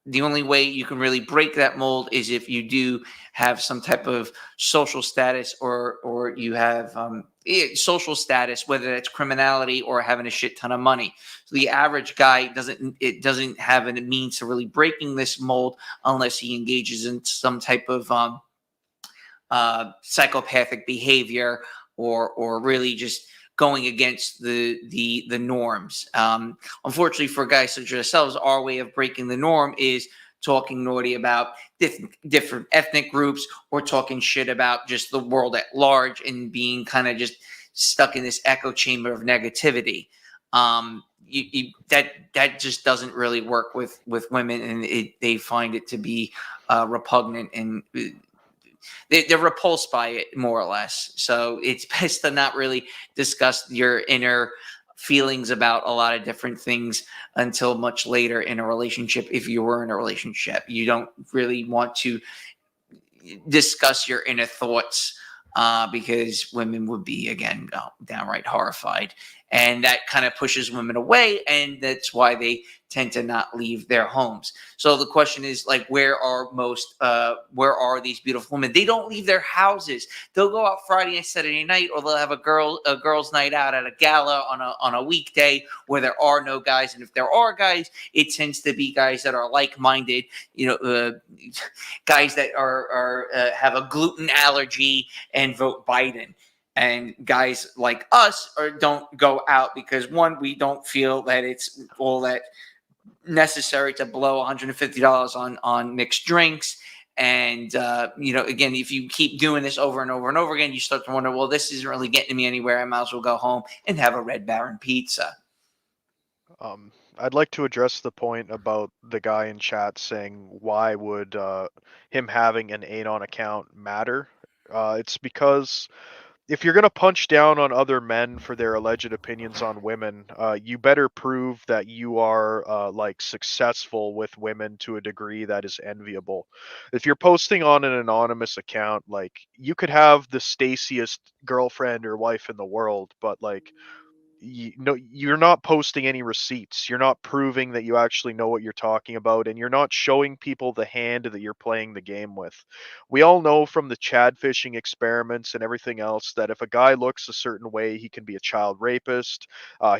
the only way you can really break that mold is if you do have some type of social status, or you have social status, whether that's criminality or having a shit ton of money. So the average guy doesn't have a means to really breaking this mold unless he engages in some type of psychopathic behavior, or really just going against the norms. Unfortunately for guys such as ourselves, our way of breaking the norm is talking naughty about different ethnic groups, or talking shit about just the world at large, and being kind of just stuck in this echo chamber of negativity. That just doesn't really work with women, and they find it to be repugnant, and they're repulsed by it, more or less. So it's best to not really discuss your inner feelings about a lot of different things until much later in a relationship. If you were in a relationship, you don't really want to discuss your inner thoughts, because women would be, again, downright horrified. And that kind of pushes women away, and that's why they tend to not leave their homes. So the question is, like, where are these beautiful women? They don't leave their houses. They'll go out Friday and Saturday night, or they'll have a girls' night out at a gala on a weekday where there are no guys. And if there are guys, it tends to be guys that are like-minded, guys that are have a gluten allergy and vote Biden. And guys like us don't go out because, one, we don't feel that it's all that necessary to blow $150 on mixed drinks. And, again, if you keep doing this over and over and over again, you start to wonder, well, this isn't really getting me anywhere. I might as well go home and have a Red Baron pizza. I'd like to address the point about the guy in chat saying, why would him having an Anon account matter? It's because if you're gonna punch down on other men for their alleged opinions on women, you better prove that you are like successful with women to a degree that is enviable. If you're posting on an anonymous account, like you could have the staciest girlfriend or wife in the world, but like you're not posting any receipts. You're not proving that you actually know what you're talking about, and you're not showing people the hand that you're playing the game with. We all know from the Chad fishing experiments and everything else that if a guy looks a certain way, he can be a child rapist.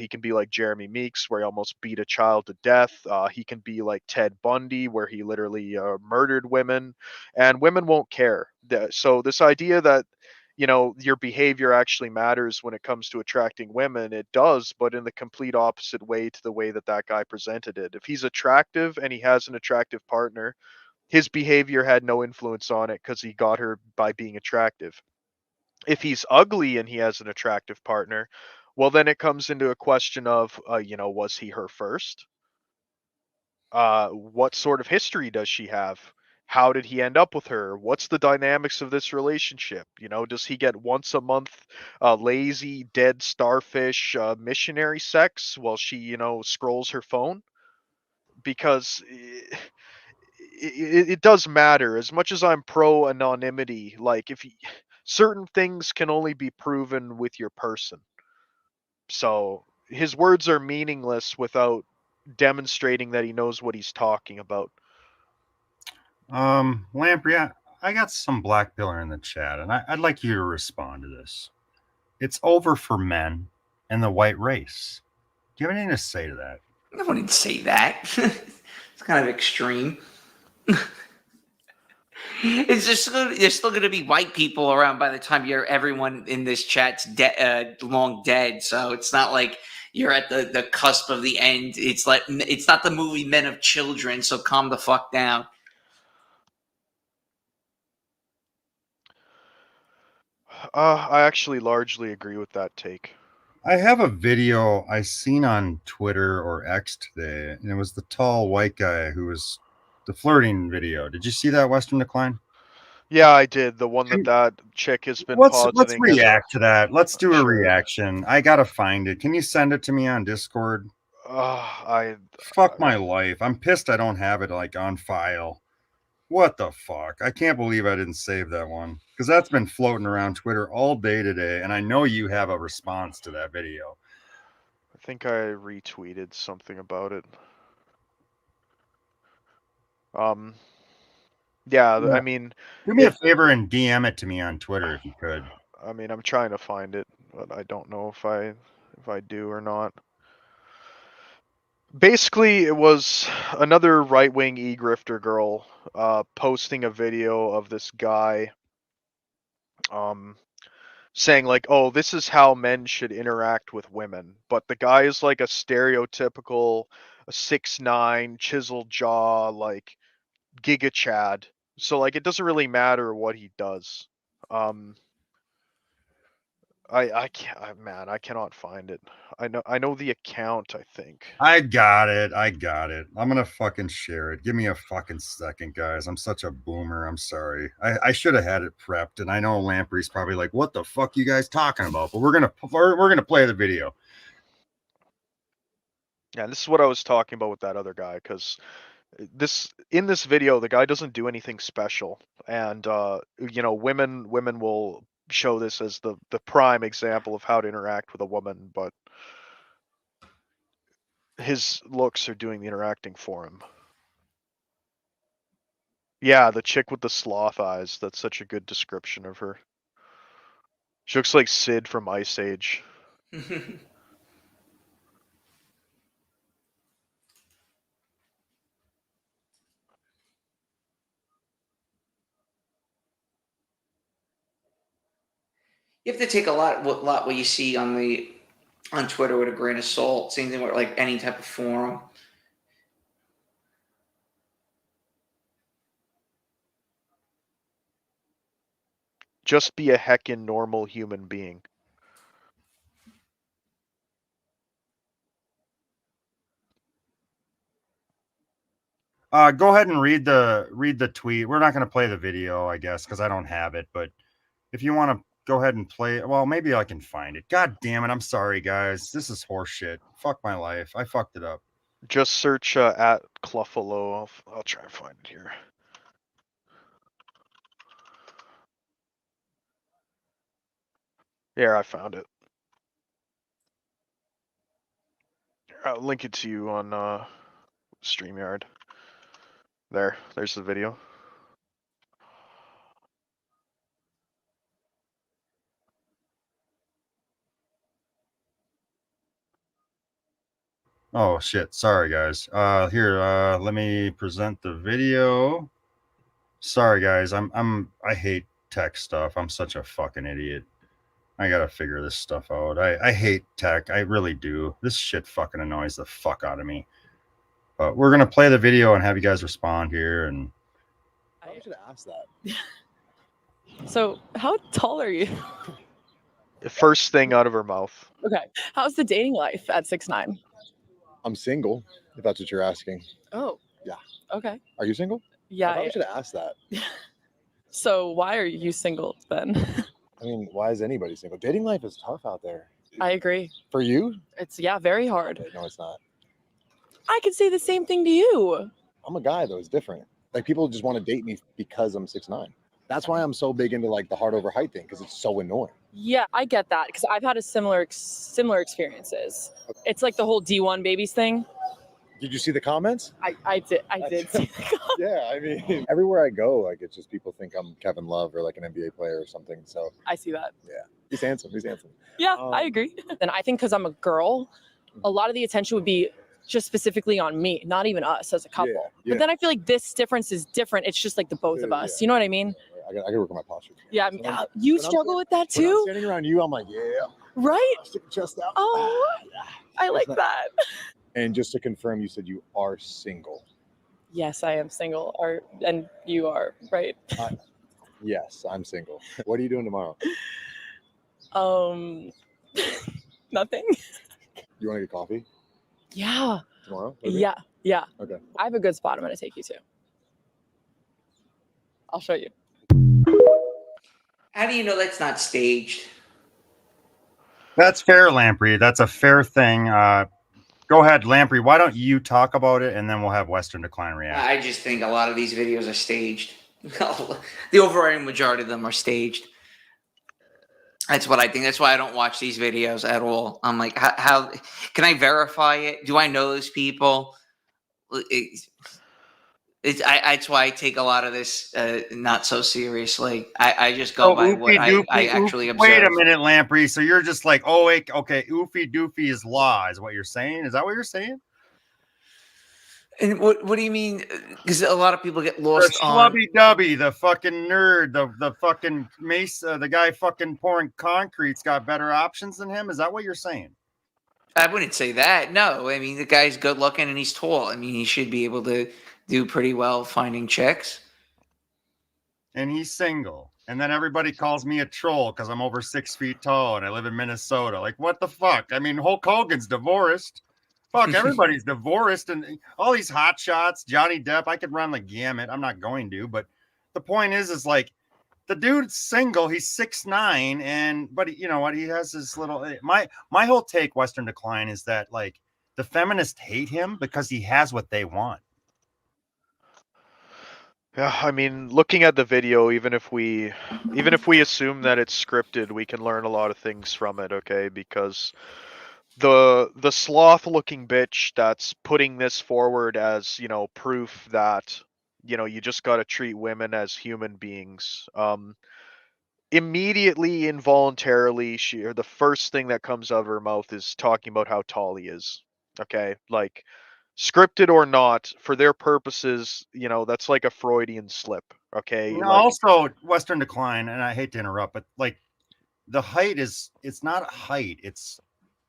He can be like Jeremy Meeks, where he almost beat a child to death. He can be like Ted Bundy, where he literally murdered women, and women won't care. So this idea that your behavior actually matters when it comes to attracting women, it does, but in the complete opposite way to the way that that guy presented it. If he's attractive and he has an attractive partner, his behavior had no influence on it because he got her by being attractive. If he's ugly and he has an attractive partner, well, then it comes into a question of, was he her first? What sort of history does she have? How did he end up with her? What's the dynamics of this relationship? Does he get once a month lazy dead starfish missionary sex while she scrolls her phone? Because it does matter. As much as I'm pro anonymity, like certain things can only be proven with your person. So his words are meaningless without demonstrating that he knows what he's talking about. Lamprey, I got some black pillar in the chat, and I'd like you to respond to this. It's over for men and the white race. Do you have anything to say to that? I wouldn't say that. It's kind of extreme. It's just there's still going to be white people around by the time everyone in this chat's long dead. So it's not like you're at the cusp of the end. It's like it's not the movie Men of Children. So calm the fuck down. I actually largely agree with that take. I have a video I seen on Twitter or X today, and it was the tall white guy who was the flirting video. Did you see that, Western Decline? Yeah, I did. The one that chick has been positing. Let's react to that. Let's do a Sure. reaction. I gotta find it. Can you send it to me on Discord? Fuck my life. I'm pissed I don't have it like on file. What the fuck? I can't believe I didn't save that one because that's been floating around Twitter all day today, and I know you have a response to that video. I think I retweeted something about it. Yeah, I mean, do me a favor and DM it to me on Twitter if you could. I mean, I'm trying to find it, but I don't know if I do or not. Basically, it was another right-wing e-grifter girl posting a video of this guy saying like, oh, this is how men should interact with women. But the guy is like a stereotypical 6'9", chiseled jaw, like Giga Chad. So like it doesn't really matter what he does. I can't, man, I cannot find it. I know the account, I think. I got it. I'm gonna fucking share it. Give me a fucking second, guys. I'm such a boomer. I'm sorry. I should have had it prepped, and I know Lamprey's probably like, "What the fuck you guys talking about?" But we're gonna play the video. Yeah, this is what I was talking about with that other guy, because in this video, the guy doesn't do anything special, and women will show this as the prime example of how to interact with a woman, but his looks are doing the interacting for him. Yeah, the chick with the sloth eyes, that's such a good description of her. She looks like Sid from Ice Age. You have to take a lot what you see on Twitter with a grain of salt. Same thing with like any type of forum. Just be a heckin' normal human being. Go ahead and read the tweet. We're not going to play the video, I guess, because I don't have it. But if you want to go ahead and play it. Well, maybe I can find it. God damn it. I'm sorry, guys. This is horseshit. Fuck my life. I fucked it up. Just search at Cluffalo. I'll try and find it here. Yeah, I found it. I'll link it to you on StreamYard. There's the video. Oh shit. Sorry, guys. Here, let me present the video. Sorry, guys. I hate tech stuff. I'm such a fucking idiot. I gotta figure this stuff out. I hate tech. I really do. This shit fucking annoys the fuck out of me. But we're gonna play the video and have you guys respond here. And I should ask that. So, how tall are you? The first thing out of her mouth. Okay. How's the dating life at 6'9"? I'm single, if that's what you're asking. Oh. Yeah. Okay. Are you single? Yeah. I should ask that. So, why are you single then? I mean, why is anybody single? Dating life is tough out there. I agree. For you? It's, yeah, very hard. No, it's not. I could say the same thing to you. I'm a guy, though. It's different. Like, people just want to date me because I'm 6'9". That's why I'm so big into, like, the heart over height thing, because it's so annoying. Yeah, I get that because I've had a similar experiences. It's like the whole D1 babies thing. Did you see the comments? I did see the comments. Yeah, I mean, everywhere I go, like, it's just people think I'm Kevin Love or, like, an NBA player or something. So, I see that. yeah, he's handsome. He's handsome. Yeah, I agree. And I think because I'm a girl, a lot of the attention would be just specifically on me, not even us as a couple. Yeah. But then I feel like this difference is different. It's just like the both of us. You know what I mean? I gotta work on my posture. Yeah. When I'm- You when I'm struggle with that When I'm too? standing around you, I'm like, yeah, Right? stick your chest out. Oh, I like not- that. And just to confirm, you said you are single. Yes, I am single. And you are, right? Yes, I'm single. What are you doing tomorrow? Nothing. You want to get coffee Yeah. tomorrow? with me? Yeah. Yeah. Okay. I have a good spot I'm going to take you to. I'll show you. How do you know that's not staged? that's fair, Lamprey. That's a fair thing. Go ahead, Lamprey. Why don't you talk about it and then we'll have Western Decline react. I just think a lot of these videos are staged. The overriding majority of them are staged. That's what I think. That's why I don't watch these videos at all. I'm like, how can I verify it? Do I know those people? That's why I take a lot of this not so seriously. I just go by what I actually observe. Wait a minute, Lamprey. So you're just like, oh, wait, okay, oofy doofy is law, is what you're saying? Is that what you're saying? And what do you mean? Because a lot of people get The lost on. schlubby dubby, the fucking nerd, the fucking Mesa, the guy fucking pouring concrete's got better options than him. Is that what you're saying? I wouldn't say that. No, I mean the guy's good looking and he's tall. I mean he should be able to do pretty well finding chicks. And he's single. And then everybody calls me a troll because I'm over 6 feet tall and I live in Minnesota. Like, what the fuck? I mean, Hulk Hogan's divorced. Fuck, everybody's divorced. And all these hot shots, Johnny Depp, I could run the gamut. I'm not going to. But the point is like, the dude's single. He's 6'9", but you know what? He has this little. My whole take, Western Decline, is that like the feminists hate him because he has what they want. Yeah, I mean, looking at the video, even if we assume that it's scripted, we can learn a lot of things from it, okay? Because the sloth-looking bitch that's putting this forward as, you know, proof that, you know, you just got to treat women as human beings. Immediately, involuntarily, the first thing that comes out of her mouth is talking about how tall he is. Okay, like scripted or not, for their purposes, you know, that's like a Freudian slip. Okay. Like, like, also, Western Decline, and I hate to interrupt, but like the height it's not height, it's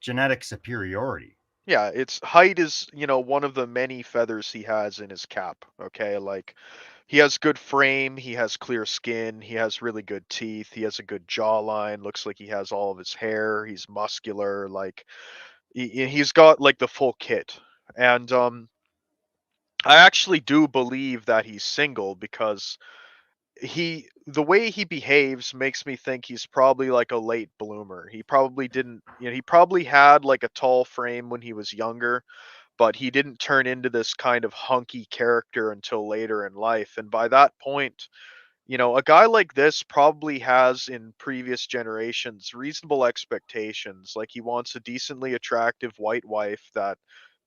genetic superiority. Yeah, it's height is, you know, one of the many feathers he has in his cap. Okay, like he has good frame, he has clear skin, he has really good teeth, he has a good jawline, looks like he has all of his hair, he's muscular, like he's got like the full kit. And I actually do believe that he's single because the way he behaves makes me think he's probably like a late bloomer. He probably didn't, he probably had like a tall frame when he was younger, but he didn't turn into this kind of hunky character until later in life. And by that point, a guy like this probably has in previous generations reasonable expectations. Like he wants a decently attractive white wife that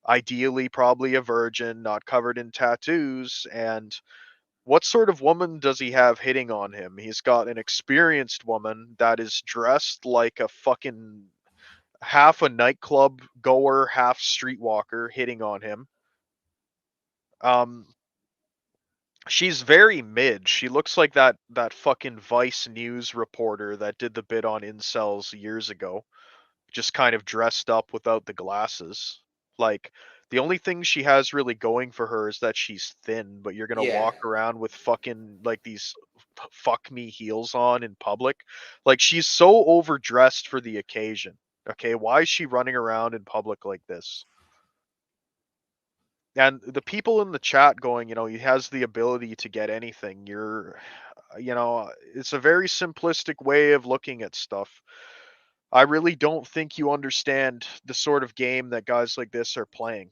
ideally probably a virgin, not covered in tattoos. And what sort of woman does he have hitting on him? He's got an experienced woman that is dressed like a fucking half a nightclub goer, half streetwalker hitting on him. She's very mid. She looks like that fucking Vice News reporter that did the bit on incels years ago, just kind of dressed up without the glasses. Like the only thing she has really going for her is that she's thin, but you're gonna Yeah. walk around with fucking like these fuck me heels on in public. Like she's so overdressed for the occasion. Okay, why is she running around in public like this? And the people in the chat going, he has the ability to get anything. It's a very simplistic way of looking at stuff. I really don't think you understand the sort of game that guys like this are playing.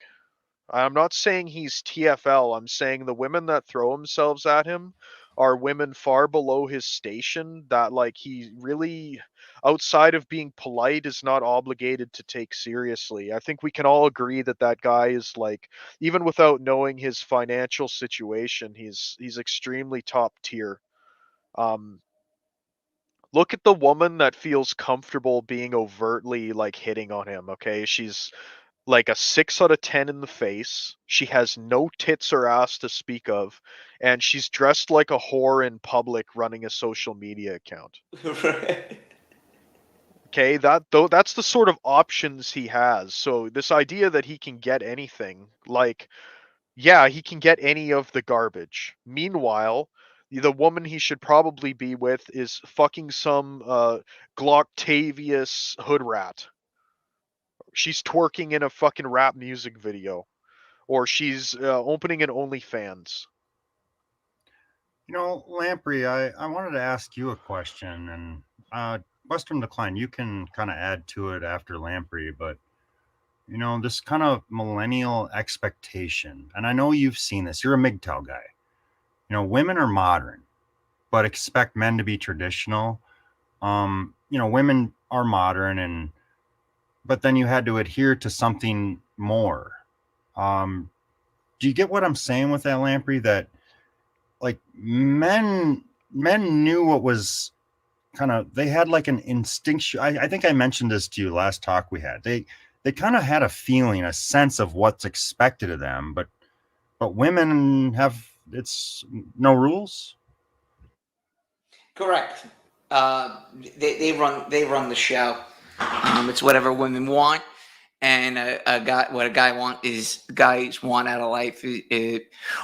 I'm not saying he's TFL. I'm saying the women that throw themselves at him are women far below his station that like he really, outside of being polite, is not obligated to take seriously. I think we can all agree that that guy is like, even without knowing his financial situation, he's extremely top tier. Look at the woman that feels comfortable being overtly like hitting on him. Okay, she's like a 6 out of 10 in the face. She has no tits or ass to speak of, and she's dressed like a whore in public running a social media account. Okay, that's the sort of options he has. So this idea that he can get anything, like, yeah, he can get any of the garbage. Meanwhile, the woman he should probably be with is fucking some Glocktavius hood rat. She's twerking in a fucking rap music video, or she's opening an OnlyFans. Lamprey, I wanted to ask you a question, and Western Decline, you can kind of add to it after Lamprey, but this kind of millennial expectation, and I know you've seen this. You're a MGTOW guy. Women are modern, but expect men to be traditional. Women are modern, but then you had to adhere to something more. Do you get what I'm saying with that, Lamprey? That like men knew what was they had like an instinctual. I think I mentioned this to you last talk we had. They kind of had a feeling, a sense of what's expected of them, but women have, it's no rules. Correct. They run the show. It's whatever women want, and guys want out of life,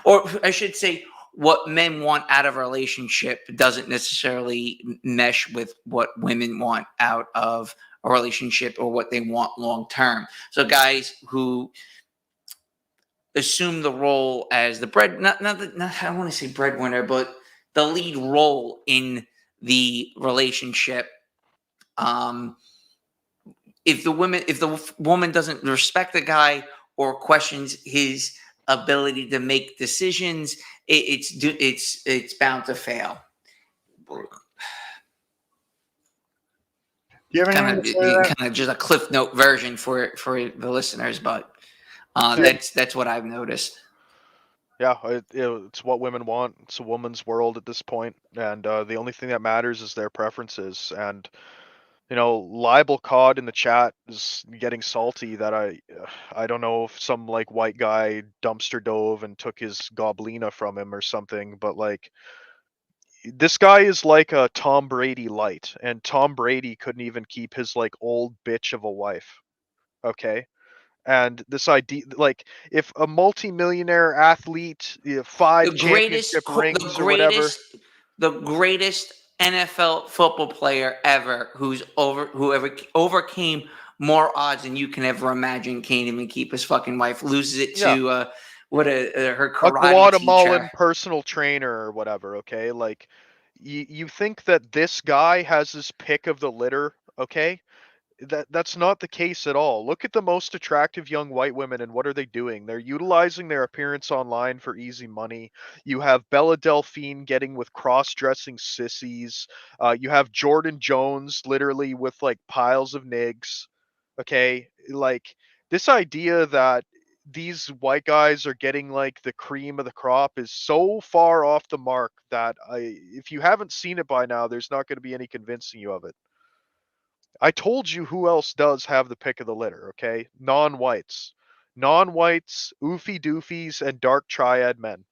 or I should say, what men want out of a relationship doesn't necessarily mesh with what women want out of a relationship or what they want long term. So guys who assume the role as the not I don't want to say breadwinner, but the lead role in the relationship. If the woman doesn't respect the guy or questions his ability to make decisions, it's bound to fail. Do you have Kind of just a cliff note version for the listeners, but that's what I've noticed. Yeah, it's what women want. It's a woman's world at this point, and the only thing that matters is their preferences. And Libel Cod in the chat is getting salty that I don't know if some like white guy dumpster dove and took his goblina from him or something, but like this guy is like a Tom Brady light, and Tom Brady couldn't even keep his like old bitch of a wife. Okay. And this idea, like, if a multimillionaire athlete, 5 championship rings or whatever, the greatest NFL football player ever, whoever overcame more odds than you can ever imagine, can't even keep his fucking wife, loses it to her A karate Guatemalan teacher. personal trainer or whatever, okay? Like, you think that this guy has his pick of the litter, okay? That's not the case at all. Look at the most attractive young white women and what are they doing? They're utilizing their appearance online for easy money. You have Bella Delphine getting with cross-dressing sissies. You have Jordan Jones literally with like piles of nigs. Okay, like this idea that these white guys are getting like the cream of the crop is so far off the mark that if you haven't seen it by now, there's not going to be any convincing you of it. I told you who else does have the pick of the litter, okay? Non-whites. Non-whites, oofy doofies, and dark triad men.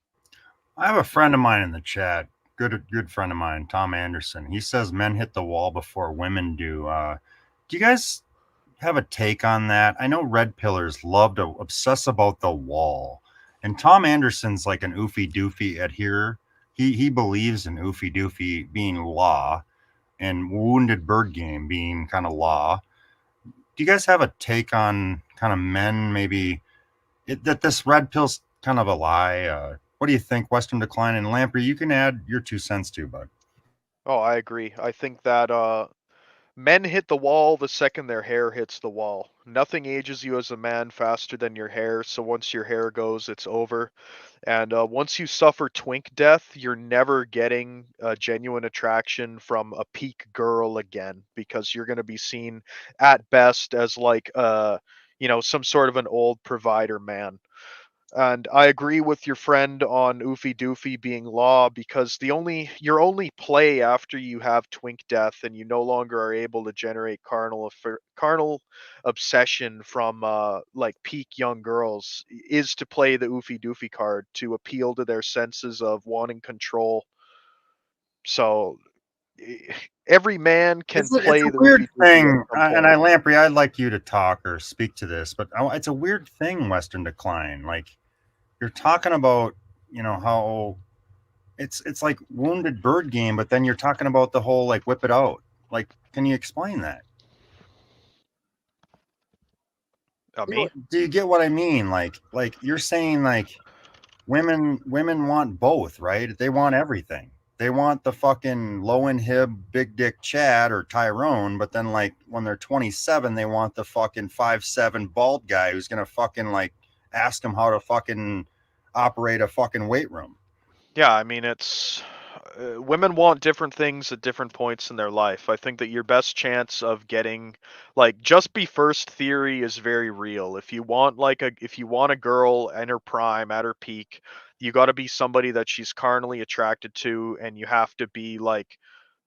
I have a friend of mine in the chat, good friend of mine, Tom Anderson. He says men hit the wall before women do. Do you guys have a take on that? I know red pillars love to obsess about the wall, and Tom Anderson's like an oofy doofy adherer. He believes in oofy doofy being law, and wounded bird game being kind of law. Do you guys have a take on kind of men maybe that this red pill's kind of a lie? What do you think, Western Decline and Lamprey? You can add your 2 cents too, bud. Oh, I agree. I think that men hit the wall the second their hair hits the wall. Nothing ages you as a man faster than your hair, so once your hair goes, it's over. And once you suffer twink death, you're never getting a genuine attraction from a peak girl again, because you're going to be seen at best as like some sort of an old provider man. And I agree with your friend on Oofy Doofy being law, because your only play after you have twink death and you no longer are able to generate carnal obsession from like peak young girls is to play the Oofy Doofy card to appeal to their senses of wanting control. So every man can It's a play the weird Oofy Doofy thing, at some and point. Lamprey, I'd like you to talk or speak to this, but it's a weird thing, Western Decline. Like, you're talking about, how it's like wounded bird game, but then you're talking about the whole like whip it out. Like, can you explain that? Me? Do you get what I mean? Like you're saying like women want both, right? They want everything. They want the fucking low inhib big dick Chad or Tyrone, but then like when they're 27, they want the fucking 5'7" bald guy who's gonna fucking like ask them how to fucking operate a fucking weight room. Yeah, I mean, it's women want different things at different points in their life. I think that your best chance of getting like just be first theory is very real. If you want a girl in her prime at her peak, you got to be somebody that she's carnally attracted to, and you have to be like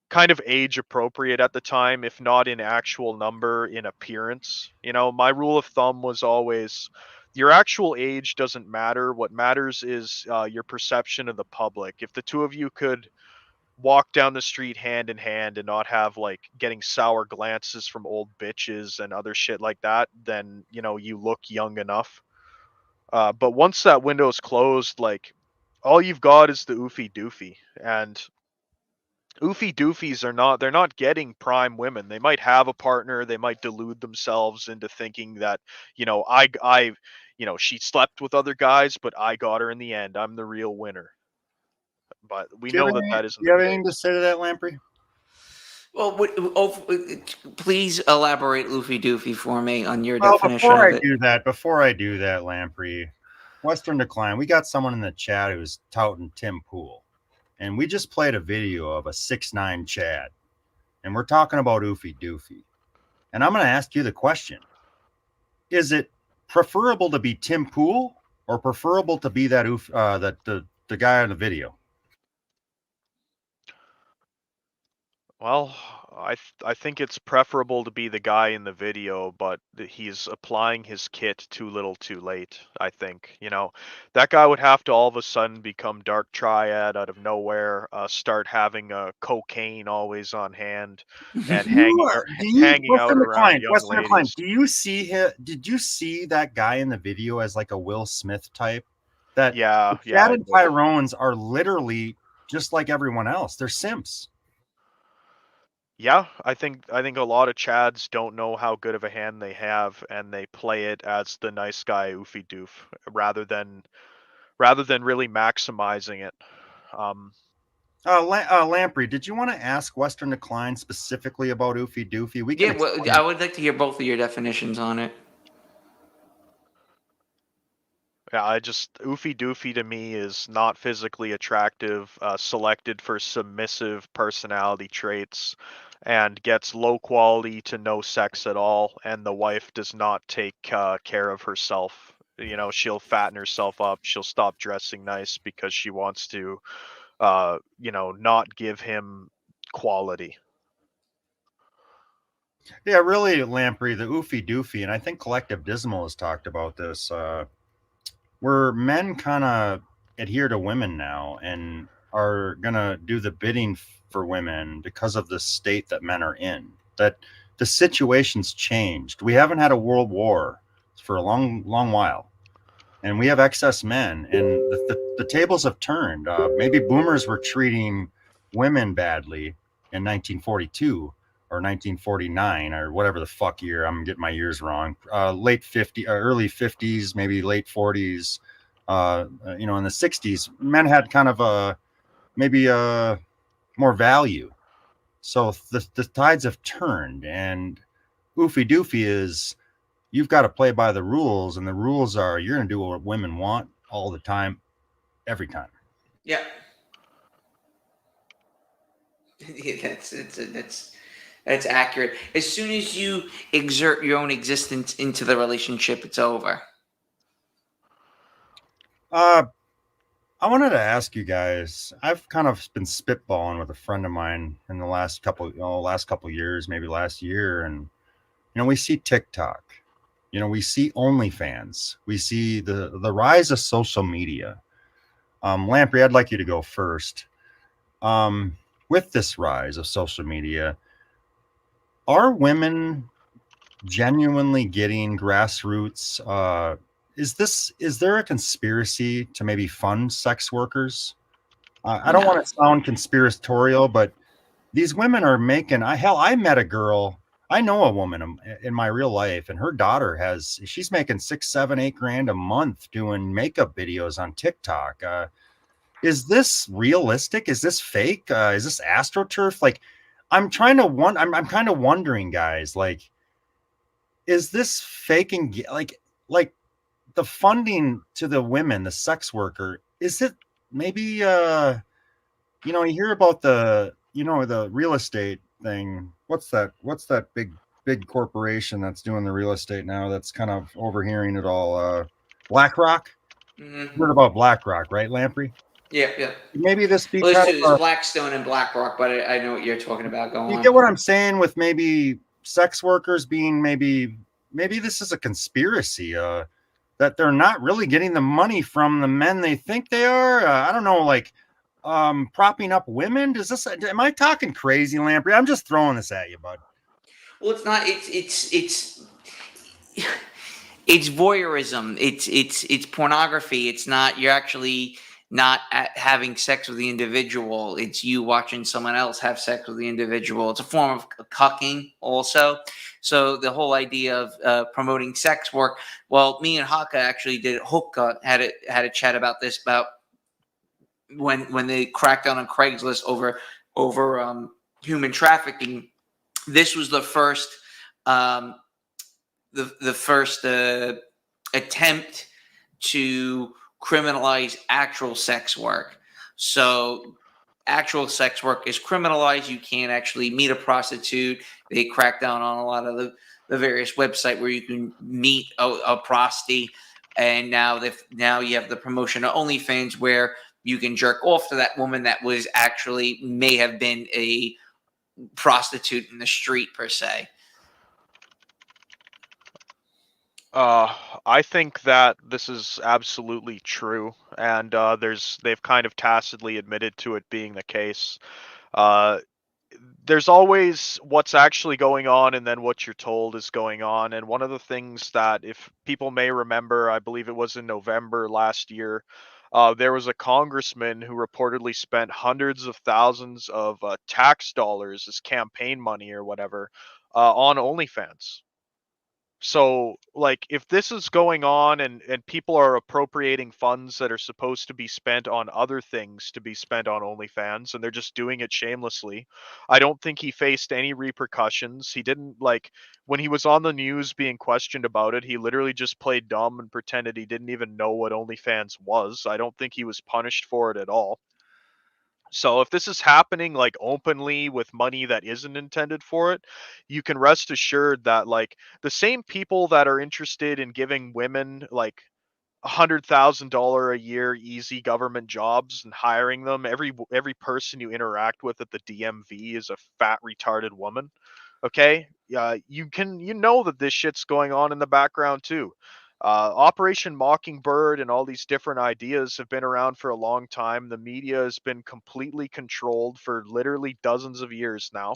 kind of age appropriate at the time, if not in actual number, in appearance. My rule of thumb was always your actual age doesn't matter. What matters is your perception of the public. If the two of you could walk down the street hand in hand and not have like getting sour glances from old bitches and other shit like that, then you look young enough. But once that window is closed, like all you've got is the oofy doofy, and oofy doofies they're not getting prime women. They might have a partner, they might delude themselves into thinking that, she slept with other guys, but I got her in the end. I'm the real winner. But we Do you know have that isn't you have the anything to case. say to that, Lamprey? Well, please elaborate, Luffy Doofy, for me on your Well, definition before of I it. do that, Lamprey, Western Decline, we got someone in the chat who's touting Tim Pool. And we just played a video of a 6'9" Chad. And we're talking about Oofy Doofy. And I'm going to ask you the question. Is it preferable to be Tim Pool or preferable to be that the guy in the video? Well, I think it's preferable to be the guy in the video, but he's applying his kit too little too late. I think that guy would have to all of a sudden become Dark Triad out of nowhere, start having cocaine always on hand, and hanging out around young ladies. Do you see him? Did you see that guy in the video as like a Will Smith type? That Yeah, Chad I and did. Tyrones are literally just like everyone else. They're simps. Yeah, I think a lot of Chads don't know how good of a hand they have, and they play it as the nice guy oofy doof rather than rather than really maximizing it. Lamprey, did you want to ask Western Decline specifically about Oofy Doofy? We can Yeah, well, explain. I would like to hear both of your definitions on it. Yeah, Oofy Doofy to me is not physically attractive, selected for submissive personality traits, and gets low quality to no sex at all, and the wife does not take care of herself. You know, she'll fatten herself up, she'll stop dressing nice because she wants to, not give him quality. Yeah, really, Lamprey, the Oofy Doofy, and I think Collective Dismal has talked about this, where men kind of adhere to women now and are going to do the bidding for women because of the state that men are in. That the situation's changed. We haven't had a world war for a long, long while. And we have excess men, and the tables have turned. Maybe boomers were treating women badly in 1942 or 1949 or whatever the fuck year. I'm getting my years wrong. Late 50s, early 50s, maybe late 40s. In the 60s, men had kind of maybe more value. So the tides have turned, and Oofy Doofy is, you've got to play by the rules, and the rules are you're going to do what women want all the time, every time. Yeah. That's accurate. As soon as you exert your own existence into the relationship, it's over. I wanted to ask you guys. I've kind of been spitballing with a friend of mine in the last couple years, maybe last year, and we see TikTok. We see OnlyFans. We see the rise of social media. Lamprey, I'd like you to go first. With this rise of social media, are women genuinely getting grassroots? Is there a conspiracy to maybe fund sex workers? I don't want to sound conspiratorial, but these women are making. I met a girl. I know a woman in my real life, and her daughter she's making $6, $7, $8 grand a month doing makeup videos on TikTok. Is this realistic? Is this fake? Is this AstroTurf? Like, I'm kind of wondering, guys, like, is this faking? Like the funding to the women, the sex worker, is it maybe, you hear about the real estate thing. What's that big corporation that's doing the real estate now that's kind of overhearing it all? BlackRock. Mm-hmm. Heard about BlackRock, right, Lamprey? Yeah. Maybe this be there's Blackstone and BlackRock, but I know what you're talking about. Go on. You get what I'm saying with maybe sex workers being maybe this is a conspiracy, that they're not really getting the money from the men they think they are. I don't know, like propping up women. Am I talking crazy, Lamprey? I'm just throwing this at you, bud. Well, it's not. It's voyeurism. It's pornography. It's not. You're actually not having sex with the individual. It's you watching someone else have sex with the individual. It's a form of cucking also. So the whole idea of promoting sex work. Well, me and Haka actually had a chat about this, about when they cracked down on Craigslist over human trafficking. This was the first attempt to criminalize actual sex work. So actual sex work is criminalized. You can't actually meet a prostitute. They crack down on a lot of the various websites where you can meet a prosti. And now you have the promotion of OnlyFans, where you can jerk off to that woman that was actually may have been a prostitute in the street per se. I think that this is absolutely true, and they've kind of tacitly admitted to it being the case. There's always what's actually going on, and then what you're told is going on. And one of the things that, if people may remember, I believe it was in November last year, there was a congressman who reportedly spent hundreds of thousands of tax dollars as campaign money or whatever on OnlyFans. So, like, if this is going on and people are appropriating funds that are supposed to be spent on other things to be spent on OnlyFans, and they're just doing it shamelessly, I don't think he faced any repercussions. He didn't, like, when he was on the news being questioned about it, he literally just played dumb and pretended he didn't even know what OnlyFans was. I don't think he was punished for it at all. So if this is happening like openly with money that isn't intended for it, you can rest assured that like the same people that are interested in giving women like $100,000 a year easy government jobs and hiring them, every person you interact with at the DMV is a fat retarded woman. Okay, you know that this shit's going on in the background too. Operation Mockingbird and all these different ideas have been around for a long time. The media has been completely controlled for literally dozens of years now.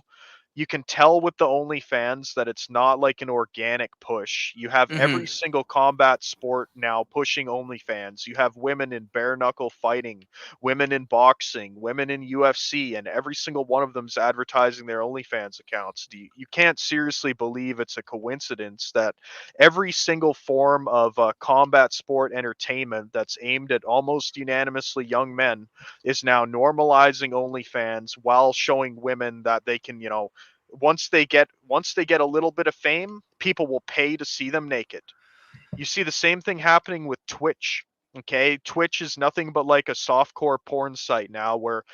You can tell with the OnlyFans that it's not like an organic push. You have every Hmm. single combat sport now pushing OnlyFans. You have women in bare knuckle fighting, women in boxing, women in UFC, and every single one of them's advertising their OnlyFans accounts. You can't seriously believe it's a coincidence that every single form of combat sport entertainment that's aimed at almost unanimously young men is now normalizing OnlyFans while showing women that they can, once they get a little bit of fame, people will pay to see them naked. You see the same thing happening with Twitch. Okay, Twitch is nothing but like a softcore porn site now where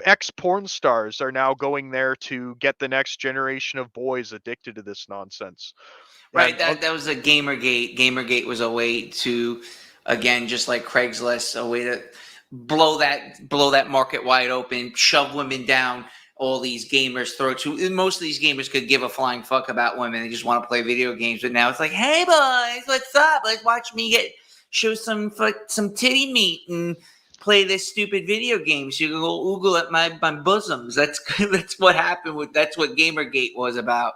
ex porn stars are now going there to get the next generation of boys addicted to this nonsense. Right. And That was a Gamergate. Gamergate was a way to, again, just like Craigslist, a way to blow that market wide open, shove women down all these gamers' throats. Most of these gamers could give a flying fuck about women. They just want to play video games. But now it's like, hey boys, what's up? Like, watch me show some titty meat and play this stupid video game. So you can go oogle at my bosoms. That's what happened with. That's what Gamergate was about.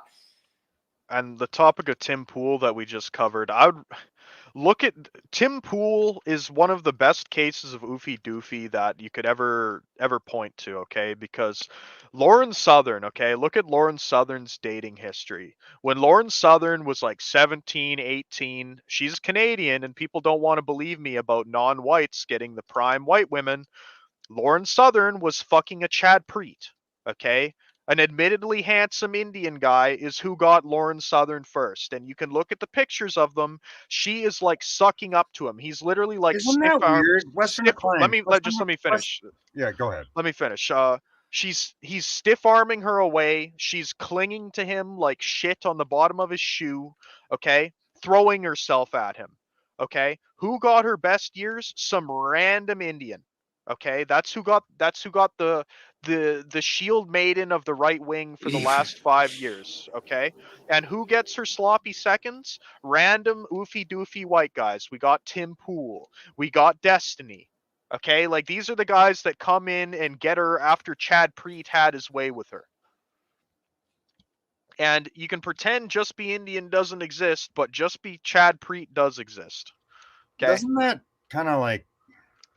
and the topic of Tim Pool that we just covered, I would look at Tim Pool is one of the best cases of oofy doofy that you could ever point to, okay? Because Lauren Southern, okay, look at Lauren Southern's dating history. When Lauren Southern was like 17, 18, she's Canadian and people don't want to believe me about non-whites getting the prime white women. Lauren Southern was fucking a Chad Preet, okay? An admittedly handsome Indian guy is who got Lauren Southern first. And you can look at the pictures of them. She is like sucking up to him. He's literally like Isn't that weird? Western Decline. let me finish. Yeah, go ahead. Let me finish. He's stiff arming her away. She's clinging to him like shit on the bottom of his shoe, okay? Throwing herself at him. Okay? Who got her best years? Some random Indian. Okay? That's who got the shield maiden of the right wing for the last 5 years, okay? And who gets her sloppy seconds? Random oofy doofy white guys. We got Tim Pool. We got Destiny. Okay, like these are the guys that come in and get her after Chad Preet had his way with her. And you can pretend Just Be Indian doesn't exist, but Just Be Chad Preet does exist. Okay. Doesn't that kind of like,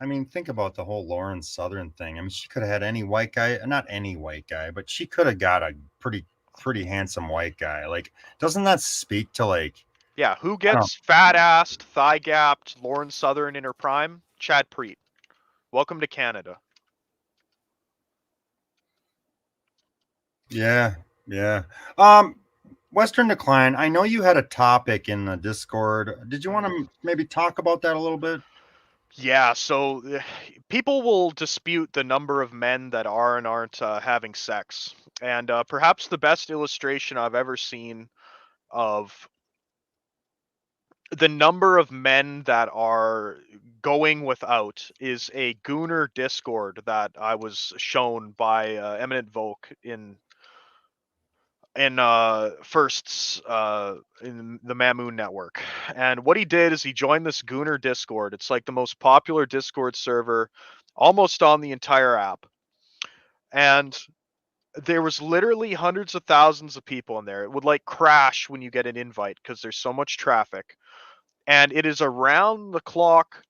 I mean, think about the whole Lauren Southern thing. I mean, she could have had any white guy, not any white guy, but she could have got a pretty handsome white guy. Like, doesn't that speak to like, yeah, who gets fat-assed, thigh-gapped Lauren Southern in her prime? Chad Preet. Welcome to Canada. Yeah. Western Decline, I know you had a topic in the Discord. Did you want to maybe talk about that a little bit? Yeah, so people will dispute the number of men that are and aren't having sex. And perhaps the best illustration I've ever seen of the number of men that are going without is a Gooner Discord that I was shown by Eminent Volk in firsts in the Mamoon network. And what he did is he joined this Gooner Discord. It's like the most popular Discord server almost on the entire app. And there was literally hundreds of thousands of people in there. It would like crash when you get an invite because there's so much traffic. And it is around the clock,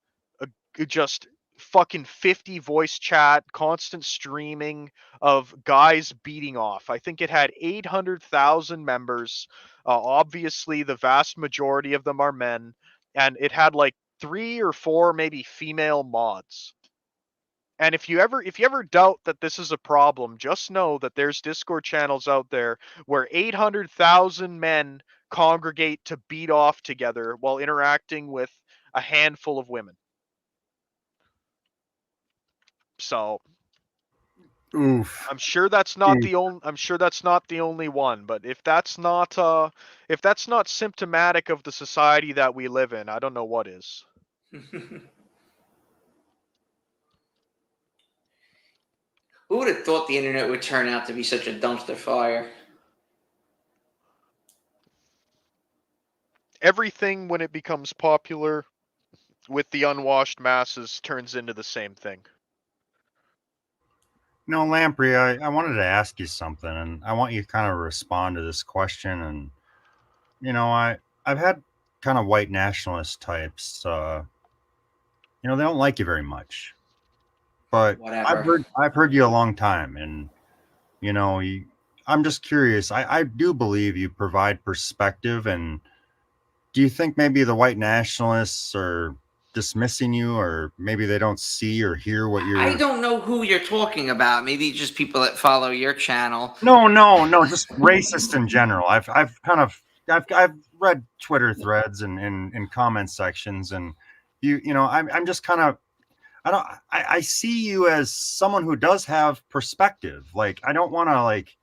just fucking 50 voice chat, constant streaming of guys beating off. I think it had 800,000 members. Obviously, the vast majority of them are men, and it had like 3 or 4 maybe female mods. And if you ever doubt that this is a problem, just know that there's Discord channels out there where 800,000 men congregate to beat off together while interacting with a handful of women. So Oof. I'm sure that's not the only one, but if that's not symptomatic of the society that we live in, I don't know what is. Who would have thought the internet would turn out to be such a dumpster fire? Everything, when it becomes popular with the unwashed masses, turns into the same thing. No, Lamprey, I wanted to ask you something, and I want you to kind of respond to this question. And I've had kind of white nationalist types. They don't like you very much, but Whatever. I've heard you a long time, and I'm just curious. I do believe you provide perspective, and do you think maybe the white nationalists are dismissing you, or maybe they don't see or hear what you're? I don't know who you're talking about. Maybe just people that follow your channel. No, just racist in general. I've read Twitter threads and comment sections, and I'm just kind of, I see you as someone who does have perspective. Like, I don't want to like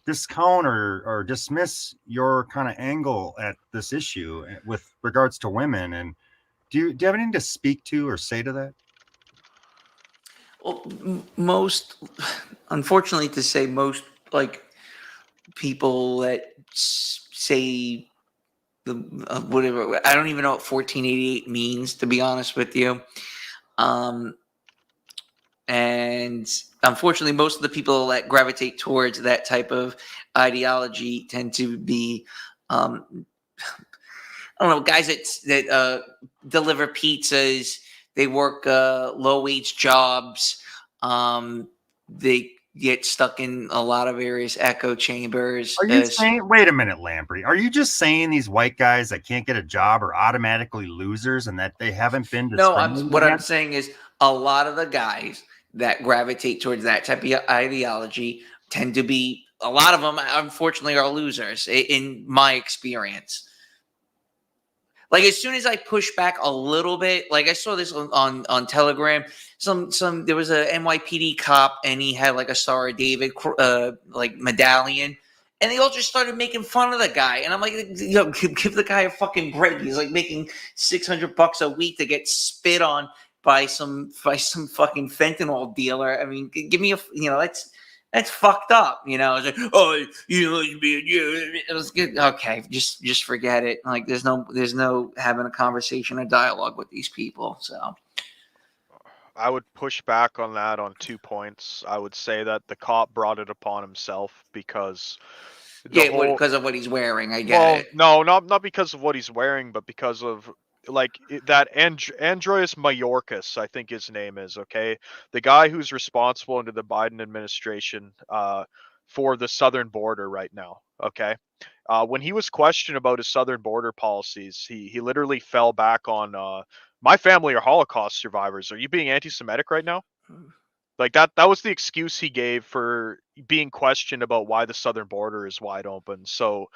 discount or dismiss your kind of angle at this issue with regards to women. And do you have anything to speak to or say to that? Well, unfortunately to say, most like people that say the whatever, I don't even know what 1488 means, to be honest with you. And unfortunately, most of the people that gravitate towards that type of ideology tend to be, I don't know, guys that deliver pizzas. They work low wage jobs. They get stuck in a lot of various echo chambers. Are you saying? Wait a minute, Lamprey. Are you just saying these white guys that can't get a job are automatically losers and that they haven't been? No, I'm saying is a lot of the guys that gravitate towards that type of ideology tend to be, a lot of them, unfortunately, are losers in my experience. Like, as soon as I push back a little bit, like I saw this on Telegram, there was a NYPD cop and he had like a Star of David like medallion, and they all just started making fun of the guy. And I'm like, give the guy a fucking break. He's like making $600 a week to get spit on by some fucking fentanyl dealer. I mean, give me that's fucked up. It's like, oh, it was good. Okay, just forget it. Like, there's no having a conversation or dialogue with these people. So I would push back on that on 2 points. I would say that the cop brought it upon himself because because of what he's wearing. I get it. No, not because of what he's wearing, but because of that Andreas Mayorkas, I think his name is, okay? The guy who's responsible under the Biden administration for the southern border right now, okay? When he was questioned about his southern border policies, he literally fell back on my family are Holocaust survivors. Are you being anti-Semitic right now? Like that was the excuse he gave for being questioned about why the southern border is wide open. So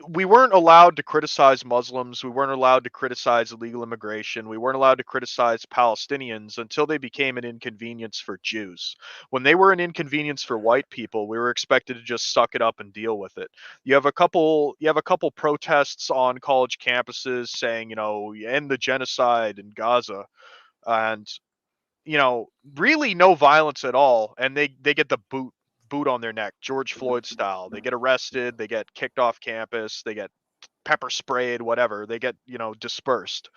we weren't allowed to criticize Muslims. We weren't allowed to criticize illegal immigration. We weren't allowed to criticize Palestinians until they became an inconvenience for Jews. When they were an inconvenience for white people, we were expected to just suck it up and deal with it. You have a couple protests on college campuses saying, end the genocide in Gaza, and really no violence at all, and they get the boot on their neck, George Floyd style. They get arrested, they get kicked off campus, they get pepper sprayed, whatever. They get, dispersed.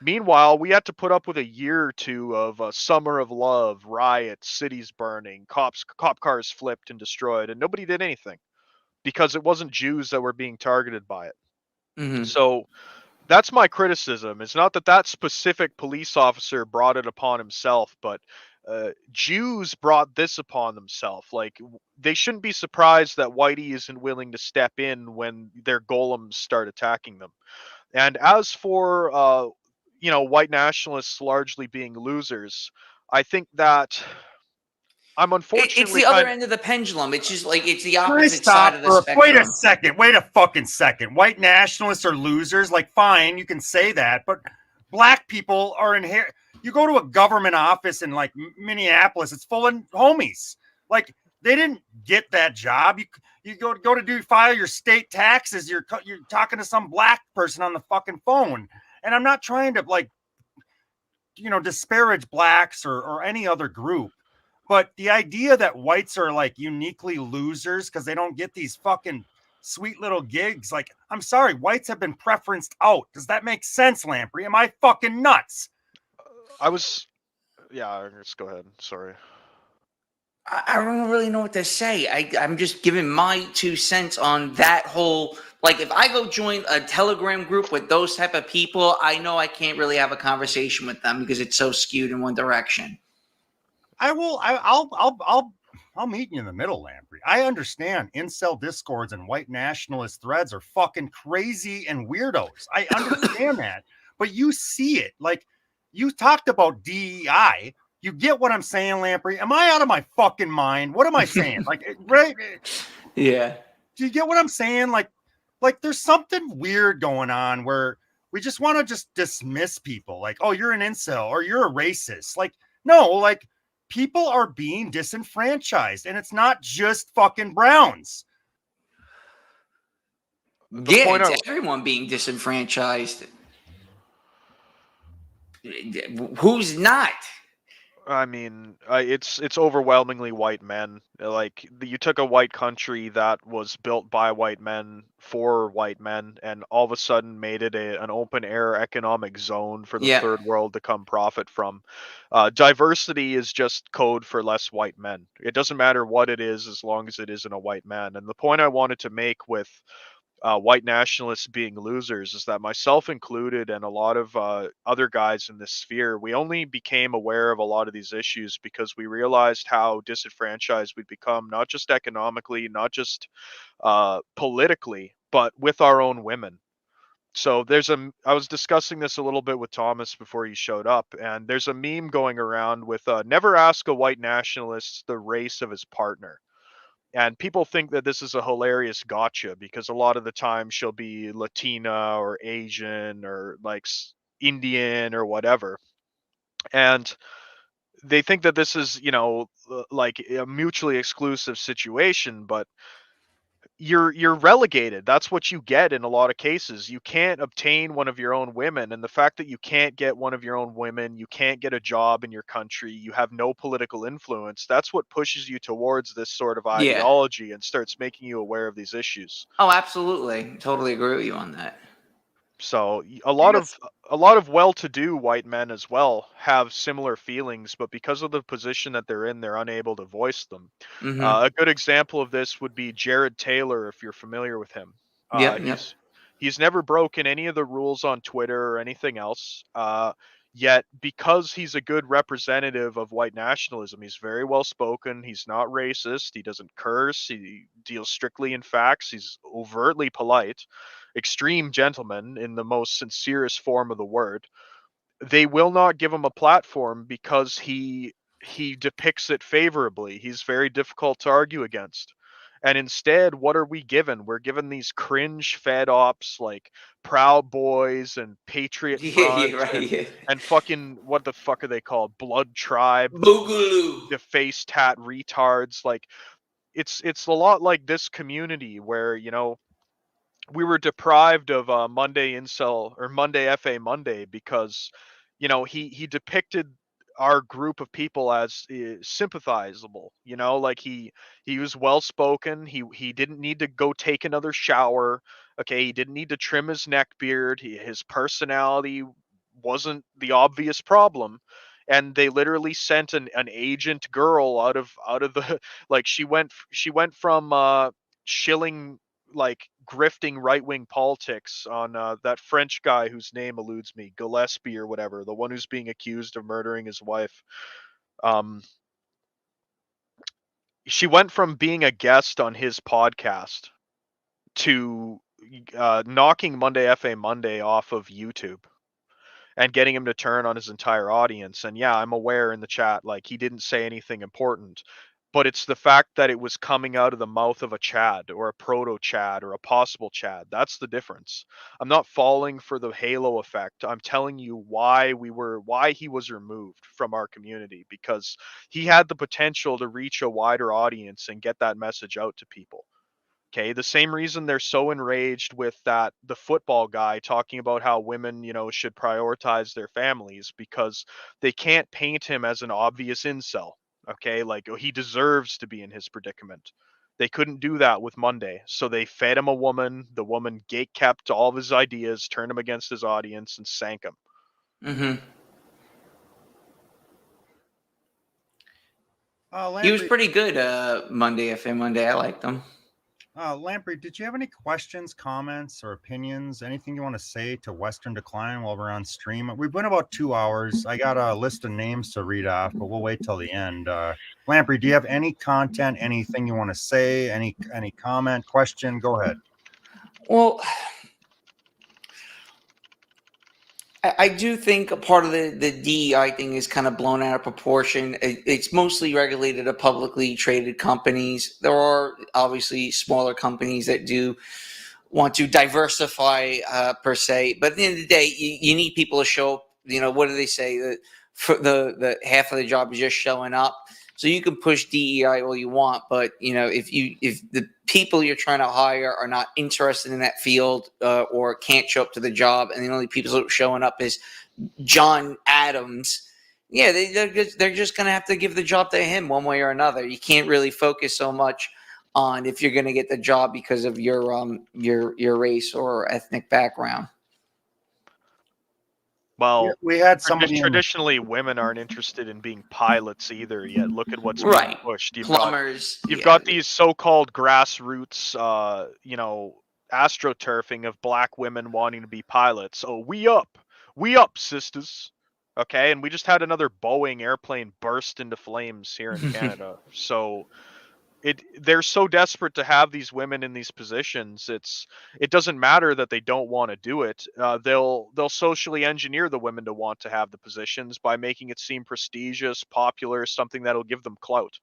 Meanwhile, we had to put up with a year or two of a summer of love, riots, cities burning, cop cars flipped and destroyed, and nobody did anything because it wasn't Jews that were being targeted by it. Mm-hmm. So That's my criticism. It's not that that specific police officer brought it upon himself, but Jews brought this upon themselves. Like they shouldn't be surprised that Whitey isn't willing to step in when their golems start attacking them. And as for white nationalists largely being losers, I think that I'm It's unfortunately the other kind. end of the pendulum. It's just like it's the Can I opposite side stop of the for wait a spectrum. second. Wait a fucking second. White nationalists are losers. Like, fine, you can say that, but black people are inherent. You go to a government office in like Minneapolis, it's full of homies. Like, they didn't get that job. You go to file your state taxes. You're talking to some black person on the fucking phone. And I'm not trying to like, disparage blacks or any other group. But the idea that whites are like uniquely losers because they don't get these fucking sweet little gigs, like, I'm sorry, whites have been preferenced out. Does that make sense, Lamprey? Am I fucking nuts? Yeah, just go ahead. Sorry. I don't really know what to say. I'm just giving my 2 cents on that whole. Like, if I go join a Telegram group with those type of people, I know I can't really have a conversation with them because it's so skewed in one direction. I'll meet you in the middle, Lamprey. I understand incel discords and white nationalist threads are fucking crazy and weirdos. I understand that, but you see it. Like, you talked about DEI. You get what I'm saying, Lamprey? Am I out of my fucking mind? What am I saying? Like, right? Yeah. Do you get what I'm saying? Like there's something weird going on where we just want to just dismiss people. Like, oh, you're an incel or you're a racist. Like, no, like, people are being disenfranchised, and it's not just fucking Browns. It's everyone being disenfranchised. Who's not? I mean, it's overwhelmingly white men. Like you took a white country that was built by white men for white men, and all of a sudden made it an open air economic zone for the Yeah. third world to come profit from. Diversity is just code for less white men. It doesn't matter what it is as long as it isn't a white man. And the point I wanted to make with white nationalists being losers is that myself included and a lot of other guys in this sphere, we only became aware of a lot of these issues because we realized how disenfranchised we'd become, not just economically, not just politically, but with our own women. So I was discussing this a little bit with Thomas before he showed up, and there's a meme going around with never ask a white nationalist the race of his partner. And people think that this is a hilarious gotcha because a lot of the time she'll be Latina or Asian or like Indian or whatever. And they think that this is, like a mutually exclusive situation, but you're relegated. That's what you get in a lot of cases. You can't obtain one of your own women, and the fact that you can't get one of your own women, you can't get a job in your country, you have no political influence, that's what pushes you towards this sort of ideology and starts making you aware of these issues. Oh, absolutely. Totally agree with you on that. So a lot of well-to-do white men as well have similar feelings, but because of the position that they're in, they're unable to voice them. A good example of this would be Jared Taylor, if you're familiar with him. He's never broken any of the rules on Twitter or anything else. Yet, because he's a good representative of white nationalism, he's very well spoken. He's not racist. He doesn't curse. He deals strictly in facts. He's overtly polite, extreme gentleman in the most sincerest form of the word. They will not give him a platform because he depicts it favorably. He's very difficult to argue against. And instead, what are we given? We're given these cringe fed ops like Proud Boys and Patriot Front and fucking, what the fuck are they called? Blood Tribe. Boogaloo. The face tat retards. Like, it's a lot like this community where, we were deprived of Monday Incel or Monday FA Monday because, he depicted our group of people as sympathizable. Like he was well spoken. He didn't need to go take another shower. Okay, he didn't need to trim his neck beard. His personality wasn't the obvious problem. And they literally sent an agent girl out of the like she went from shilling like grifting right-wing politics on that French guy whose name eludes me, Gillespie or whatever, the one who's being accused of murdering his wife. She went from being a guest on his podcast to knocking Monday FA Monday off of YouTube and getting him to turn on his entire audience. And yeah, I'm aware in the chat, like, he didn't say anything important, but it's the fact that it was coming out of the mouth of a Chad or a proto Chad or a possible Chad. That's the difference. I'm not falling for the halo effect. I'm telling you why he was removed from our community, because he had the potential to reach a wider audience and get that message out to people. Okay, the same reason they're so enraged with the football guy talking about how women, should prioritize their families, because they can't paint him as an obvious incel. Okay, like, he deserves to be in his predicament. They couldn't do that with Monday, so they fed him a woman. The woman gate-kept all of his ideas, turned him against his audience, and sank him. He was pretty good Monday FA Monday. I liked him. Lamprey, did you have any questions, comments, or opinions? Anything you want to say to Western Decline while we're on stream? We've been about 2 hours. I got a list of names to read off, but we'll wait till the end. Lamprey, do you have any content, anything you want to say, any comment, question? Go ahead. Well, I do think a part of the DEI thing is kind of blown out of proportion. It's mostly regulated to publicly traded companies. There are obviously smaller companies that do want to diversify per se, but at the end of the day, you need people to show up. What do they say? That for the half of the job is just showing up. So you can push DEI all you want, but if the people you're trying to hire are not interested in that field or can't show up to the job, and the only people showing up is John Adams, yeah, they're just going to have to give the job to him one way or another. You can't really focus so much on if you're going to get the job because of your race or ethnic background. Well, we had somebody traditionally women aren't interested in being pilots either. Yet look at what's being pushed. Plumbers. You've got these so-called grassroots, astroturfing of black women wanting to be pilots. Oh, we up, sisters. Okay, and we just had another Boeing airplane burst into flames here in Canada. So they're so desperate to have these women in these positions. It doesn't matter that they don't want to do it. They'll socially engineer the women to want to have the positions by making it seem prestigious, popular, something that'll give them clout.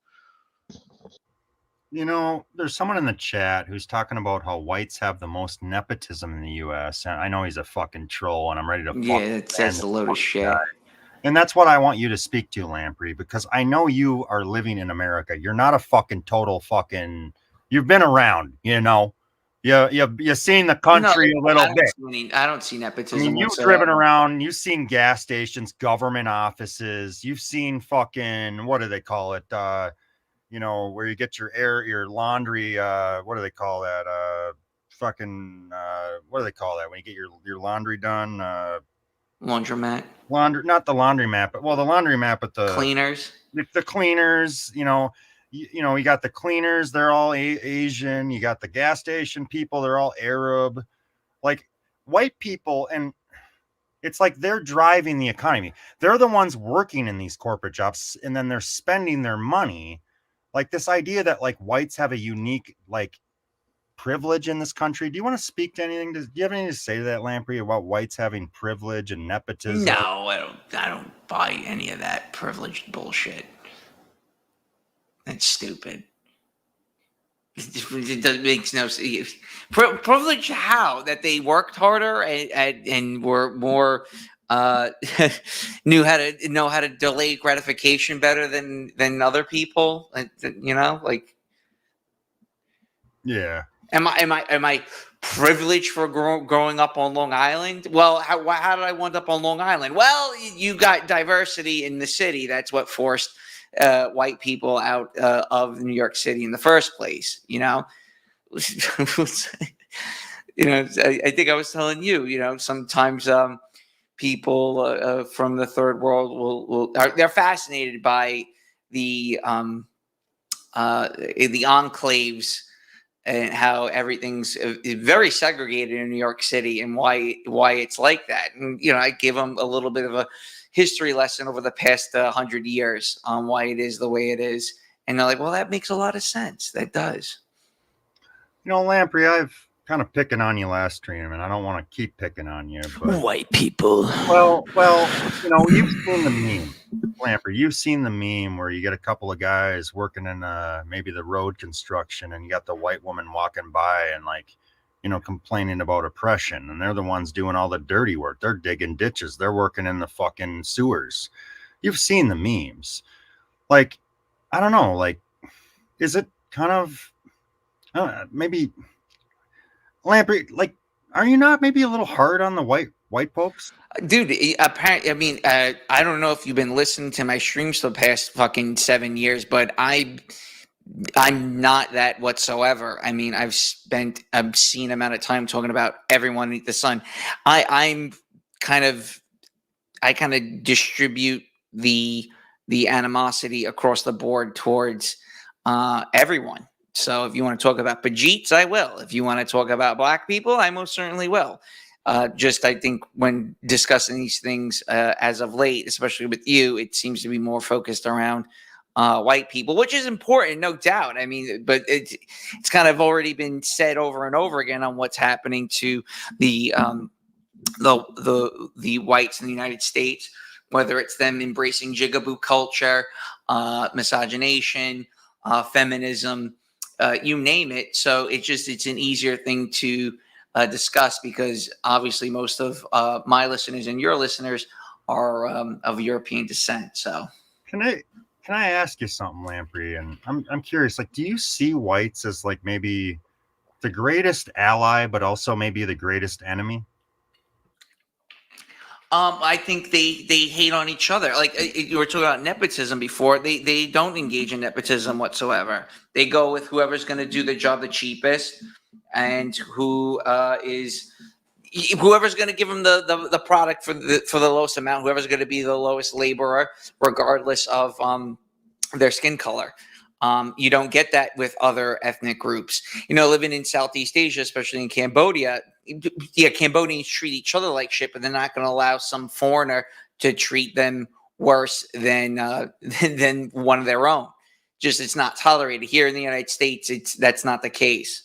There's someone in the chat who's talking about how whites have the most nepotism in the U.S. And I know he's a fucking troll, and I'm ready to that's a load of shit. And that's what I want you to speak to, Lamprey, because I know you are living in America. You're not a fucking total fucking. You've been around, You've seen the country a little bit. I don't see nepotism. I mean, you've driven around. You've seen gas stations, government offices. You've seen fucking, what do they call it? Where you get your laundry. What do they call that? What do they call that when you get your laundry done? Laundromat. Not the laundromat, but the laundromat, but the cleaners. The cleaners, you got the cleaners, they're all Asian. You got the gas station people, they're all Arab. Like, white people, and it's like they're driving the economy. They're the ones working in these corporate jobs, and then they're spending their money. Like, this idea that like whites have a unique privilege in this country. Do you want to speak to anything? Do you have anything to say to that, Lamprey, about whites having privilege and nepotism? No, I don't buy any of that privileged bullshit. That's stupid. It makes no sense. Privilege how? That they worked harder and were more knew how to delay gratification better than other people. Yeah. Am I privileged for growing up on Long Island? Well, how did I wind up on Long Island? Well, you got diversity in the city. That's what forced white people out of New York City in the first place. I think I was telling you. Sometimes people from the third world they're fascinated by the enclaves and how everything's very segregated in New York City, and why it's like that. And I give them a little bit of a history lesson over the past 100 years on why it is the way it is, and they're like, "Well, that makes a lot of sense. That does." Lamprey, I've kind of picking on you last stream, and I don't want to keep picking on you, but White people. well, you've seen the meme, Lamprey. You've seen the meme where you get a couple of guys working in maybe the road construction, and you got the white woman walking by and complaining about oppression, and they're the ones doing all the dirty work. They're digging ditches. They're working in the fucking sewers. You've seen the memes. Like, I don't know. Like, is it kind of maybe? Lamprey, like, are you not maybe a little hard on the white folks? Dude, apparently, I mean, I don't know if you've been listening to my streams the past fucking 7 years, but I'm not that whatsoever. I mean, I've spent an obscene amount of time talking about everyone underneath the sun. I kind of distribute the animosity across the board towards everyone. So if you want to talk about Pajeets, I will. If you want to talk about black people, I most certainly will. I think when discussing these things as of late, especially with you, it seems to be more focused around white people, which is important, no doubt. I mean, but it's kind of already been said over and over again on what's happening to the whites in the United States, whether it's them embracing jigaboo culture, misogynation, feminism. You name it. So it's an easier thing to discuss, because obviously most of my listeners and your listeners are of European descent. So can I ask you something, Lamprey? And I'm curious, like, do you see whites as like maybe the greatest ally, but also maybe the greatest enemy? I think they hate on each other. Like you were talking about nepotism before. They don't engage in nepotism whatsoever. They go with whoever's going to do the job the cheapest, and whoever's going to give them the product for the lowest amount. Whoever's going to be the lowest laborer, regardless of their skin color. You don't get that with other ethnic groups. Living in Southeast Asia, especially in Cambodia, Cambodians treat each other like shit, but they're not going to allow some foreigner to treat them worse than one of their own. Just it's not tolerated. Here in the United States, that's not the case.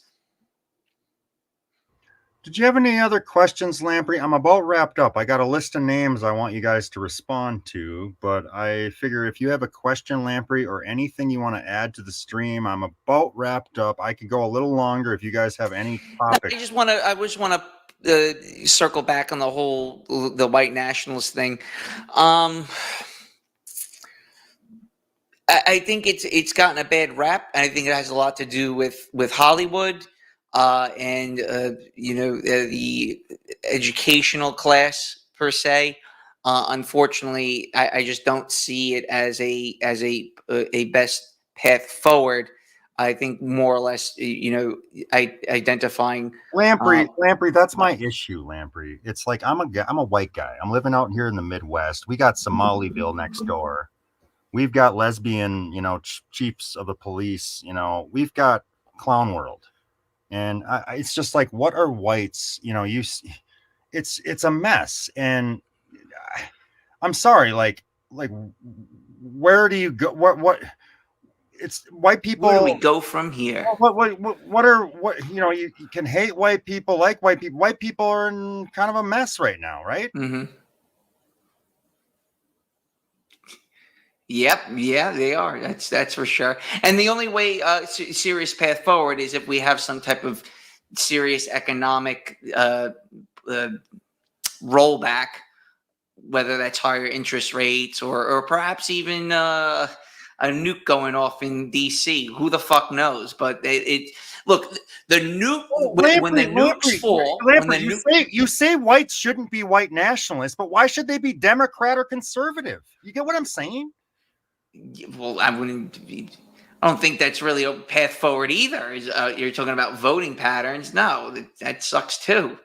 Did you have any other questions, Lamprey? I'm about wrapped up. I got a list of names I want you guys to respond to, but I figure if you have a question, Lamprey, or anything you want to add to the stream, I'm about wrapped up. I could go a little longer if you guys have any topics. I just want to circle back on the white nationalist thing. I think it's gotten a bad rap, and I think it has a lot to do with Hollywood. And the educational class per se. Unfortunately, I just don't see it as a best path forward. I think more or less, identifying Lamprey, that's my issue, Lamprey. It's like I'm a white guy. I'm living out here in the Midwest. We got Somaliville next door. We've got lesbian, chiefs of the police. We've got Clown World. And it's just like, what are whites? It's a mess. And I'm sorry, like, where do you go? What? It's white people. Where do we go from here? You can hate white people, like white people. White people are in kind of a mess right now, right? Mm-hmm. Yep. Yeah, they are. That's for sure. And the only way serious path forward is if we have some type of serious economic rollback, whether that's higher interest rates or perhaps even a nuke going off in DC. Who the fuck knows? But look, the nuke when the nukes fall. You say whites shouldn't be white nationalists, but why should they be Democrat or conservative? You get what I'm saying? Well, I don't think that's really a path forward either. You're talking about voting patterns. No, that sucks too.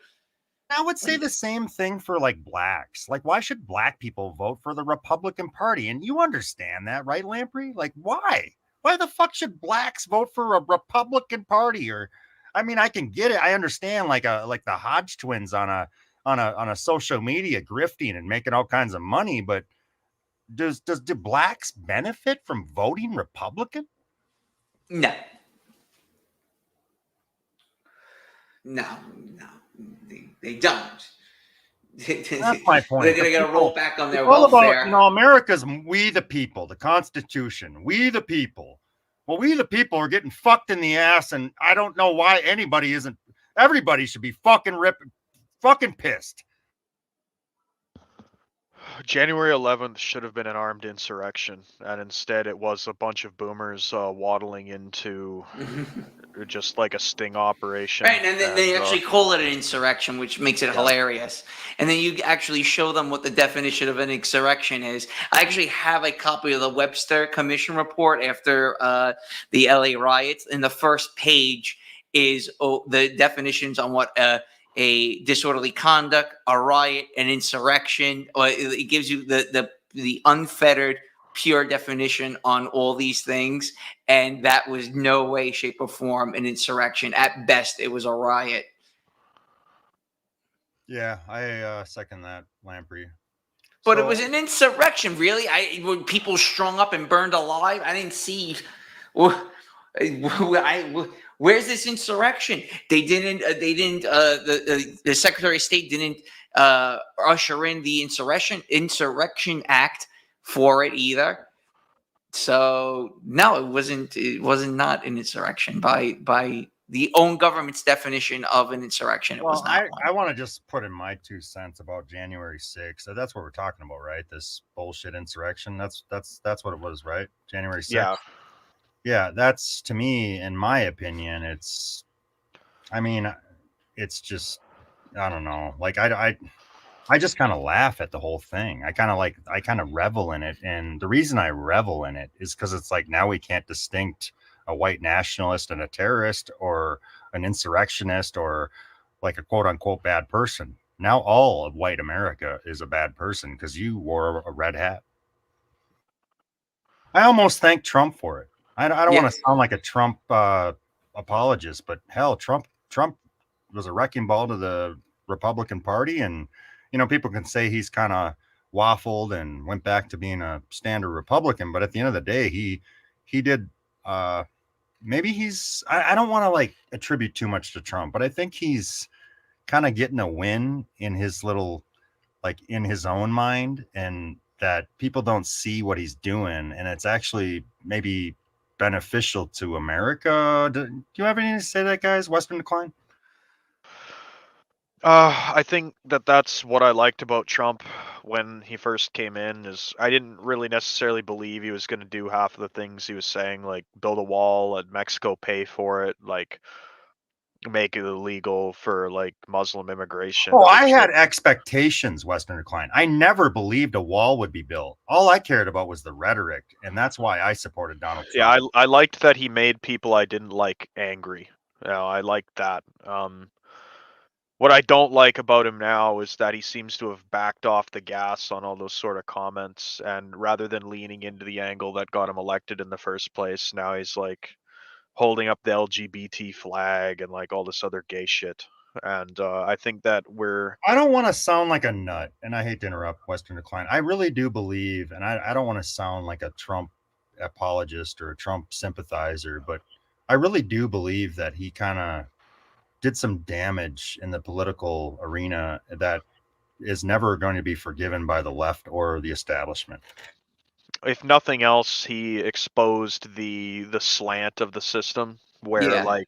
I would say the same thing for like blacks. Like, why should black people vote for the Republican Party? And you understand that, right, Lamprey? Like, why? Why the fuck should blacks vote for a Republican Party? Or, I mean, I can get it. I understand like the Hodge twins on a social media grifting and making all kinds of money, but do blacks benefit from voting Republican? No. No, they don't. That's my point. They're gonna roll back on their It's all welfare. about, America's we the people, the Constitution, we the people. Well, we the people are getting fucked in the ass, and I don't know why anybody isn't. Everybody should be fucking pissed. January 11th should have been an armed insurrection, and instead it was a bunch of boomers waddling into just like a sting operation. Right, and then they actually call it an insurrection, which makes it hilarious. And then you actually show them what the definition of an insurrection is. I actually have a copy of the Webster Commission report after the LA riots, and the first page is the definitions on what a disorderly conduct, a riot, an insurrection. Or it gives you the unfettered, pure definition on all these things, and that was no way, shape, or form an insurrection. At best, it was a riot. Yeah, I second that, Lamprey. But it was an insurrection, really. When people strung up and burned alive, I didn't see. Where's this insurrection? They didn't. The Secretary of State didn't usher in the Insurrection Act for it either. So no, it wasn't. It wasn't not an insurrection by the own government's definition of an insurrection. It was not. I want to just put in my 2 cents about January 6th. So that's what we're talking about, right? This bullshit insurrection. That's what it was, right? January 6th. Yeah, that's, to me, in my opinion, it's just, I don't know. Like I just kind of laugh at the whole thing. I kind of revel in it. And the reason I revel in it is because it's like, now we can't distinct a white nationalist and a terrorist or an insurrectionist or like a quote unquote bad person. Now all of white America is a bad person because you wore a red hat. I almost thank Trump for it. I don't want to sound like a Trump apologist, but hell, Trump was a wrecking ball to the Republican Party, and people can say he's kind of waffled and went back to being a standard Republican, but at the end of the day, he did. Maybe he's. I don't want to like attribute too much to Trump, but I think he's kind of getting a win in his little, like in his own mind, and that people don't see what he's doing, and it's actually maybe beneficial to America. Do you have anything to say to that, guys? Western Decline? I think that's what I liked about Trump when he first came in, is I didn't really necessarily believe he was going to do half of the things he was saying, like build a wall, let Mexico pay for it, like make it illegal for like Muslim immigration. Oh, I had expectations, Western Decline. I never believed a wall would be built. All I cared about was the rhetoric, and that's why I supported Donald Trump. Yeah, I liked that he made people I didn't like angry. I liked that. What I don't like about him now is that he seems to have backed off the gas on all those sort of comments, and rather than leaning into the angle that got him elected in the first place, now he's like holding up the LGBT flag and like all this other gay shit. And I think that I don't want to sound like a nut, and I hate to interrupt, Western Decline. I really do believe, and I don't want to sound like a Trump apologist or a Trump sympathizer, but I really do believe that he kind of did some damage in the political arena that is never going to be forgiven by the left or the establishment. If nothing else, he exposed the slant of the system, where like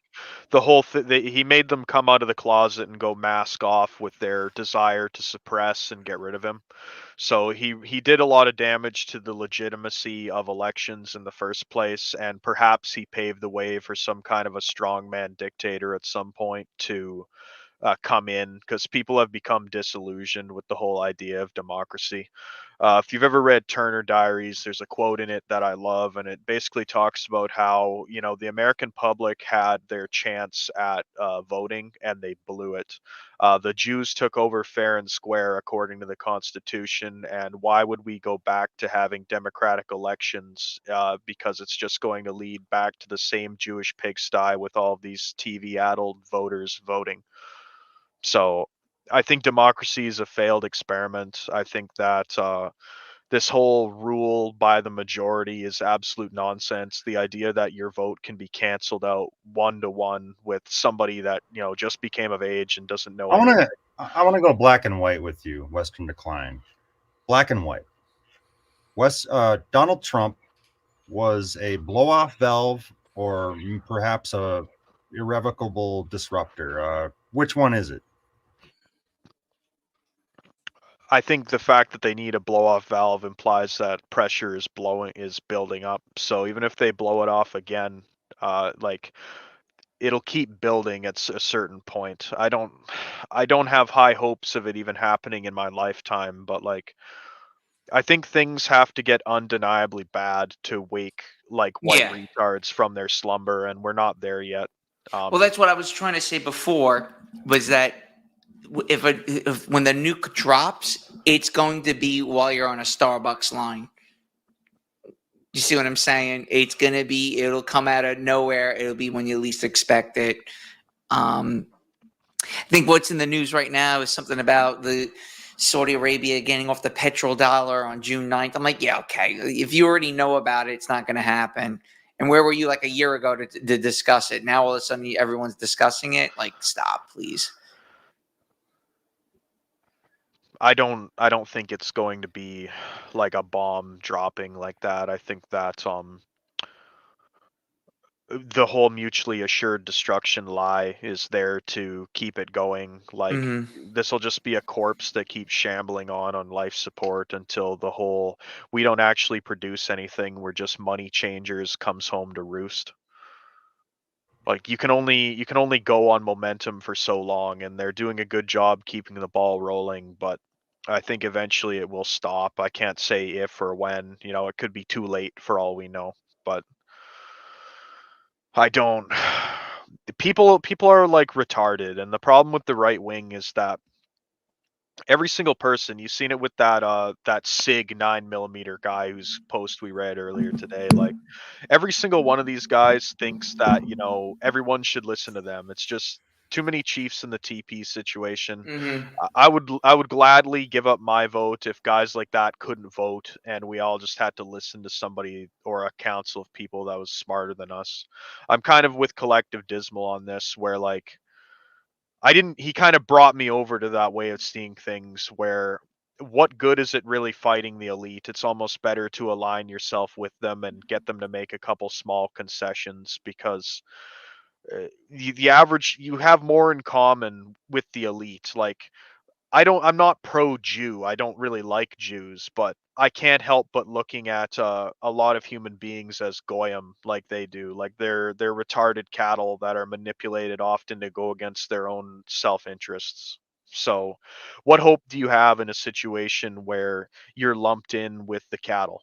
the whole he made them come out of the closet and go mask off with their desire to suppress and get rid of him. So he did a lot of damage to the legitimacy of elections in the first place, and perhaps he paved the way for some kind of a strongman dictator at some point to come in, because people have become disillusioned with the whole idea of democracy. If you've ever read Turner Diaries, there's a quote in it that I love, and it basically talks about how, you know, the American public had their chance at voting and they blew it. The Jews took over fair and square according to the Constitution, and why would we go back to having democratic elections? Because it's just going to lead back to the same Jewish pigsty with all of these TV-addled voters voting. So I think democracy is a failed experiment. I think that this whole rule by the majority is absolute nonsense. The idea that your vote can be canceled out 1-to-1 with somebody that, you know, just became of age and doesn't know I want anything. to I want to go black and white with you, Western Decline. Black and white. Donald Trump was a blow-off valve or perhaps a irrevocable disruptor. Which one is it? I think the fact that they need a blow-off valve implies that pressure is building up. So even if they blow it off again, like it'll keep building at a certain point. I don't have high hopes of it even happening in my lifetime, but like I think things have to get undeniably bad to wake like white Yeah. retards from their slumber, and we're not there yet. Well, that's what I was trying to say before, was that if when the nuke drops, it's going to be while you're on a Starbucks line. You see what I'm saying? It'll come out of nowhere. It'll be when you least expect it. I think what's in the news right now is something about the Saudi Arabia getting off the petrodollar on June 9th. I'm like, yeah, okay. If you already know about it, it's not going to happen. And where were you like a year ago to discuss it? Now all of a sudden everyone's discussing it. Like, stop, please. I don't think it's going to be like a bomb dropping like that. I think that the whole mutually assured destruction lie is there to keep it going. Like this will just be a corpse that keeps shambling on life support until the whole we don't actually produce anything, we're just money changers comes home to roost. Like you can only go on momentum for so long, and they're doing a good job keeping the ball rolling, but I think eventually it will stop. I can't say if or when, you know, it could be too late for all we know, but I don't people are like retarded, and the problem with the right wing is that every single person, you've seen it with that SIG 9mm guy whose post we read earlier today, like every single one of these guys thinks that, you know, everyone should listen to them. It's just too many chiefs in the TP situation. I would gladly give up my vote if guys like that couldn't vote and we all just had to listen to somebody or a council of people that was smarter than us. I'm kind of with Collective Dismal on this, where like he kind of brought me over to that way of seeing things where what good is it really fighting the elite? It's almost better to align yourself with them and get them to make a couple small concessions, because the average, you have more in common with the elite. Like I'm not pro-Jew. I don't really like Jews, but I can't help but looking at a lot of human beings as goyim, like they do. Like they're retarded cattle that are manipulated often to go against their own self-interests. So, what hope do you have in a situation where you're lumped in with the cattle?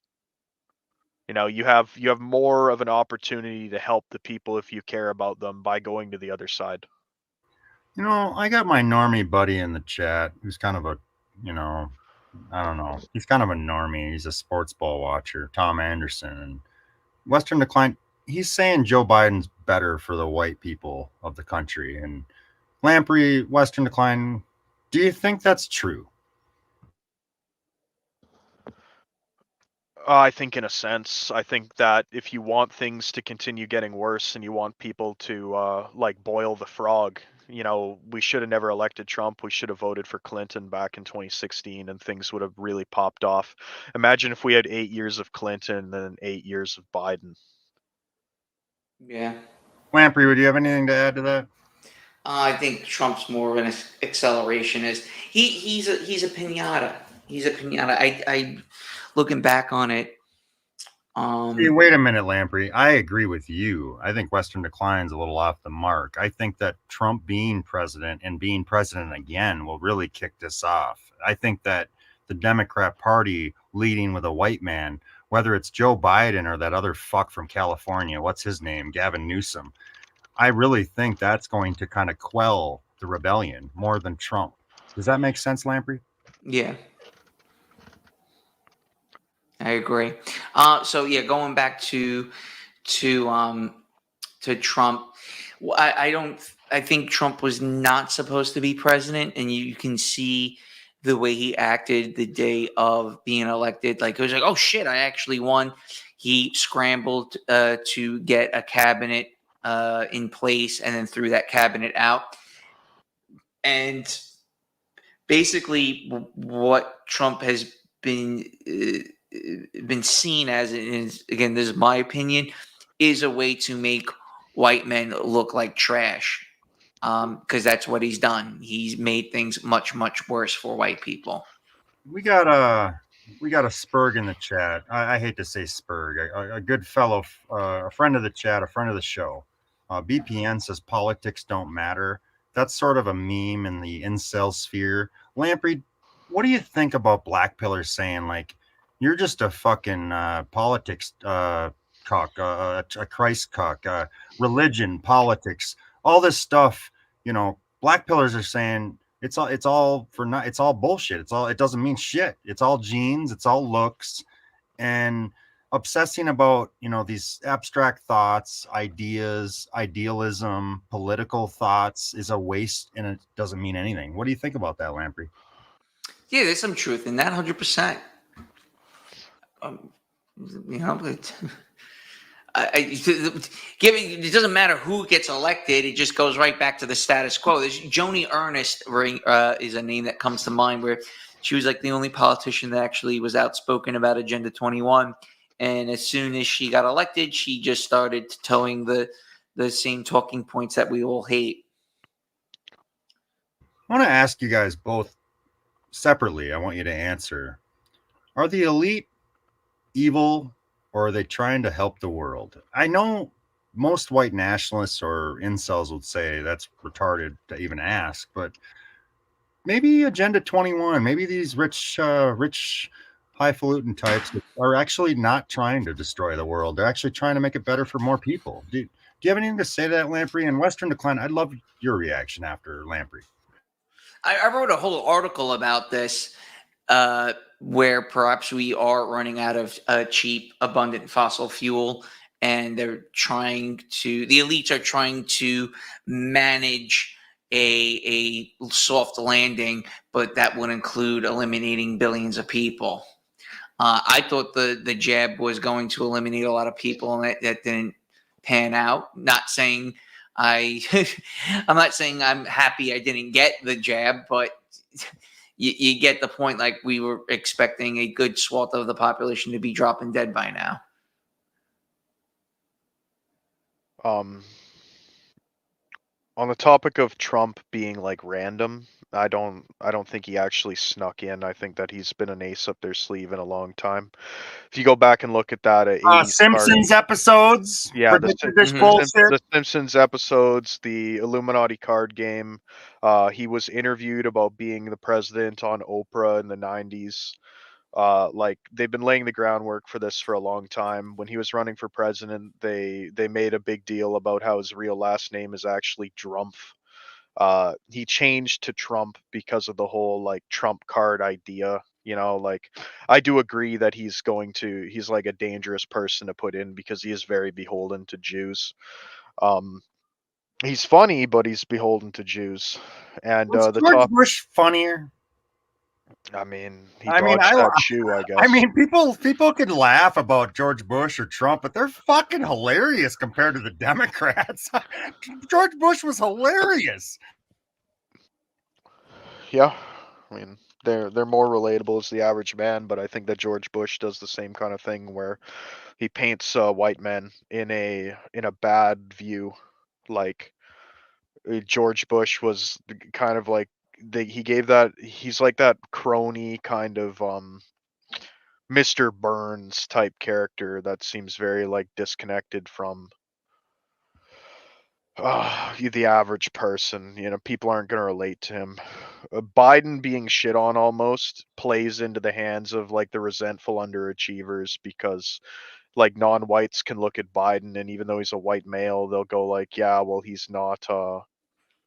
You know, you have more of an opportunity to help the people if you care about them by going to the other side. You know, I got my normie buddy in the chat who's kind of a, you know, I don't know. He's kind of a normie. He's a sports ball watcher, Tom Anderson. And Western Decline, he's saying Joe Biden's better for the white people of the country. And Lamprey, Western Decline, do you think that's true? I think in a sense, I think that if you want things to continue getting worse and you want people to like boil the frog, you know, we should have never elected Trump. We should have voted for Clinton back in 2016 and things would have really popped off. Imagine if we had 8 years of Clinton and 8 years of Biden. Yeah. Lamprey, would you have anything to add to that? I think Trump's more of an accelerationist. He's a pinata. He's a pinata. I looking back on it. Hey, wait a minute, Lamprey. I agree with you. I think Western Decline's a little off the mark. I think that Trump being president and being president again will really kick this off. I think that the Democrat Party leading with a white man, whether it's Joe Biden or that other fuck from California. What's his name? Gavin Newsom. I really think that's going to kind of quell the rebellion more than Trump. Does that make sense, Lamprey? Yeah, I agree. So yeah, going back to Trump, I don't. I think Trump was not supposed to be president, and you can see the way he acted the day of being elected. Like it was like, oh shit, I actually won. He scrambled to get a cabinet in place, and then threw that cabinet out. And basically, what Trump has been seen as is, again, this is my opinion, is a way to make white men look like trash. Because that's what he's done. He's made things much, much worse for white people. We got a Spurg in the chat. I hate to say Spurg, a good fellow, a friend of the chat, a friend of the show. BPN says politics don't matter. That's sort of a meme in the incel sphere. Lamprey, what do you think about black pillars saying like, you're just a fucking politics cock, a Christ cock, religion, politics, all this stuff. You know, black pillars are saying it's all bullshit. It doesn't mean shit. It's all genes, it's all looks, and obsessing about, you know, these abstract thoughts, ideas, idealism, political thoughts is a waste, and it doesn't mean anything. What do you think about that, Lamprey? Yeah, there's some truth in that, 100%. You know, but it doesn't matter who gets elected. It just goes right back to the status quo. There's Joni Ernest is a name that comes to mind, where she was like the only politician that actually was outspoken about Agenda 21. And as soon as she got elected, she just started towing the same talking points that we all hate. I want to ask you guys both separately. I want you to answer. Are the elite evil, or are they trying to help the world? I know most white nationalists or incels would say that's retarded to even ask, but maybe Agenda 21, maybe these rich highfalutin types are actually not trying to destroy the world. They're actually trying to make it better for more people. Do you have anything to say to that, Lamprey? And Western Decline, I'd love your reaction after Lamprey. I wrote a whole article about this, where perhaps we are running out of cheap, abundant fossil fuel, and the elites are trying to manage a soft landing, but that would include eliminating billions of people. I thought the jab was going to eliminate a lot of people, and that didn't pan out. Not saying I'm not saying I'm happy I didn't get the jab, but you get the point. Like, we were expecting a good swath of the population to be dropping dead by now. On the topic of Trump being like random, I don't think he actually snuck in. I think that he's been an ace up their sleeve in a long time. If you go back and look at that 80s Simpsons episodes, yeah, bullshit. The Simpsons episodes, the Illuminati card game. He was interviewed about being the president on Oprah in the 90s. Like, they've been laying the groundwork for this for a long time. When he was running for president, they made a big deal about how his real last name is actually Drumpf. He changed to Trump because of the whole like Trump card idea. You know, like, I do agree that he's like a dangerous person to put in because he is very beholden to Jews. He's funny, but he's beholden to Jews. And Was George Bush funnier? I mean, he dodged that shoe, I guess. I mean, people could laugh about George Bush or Trump, but they're fucking hilarious compared to the Democrats. George Bush was hilarious. Yeah, I mean, they're more relatable as the average man, but I think that George Bush does the same kind of thing where he paints white men in a bad view. Like, George Bush was kind of like he's like that crony kind of Mr. Burns type character that seems very like disconnected from The average person, people aren't going to relate to him. Biden being shit on almost plays into the hands of like the resentful underachievers because like non-whites can look at Biden and even though he's a white male, they'll go like, yeah, well, he's not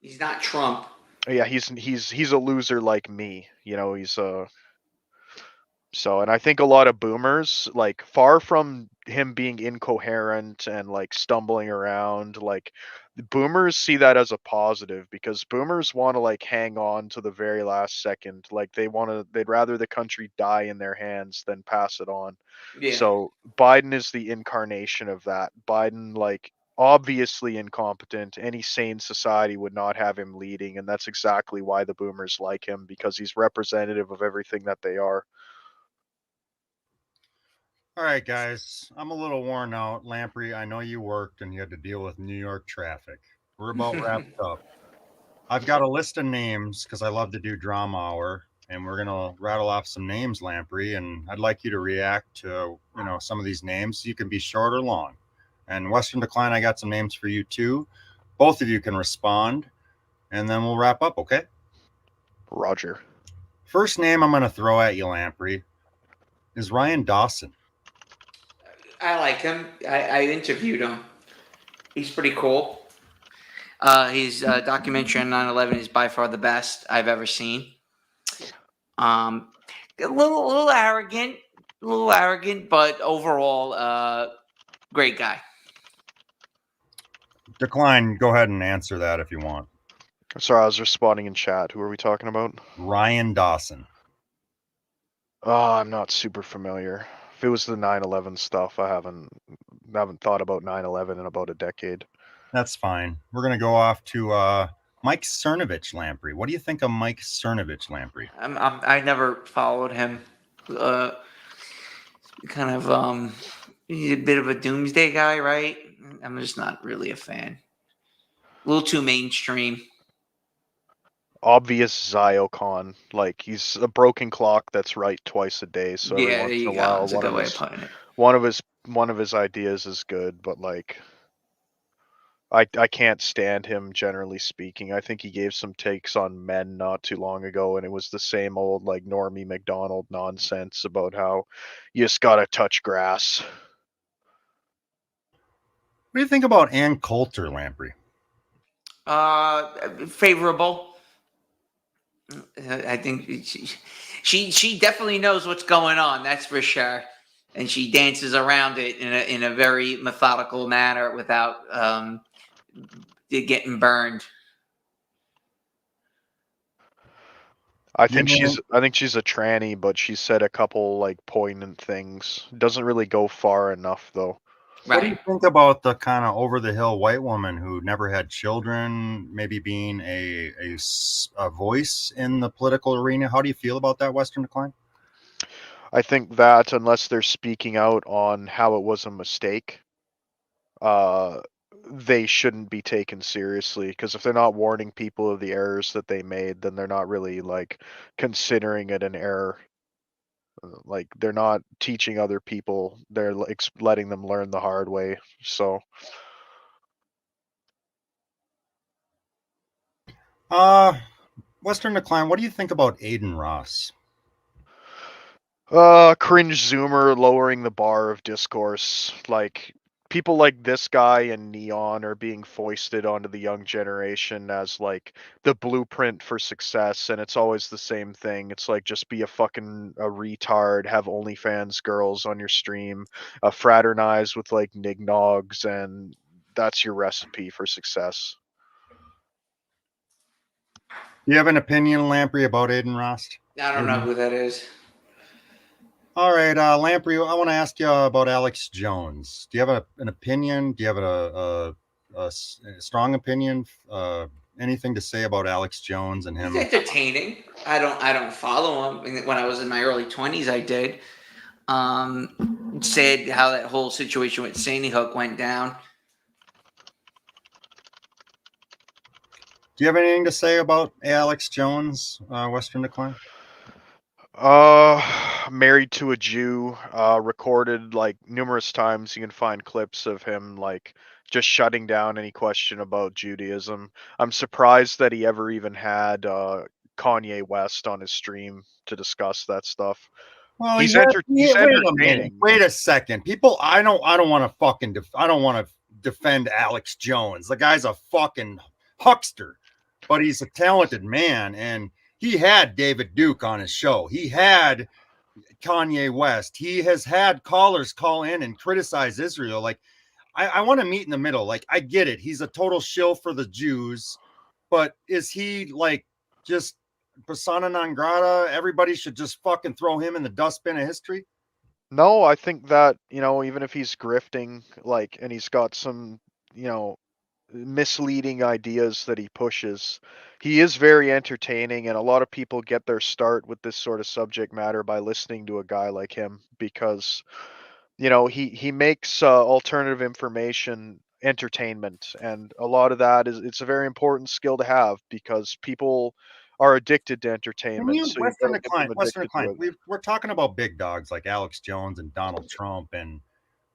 He's not Trump. yeah, he's a loser like me. He's so, and I think a lot of boomers, like, far from him being incoherent and like stumbling around, like, the boomers see that as a positive because boomers want to like hang on to the very last second. Like, they'd rather the country die in their hands than pass it on. Yeah. So, Biden is the incarnation of that. Biden, like, obviously incompetent. Any sane society would not have him leading, and that's exactly why the boomers like him because he's representative of everything that they are. All right, guys, I'm a little worn out. Lamprey, I know you worked and you had to deal with New York traffic. We're about wrapped up. I've got a list of names because I love to do drama hour, and we're gonna rattle off some names, Lamprey, and I'd like you to react to some of these names. You can be short or long. And Western Decline, I got some names for you too. Both of you can respond, and then we'll wrap up. Okay? Roger. First name I'm gonna throw at you, Lamprey, is Ryan Dawson. I like him. I interviewed him. He's pretty cool. His documentary on 9/11 is by far the best I've ever seen. A little arrogant, but overall, great guy. Decline, go ahead and answer that if you want. Sorry, I was responding in chat. Who are we talking about? Ryan Dawson. Oh, I'm not super familiar. If it was the 9/11 stuff, I haven't thought about 9/11 in about a decade. That's fine. We're gonna go off to Mike Cernovich Lamprey. What do you think of Mike Cernovich Lamprey? I never followed him. He's a bit of a doomsday guy, right? I'm just not really a fan. A little too mainstream. Obvious Ziocon. Like, he's a broken clock that's right twice a day. So every Yeah, once there in you a go. while, That's a good way of putting it. one of his ideas is good, but like, I can't stand him generally speaking. I think he gave some takes on men not too long ago, and it was the same old like Normie McDonald nonsense about how you just gotta touch grass. What do you think about Ann Coulter Lamprey? Favorable. I think she definitely knows what's going on. That's for sure, and she dances around it in a very methodical manner without getting burned. I think she's a tranny, but she said a couple like poignant things. Doesn't really go far enough though. What do you think about the kind of over the hill white woman who never had children, maybe being a voice in the political arena? How do you feel about that, Western Decline? I think that unless they're speaking out on how it was a mistake, they shouldn't be taken seriously, because if they're not warning people of the errors that they made, then they're not really like considering it an error. Like, they're not teaching other people, they're like letting them learn the hard way. So Western Decline, what do you think about Aiden Ross? Cringe zoomer, lowering the bar of discourse. Like, people like this guy and Neon are being foisted onto the young generation as like the blueprint for success, and it's always the same thing. It's like, just be a retard, have OnlyFans girls on your stream, fraternize with like nignogs, and that's your recipe for success. Do you have an opinion, Lamprey, about Aiden Ross? I don't know who that is. All right, Lamprey, I want to ask you about Alex Jones. Do you have an opinion? Do you have a strong opinion? Anything to say about Alex Jones and him? He's entertaining. I don't follow him. When I was in my early 20s, I did. Said how that whole situation with Sandy Hook went down. Do you have anything to say about Alex Jones, Western Decline? Married to a Jew, recorded like numerous times. You can find clips of him like just shutting down any question about Judaism. I'm surprised that he ever even had Kanye West on his stream to discuss that stuff. Well, He's wait a minute. entertaining. Wait a second. People, I don't want to fucking, I don't want to defend Alex Jones. The guy's a fucking huckster, but he's a talented man. And he had David Duke on his show. He had Kanye West. He has had callers call in and criticize Israel. Like, I want to meet in the middle. Like, I get it. He's a total shill for the Jews, but is he like just persona non grata? Everybody should just fucking throw him in the dustbin of history. No, I think that, even if he's grifting, like, and he's got some, misleading ideas that he pushes, he is very entertaining, and a lot of people get their start with this sort of subject matter by listening to a guy like him because, he makes alternative information entertainment, and a lot of that it's a very important skill to have because people are addicted to entertainment. So you gotta get them addicted to it. We're talking about big dogs like Alex Jones and Donald Trump, and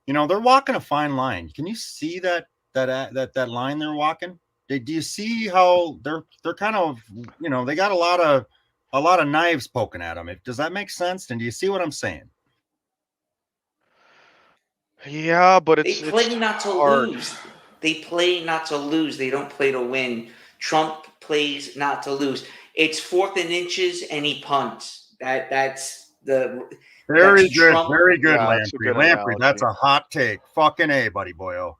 they're walking a fine line. Can you see that line they're walking? Do you see how they're kind of they got a lot of knives poking at them? Does that make sense? And do you see what I'm saying? Yeah, but They play not to hard. lose. They play not to lose. They don't play to win. Trump plays not to lose. It's 4th and inches, and he punts. That's the very that's good, Trump. very good, Yeah, that's a good Lamprey. That's analogy. a hot take. Fucking A, buddy boyo.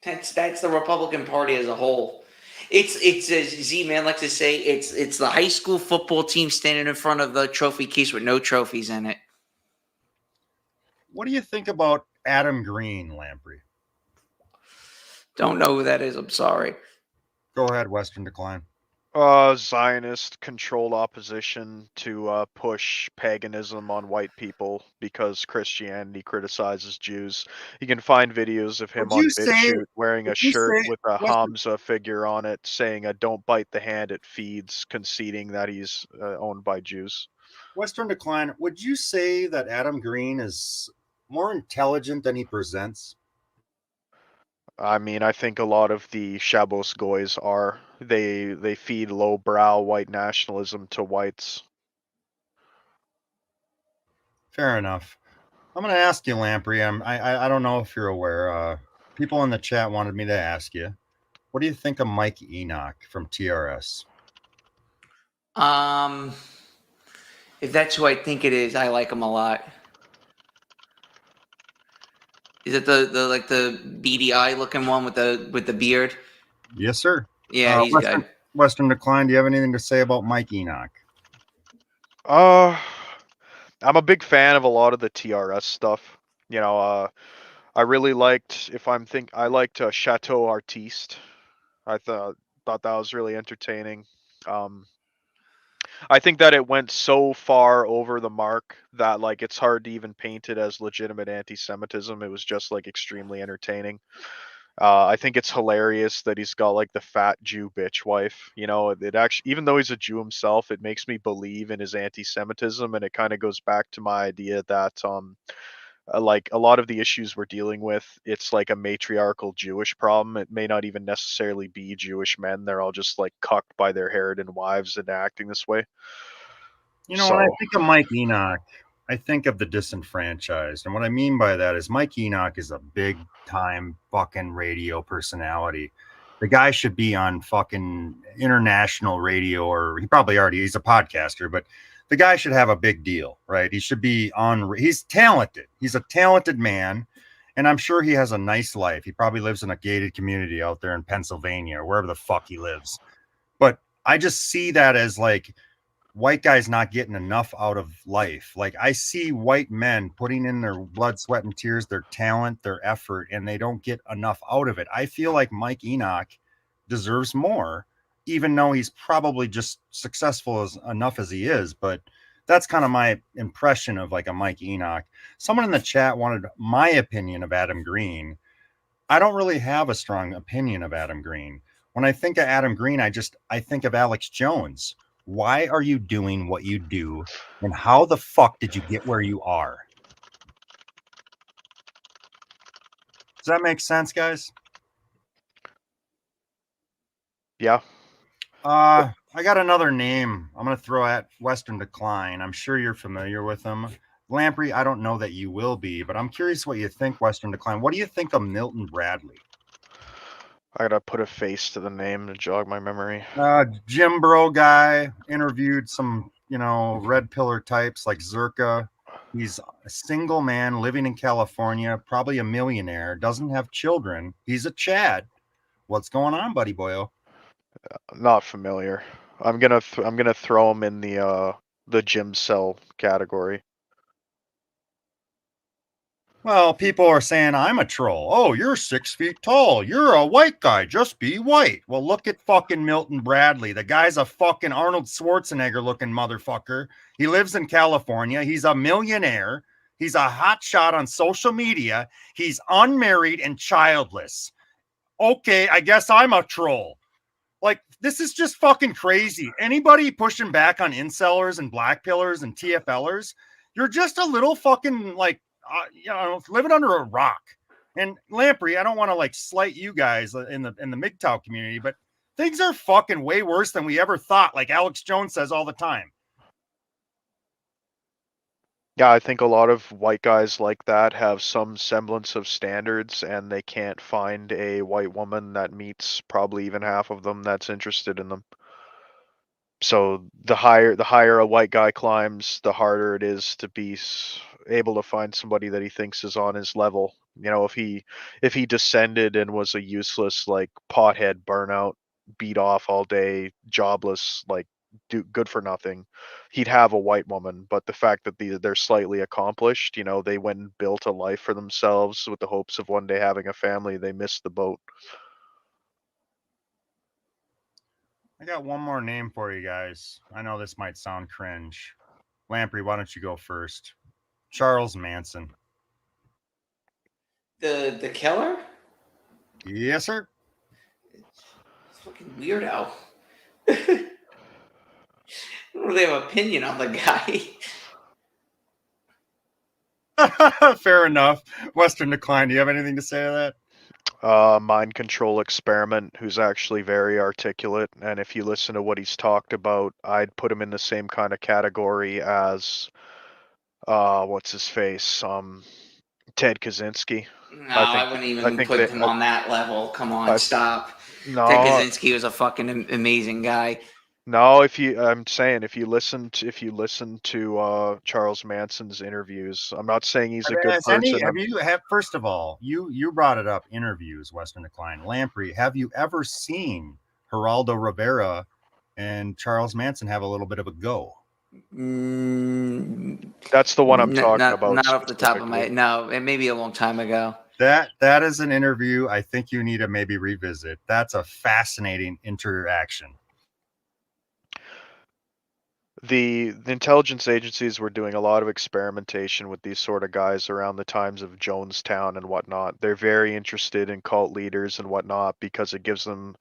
That's the Republican Party as a whole. It's as Z-Man likes to say, it's the high school football team standing in front of the trophy case with no trophies in it. What do you think about Adam Green, Lamprey? Don't know who that is. I'm sorry. Go ahead, Western Decline. Zionist controlled opposition to push paganism on white people because Christianity criticizes Jews. You can find videos of him on BitChute wearing a shirt with a Hamza figure on it saying, "Don't bite the hand it feeds," conceding that he's owned by Jews. Western Decline, would you say that Adam Green is more intelligent than he presents? I mean, I think a lot of the Shabbos goys are. They feed lowbrow white nationalism to whites. Fair enough. I'm going to ask you, Lamprey. I don't know if you're aware. People in the chat wanted me to ask you, what do you think of Mike Enoch from TRS? If that's who I think it is, I like him a lot. Is it the beady eye looking one with the beard? Yes, sir. Yeah, he's good. Western Decline, do you have anything to say about Mike Enoch? I'm a big fan of a lot of the TRS stuff. I really liked I liked Chateau Artiste. I thought that was really entertaining. I think that it went so far over the mark that like it's hard to even paint it as legitimate anti-Semitism. It was just like extremely entertaining. I think it's hilarious that he's got like the fat Jew bitch wife. It actually, even though he's a Jew himself, it makes me believe in his anti-Semitism, and it kind of goes back to my idea that like a lot of the issues we're dealing with, it's like a matriarchal Jewish problem. It may not even necessarily be Jewish men. They're all just like cucked by their harridan wives and acting this way. When I think of Mike Enoch, I think of the disenfranchised. And what I mean by that is Mike Enoch is a big time fucking radio personality. The guy should be on fucking international radio, or he's a podcaster, but the guy should have a big deal, right? He should be he's talented. He's a talented man. And I'm sure he has a nice life. He probably lives in a gated community out there in Pennsylvania or wherever the fuck he lives. But I just see that as like, white guys not getting enough out of life. Like I see white men putting in their blood, sweat, and tears, their talent, their effort, and they don't get enough out of it. I feel like Mike Enoch deserves more, even though he's probably just successful enough as he is. But that's kind of my impression of like a Mike Enoch. Someone in the chat wanted my opinion of Adam Green. I don't really have a strong opinion of Adam Green. When I think of Adam Green, I think of Alex Jones. Why are you doing what you do? And how the fuck did you get where you are? that make sense, guys? Yeah. I got another name I'm going to throw at Western Decline. I'm sure you're familiar with him. Lamprey, I don't know that you will be, but I'm curious what you think, Western Decline. What do you think of Milton Bradley? I gotta put a face to the name to jog my memory. Jim Bro guy, interviewed some, red pillar types like Zerka. He's a single man living in California, probably a millionaire, doesn't have children. He's a Chad. What's going on, buddy boyo? Not familiar. I'm gonna throw him in the gym cell category. Well, people are saying I'm a troll. Oh, you're 6 feet tall. You're a white guy. Just be white. Well, look at fucking Milton Bradley. The guy's a fucking Arnold Schwarzenegger looking motherfucker. He lives in California. He's a millionaire. He's a hot shot on social media. He's unmarried and childless. Okay, I guess I'm a troll. Like, this is just fucking crazy. Anybody pushing back on incellers and black pillars and TFLers, you're just a little fucking living under a rock. And Lamprey, I don't want to like slight you guys in the MGTOW community, but things are fucking way worse than we ever thought. Like Alex Jones says all the time. Yeah, I think a lot of white guys like that have some semblance of standards, and they can't find a white woman that meets probably even half of them that's interested in them. So the higher a white guy climbs, the harder it is to be able to find somebody that he thinks is on his level. If he descended and was a useless like pothead burnout, beat off all day, jobless, like good for nothing, he'd have a white woman. But the fact that they're slightly accomplished, they went and built a life for themselves with the hopes of one day having a family, they missed the boat. I got one more name for you guys. I know this might sound cringe. Lamprey, why don't you go first? Charles Manson. The killer? Yes, sir. Fucking weirdo. I don't really have an opinion on the guy. Fair enough. Western Decline, do you have anything to say to that? Mind control experiment, who's actually very articulate, and if you listen to what he's talked about, I'd put him in the same kind of category as what's his face, Ted Kaczynski. No, I wouldn't even put him on that level. Come on, stop. No, Ted Kaczynski was a fucking amazing guy. No, I'm saying if you listen to Charles Manson's interviews, I'm not saying he's a good person. First of all, you brought it up, interviews, Western Decline. Lamprey, have you ever seen Geraldo Rivera and Charles Manson have a little bit of a go? That's the one I'm talking about. Not off the top of my head. No, it may be a long time ago. That is an interview I think you need to maybe revisit. That's a fascinating interaction. The intelligence agencies were doing a lot of experimentation with these sort of guys around the times of Jonestown and whatnot. They're very interested in cult leaders and whatnot because it gives them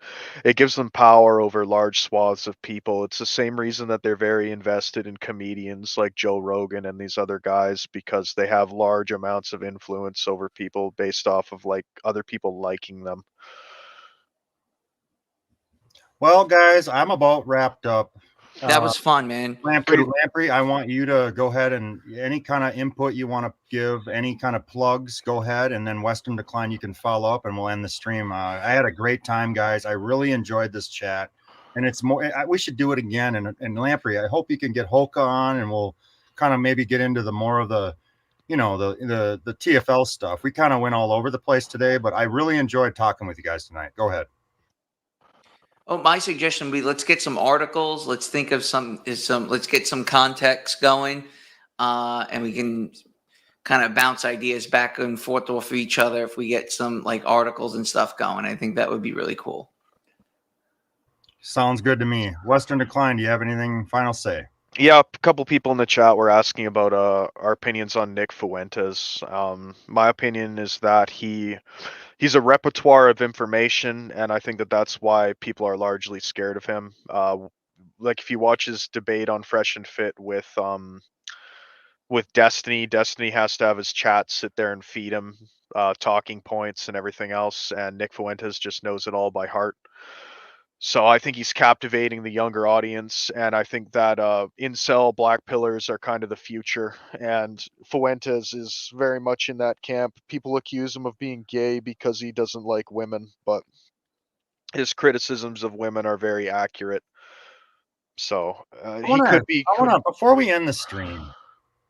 power over large swaths of people. It's the same reason that they're very invested in comedians like Joe Rogan and these other guys, because they have large amounts of influence over people based off of like other people liking them. Well, guys, I'm about wrapped up. That was fun, man. Lamprey, I want you to go ahead and any kind of input you want to give, any kind of plugs, go ahead. And then Western Decline, you can follow up and we'll end the stream. I had a great time, guys. I really enjoyed this chat. And it's more, we should do it again. And Lamprey, I hope you can get Hoka on and we'll kind of maybe get into the more of the, the TFL stuff. We kind of went all over the place today, but I really enjoyed talking with you guys tonight. Go ahead. Oh, my suggestion would be let's get some articles. Let's think of let's get some context going. And we can kind of bounce ideas back and forth off of each other if we get some like articles and stuff going. I think that would be really cool. Sounds good to me. Western Decline, do you have anything final say? Yeah, a couple people in the chat were asking about our opinions on Nick Fuentes. My opinion is that he's a repertoire of information, and I think that that's why people are largely scared of him. Like if you watch his debate on Fresh and Fit with Destiny has to have his chat sit there and feed him talking points and everything else, and Nick Fuentes just knows it all by heart. So I think he's captivating the younger audience, and I think that incel black pillars are kind of the future, and Fuentes is very much in that camp. People accuse him of being gay because he doesn't like women, but his criticisms of women are very accurate. So he could be. Before we end the stream,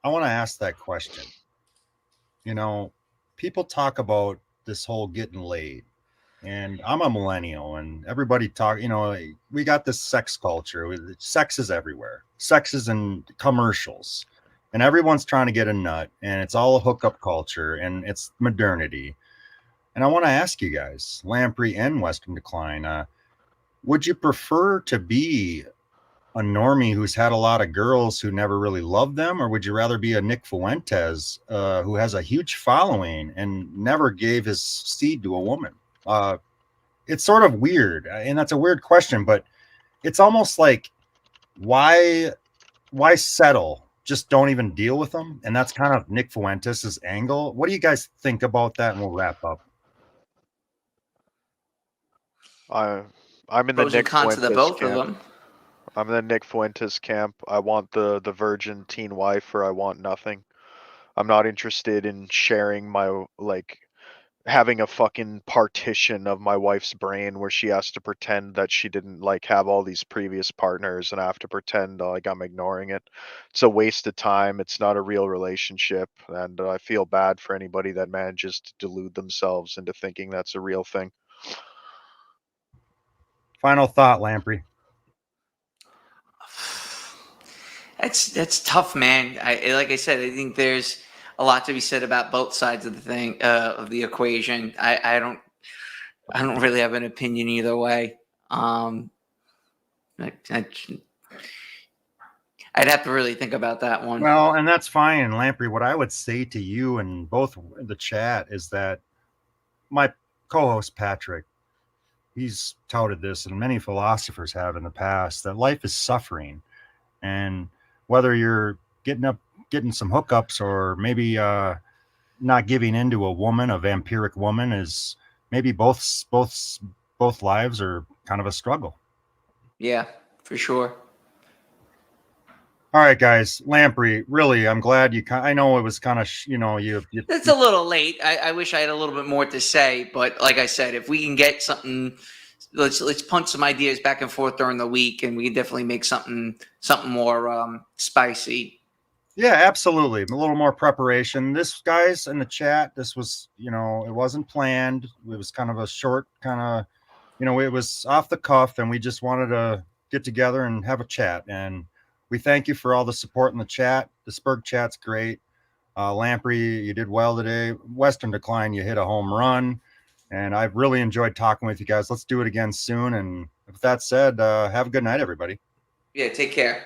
I want to ask that question. You know, people talk about this whole getting laid, and I'm a millennial, and everybody talk. You know, we got this sex culture. Sex is everywhere. Sex is in commercials, and everyone's trying to get a nut, and it's all a hookup culture, and it's modernity. And I want to ask you guys, Lamprey and Western Decline, would you prefer to be a normie who's had a lot of girls who never really loved them, or would you rather be a Nick Fuentes who has a huge following and never gave his seed to a woman? It's sort of weird, and that's a weird question, but it's almost like why settle? Just don't even deal with them. And that's kind of Nick Fuentes' angle. What do you guys think about that? And we'll wrap up. I'm in the Pros and Nick cons Fuentes to the both camp. of them. I'm in the Nick Fuentes camp. I want the virgin teen wife, or I want nothing. I'm not interested in sharing my, like, having a fucking partition of my wife's brain where she has to pretend that she didn't, like, have all these previous partners, and I have to pretend like I'm ignoring it. It's a waste of time. It's not a real relationship, and I feel bad for anybody that manages to delude themselves into thinking that's a real thing. Final thought, Lamprey. That's tough, man. Like I said, I think there's a lot to be said about both sides of the thing, of the equation. I don't really have an opinion either way. I'd have to really think about that one. Well, and that's fine. And Lamprey, what I would say to you and both the chat is that my co-host Patrick, he's touted this, and many philosophers have in the past, that life is suffering, and whether you're getting some hookups or maybe not giving into a woman, a vampiric woman, is maybe both lives are kind of a struggle. Yeah, for sure. All right, guys. Lamprey, really, I'm glad you. I know it was kind of, It's a little late. I wish I had a little bit more to say, but like I said, if we can get something, let's punch some ideas back and forth during the week, and we can definitely make something more spicy. Yeah, absolutely. A little more preparation. This, guys, in the chat, this was, it wasn't planned. It was kind of a short, it was off the cuff, and we just wanted to get together and have a chat. And we thank you for all the support in the chat. The Spurg chat's great. Lamprey, you did well today. Western Decline, you hit a home run. And I've really enjoyed talking with you guys. Let's do it again soon. And with that said, have a good night, everybody. Yeah, take care.